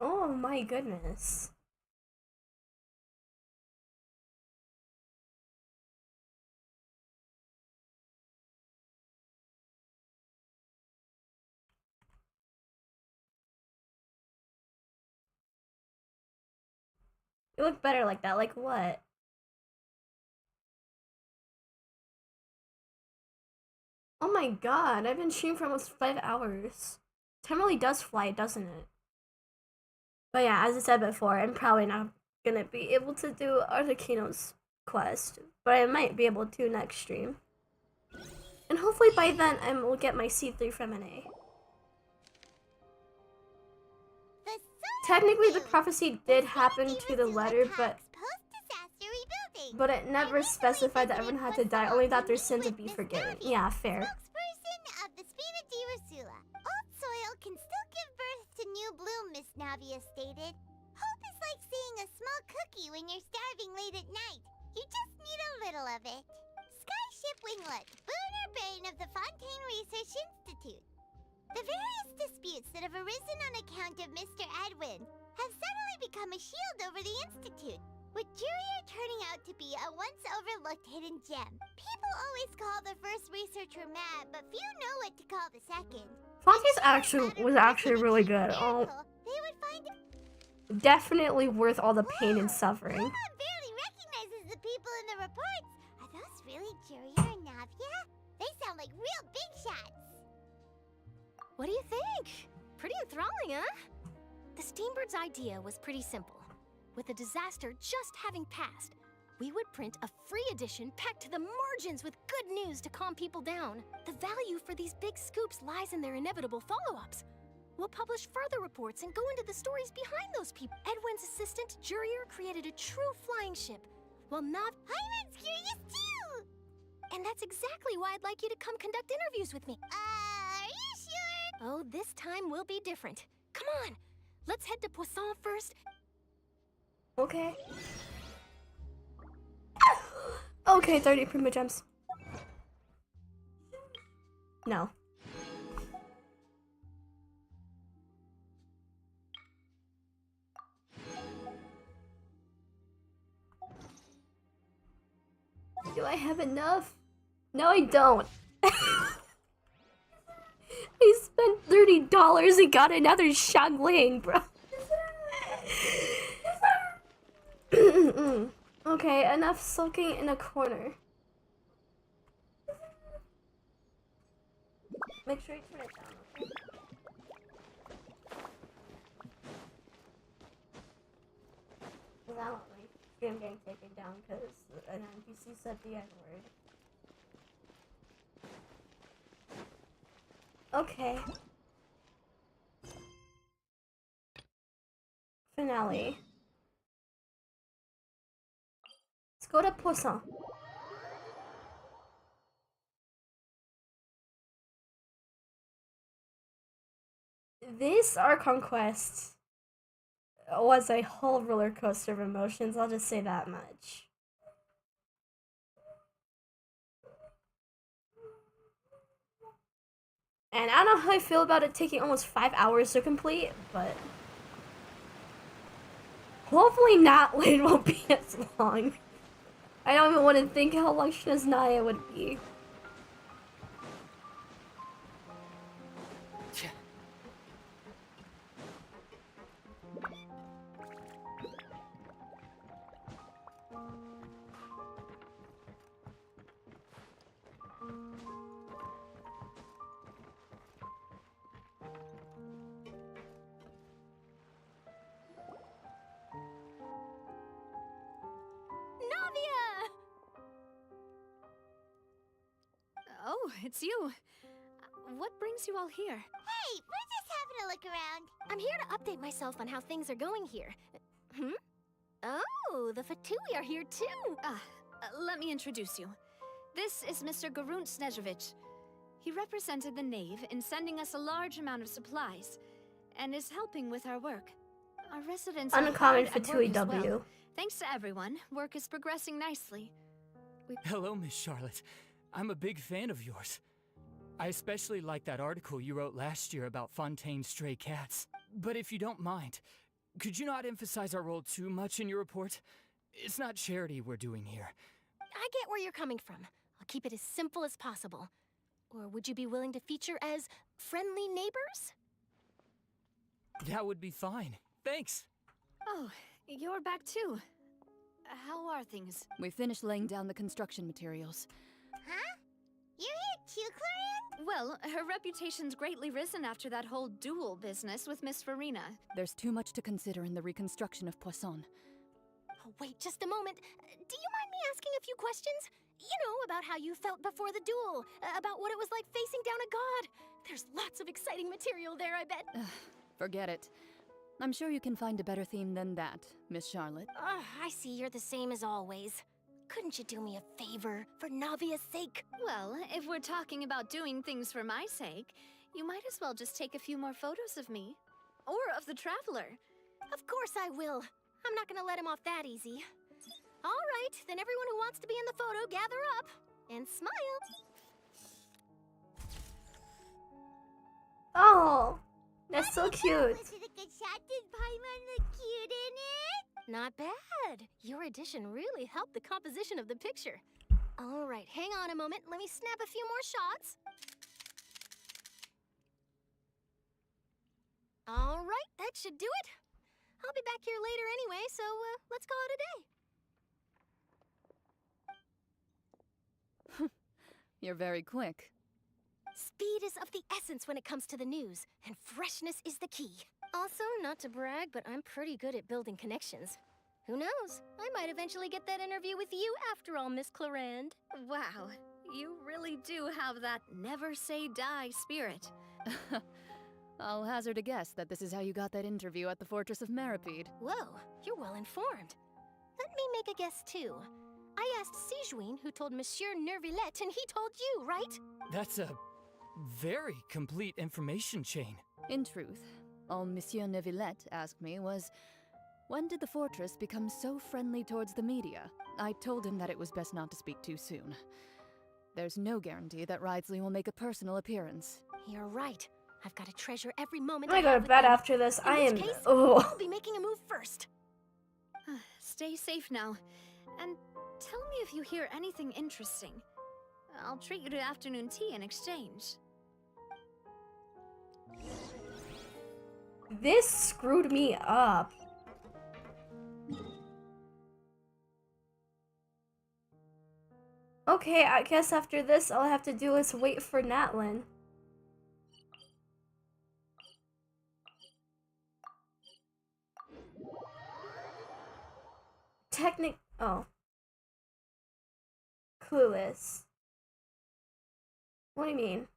Oh my goodness. You look better like that. Like what? Oh my god, I've been streaming for almost 5 hours. Time really does fly, doesn't it? But yeah, as I said before, I'm probably not gonna be able to do Arlecchino's quest, but I might be able to next stream. And hopefully by then I will get my C3 Freminet. Technically the prophecy did happen to the letter, but it never specified that everyone had to die, only that their sins would be forgiven. Yeah, fair. Spokesperson of the Spina di Rosula. Old soil can still give birth to new bloom, Miss Navia stated. Hope is like seeing a small cookie when you're starving late at night. You just need a little of it. Skyship Winglet, boon or bane of the Fontaine Research Institute. The various disputes that have arisen on account of Mr. Edwin have suddenly become a shield over the Institute, with Jurier turning out to be a once overlooked hidden gem. People always call the first researcher mad, but few know what to call the second. Fontaine's was actually really good. Oh, They would find definitely worth all the pain and suffering. Someone barely recognizes the people in the reports. Are those really Jurier and Navia? They sound like real big shots. What do you think? Pretty enthralling, huh? The Steambird's idea was pretty simple. With the disaster just having passed, we would print a free edition packed to the margins with good news to calm people down. The value for these big scoops lies in their inevitable follow-ups. We'll publish further reports and go into the stories behind those people. Edwin's assistant, Jurier, created a true flying ship, while Hyman's curious too! And that's exactly why I'd like you to come conduct interviews with me. Are you sure? Oh, this time will be different. Come on, let's head to Poisson first. Okay. Okay, 30 Prima Gems. No. Do I have enough? No, I don't. I spent $30 and got another Shangling, bro. Okay, enough sulking in a corner. Make sure you turn it down, okay? Because I don't like stream getting taken down because an NPC said the N-word. Okay. Finale. Let's go to Poisson. This Archon quest was a whole roller coaster of emotions, I'll just say that much. And I don't know how I feel about it taking almost 5 hours to complete, but hopefully not it won't be as long. I don't even want to think how long Shinaznaya would be. Oh, it's you. What brings you all here? Hey, we're just having a look around. I'm here to update myself on how things are going here. Oh, the Fatui are here too. Let me introduce you. This is Mr. Garunt Snežević. He represented the Knave in sending us a large amount of supplies, and is helping with our work. Our residents are Uncommon hard at Fatui work as W. well. Thanks to everyone, work is progressing nicely. Hello, Miss Charlotte. I'm a big fan of yours. I especially like that article you wrote last year about Fontaine's stray cats. But if you don't mind, could you not emphasize our role too much in your report? It's not charity we're doing here. I get where you're coming from. I'll keep it as simple as possible. Or would you be willing to feature as friendly neighbors? That would be fine. Thanks. Oh, you're back too. How are things? We finished laying down the construction materials. Huh? You're here too, Clorian? Well, her reputation's greatly risen after that whole duel business with Miss Farina. There's too much to consider in the reconstruction of Poisson. wait just a moment. Do you mind me asking a few questions? You know, about how you felt before the duel, about what it was like facing down a god. There's lots of exciting material there, I bet. Forget it. I'm sure you can find a better theme than that, Miss Charlotte. I see you're the same as always. Couldn't you do me a favor, for Navia's sake? Well, if we're talking about doing things for my sake, you might as well just take a few more photos of me. Or of the Traveler. Of course I will. I'm not gonna let him off that easy. All right, then everyone who wants to be in the photo, gather up. And smile. Oh, that's so cute. Was it a good shot? Did Paimon look cute in it? Not bad. Your addition really helped the composition of the picture. All right, hang on a moment. Let me snap a few more shots. All right, that should do it. I'll be back here later anyway, so let's call it a day. You're very quick. Speed is of the essence when it comes to the news, and freshness is the key. Also, not to brag, but I'm pretty good at building connections. Who knows? I might eventually get that interview with you after all, Miss Clarande. Wow, you really do have that never say die spirit. I'll hazard a guess that this is how you got that interview at the Fortress of Meripede. Whoa, you're well informed. Let me make a guess too. I asked Sijuin, who told Monsieur Nervillette, and he told you, right? That's a very complete information chain. In truth, all Monsieur Neuvillette asked me was, when did the fortress become so friendly towards the media? I told him that it was best not to speak too soon. There's no guarantee that Ridsley will make a personal appearance. You're right. I've got to treasure every moment. I'm gonna go to bed after this. I am. I'll be making a move first. Stay safe now. And tell me if you hear anything interesting. I'll treat you to afternoon tea in exchange. This screwed me up. Okay, I guess after this, all I have to do is wait for Natlin. Oh. Clueless. What do you mean?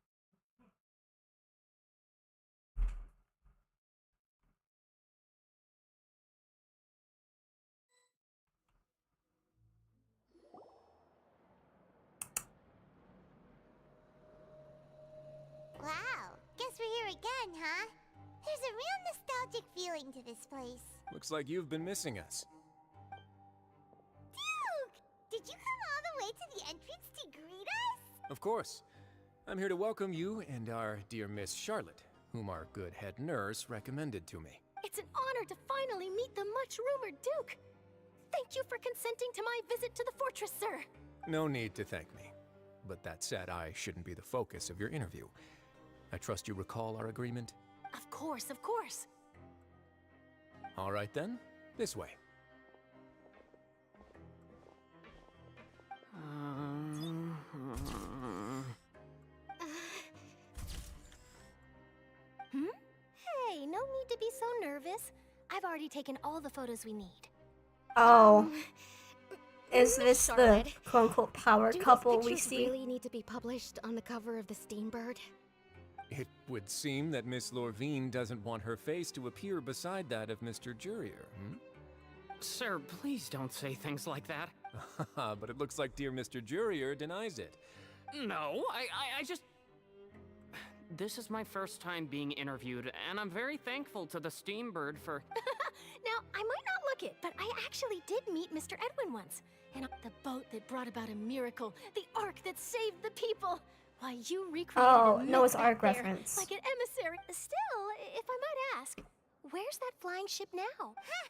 Wow, guess we're here again, huh? There's a real nostalgic feeling to this place. Looks like you've been missing us. Duke! Did you come all the way to the entrance to greet us? Of course. I'm here to welcome you and our dear Miss Charlotte, whom our good head nurse recommended to me. It's an honor to finally meet the much-rumored Duke. Thank you for consenting to my visit to the fortress, sir. No need to thank me. But that said, I shouldn't be the focus of your interview. I trust you recall our agreement? Of course, of course. All right then, this way. Hey, no need to be so nervous. I've already taken all the photos we need. Oh. Is this the Charlotte, quote-unquote power couple we see? Really need to be published on the cover of the Steambird? It would seem that Miss Lorvine doesn't want her face to appear beside that of Mr. Jurier, Sir, please don't say things like that. But it looks like dear Mr. Jurier denies it. No, I just... This is my first time being interviewed, and I'm very thankful to the Steambird for... Now, I might not look it, but I actually did meet Mr. Edwin once. And the boat that brought about a miracle, the ark that saved the people. Why, you recreated Oh, a myth Noah's back Ark there, reference. like an emissary. Still, if I might ask, where's that flying ship now? Huh.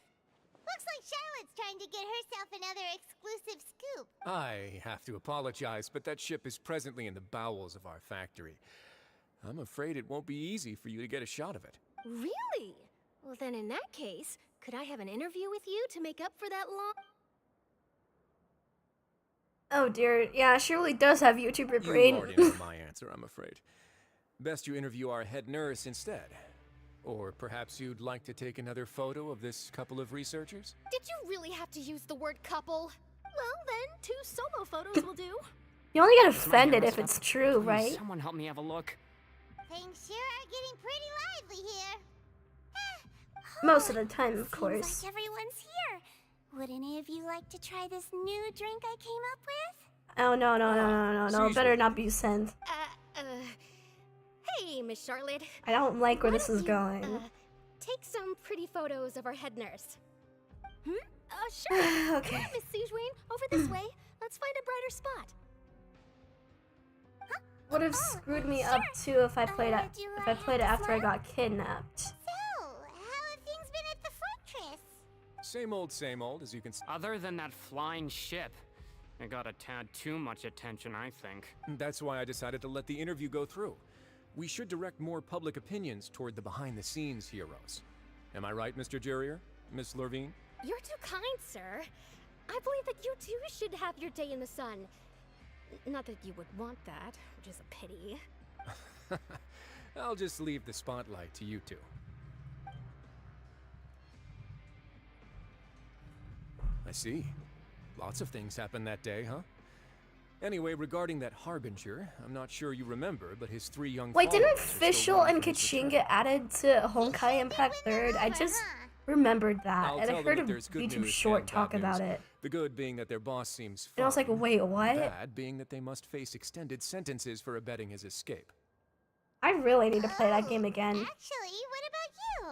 Looks like Charlotte's trying to get herself another exclusive scoop. I have to apologize, but that ship is presently in the bowels of our factory. I'm afraid it won't be easy for you to get a shot of it. Really? Well, then in that case, could I have an interview with you to make up for that long... Oh dear, yeah, she really does have YouTuber brain. You already know my answer, I'm afraid. Best you interview our head nurse instead. Or perhaps you'd like to take another photo of this couple of researchers? Did you really have to use the word couple? Well, then, 2 solo photos will do. You only get Is my offended camera if it's stuck? true, Please, right? Someone help me have a look. Things sure are getting pretty lively here. Most of the time, of Seems course. like everyone's here. Would any of you like to try this new drink I came up with? Oh, no, no, no, no, no, no. Excuse Better me. not be sent. Hey, Miss Charlotte. I don't like where Why this don't is you, going. Take some pretty photos of our head nurse. Sure. Okay. Come on, Miss Sejuane. Over this way. Let's find a brighter spot. Would have screwed me up too if I played it. If I played it after I got kidnapped. So, how have things been at the fortress? Same old, as you can see. Other than that flying ship, it got a tad too much attention, I think. That's why I decided to let the interview go through. We should direct more public opinions toward the behind-the-scenes heroes. Am I right, Mr. Jurrier? Miss Lurvine? You're too kind, sir. I believe that you too should have your day in the sun. Not that you would want that, which is a pity. I'll just leave the spotlight to you two. I see. Lots of things happened that day, huh? Anyway, regarding that Harbinger, I'm not sure you remember, but his 3 young Wait, didn't followers are still Fischl waiting and for his Kachin return. get added to Honkai Impact 3rd? I just remembered that, I'll and tell I them heard that a there's good YouTube news short and talk bad about news. it. The good being that their boss seems And I was like, fine. wait, what? Bad being that they must face extended sentences for abetting his escape. I really need to play that game again. Actually, what about you?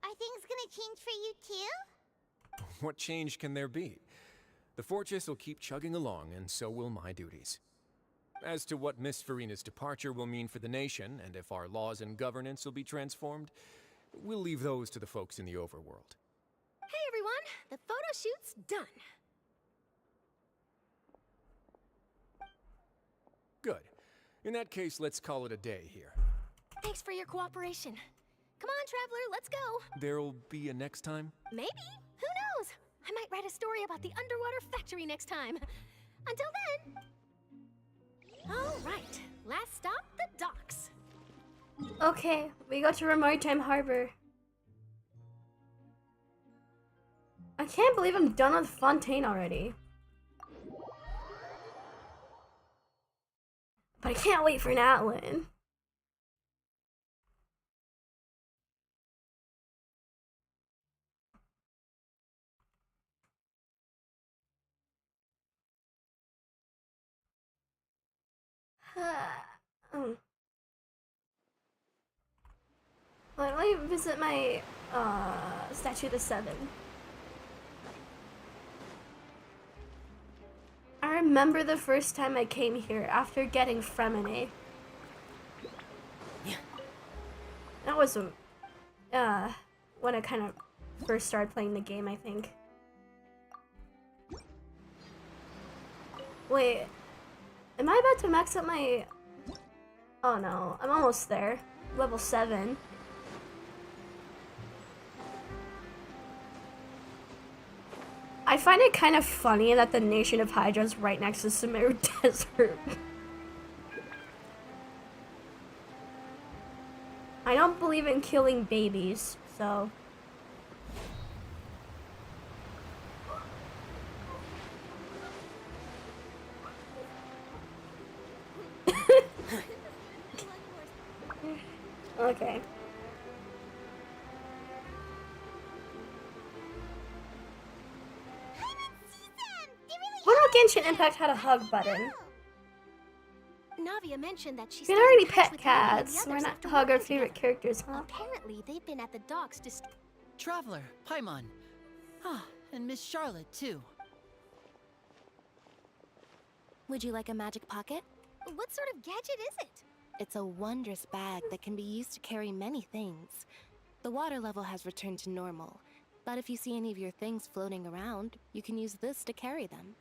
Are things gonna change for you too? What change can there be? The fortress will keep chugging along, and so will my duties. As to what Miss Farina's departure will mean for the nation, and if our laws and governance will be transformed, we'll leave those to the folks in the overworld. Hey, everyone. The photo shoot's done. Good. In that case, let's call it a day here. Thanks for your cooperation. Come on, Traveler, let's go. There'll be a next time? Maybe. Who knows? I might write a story about the underwater factory next time. Until then. All right. Last stop, the docks. Okay, we go to Maritime Harbor. I can't believe I'm done with Fontaine already. But I can't wait for Natlin. Let me visit my Statue of the Seven. I remember the first time I came here after getting Freminet. That was when I kind of first started playing the game, I think. Wait, am I about to max up my... Oh no, I'm almost there. Level 7. I find it kind of funny that the nation of Hydra is right next to Sumeru Desert. I don't believe in killing babies, so... Okay. Wonder if Genshin Impact had a hug button. Navia mentioned that she's We can already pet cats. We're not hug our favorite characters, huh? Apparently, they've been at the docks to... Traveler, Paimon. Ah, and Miss Charlotte, too. Would you like a magic pocket? What sort of gadget is it? It's a wondrous bag that can be used to carry many things. The water level has returned to normal, but if you see any of your things floating around, you can use this to carry them.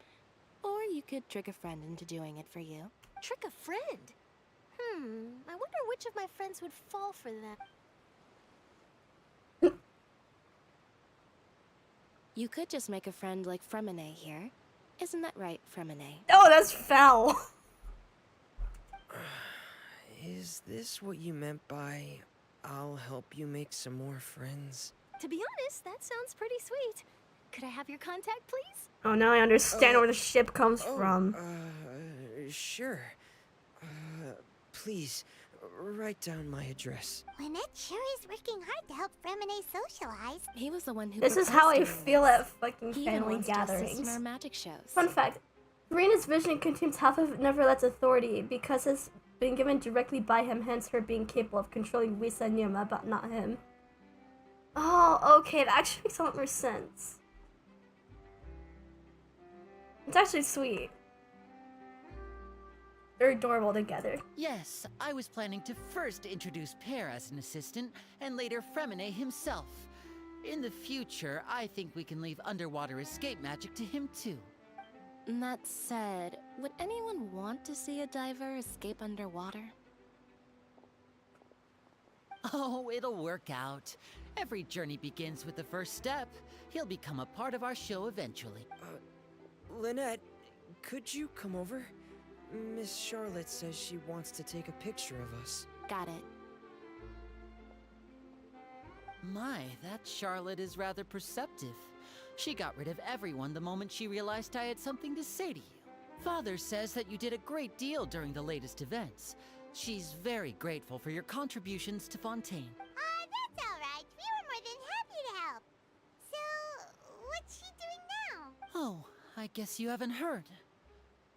Or you could trick a friend into doing it for you. Trick a friend? I wonder which of my friends would fall for that. You could just make a friend like Freminet here. Isn't that right, Freminet? Oh, that's foul. Is this what you meant by I'll help you make some more friends. To be honest, that sounds pretty sweet. Could I have your contact, please? Oh, now I understand where the ship comes from. Sure. Please, write down my address. Lynette sure is working hard to help Freminet socialize. He was the one who This is how I proposed to feel at fucking He even family wants to assist in gatherings. our magic shows. Fun fact, Serena's vision contains half of Neverlet's authority because it's been given directly by him, hence her being capable of controlling Luisa and Nirma, but not him. Oh, okay, that actually makes a lot more sense. It's actually sweet. They're adorable together. Yes, I was planning to first introduce Pear as an assistant, and later Freminet himself. In the future, I think we can leave underwater escape magic to him too. That said, would anyone want to see a diver escape underwater? Oh, it'll work out. Every journey begins with the first step. He'll become a part of our show eventually. Lynette, could you come over? Miss Charlotte says she wants to take a picture of us. Got it. My, that Charlotte is rather perceptive. She got rid of everyone the moment she realized I had something to say to you. Father says that you did a great deal during the latest events. She's very grateful for your contributions to Fontaine. That's alright. We were more than happy to help. So, what's she doing now? Oh, I guess you haven't heard.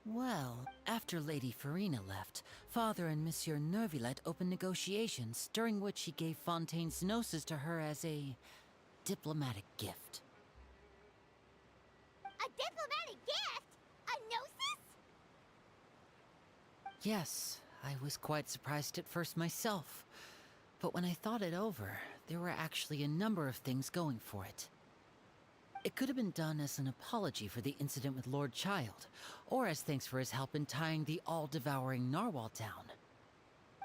Well, after Lady Farina left, Father and Monsieur Nervillet opened negotiations, during which he gave Fontaine's gnosis to her as a diplomatic gift. A diplomatic gift? A gnosis? Yes, I was quite surprised at first myself. But when I thought it over, there were actually a number of things going for it. It could have been done as an apology for the incident with Lord Child, or as thanks for his help in tying the all-devouring narwhal down.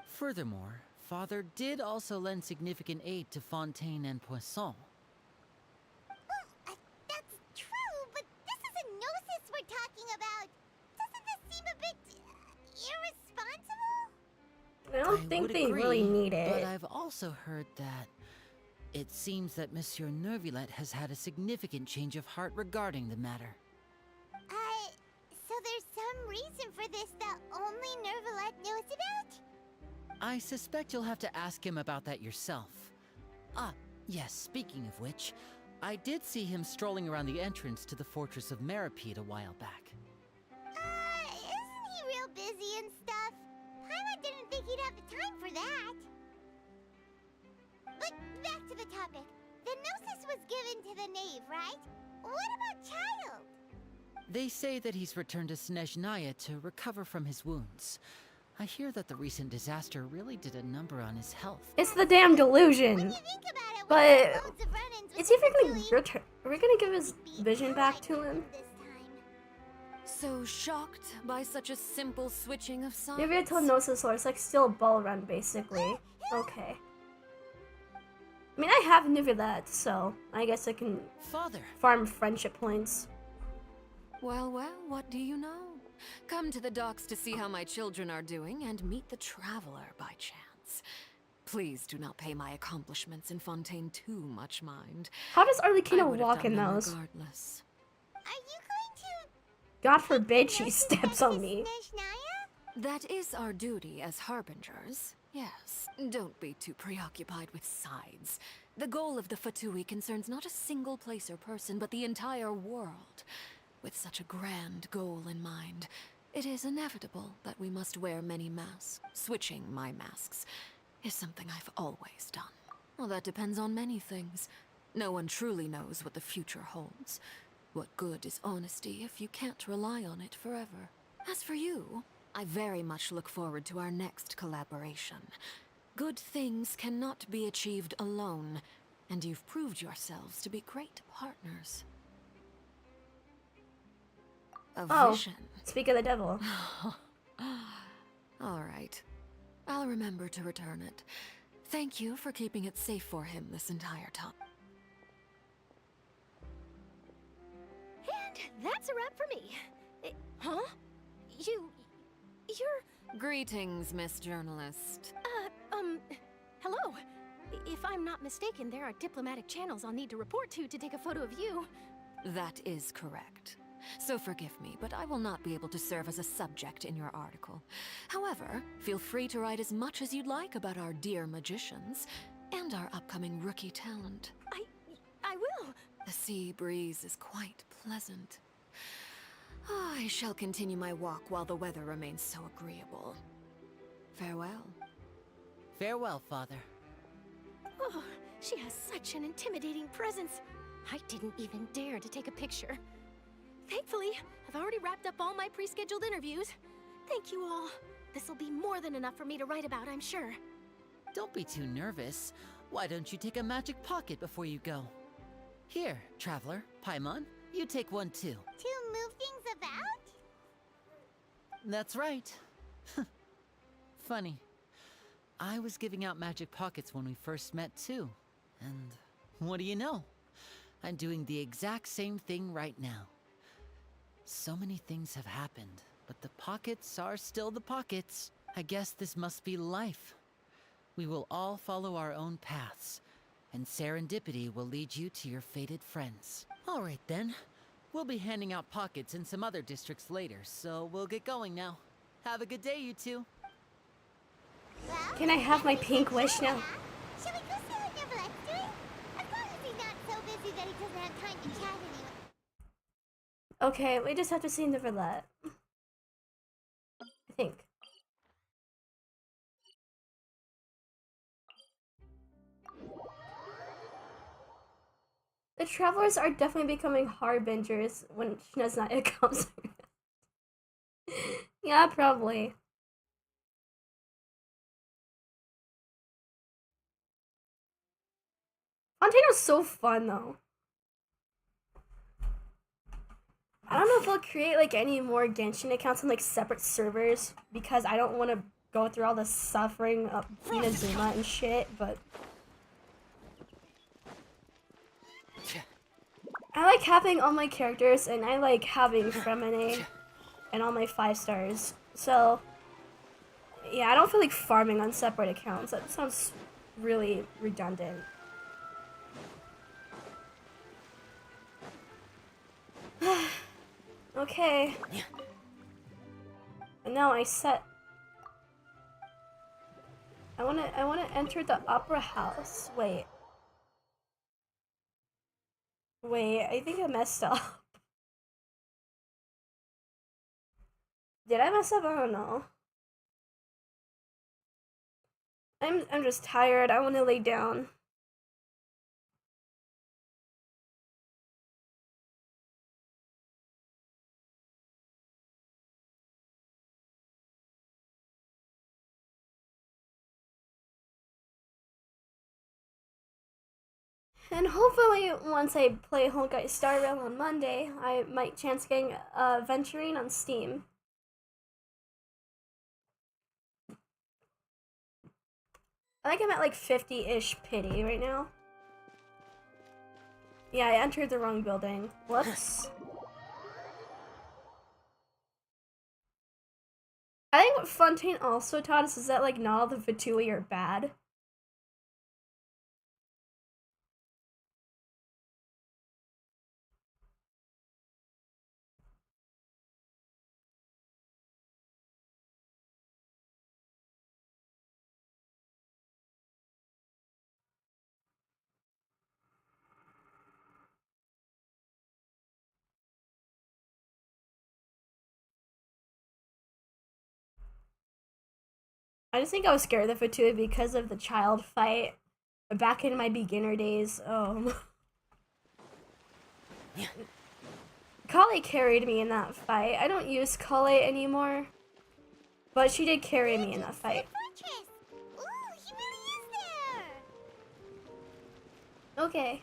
Furthermore, Father did also lend significant aid to Fontaine and Poisson. That's true, but this is a gnosis we're talking about. Doesn't this seem a bit irresponsible? I don't think would they agree, really need it. But I've also heard that it seems that Monsieur Nervillet has had a significant change of heart regarding the matter. So there's some reason for this that only Nervillet knows about? I suspect you'll have to ask him about that yourself. Ah, yes, speaking of which, I did see him strolling around the entrance to the Fortress of Meripede a while back. Isn't he real busy and stuff? Paimon didn't think he'd have the time for that. But back to the topic. The gnosis was given to the knave, right? What about Child? They say that he's returned to Snezhnaya to recover from his wounds. I hear that the recent disaster really did a number on his health. It's the damn delusion. But is he ever gonna return? Are we gonna give his vision back to him? So shocked by such a simple switching of sides? Maybe I told Gnosis Lord, it's like still a ball run basically. Okay. I mean, I have Nivelet, so I guess I can farm friendship points. Well, what do you know? Come to the docks to see how my children are doing and meet the traveler by chance. Please do not pay my accomplishments in Fontaine too much mind. How does I Arlecchino would have walk done in them those? regardless. God forbid she steps on me. That is our duty as harbingers. Yes, don't be too preoccupied with sides. The goal of the Fatui concerns not a single place or person, but the entire world. With such a grand goal in mind, it is inevitable that we must wear many masks. Switching my masks is something I've always done. Well, that depends on many things. No one truly knows what the future holds. What good is honesty if you can't rely on it forever? As for you, I very much look forward to our next collaboration. Good things cannot be achieved alone, and you've proved yourselves to be great partners. A vision. Speak of the devil. All right. I'll remember to return it. Thank you for keeping it safe for him this entire time. And that's a wrap for me. Huh? You're... Greetings, Miss Journalist. Hello. If I'm not mistaken, there are diplomatic channels I'll need to report to take a photo of you. That is correct. So forgive me, but I will not be able to serve as a subject in your article. However, feel free to write as much as you'd like about our dear magicians and our upcoming rookie talent. I will. The sea breeze is quite pleasant. I shall continue my walk while the weather remains so agreeable. Farewell. Farewell, Father. Oh, she has such an intimidating presence. I didn't even dare to take a picture. Thankfully, I've already wrapped up all my pre-scheduled interviews. Thank you all. This'll be more than enough for me to write about, I'm sure. Don't be too nervous. Why don't you take a magic pocket before you go? Here, Traveler, Paimon, you take one too. To move things about? That's right. Funny. I was giving out magic pockets when we first met too. And what do you know? I'm doing the exact same thing right now. So many things have happened, but the pockets are still the pockets. I guess this must be life. We will all follow our own paths, and serendipity will lead you to your fated friends. All right then. We'll be handing out pockets in some other districts later, so we'll get going now. Have a good day, you two. Can I have my pink wish now? Shall we go see what Neverlette's doing? As long as he's not so busy that he doesn't have time to chat anyway. Okay, we just have to see Neverlet. I think. The travelers are definitely becoming harbingers when Shneznaya comes. Yeah, probably. Fontaino's so fun though. I don't know if they'll create like any more Genshin accounts on like separate servers because I don't want to go through all the suffering of Inazuma and shit, but I like having all my characters and I like having Freminet and all my 5 stars. So yeah, I don't feel like farming on separate accounts. That sounds really redundant. Okay. And now I wanna enter the opera house. Wait, I think I messed up. Did I mess up? I don't know. I'm just tired. I wanna lay down. And hopefully, once I play Honkai Star Rail on Monday, I might chance getting Venturing on Steam. I think I'm at like 50-ish pity right now. Yeah, I entered the wrong building. Whoops. I think what Fontaine also taught us is that like not all the Fatui are bad. I just think I was scared of the Fatui because of the child fight back in my beginner days. Kale carried me in that fight. I don't use Kale anymore, but she did carry me in that fight. Ooh, he really is there! Okay.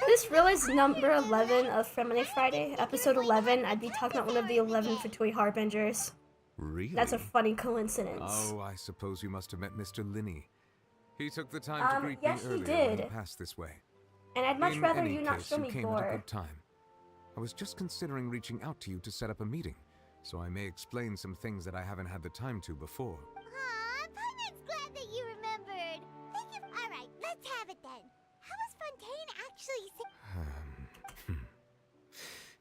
This really is number 11 of Freminet Friday, episode 11. I'd be talking about one of the 11 Fatui Harbingers. Really? That's a funny coincidence. Oh, I suppose you must have met Mr. Linney. He took the time to greet yes, me he earlier when he did. passed this way. And I'd much In rather any you not case, show you me came at a gore. good time. I was just considering reaching out to you to set up a meeting, so I may explain some things that I haven't had the time to before. Aw, Paimon's glad that you remembered. Thank you. All right, let's have it then. How was Fontaine actually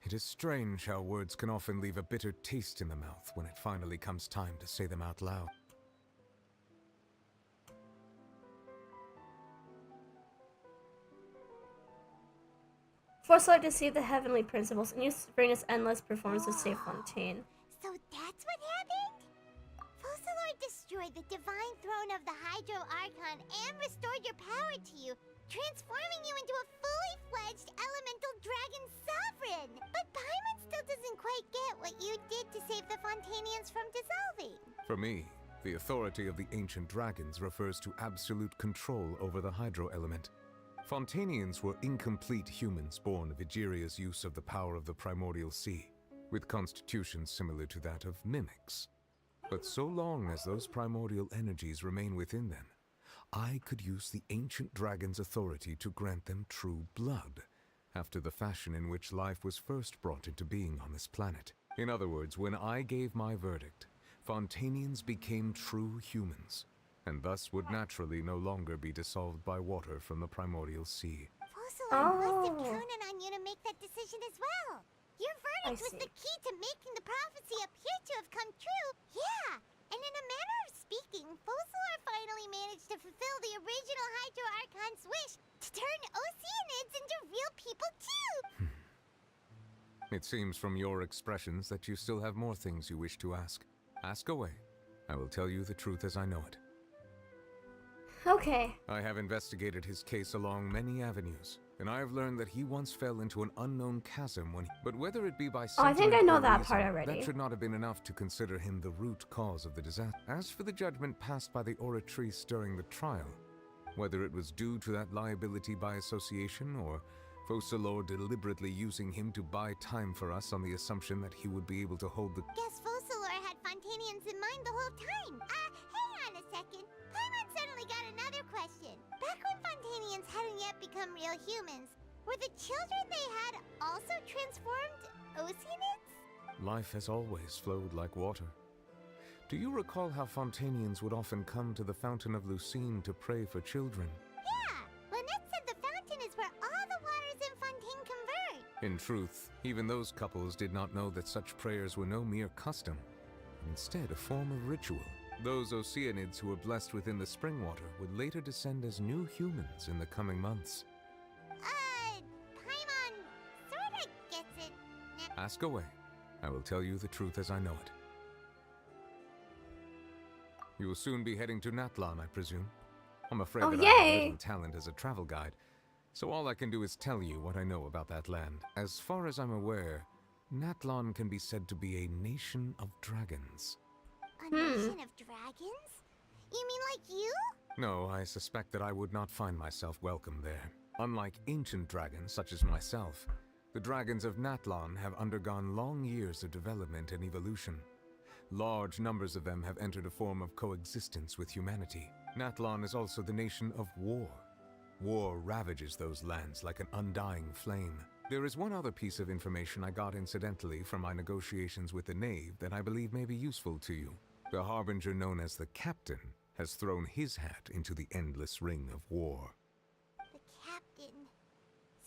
It is strange how words can often leave a bitter taste in the mouth when it finally comes time to say them out loud. Foresight deceived the heavenly principles and used Freminet endless performance to save Fontaine. So that's what happened? Focalor destroyed the divine throne of the Hydro Archon and restored your power to you, transforming you into a fully fledged elemental dragon sovereign. But Paimon still doesn't quite get what you did to save the Fontainians from dissolving. For me, the authority of the ancient dragons refers to absolute control over the hydro element. Fontainians were incomplete humans born of Egeria's use of the power of the primordial sea, with constitutions similar to that of mimics. But so long as those primordial energies remain within them, I could use the ancient dragon's authority to grant them true blood, after the fashion in which life was first brought into being on this planet. In other words, when I gave my verdict, Fontainians became true humans, and thus would naturally no longer be dissolved by water from the primordial sea. Focalor must have counted on you to make that decision as well. Your verdict was the key to making the prophecy appear to have come true. Yeah, and in a manner of speaking, Focalor finally managed to fulfill the original Hydro Archon's wish to turn Oceanids into real people too. It seems from your expressions that you still have more things you wish to ask. Ask away. I will tell you the truth as I know it. Okay. I have investigated his case along many avenues, and I have learned that he once fell into an unknown chasm when but whether it be by I think I know that reason, part already. that should not have been enough to consider him the root cause of the disaster. As for the judgment passed by the Oratrice during the trial, whether it was due to that liability by association or Focalor deliberately using him to buy time for us on the assumption that he would be able to hold the... Guess Focalor had Fontainians in mind the whole time. Hang on a second. Paimon suddenly got another question. Back when Fontainians hadn't yet become real humans, were the children they had also transformed Oceanids? Life has always flowed like water. Do you recall how Fontainians would often come to the Fountain of Lucine to pray for children? Yeah, Lynette said the fountain is where all the waters in Fontaine converge. In truth, even those couples did not know that such prayers were no mere custom, and instead a form of ritual. Those Oceanids who were blessed within the spring water would later descend as new humans in the coming months. Paimon sorta gets it. Ask away. I will tell you the truth as I know it. You will soon be heading to Natlan, I presume. I'm afraid that I have little talent as a travel guide, so all I can do is tell you what I know about that land. As far as I'm aware, Natlan can be said to be a nation of dragons. A nation of dragons? You mean like you? No, I suspect that I would not find myself welcome there. Unlike ancient dragons such as myself, the dragons of Natlan have undergone long years of development and evolution. Large numbers of them have entered a form of coexistence with humanity. Natlan is also the nation of war. War ravages those lands like an undying flame. There is one other piece of information I got incidentally from my negotiations with the Knave that I believe may be useful to you. The Harbinger known as the Captain has thrown his hat into the endless ring of war. The Captain.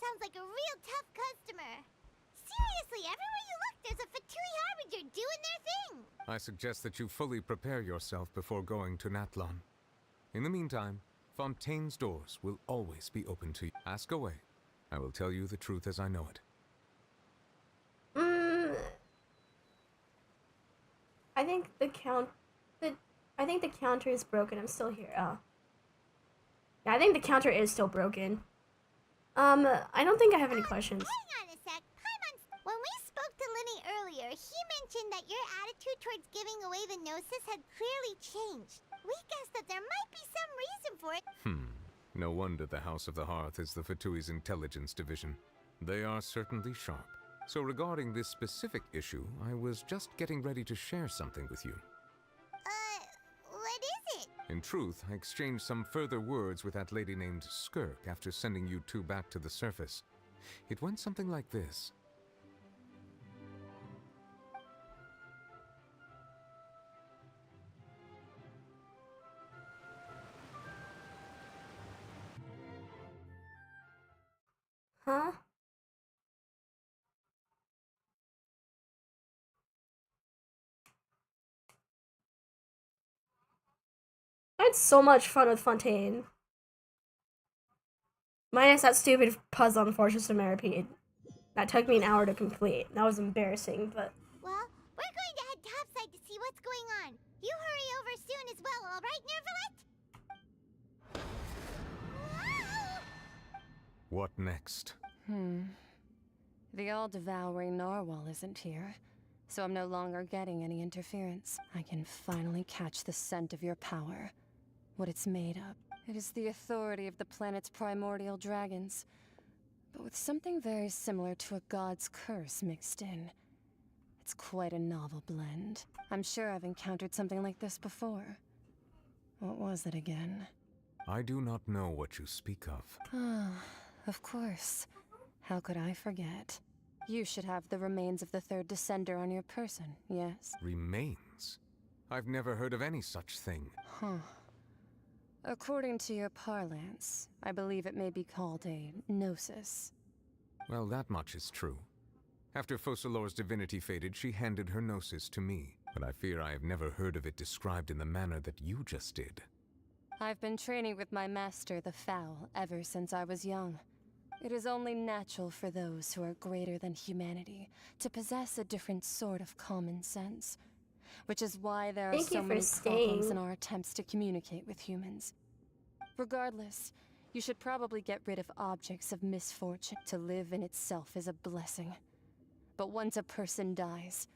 Sounds like a real tough customer. Seriously, everywhere you look, there's a Fatui Harbinger doing their thing. I suggest that you fully prepare yourself before going to Natlan. In the meantime, Fontaine's doors will always be open to you. Ask away. I will tell you the truth as I know it. I think the counter is broken. I'm still here. Oh. Yeah, I think the counter is still broken. I don't think I have any questions. Hang on a sec. Paimon, when we spoke to Linny earlier, he mentioned that your attitude towards giving away the Gnosis had clearly changed. We guessed that there might be some reason for it. No wonder the House of the Hearth is the Fatui's intelligence division. They are certainly sharp. So regarding this specific issue, I was just getting ready to share something with you. What is it? In truth, I exchanged some further words with that lady named Skirk after sending you two back to the surface. It went something like this. Huh? I had so much fun with Fontaine. Minus that stupid puzzle on Fortress of Maripede. That took me an hour to complete. That was embarrassing, but... Well, we're going to head topside to see what's going on. You hurry over soon as well, alright, Nervalet? What next? The all-devouring narwhal isn't here, so I'm no longer getting any interference. I can finally catch the scent of your power. What it's made of. It is the authority of the planet's primordial dragons, but with something very similar to a god's curse mixed in. It's quite a novel blend. I'm sure I've encountered something like this before. What was it again? I do not know what you speak of. Ah, of course. How could I forget? You should have the remains of the third descender on your person, yes? Remains? I've never heard of any such thing. Huh. According to your parlance, I believe it may be called a gnosis. Well, that much is true. After Focalor's divinity faded, she handed her gnosis to me, but I fear I have never heard of it described in the manner that you just did. I've been training with my master, the Foul, ever since I was young. It is only natural for those who are greater than humanity to possess a different sort of common sense, which is why there are so many problems in our attempts to communicate with humans. Regardless, you should probably get rid of objects of misfortune. To live in itself is a blessing. But once a person dies,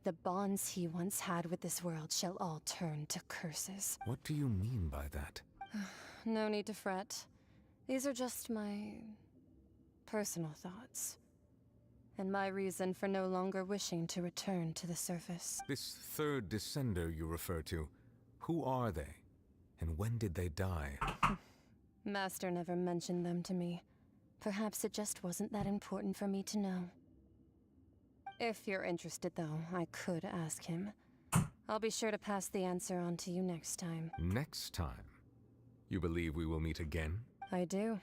the bonds he once had with this world shall all turn to curses. What do you mean by that? No need to fret. These are just my personal thoughts, and my reason for no longer wishing to return to the surface. This third descender you refer to, who are they? And when did they die? Master never mentioned them to me. Perhaps it just wasn't that important for me to know. If you're interested, though, I could ask him. I'll be sure to pass the answer on to you next time. Next time? You believe we will meet again? I do.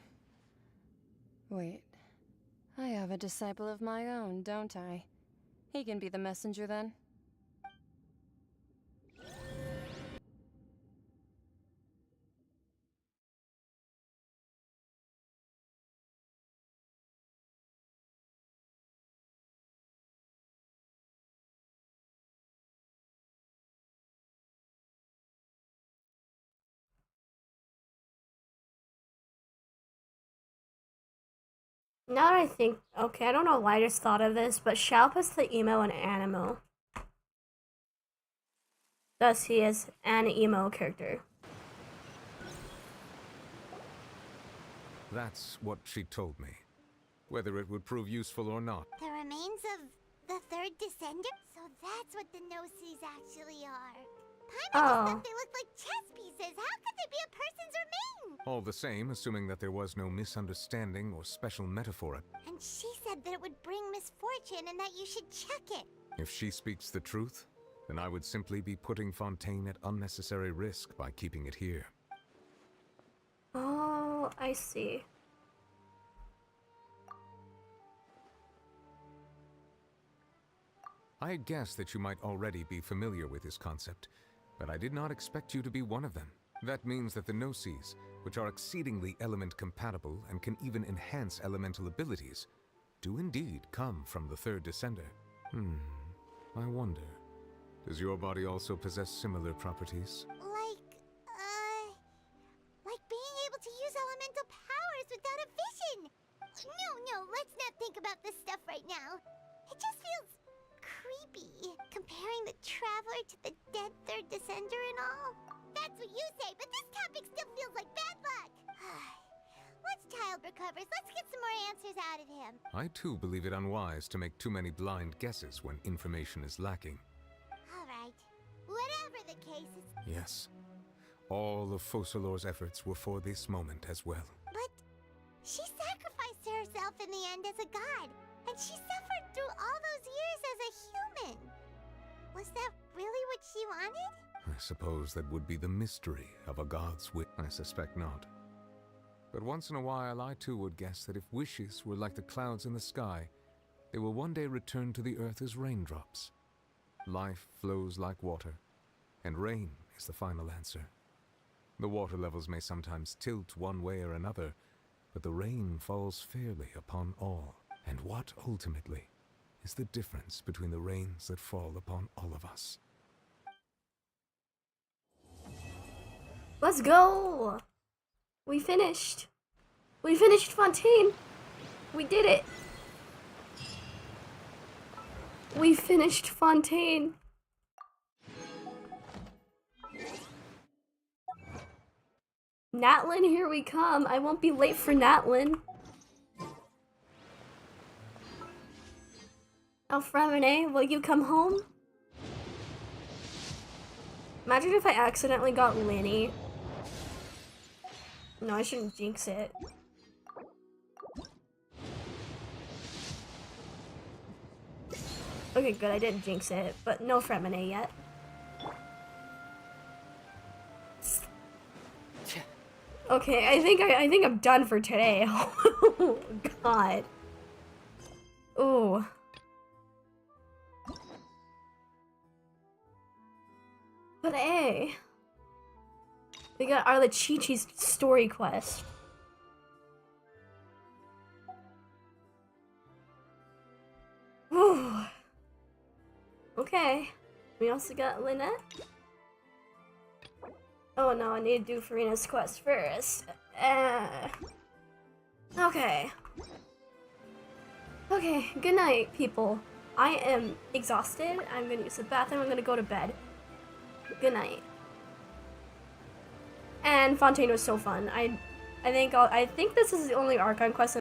Wait. I have a disciple of my own, don't I? He can be the messenger then. Now that I think, okay, I don't know why I just thought of this, but Shao puts the emo in Animo. Thus, he is an emo character. That's what she told me. Whether it would prove useful or not. The remains of the third descender? So that's what the Gnosis actually are. Paimon just thought they looked like chess pieces. How could they be a person's remain? All the same, assuming that there was no misunderstanding or special metaphor. And she said that it would bring misfortune and that you should check it. If she speaks the truth, then I would simply be putting Fontaine at unnecessary risk by keeping it here. Oh, I see. I had guessed that you might already be familiar with this concept, but I did not expect you to be one of them. That means that the Gnosis, which are exceedingly element-compatible and can even enhance elemental abilities, do indeed come from the third descender. I wonder, does your body also possess similar properties? Like being able to use elemental powers without a vision. No, let's not think about this stuff right now. It just feels creepy, comparing the Traveler to the dead third descender and all. That's what you say, but this topic still feels like bad luck. Once Child recovers, let's get some more answers out of him. I too believe it unwise to make too many blind guesses when information is lacking. All right. Whatever the case is... Yes. All of Focalor's efforts were for this moment as well. But she sacrificed herself in the end as a god, and she suffered through all those years as a human. Was that really what she wanted? I suppose that would be the mystery of a god's wish. I suspect not. But once in a while, I too would guess that if wishes were like the clouds in the sky, they will one day return to the earth as raindrops. Life flows like water, and rain is the final answer. The water levels may sometimes tilt one way or another, but the rain falls fairly upon all. And what, ultimately, is the difference between the rains that fall upon all of us? Let's go! We finished. We finished Fontaine. We did it. We finished Fontaine. Natlin, here we come. I won't be late for Natlin. Oh, Freminet, will you come home? Imagine if I accidentally got Linny. No, I shouldn't jinx it. Okay, good, I didn't jinx it, but no Freminet yet. Okay, I think I'm done for today. Oh god. Ooh. But hey, we got Arlecchino's story quest. Whew. Okay. We also got Lynette. Oh no, I need to do Farina's quest first. Okay. Okay, good night, people. I am exhausted. I'm gonna use the bathroom. I'm gonna go to bed. Good night. And Fontaine was so fun. I think this is the only Archon quest